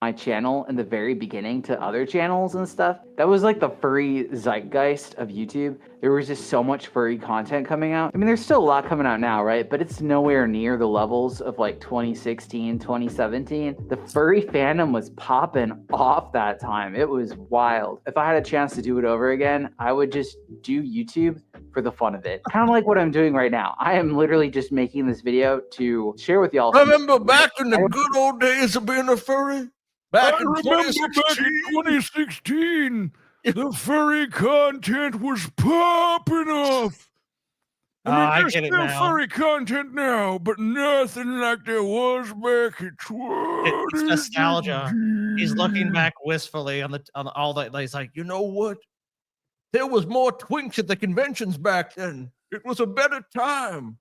Speaker 7: my channel in the very beginning to other channels and stuff. That was like the furry zeitgeist of YouTube. There was just so much furry content coming out. I mean, there's still a lot coming out now, right? But it's nowhere near the levels of like 2016, 2017. The furry fandom was popping off that time. It was wild. If I had a chance to do it over again, I would just do YouTube for the fun of it. Kind of like what I'm doing right now. I am literally just making this video to share with y'all.
Speaker 8: Remember back in the good old days of being a furry? Back in 2016, the furry content was popping off.
Speaker 2: I
Speaker 8: there's
Speaker 2: get it
Speaker 8: still
Speaker 2: now.
Speaker 8: furry content now, but nothing like there was back in 2016.
Speaker 2: It's nostalgia. He's looking back wistfully on all that. He's like, you know what?
Speaker 8: There was more twinks at the conventions back then. It was a better time.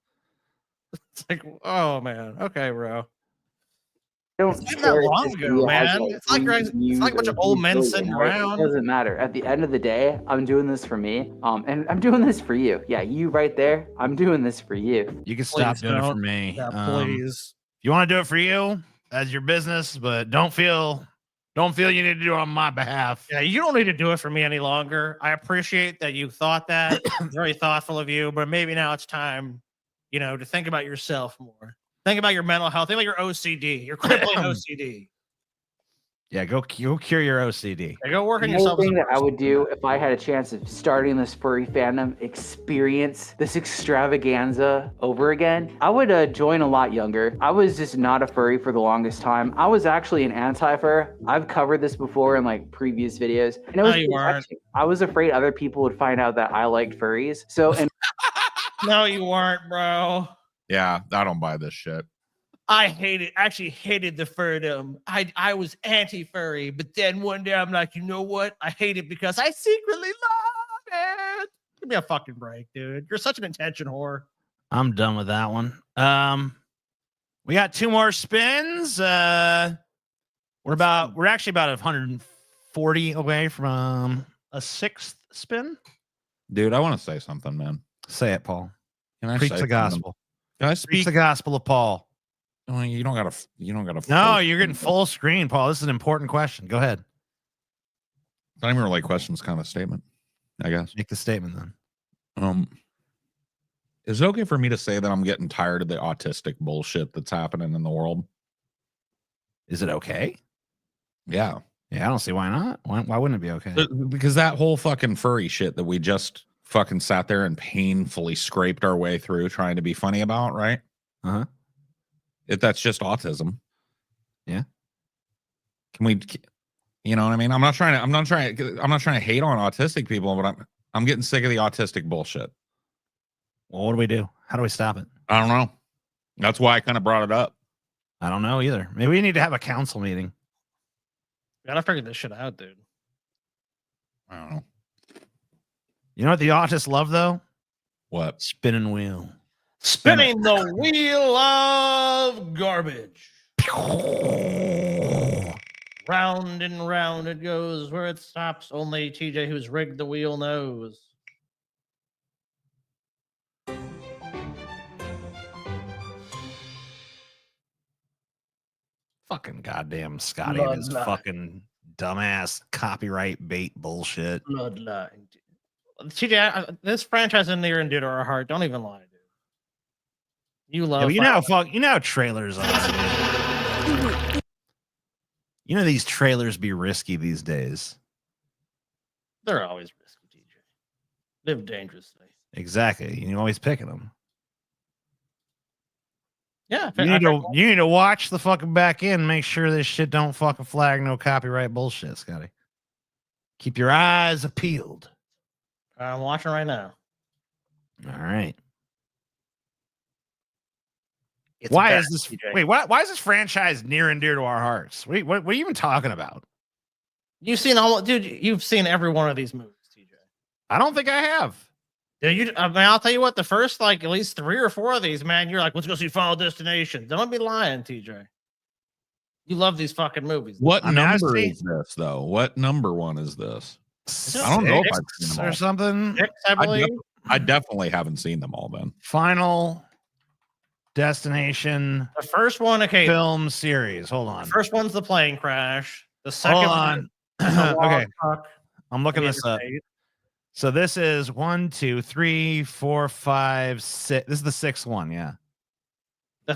Speaker 2: It's like, oh man, okay, bro.
Speaker 7: Don't
Speaker 2: It's not that long ago, man. It's like a bunch of old men sitting around.
Speaker 7: It doesn't matter. At the end of the day, I'm doing this for me. And I'm doing this for you. Yeah, you right there. I'm doing this for you.
Speaker 19: You can stop
Speaker 2: Please
Speaker 19: doing it for
Speaker 2: don't.
Speaker 19: me.
Speaker 2: Yeah, please.
Speaker 19: You want to do it for you as your business, but don't feel you need to do it on my behalf.
Speaker 2: Yeah, you don't need to do it for me any longer. I appreciate that you thought that. Very thoughtful of you, but maybe now it's time, to think about yourself more. Think about your mental health. Think about your OCD, your crippling OCD.
Speaker 19: Yeah, go cure your OCD.
Speaker 2: Yeah, go work on
Speaker 7: The
Speaker 2: yourself.
Speaker 7: thing that I would do if I had a chance of starting this furry fandom, experience this extravaganza over again, I would join a lot younger. I was just not a furry for the longest time. I was actually an anti-fur. I've covered this before in like previous videos. And it was
Speaker 2: No, you weren't.
Speaker 7: I was afraid other people would find out that I liked furries. So, and
Speaker 2: No, you weren't, bro.
Speaker 1: Yeah, I don't buy this shit.
Speaker 2: I actually hated the furdom. I was anti-furry, but then one day I'm like, you know what? I hate it because I secretly love it. Give me a fucking break, dude. You're such an attention whore.
Speaker 19: I'm done with that one. We got 2 more spins. We're actually about 140 away from a 6th spin.
Speaker 1: Dude, I want to say something, man.
Speaker 19: Say it, Paul.
Speaker 1: Can I
Speaker 19: Preach
Speaker 1: say
Speaker 19: the
Speaker 1: something?
Speaker 19: gospel.
Speaker 1: Can I
Speaker 19: Preach
Speaker 1: speak?
Speaker 19: the gospel of Paul.
Speaker 1: Oh, you don't gotta.
Speaker 19: No, you're getting full screen, Paul. This is an important question. Go ahead.
Speaker 1: It's not even really a question. It's kind of a statement, I guess.
Speaker 19: Make the statement then.
Speaker 1: Is it okay for me to say that I'm getting tired of the autistic bullshit that's happening in the world?
Speaker 19: Is it okay?
Speaker 1: Yeah.
Speaker 19: Yeah, I don't see why not. Why wouldn't it be okay?
Speaker 1: Because that whole fucking furry shit that we just fucking sat there and painfully scraped our way through trying to be funny about, right?
Speaker 19: Uh-huh.
Speaker 1: If that's just autism.
Speaker 19: Yeah.
Speaker 1: Can we, you know what I mean? I'm not trying to hate on autistic people, but I'm getting sick of the autistic bullshit.
Speaker 19: Well, what do we do? How do we stop it?
Speaker 1: I don't know. That's why I kind of brought it up.
Speaker 19: I don't know either. Maybe we need to have a council meeting.
Speaker 2: Gotta figure this shit out, dude.
Speaker 1: I don't know.
Speaker 19: You know what the autists love though?
Speaker 1: What?
Speaker 19: Spinning wheel.
Speaker 2: Spinning the wheel of garbage. Round and round it goes. Where it stops, only TJ, who's rigged the wheel, knows.
Speaker 19: Fucking goddamn Scotty and his
Speaker 2: Bloodline.
Speaker 19: fucking dumbass copyright bait bullshit.
Speaker 2: Bloodline. TJ, this franchise is near and dear to our heart. Don't even lie, dude. You
Speaker 19: Yeah,
Speaker 2: love.
Speaker 19: but you know how trailers are. Dude. You know these trailers be risky these days.
Speaker 2: They're always risky, TJ. Live dangerously.
Speaker 19: Exactly. You're always picking them.
Speaker 2: Yeah.
Speaker 19: You need to watch the fucking back end. Make sure this shit don't fucking flag no copyright bullshit, Scotty. Keep your eyes peeled.
Speaker 2: I'm watching right now.
Speaker 19: All right.
Speaker 2: It's
Speaker 19: Why
Speaker 2: bad,
Speaker 19: is this?
Speaker 2: TJ.
Speaker 19: Wait, why is this franchise near and dear to our hearts? What are you even talking about?
Speaker 2: You've seen you've seen every one of these movies, TJ.
Speaker 19: I don't think I have.
Speaker 2: Dude, I mean, I'll tell you what, the first at least 3 or 4 of these, man, you're like, let's go see Final Destination. Don't be lying, TJ. You love these fucking movies.
Speaker 1: What number is this, though? What number one is this? I don't know if I've seen them all.
Speaker 19: Or something.
Speaker 2: 6, I believe.
Speaker 1: I definitely haven't seen them all then.
Speaker 19: Final Destination.
Speaker 2: The first one, okay.
Speaker 19: Film series. Hold on.
Speaker 2: The first one's the plane crash. The second
Speaker 19: Hold on.
Speaker 2: one,
Speaker 19: Okay.
Speaker 2: truck.
Speaker 19: I'm looking this up. So this is 1, 2, 3, 4, 5, 6. This is the 6th one, yeah.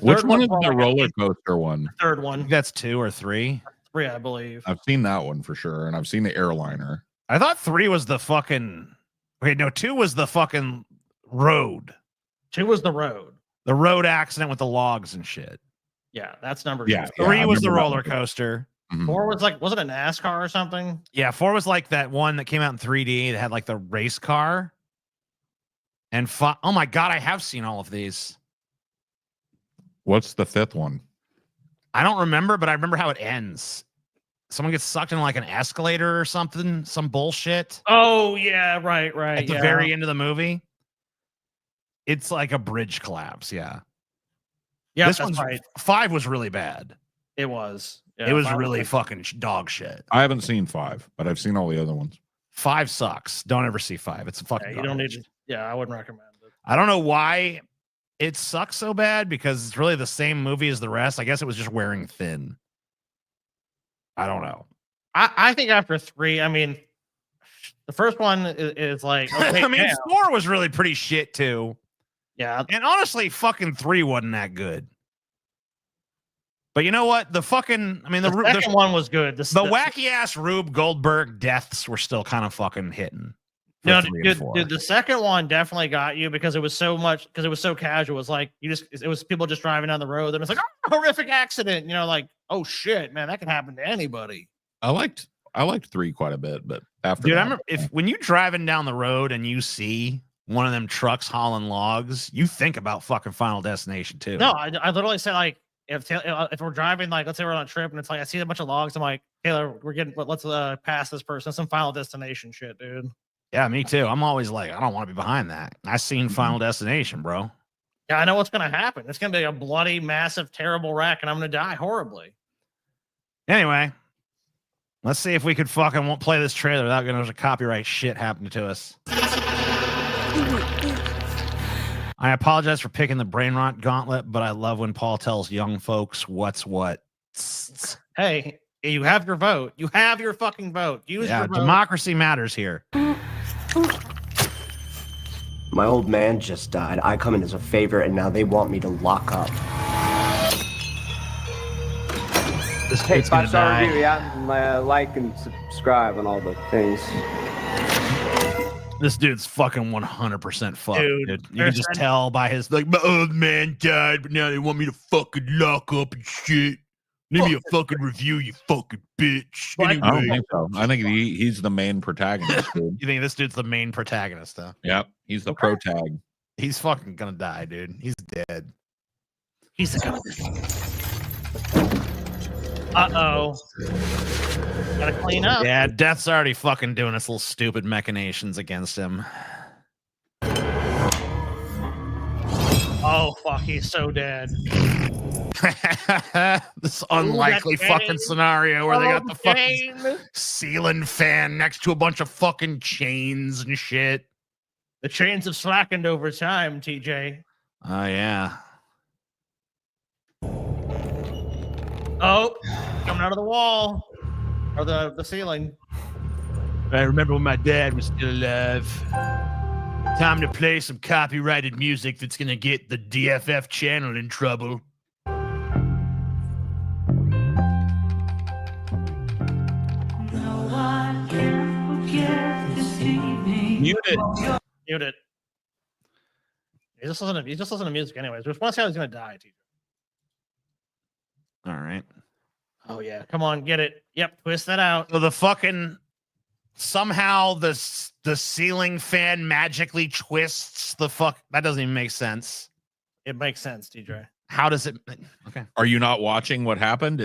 Speaker 1: Which one is the roller coaster one?
Speaker 2: Third one.
Speaker 19: I think that's 2 or 3.
Speaker 2: 3, I believe.
Speaker 1: I've seen that one for sure, and I've seen the airliner.
Speaker 19: I thought 3 was the fucking. Wait, no, 2 was the fucking road.
Speaker 2: 2 was the road.
Speaker 19: The road accident with the logs and shit.
Speaker 2: Yeah, that's number
Speaker 19: 2.
Speaker 2: 2.
Speaker 19: 3 was the roller coaster.
Speaker 2: 4 was like, was it a NASCAR or something?
Speaker 19: Yeah, 4 was like that one that came out in 3D that had like the race car. And 5, oh my god, I have seen all of these.
Speaker 1: What's the 5th one?
Speaker 19: I don't remember, but I remember how it ends. Someone gets sucked in like an escalator or something, some bullshit.
Speaker 2: Oh yeah, right.
Speaker 19: At the very end of the movie. It's like a bridge collapse, yeah.
Speaker 2: Yeah,
Speaker 19: this
Speaker 2: that's
Speaker 19: one's
Speaker 2: right.
Speaker 19: 5 was really bad.
Speaker 2: It was. Yeah,
Speaker 19: it was
Speaker 2: 5
Speaker 19: really
Speaker 2: was
Speaker 19: fucking dog shit.
Speaker 1: I haven't seen 5, but I've seen all the other ones.
Speaker 19: 5 sucks. Don't ever see 5. It's a fucking.
Speaker 2: Yeah, you don't need to. Yeah, I wouldn't recommend it.
Speaker 19: I don't know why it sucks so bad because it's really the same movie as the rest. I guess it was just wearing thin. I don't know.
Speaker 2: I think after 3, I mean, the first one is like. Okay,
Speaker 19: I mean, 4 was really pretty shit too.
Speaker 2: Yeah,
Speaker 19: and honestly, fucking 3 wasn't that good. But you know what? The fucking, I mean,
Speaker 2: the second one was good.
Speaker 19: The wacky ass Rube Goldberg deaths were still kind of fucking hitting.
Speaker 2: No, dude, the second one definitely got you because it was so much, because it was so casual. It was like it was people just driving down the road and it's like, oh, horrific accident. You know, like, oh shit, man, that can happen to anybody.
Speaker 1: I liked 3 quite a bit, but after
Speaker 19: dude,
Speaker 1: that,
Speaker 19: I remember when you driving down the road and you see one of them trucks hauling logs, you think about fucking Final Destination too.
Speaker 2: No, I literally say like, if we're driving, like, let's say we're on a trip and it's like I see a bunch of logs, I'm like, Taylor, let's pass this person. Some Final Destination shit, dude.
Speaker 19: Yeah, me too. I'm always like, I don't want to be behind that. I seen Final Destination, bro.
Speaker 2: Yeah, I know what's gonna happen. It's gonna be a bloody, massive, terrible wreck, and I'm gonna die horribly.
Speaker 19: Anyway, let's see if we could fucking won't play this trailer without getting a copyright shit happening to us. I apologize for picking the brain rot gauntlet, but I love when Paul tells young folks what's what.
Speaker 2: Hey, you have your vote. You have your fucking vote. Use your vote.
Speaker 19: Democracy matters here.
Speaker 10: My old man just died. I come in as a favor, and now they want me to lock up.
Speaker 19: This
Speaker 12: Hey,
Speaker 19: kid's gonna
Speaker 12: 5-star
Speaker 19: die.
Speaker 12: review, yeah. Like and subscribe and all the things.
Speaker 19: This dude's fucking 100% fucked, dude. You
Speaker 2: they're
Speaker 19: can just
Speaker 2: sending-
Speaker 19: tell by his, like, my old man died, but now they want me to fucking lock up and shit. Leave me a fucking review, you fucking bitch.
Speaker 1: I don't
Speaker 19: Anyway.
Speaker 1: think so. I think he's the main protagonist, dude.
Speaker 19: You think this dude's the main protagonist, though?
Speaker 1: Yep, he's the protag.
Speaker 19: He's fucking gonna die, dude. He's dead.
Speaker 2: He's the Uh-oh. Gotta clean up.
Speaker 19: Yeah, Death's already fucking doing his little stupid machinations against him.
Speaker 2: Oh, fuck, he's so dead.
Speaker 19: This unlikely
Speaker 2: that
Speaker 19: fucking
Speaker 2: game.
Speaker 19: scenario where they got
Speaker 2: Oh,
Speaker 19: the fucking
Speaker 2: game.
Speaker 19: ceiling fan next to a bunch of fucking chains and shit.
Speaker 2: The chains have slackened over time, TJ.
Speaker 19: Oh, yeah.
Speaker 2: Oh, coming out of the wall. Or the ceiling.
Speaker 19: I remember when my dad was still alive. Time to play some copyrighted music that's gonna get the DFF channel in trouble.
Speaker 1: Mute it.
Speaker 2: Mute it. He just listen to music anyways. Just want to see how he's gonna die, TJ.
Speaker 19: All right.
Speaker 2: Oh yeah, come on, get it. Yep, twist that out.
Speaker 19: So the fucking somehow the ceiling fan magically twists the fuck. That doesn't even make sense.
Speaker 2: It makes sense, TJ.
Speaker 19: How does it? Okay.
Speaker 1: Are you not watching what happened?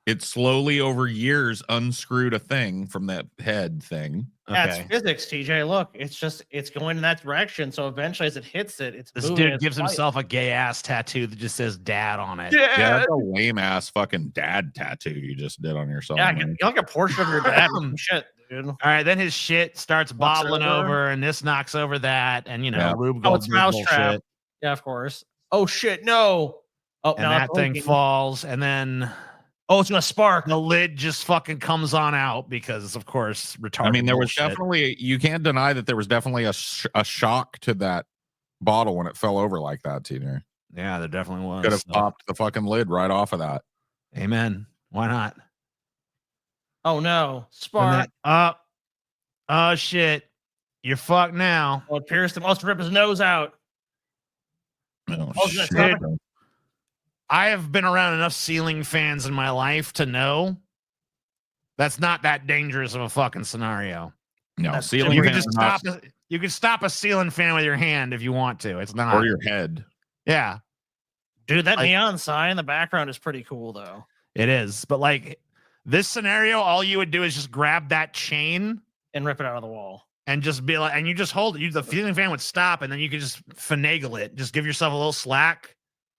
Speaker 1: It slowly over years unscrewed a thing from that head thing.
Speaker 2: That's physics, TJ. Look, it's going in that direction. So eventually, as it hits it, it's
Speaker 19: This
Speaker 2: moving,
Speaker 19: dude
Speaker 2: it's
Speaker 19: gives
Speaker 2: fighting.
Speaker 19: himself a gay ass tattoo that just says "dad" on it.
Speaker 1: Yeah, that's a lame ass fucking dad tattoo you just did on yourself.
Speaker 2: Yeah,
Speaker 1: man.
Speaker 2: get like a portrait of your dad. Shit, dude.
Speaker 19: All right, then his shit starts
Speaker 2: Knocks
Speaker 19: bobbling
Speaker 2: over.
Speaker 19: over, and this knocks over that, and you know,
Speaker 1: Yeah.
Speaker 19: Rube
Speaker 2: Oh, it's
Speaker 19: Goldberg
Speaker 2: Mousetrap.
Speaker 19: bullshit.
Speaker 2: Yeah, of course. Oh shit, no. Oh,
Speaker 19: and
Speaker 2: now
Speaker 19: that
Speaker 2: it's
Speaker 19: thing
Speaker 2: leaking.
Speaker 19: falls, and then
Speaker 2: it's gonna spark.
Speaker 19: The lid just fucking comes on out because, of course, retarded.
Speaker 1: I mean, there was
Speaker 19: bullshit.
Speaker 1: definitely, you can't deny that there was definitely a shock to that bottle when it fell over like that, TJ.
Speaker 19: Yeah, there definitely was.
Speaker 1: Could have popped the fucking lid right off of that.
Speaker 19: Amen. Why not?
Speaker 2: Oh no, spark.
Speaker 19: Oh shit, you're fucked now.
Speaker 2: Oh, it pierced him. Must rip his nose out.
Speaker 1: Oh shit.
Speaker 19: I have been around enough ceiling fans in my life to know that's not that dangerous of a fucking scenario.
Speaker 1: No, ceiling
Speaker 19: you can
Speaker 1: fans
Speaker 19: just
Speaker 1: are
Speaker 19: stop. You can stop a ceiling fan with your hand if you want to. It's not
Speaker 1: or your head.
Speaker 19: Yeah,
Speaker 2: dude, that neon sign in the background is pretty cool, though.
Speaker 19: It is, but like this scenario, all you would do is just grab that chain
Speaker 2: and rip it out of the wall,
Speaker 19: and just be like, and you just hold it. The ceiling fan would stop, and then you could just finagle it. Just give yourself a little slack.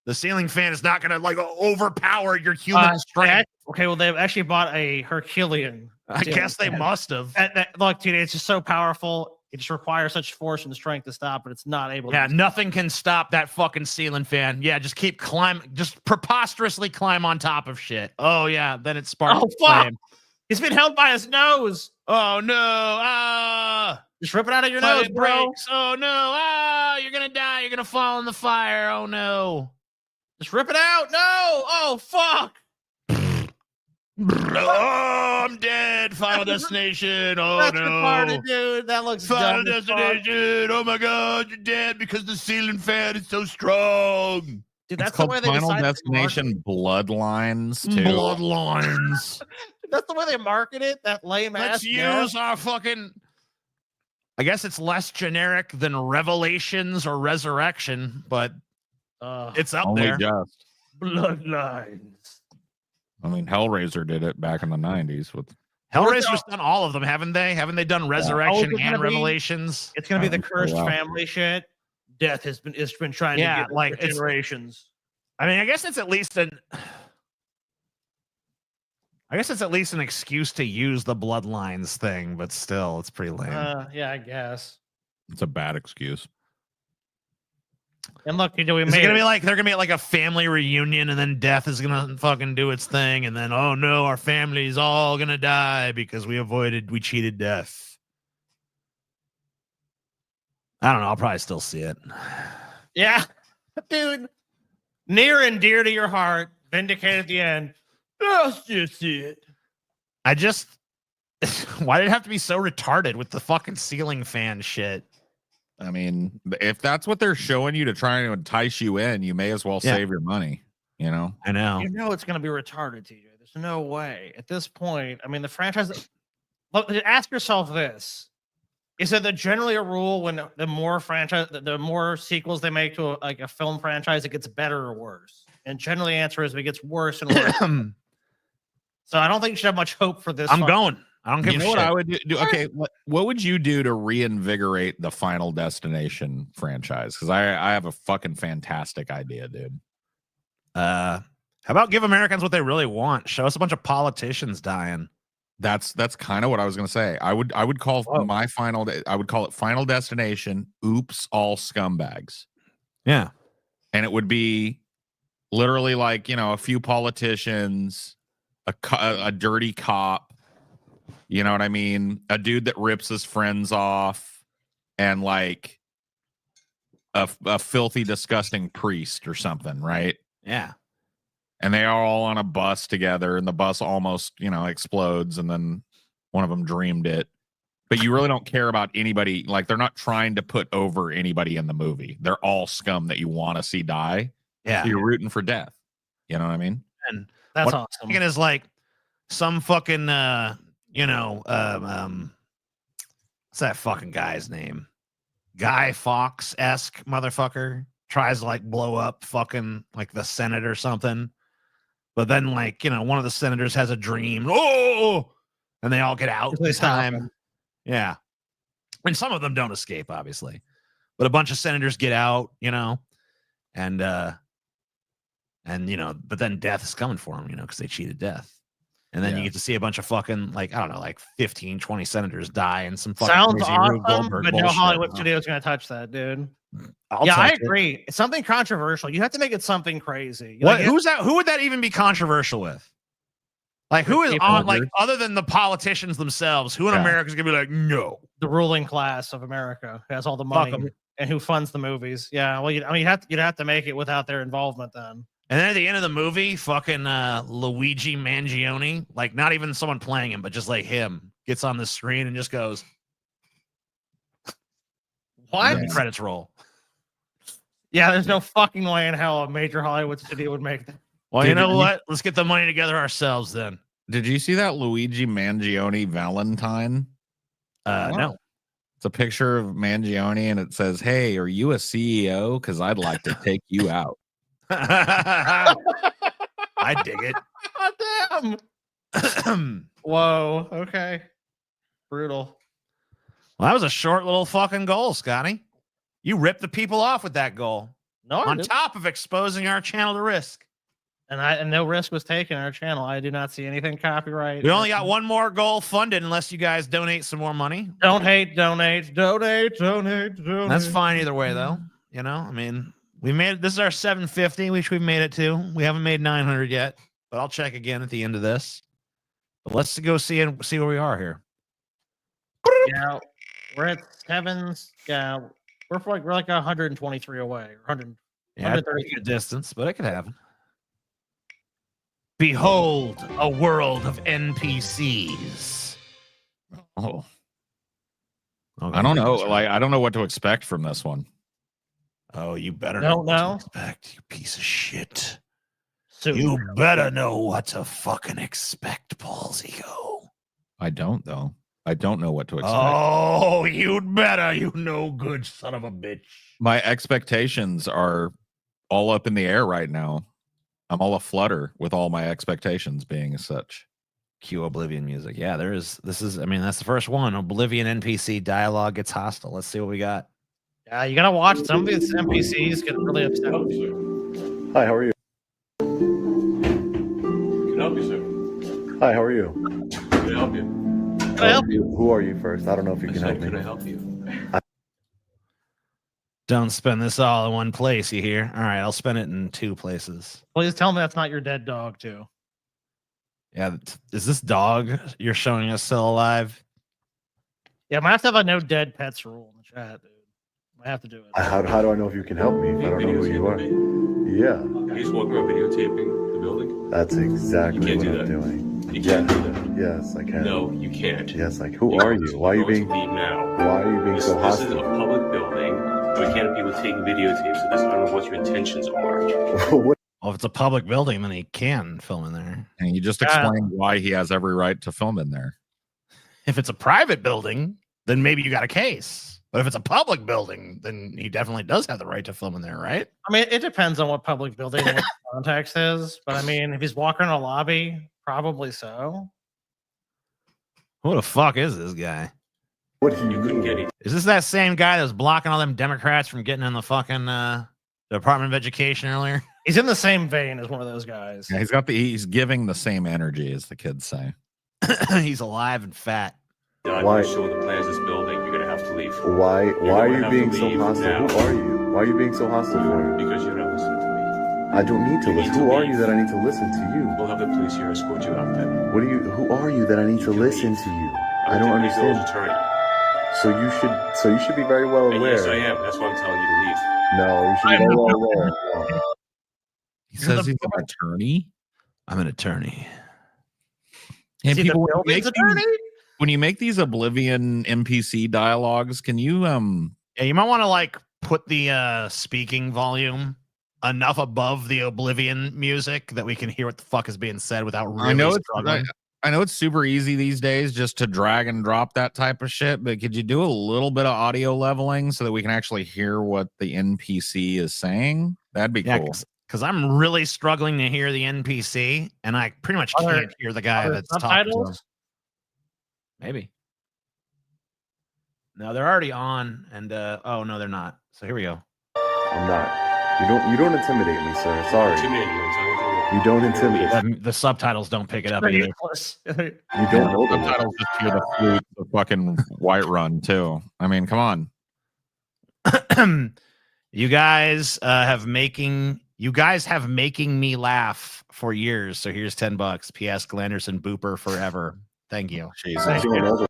Speaker 19: The ceiling fan is not going to like overpower your human strength.
Speaker 2: Okay, well, they've actually bought a Herculean.
Speaker 19: I guess they must have.
Speaker 2: Look, dude, it's just so powerful. It just requires such force and strength to stop, but it's not able to.
Speaker 19: Yeah, nothing can stop that fucking ceiling fan. Yeah, just keep climbing. Just preposterously climb on top of shit. Oh, yeah, then it sparks.
Speaker 2: Oh, fuck. He's been held by his nose.
Speaker 19: Oh, no.
Speaker 2: Just rip it out of your nose, bro.
Speaker 19: Breaks. Oh, no. You're going to die. You're going to fall in the fire. Oh, no.
Speaker 2: Just rip it out. No. Oh, fuck.
Speaker 19: Oh, I'm dead. Final destination. Oh,
Speaker 2: That's
Speaker 19: no.
Speaker 2: retarded, dude. That looks
Speaker 19: Final
Speaker 2: dumb as fuck.
Speaker 19: destination. Oh, my God. You're dead because the ceiling fan is so strong.
Speaker 2: Dude,
Speaker 1: It's
Speaker 2: that's the
Speaker 1: called
Speaker 2: way they
Speaker 1: Final
Speaker 2: decided to
Speaker 1: Destination Bloodlines, too.
Speaker 19: Bloodlines.
Speaker 2: That's the way they market it. That lame ass.
Speaker 19: Let's use our fucking. I guess it's less generic than Revelations or Resurrection, but it's up
Speaker 1: Only
Speaker 19: there.
Speaker 1: just.
Speaker 2: Bloodlines.
Speaker 1: I mean, Hellraiser did it back in the 90s with.
Speaker 19: Hellraiser's done all of them, haven't they? Haven't they done Resurrection
Speaker 2: it's
Speaker 19: and
Speaker 2: gonna be-
Speaker 19: Revelations?
Speaker 2: It's gonna be the cursed
Speaker 1: yeah.
Speaker 2: family shit. Death has been trying to get
Speaker 19: like
Speaker 2: for
Speaker 19: it's-
Speaker 2: generations.
Speaker 19: I mean, I guess it's at least an excuse to use the bloodlines thing, but still, it's pretty lame.
Speaker 2: Yeah, I guess.
Speaker 1: It's a bad excuse.
Speaker 2: And look, we
Speaker 19: Is it
Speaker 2: made
Speaker 19: gonna be like they're gonna be like a family reunion, and then death is gonna fucking do its thing, and then oh no, our family's all gonna die because we cheated death. I don't know. I'll probably still see it.
Speaker 2: Yeah, dude. Near and dear to your heart, vindicated at the end. Let's just see it.
Speaker 19: I just why did it have to be so retarded with the fucking ceiling fan shit?
Speaker 1: I mean, if that's what they're showing you to try and entice you in, you may as well
Speaker 19: Yeah.
Speaker 1: save your money. You know,
Speaker 19: I know.
Speaker 2: You know it's going to be retarded, TJ. There's no way. At this point, I mean, the franchise. Look, ask yourself this: is it generally a rule when the more sequels they make to a film franchise, it gets better or worse? And generally, the answer is it gets worse and worse. So I don't think you should have much hope for this.
Speaker 19: I'm going. I don't give
Speaker 1: you
Speaker 19: a
Speaker 1: know
Speaker 19: shit.
Speaker 1: what I would do? Okay, what would you do to reinvigorate the Final Destination franchise? Because I have a fucking fantastic idea, dude.
Speaker 19: How about give Americans what they really want? Show us a bunch of politicians dying.
Speaker 1: That's kind of what I was gonna say. I would call my I would call it Final Destination. Oops, all scumbags.
Speaker 19: Yeah,
Speaker 1: and it would be literally like a few politicians, a dirty cop. You know what I mean? A dude that rips his friends off, and like a filthy, disgusting priest or something, right?
Speaker 19: Yeah.
Speaker 1: And they are all on a bus together, and the bus almost, explodes, and then one of them dreamed it. But you really don't care about anybody. Like, they're not trying to put over anybody in the movie. They're all scum that you want to see die.
Speaker 19: Yeah.
Speaker 1: So you're rooting for death. You know what I mean?
Speaker 19: And
Speaker 2: That's
Speaker 19: what
Speaker 2: awesome.
Speaker 19: I'm thinking is like some fucking what's that fucking guy's name? Guy Fawkes-esque motherfucker tries to like blow up fucking like the Senate or something. But then like, one of the senators has a dream. Oh, and they all get out
Speaker 2: They
Speaker 19: in
Speaker 2: stop
Speaker 19: time.
Speaker 2: him.
Speaker 19: Yeah. And some of them don't escape, obviously. But a bunch of senators get out, and but then death is coming for them, because they cheated death. And then
Speaker 1: Yeah.
Speaker 19: you get to see a bunch of fucking, like, I don't know, like 15, 20 senators die and some fucking
Speaker 2: Sounds
Speaker 19: crazy Rube
Speaker 2: awesome,
Speaker 19: Goldberg
Speaker 2: but no
Speaker 19: bullshit.
Speaker 2: Hollywood studio is going to touch that, dude.
Speaker 19: I'll
Speaker 2: yeah, I
Speaker 19: touch it.
Speaker 2: agree. It's something controversial. You have to make it something crazy.
Speaker 19: What?
Speaker 2: Like,
Speaker 19: Who's that? Who would that even be controversial with? Like, who is on, like, other than the politicians themselves, who in America is going to be like, no?
Speaker 2: The ruling class of America who has all the
Speaker 19: Fuck
Speaker 2: money
Speaker 19: 'em.
Speaker 2: and who funds the movies. Yeah, well, you'd have to make it without their involvement then.
Speaker 19: And then at the end of the movie, fucking Luigi Mangione, like not even someone playing him, but just like him, gets on the screen and just goes,
Speaker 2: What?
Speaker 19: And then the credits roll.
Speaker 2: Yeah, there's no fucking way in hell a major Hollywood studio would make that.
Speaker 19: Well, you know what? Let's get the money together ourselves then.
Speaker 1: Did you see that Luigi Mangione Valentine?
Speaker 19: No.
Speaker 1: It's a picture of Mangione and it says, "Hey, are you a CEO? Because I'd like to take you out."
Speaker 19: I dig it.
Speaker 2: Damn. Whoa. Okay. Brutal.
Speaker 19: Well, that was a short little fucking goal, Scotty. You ripped the people off with that goal.
Speaker 2: No,
Speaker 19: on top of exposing our channel to risk.
Speaker 2: And no risk was taken on our channel. I do not see anything copyright.
Speaker 19: We only got one more goal funded unless you guys donate some more money.
Speaker 2: Donate.
Speaker 19: That's fine either way, though. You know, I mean, we made it. This is our 750, which we've made it to. We haven't made 900 yet, but I'll check again at the end of this. But let's go see where we are here.
Speaker 2: Yeah, we're at Kevin's. Yeah, we're like 123 away. 100.
Speaker 19: Yeah, it's a distance, but it could happen. Behold, a world of NPCs.
Speaker 1: Oh, I don't know. Like, I don't know what to expect from this one.
Speaker 19: Oh, you better
Speaker 2: don't know.
Speaker 19: Expect, you piece of shit.
Speaker 2: So
Speaker 19: you better know what to fucking expect, Paul's ego.
Speaker 1: I don't though. I don't know what to expect.
Speaker 19: Oh, you'd better, you no good son of a bitch.
Speaker 1: My expectations are all up in the air right now. I'm all aflutter with all my expectations being as such.
Speaker 19: Cue Oblivion music. Yeah, that's the first one. Oblivion NPC dialogue gets hostile. Let's see what we got.
Speaker 2: Yeah, you gotta watch some of these NPCs get really upset.
Speaker 11: Hi, how are you?
Speaker 22: Can I help you, sir?
Speaker 11: Hi, how are you?
Speaker 22: Can I help you?
Speaker 2: Can I help you?
Speaker 11: Who are you first? I don't know if you can help me.
Speaker 22: Can I help you?
Speaker 19: Don't spend this all in one place, you hear? All right, I'll spend it in two places.
Speaker 2: Please tell me that's not your dead dog, too.
Speaker 19: Yeah, is this dog you're showing us still alive?
Speaker 2: Yeah, I might have to have a no dead pets rule in the chat, dude. I have to do it.
Speaker 11: How do I know if you can help me? If I don't know who you are. Yeah.
Speaker 22: He's walking around videotaping the building.
Speaker 11: That's exactly what
Speaker 22: do
Speaker 11: I'm
Speaker 22: that.
Speaker 11: doing.
Speaker 22: You can't do that.
Speaker 11: Yes, I can.
Speaker 22: No, you can't.
Speaker 11: Yes, like who are you? Why are you being?
Speaker 22: Leave now.
Speaker 11: Why are you being so
Speaker 22: This is a
Speaker 11: hostile?
Speaker 22: public building. We can't have people taking videotapes of this. I don't know what your intentions are.
Speaker 11: What?
Speaker 19: Well, if it's a public building, then he can film in there.
Speaker 1: And you just explained why he has every right to film in there.
Speaker 19: If it's a private building, then maybe you got a case. But if it's a public building, then he definitely does have the right to film in there, right?
Speaker 2: I mean, it depends on what public building and what the context is. But I mean, if he's walking in a lobby, probably so.
Speaker 19: Who the fuck is this guy?
Speaker 11: What do you
Speaker 22: couldn't get it?
Speaker 19: Is this that same guy that was blocking all them Democrats from getting in the fucking Department of Education earlier?
Speaker 2: He's in the same vein as one of those guys.
Speaker 1: Yeah, he's giving the same energy as the kids say.
Speaker 19: He's alive and fat.
Speaker 22: I'm
Speaker 11: Why-
Speaker 22: going to show the plans of this building. You're going to have to leave.
Speaker 11: Why
Speaker 22: You're
Speaker 11: are
Speaker 22: gonna
Speaker 11: you
Speaker 22: have
Speaker 11: being
Speaker 22: to
Speaker 11: so
Speaker 22: leave
Speaker 11: hostile?
Speaker 22: now.
Speaker 11: Who are you? Why are you being so hostile for?
Speaker 22: Because you're not listening to me.
Speaker 11: I don't need to
Speaker 22: You
Speaker 11: listen.
Speaker 22: need to
Speaker 11: Who are
Speaker 22: leave.
Speaker 11: you that I need to listen to you?
Speaker 22: We'll have the police here escort you out then.
Speaker 11: What do you? Who are you that I need to listen to you? I don't
Speaker 22: I'm the village
Speaker 11: understand.
Speaker 22: attorney.
Speaker 11: So you should be very well
Speaker 22: And
Speaker 11: aware.
Speaker 22: yes, I am. That's why I'm telling you to leave.
Speaker 11: No, you should be very well aware. No.
Speaker 1: He says he's an attorney.
Speaker 19: I'm an attorney.
Speaker 1: And
Speaker 2: Is he the
Speaker 1: people,
Speaker 2: building's attorney?
Speaker 1: when you make these Oblivion NPC dialogues, can you
Speaker 19: Yeah, you might want to like put the speaking volume enough above the Oblivion music that we can hear what the fuck is being said without really struggling.
Speaker 1: I know it's super easy these days just to drag and drop that type of shit, but could you do a little bit of audio leveling so that we can actually hear what the NPC is saying? That'd be cool.
Speaker 19: Because I'm really struggling to hear the NPC, and I pretty much can't hear the guy that's talking to him.
Speaker 2: Subtitles?
Speaker 19: Maybe. No, they're already on, and oh no, they're not. So here we go.
Speaker 11: I'm not. You don't intimidate me, sir. Sorry.
Speaker 22: Intimidate you. I'm telling you to leave.
Speaker 11: You don't intimidate.
Speaker 19: The subtitles don't pick it up
Speaker 2: Pretty
Speaker 19: either.
Speaker 2: useless.
Speaker 11: You don't know the
Speaker 1: Subtitles just hear the flute, the fucking Whiterun too. I mean, come on.
Speaker 19: You guys have making me laugh for years. So here's $10. P.S. Glanderson Booper forever. Thank you.
Speaker 1: Jesus.
Speaker 11: You don't know the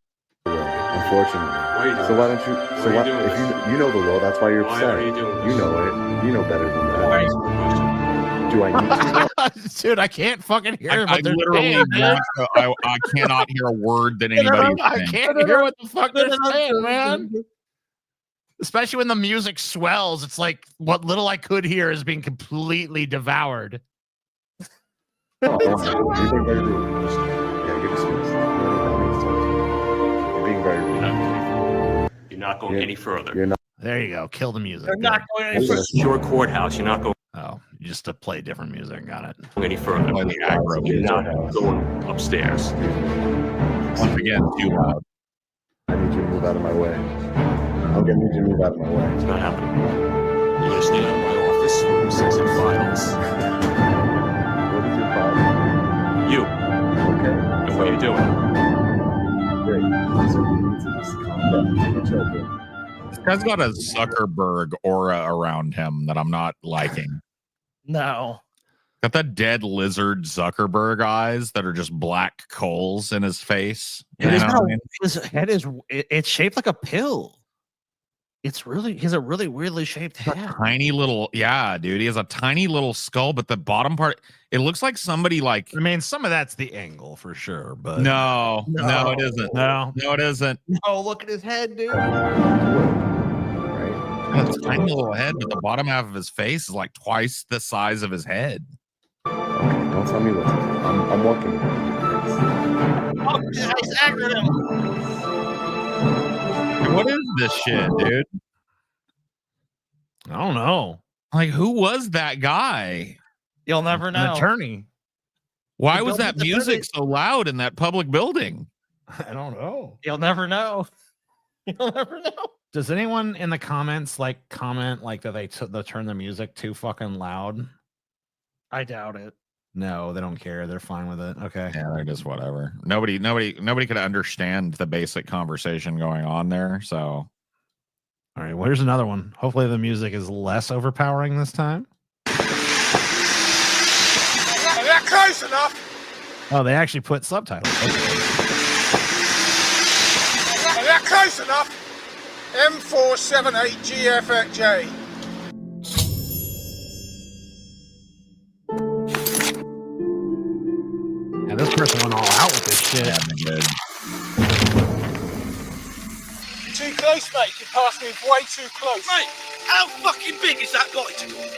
Speaker 11: law, unfortunately. So why don't you? So why, if you know the law, that's why you're upset. You know it. You know better than that. Do I need to know?
Speaker 19: Dude, I can't fucking hear
Speaker 1: I
Speaker 19: what they're
Speaker 1: literally
Speaker 19: saying, dude.
Speaker 1: want to, I cannot hear a word that anybody's
Speaker 19: I
Speaker 1: saying.
Speaker 19: can't hear what the fuck they're saying, man. Especially when the music swells, it's like what little I could hear is being completely devoured.
Speaker 11: You're being very rude. Yeah, give us space. You're being very rude.
Speaker 22: You're not going any further.
Speaker 11: You're not.
Speaker 19: There you go. Kill the music.
Speaker 2: They're not going any
Speaker 22: This
Speaker 2: further.
Speaker 22: is your courthouse. You're not going
Speaker 19: Oh, just to play different music. Got it.
Speaker 22: any further.
Speaker 1: Play the aggro
Speaker 22: You're
Speaker 1: music.
Speaker 22: not going upstairs.
Speaker 1: Once again, too loud.
Speaker 11: I need you to move out of my way. I'm gonna need you to move out of my way.
Speaker 22: It's not happening. You're going to stand in my office, searching files.
Speaker 11: What is your problem?
Speaker 22: You.
Speaker 11: Okay.
Speaker 22: And what are you doing?
Speaker 11: Great. So you need to just calm down. It's okay.
Speaker 1: This guy's got a Zuckerberg aura around him that I'm not liking.
Speaker 2: No.
Speaker 1: Got that dead lizard Zuckerberg eyes that are just black coals in his face. You know what I mean?
Speaker 2: His head is it's shaped like a pill. It's really he has a really weirdly shaped head.
Speaker 1: Tiny little, yeah, dude. He has a tiny little skull, but the bottom part, it looks like somebody like.
Speaker 19: I mean, some of that's the angle for sure, but
Speaker 1: No, it isn't.
Speaker 19: No,
Speaker 1: it isn't.
Speaker 2: Oh, look at his head, dude.
Speaker 1: It's a tiny little head, but the bottom half of his face is like twice the size of his head.
Speaker 11: Okay, don't tell me what to do. I'm walking.
Speaker 2: Oh, nice acronym.
Speaker 1: What is this shit, dude?
Speaker 19: I don't know.
Speaker 1: Like, who was that guy?
Speaker 2: You'll never know.
Speaker 19: An attorney.
Speaker 1: Why
Speaker 2: The
Speaker 1: was that
Speaker 2: building
Speaker 1: music so loud in that public building?
Speaker 19: I don't know.
Speaker 2: You'll never know. You'll never know.
Speaker 19: Does anyone in the comments comment like that they turn the music too fucking loud?
Speaker 2: I doubt it.
Speaker 19: No, they don't care. They're fine with it. Okay.
Speaker 1: Yeah, they're just whatever. Nobody could understand the basic conversation going on there. So,
Speaker 19: All right. Well, here's another one. Hopefully the music is less overpowering this time.
Speaker 20: Are that close enough?
Speaker 19: Oh, they actually put subtitles. Okay.
Speaker 20: Are that close enough? M478GFJ.
Speaker 19: Yeah, this person went all out with this shit.
Speaker 1: yeah, they did.
Speaker 20: Too close, mate. You passed me way too close.
Speaker 14: Mate, how fucking big is that light?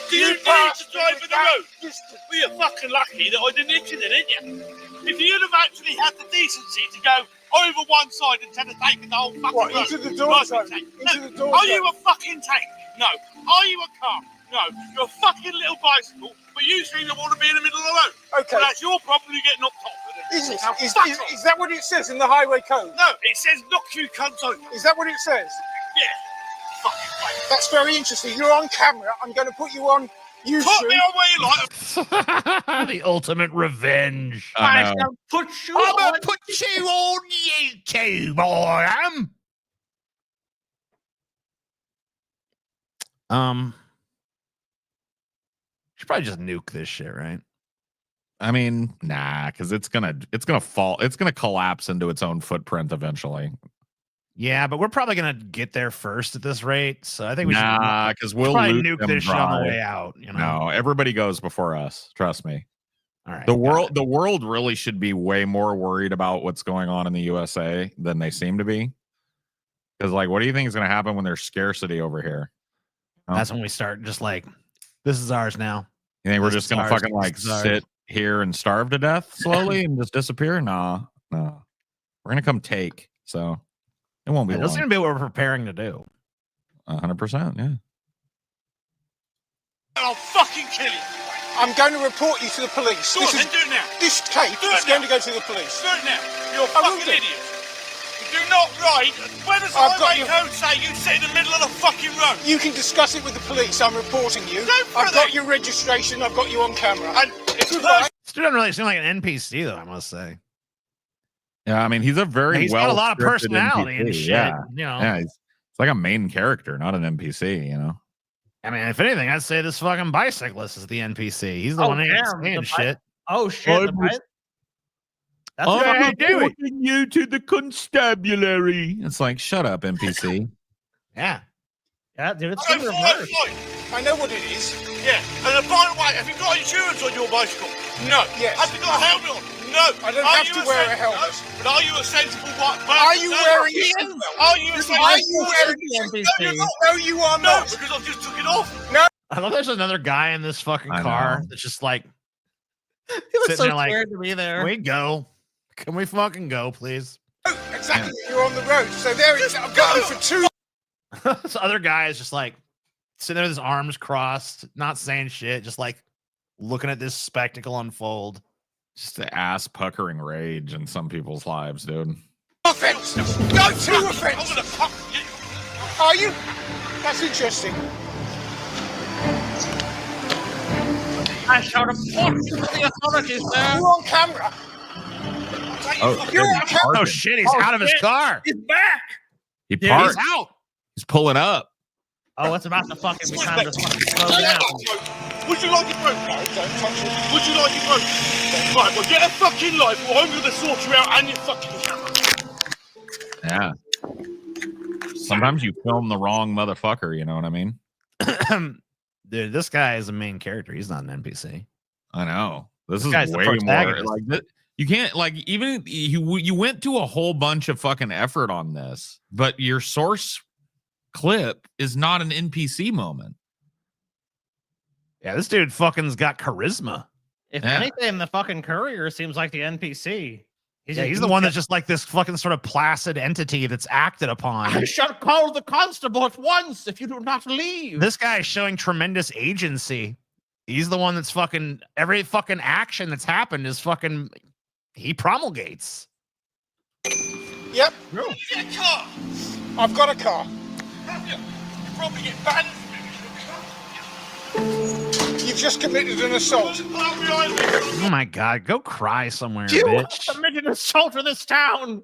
Speaker 14: Do you need to drive in the road? Well, you're fucking lucky that I didn't hit you then, didn't you? If you'd have actually had the decency to go over one side instead of taking the whole fucking road.
Speaker 20: Into the door zone. Into the door
Speaker 14: Are
Speaker 20: zone.
Speaker 14: you a fucking tank? No. Are you a car? No. You're a fucking little bicycle, but you seem to want to be in the middle of the road.
Speaker 20: Okay.
Speaker 14: Well, that's your problem, you get knocked off.
Speaker 20: Is
Speaker 14: Now, fuck off.
Speaker 20: that what it says in the highway code?
Speaker 14: No, it says knock you cunts over.
Speaker 20: Is that what it says?
Speaker 14: Yeah. Fucking way.
Speaker 20: That's very interesting. You're on camera. I'm going to put you on YouTube.
Speaker 14: Put me on where you like.
Speaker 19: The ultimate revenge.
Speaker 1: I know.
Speaker 14: I'm gonna put you
Speaker 19: I'm
Speaker 14: on.
Speaker 19: gonna put you on YouTube, I am. Should probably just nuke this shit, right?
Speaker 1: I mean, nah, because it's gonna fall. It's gonna collapse into its own footprint eventually.
Speaker 19: Yeah, but we're probably gonna get there first at this rate. So I think we
Speaker 1: Nah, because we'll
Speaker 19: probably
Speaker 1: loot
Speaker 19: nuke
Speaker 1: them
Speaker 19: this shit on the
Speaker 1: dry.
Speaker 19: way out. You know.
Speaker 1: No, everybody goes before us. Trust me.
Speaker 19: All right.
Speaker 1: The world really should be way more worried about what's going on in the USA than they seem to be. Because, like, what do you think is going to happen when there's scarcity over here?
Speaker 19: That's when we start just like, this is ours now.
Speaker 1: You think we're
Speaker 19: This
Speaker 1: just
Speaker 19: is
Speaker 1: going to
Speaker 19: ours,
Speaker 1: fucking
Speaker 19: this
Speaker 1: like
Speaker 19: is ours.
Speaker 1: sit here and starve to death slowly and just disappear? No. We're going to come take. So it won't be
Speaker 19: That's
Speaker 1: long.
Speaker 19: gonna be what we're preparing to do.
Speaker 1: 100%. Yeah.
Speaker 14: I'll fucking kill you.
Speaker 20: I'm going to report you to the police.
Speaker 14: Go on, then do it now.
Speaker 20: This tape
Speaker 14: Do it
Speaker 20: is
Speaker 14: now.
Speaker 20: going to go to the police.
Speaker 14: Do it now. You're a
Speaker 20: I will
Speaker 14: fucking
Speaker 20: do.
Speaker 14: idiot. You're not right. Where does highway code say you sit in the middle of the fucking road?
Speaker 17: You can discuss it with the police. I'm reporting you. I've got your registration. I've got you on camera. And
Speaker 19: This dude doesn't really seem like an NPC, though, I must say.
Speaker 1: Yeah, I mean, he's a very
Speaker 19: He's got a lot of personality and shit.
Speaker 1: Yeah,
Speaker 19: you know.
Speaker 1: yeah, it's like a main character, not an NPC. You know.
Speaker 19: I mean, if anything, I'd say this fucking bicyclist is the NPC. He's the one saying shit.
Speaker 2: Oh shit!
Speaker 19: That's what I do.
Speaker 1: Reporting you to the constabulary. It's like, shut up, NPC.
Speaker 19: Yeah.
Speaker 2: Yeah, dude, it's
Speaker 14: Oh,
Speaker 2: in reverse.
Speaker 14: fine. I know what it is. Yeah. And by the way, have you got insurance on your bicycle? No.
Speaker 17: Yes.
Speaker 14: Have you got a helmet on? No.
Speaker 17: I don't have to wear a helmet.
Speaker 14: No. But are you a sensible white person?
Speaker 17: Are you wearing a seatbelt?
Speaker 14: Are you a sensible
Speaker 17: Are you wearing a seatbelt? No, you are not.
Speaker 14: No, because I've just took it off.
Speaker 17: No.
Speaker 19: I love there's another guy in this fucking car that's just like
Speaker 2: He was
Speaker 19: sitting
Speaker 2: so
Speaker 19: there like,
Speaker 2: scared to be there.
Speaker 19: Can we go? Can we fucking go, please?
Speaker 17: Exactly. You're on the road. So there it is. I've got you for 2.
Speaker 19: This other guy is just like sitting there with his arms crossed, not saying shit, just like looking at this spectacle unfold.
Speaker 1: Just the ass puckering rage in some people's lives, dude.
Speaker 17: Offensive. No, too offensive. Are you? That's interesting.
Speaker 2: I showed him to the authorities, man.
Speaker 17: You're on camera. You're on camera.
Speaker 19: Oh shit, he's out of his car.
Speaker 17: He's back.
Speaker 1: He
Speaker 19: Yeah,
Speaker 1: parked.
Speaker 19: he's out.
Speaker 1: He's pulling up.
Speaker 2: Oh, it's about to fucking be time to fucking slow down.
Speaker 14: Would you like it broke? No, don't touch it. Would you like it broke? Right, well, get a fucking life or I'm going to sort you out and your fucking camera.
Speaker 1: Yeah. Sometimes you film the wrong motherfucker, you know what I mean?
Speaker 19: Dude, this guy is a main character. He's not an NPC.
Speaker 1: I know. This
Speaker 19: guy's
Speaker 1: is
Speaker 19: the
Speaker 1: way more
Speaker 19: protagonist.
Speaker 1: like you can't like even you went to a whole bunch of fucking effort on this, but your source clip is not an NPC moment.
Speaker 19: Yeah, this dude fucking's got charisma.
Speaker 2: If
Speaker 1: Yeah.
Speaker 2: anything, the fucking courier seems like the NPC.
Speaker 19: He's the one that's just like this fucking sort of placid entity that's acted upon.
Speaker 2: I shall call the constable at once if you do not leave.
Speaker 19: This guy is showing tremendous agency. He's the one that's fucking every fucking action that's happened is fucking he promulgates.
Speaker 17: Yep.
Speaker 14: You get a car.
Speaker 17: I've got a car.
Speaker 14: Have you? You probably get banned from it.
Speaker 17: You've just committed an assault.
Speaker 19: Oh my god, go cry somewhere,
Speaker 2: You
Speaker 19: bitch.
Speaker 2: committed assault in this town.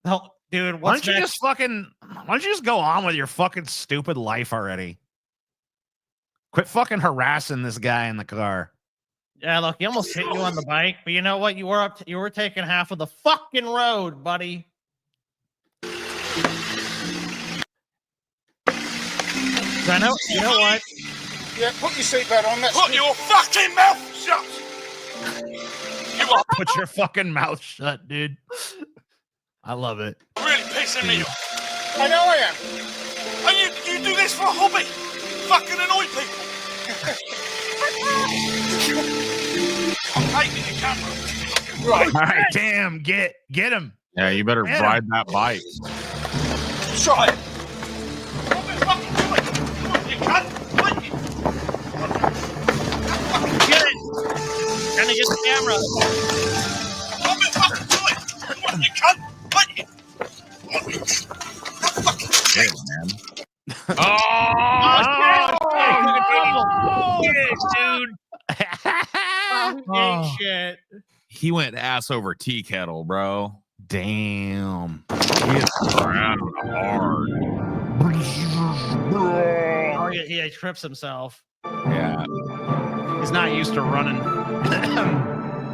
Speaker 2: No, dude,
Speaker 19: Why
Speaker 2: what's
Speaker 19: don't you
Speaker 2: next?
Speaker 19: just fucking why don't you just go on with your fucking stupid life already? Quit fucking harassing this guy in the car.
Speaker 2: Yeah, look, he almost hit you on the bike, but you know what? You were taking half of the fucking road, buddy. I know. You know what?
Speaker 17: Yeah, put your seatbelt on. That's
Speaker 14: Put your fucking mouth shut. You are
Speaker 19: Put your fucking mouth shut, dude. I love it.
Speaker 14: really pissing me off.
Speaker 17: I know I am.
Speaker 14: And you do this for a hobby? Fucking annoy people. I'm taking the camera.
Speaker 17: Right.
Speaker 19: All right, damn, get him.
Speaker 1: Yeah, you better
Speaker 19: Yeah.
Speaker 1: ride that bike.
Speaker 17: Try it.
Speaker 14: What the fuck you doing? Come on, you cunt. Like it.
Speaker 2: Get it. Trying to get the camera.
Speaker 14: What the fuck you doing? Come on, you cunt. Like it.
Speaker 1: Hey, man.
Speaker 2: Shit.
Speaker 1: He went ass over tea kettle, bro.
Speaker 19: Damn.
Speaker 1: He is hard.
Speaker 2: Oh, he trips himself.
Speaker 1: Yeah.
Speaker 19: He's not used to running.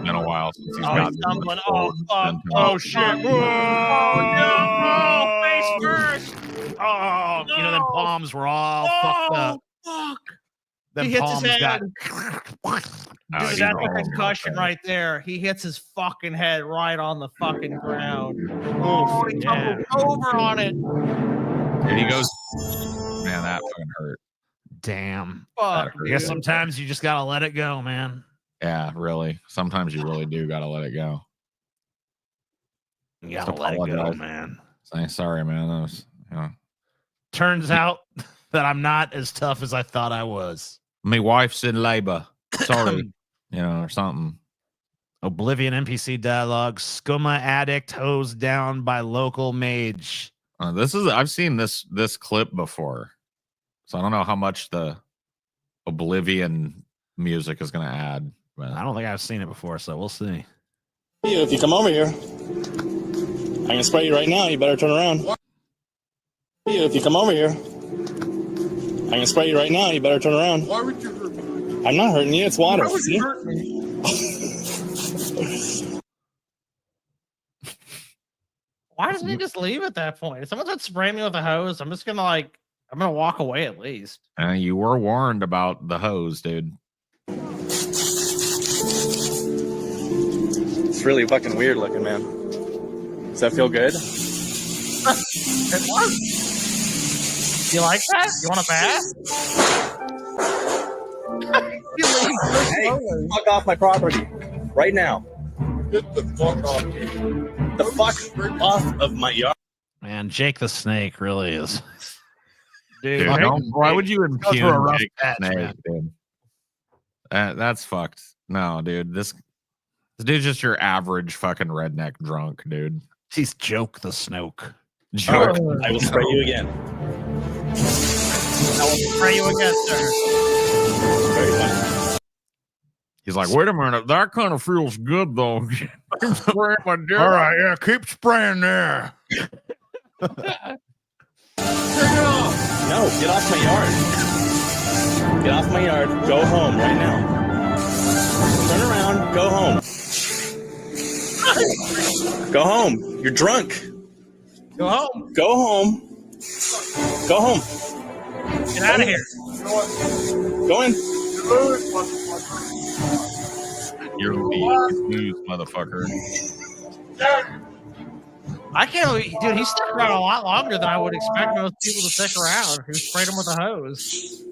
Speaker 1: Been a while since he's
Speaker 2: Oh,
Speaker 1: got
Speaker 2: he's stumbling. Oh, fuck.
Speaker 19: Oh shit.
Speaker 2: Oh, no. Face first.
Speaker 19: Oh, you know, them palms were all fucked up.
Speaker 2: Fuck.
Speaker 19: Them
Speaker 2: He hits his
Speaker 19: palms
Speaker 2: head.
Speaker 19: got.
Speaker 1: Oh,
Speaker 2: Dude,
Speaker 1: he's
Speaker 2: that's a
Speaker 1: rolling
Speaker 2: concussion
Speaker 1: right
Speaker 2: right there. He hits his fucking head right on the fucking ground. Oh, he tumbled over on it.
Speaker 1: there. And he goes, man, that fucking hurt.
Speaker 19: Damn.
Speaker 2: Fuck.
Speaker 19: I guess
Speaker 2: dude.
Speaker 19: sometimes you just gotta let it go, man.
Speaker 1: Yeah, really. Sometimes you really do gotta let it go.
Speaker 19: You gotta let it go,
Speaker 1: apologize.
Speaker 19: man.
Speaker 1: Say sorry, man. That was, you know.
Speaker 19: Turns out that I'm not as tough as I thought I was.
Speaker 1: My wife's in labor. Sorry, you know, or something.
Speaker 19: Oblivion NPC dialogue. Skooma addict hosed down by local mage.
Speaker 1: I've seen this clip before, so I don't know how much the Oblivion music is going to add. But
Speaker 19: I don't think I've seen it before, so we'll see.
Speaker 13: If you come over here, I can spray you right now. You better turn around. If you come over here, I can spray you right now. You better turn around.
Speaker 21: Why would you hurt me?
Speaker 13: I'm not hurting you. It's water.
Speaker 21: Why would you hurt me?
Speaker 2: Why doesn't he just leave at that point? If someone's gonna spray me with a hose, I'm just gonna I'm gonna walk away at least.
Speaker 1: You were warned about the hose, dude.
Speaker 13: It's really fucking weird looking, man. Does that feel good?
Speaker 2: It was. You like that? You want a bath?
Speaker 13: Hey, fuck off my property right now.
Speaker 21: Get the fuck off.
Speaker 13: The fuck off of my yard.
Speaker 19: Man, Jake the Snake really is.
Speaker 1: Dude, why would you impugn Jake the Snake, dude? That's fucked. No, dude. This dude's just your average fucking redneck drunk, dude.
Speaker 19: He's Joke the Snoke.
Speaker 13: Joke. I will spray you again.
Speaker 2: I will spray you again, sir.
Speaker 13: Very funny.
Speaker 1: He's like, wait a minute, that kind of feels good though.
Speaker 8: All right, yeah, keep spraying there.
Speaker 13: No, get off my yard. Get off my yard. Go home right now. Turn around. Go home. Go home. You're drunk.
Speaker 2: Go home.
Speaker 13: Go home. Go home.
Speaker 2: Get out of here.
Speaker 13: Go in.
Speaker 1: You're loose, motherfucker.
Speaker 2: I can't believe, dude, he stuck around a lot longer than I would expect most people to stick around. Who sprayed him with a hose?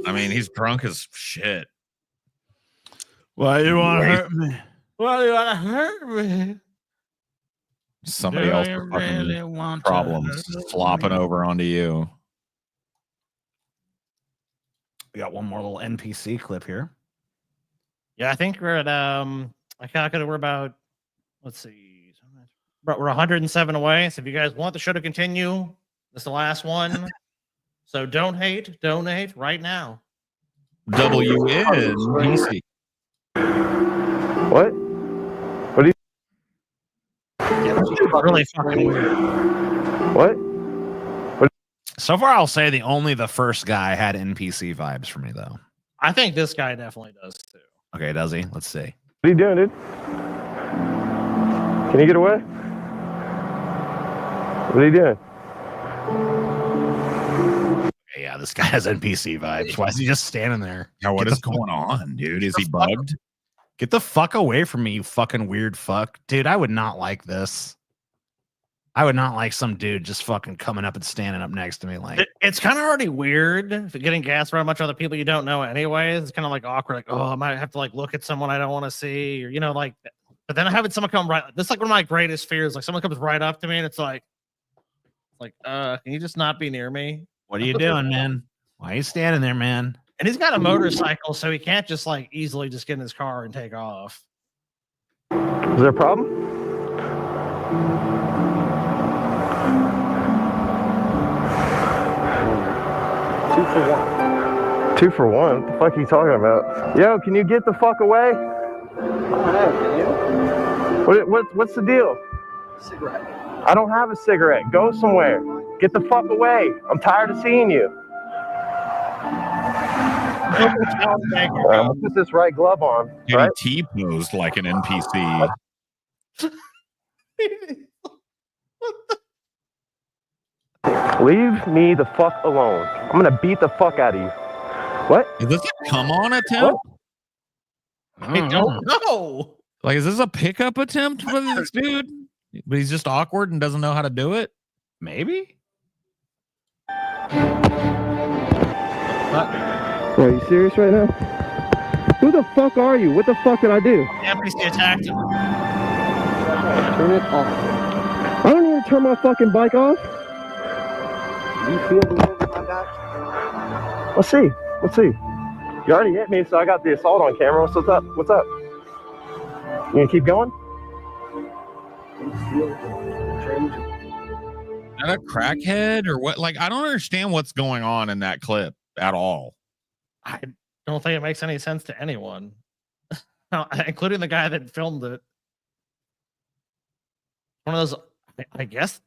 Speaker 1: I mean, he's drunk as shit.
Speaker 8: Why you want to hurt me?
Speaker 2: Why you want to hurt me?
Speaker 1: Somebody else with fucking problems flopping over onto you.
Speaker 19: We got one more little NPC clip here.
Speaker 2: Yeah, I think we're at we're about, let's see, we're 107 away. So if you guys want the show to continue, this is the last one. So donate right now.
Speaker 1: WNPC.
Speaker 18: What? What do you?
Speaker 2: Yeah, really fucking weird.
Speaker 18: What?
Speaker 19: So far, I'll say only the first guy had NPC vibes for me, though.
Speaker 2: I think this guy definitely does too.
Speaker 19: Okay, does he? Let's see.
Speaker 18: What are you doing, dude? Can you get away? What are you doing?
Speaker 19: Okay, yeah, this guy has NPC vibes. Why is he just standing there?
Speaker 1: Yeah, what is going on, dude? Is he bugged?
Speaker 19: Get the fuck away from me, you fucking weird fuck. Dude, I would not like this. I would not like some dude just fucking coming up and standing up next to me like.
Speaker 2: It's kind of already weird getting gassed around a bunch of other people you don't know anyway. It's kind of like awkward, like, oh, I might have to like look at someone I don't want to see, or like. But then having someone come right, this is like one of my greatest fears. Like someone comes right up to me and it's like, can you just not be near me?
Speaker 19: What are you doing, man? Why are you standing there, man?
Speaker 2: And he's got a motorcycle, so he can't just like easily just get in his car and take off.
Speaker 18: Is there a problem? Two for one? What the fuck are you talking about? Yo, can you get the fuck away? What's the deal?
Speaker 12: Cigarette.
Speaker 18: I don't have a cigarette. Go somewhere. Get the fuck away. I'm tired of seeing you. I'm gonna put this right glove on.
Speaker 1: Dude,
Speaker 18: right?
Speaker 1: he T-posed like an NPC.
Speaker 18: Leave me the fuck alone. I'm gonna beat the fuck out of you. What?
Speaker 1: Is this a come on attempt?
Speaker 2: I don't know.
Speaker 1: Like, is this a pickup attempt with this dude? But he's just awkward and doesn't know how to do it?
Speaker 19: Maybe?
Speaker 18: Are you serious right now? Who the fuck are you? What the fuck did I do?
Speaker 2: The NPC attacked him.
Speaker 18: Turn it off. I don't need to turn my fucking bike off.
Speaker 12: Do you feel the wind in my back?
Speaker 18: Let's see. You already hit me, so I got the assault on camera. What's up? You gonna keep going?
Speaker 1: Is that a crackhead or what? Like, I don't understand what's going on in that clip at all.
Speaker 2: I don't think it makes any sense to anyone, including the guy that filmed it. One of those, I guess,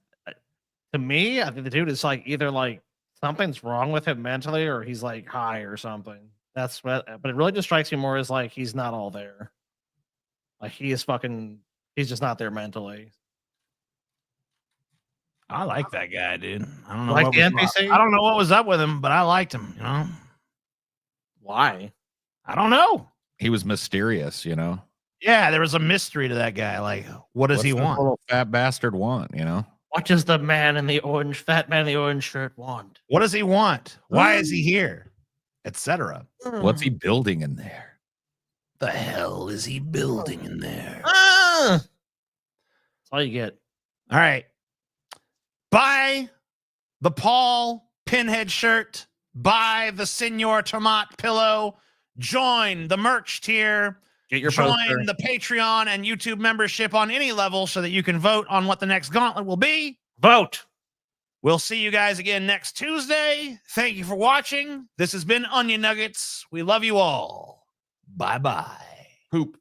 Speaker 2: to me, I think the dude is like either like something's wrong with him mentally or he's like high or something. That's what, but it really just strikes me more as like he's not all there. Like he's just not there mentally.
Speaker 19: I like that guy, dude. I don't know
Speaker 2: Like
Speaker 19: what
Speaker 2: the
Speaker 19: was
Speaker 2: NPC?
Speaker 19: I don't know what was up with him, but I liked him, you know.
Speaker 2: Why?
Speaker 19: I don't know.
Speaker 1: He was mysterious, you know.
Speaker 19: Yeah, there was a mystery to that guy. Like, what does
Speaker 1: What's
Speaker 19: he
Speaker 1: this
Speaker 19: want?
Speaker 1: little fat bastard want, you know?
Speaker 2: What does the man in the fat man in the orange shirt want?
Speaker 19: What does he want? Why is he here? Etc.
Speaker 1: What's he building in there?
Speaker 19: The hell is he building in there?
Speaker 2: That's all you get.
Speaker 19: All right. Buy the Paul Pinhead shirt. Buy the Senor Tomat pillow. Join the merch tier.
Speaker 2: Get your
Speaker 19: Join
Speaker 2: poster.
Speaker 19: the Patreon and YouTube membership on any level so that you can vote on what the next gauntlet will be.
Speaker 2: Vote.
Speaker 19: We'll see you guys again next Tuesday. Thank you for watching. This has been Onion Nuggets. We love you all. Bye-bye.
Speaker 1: Poop.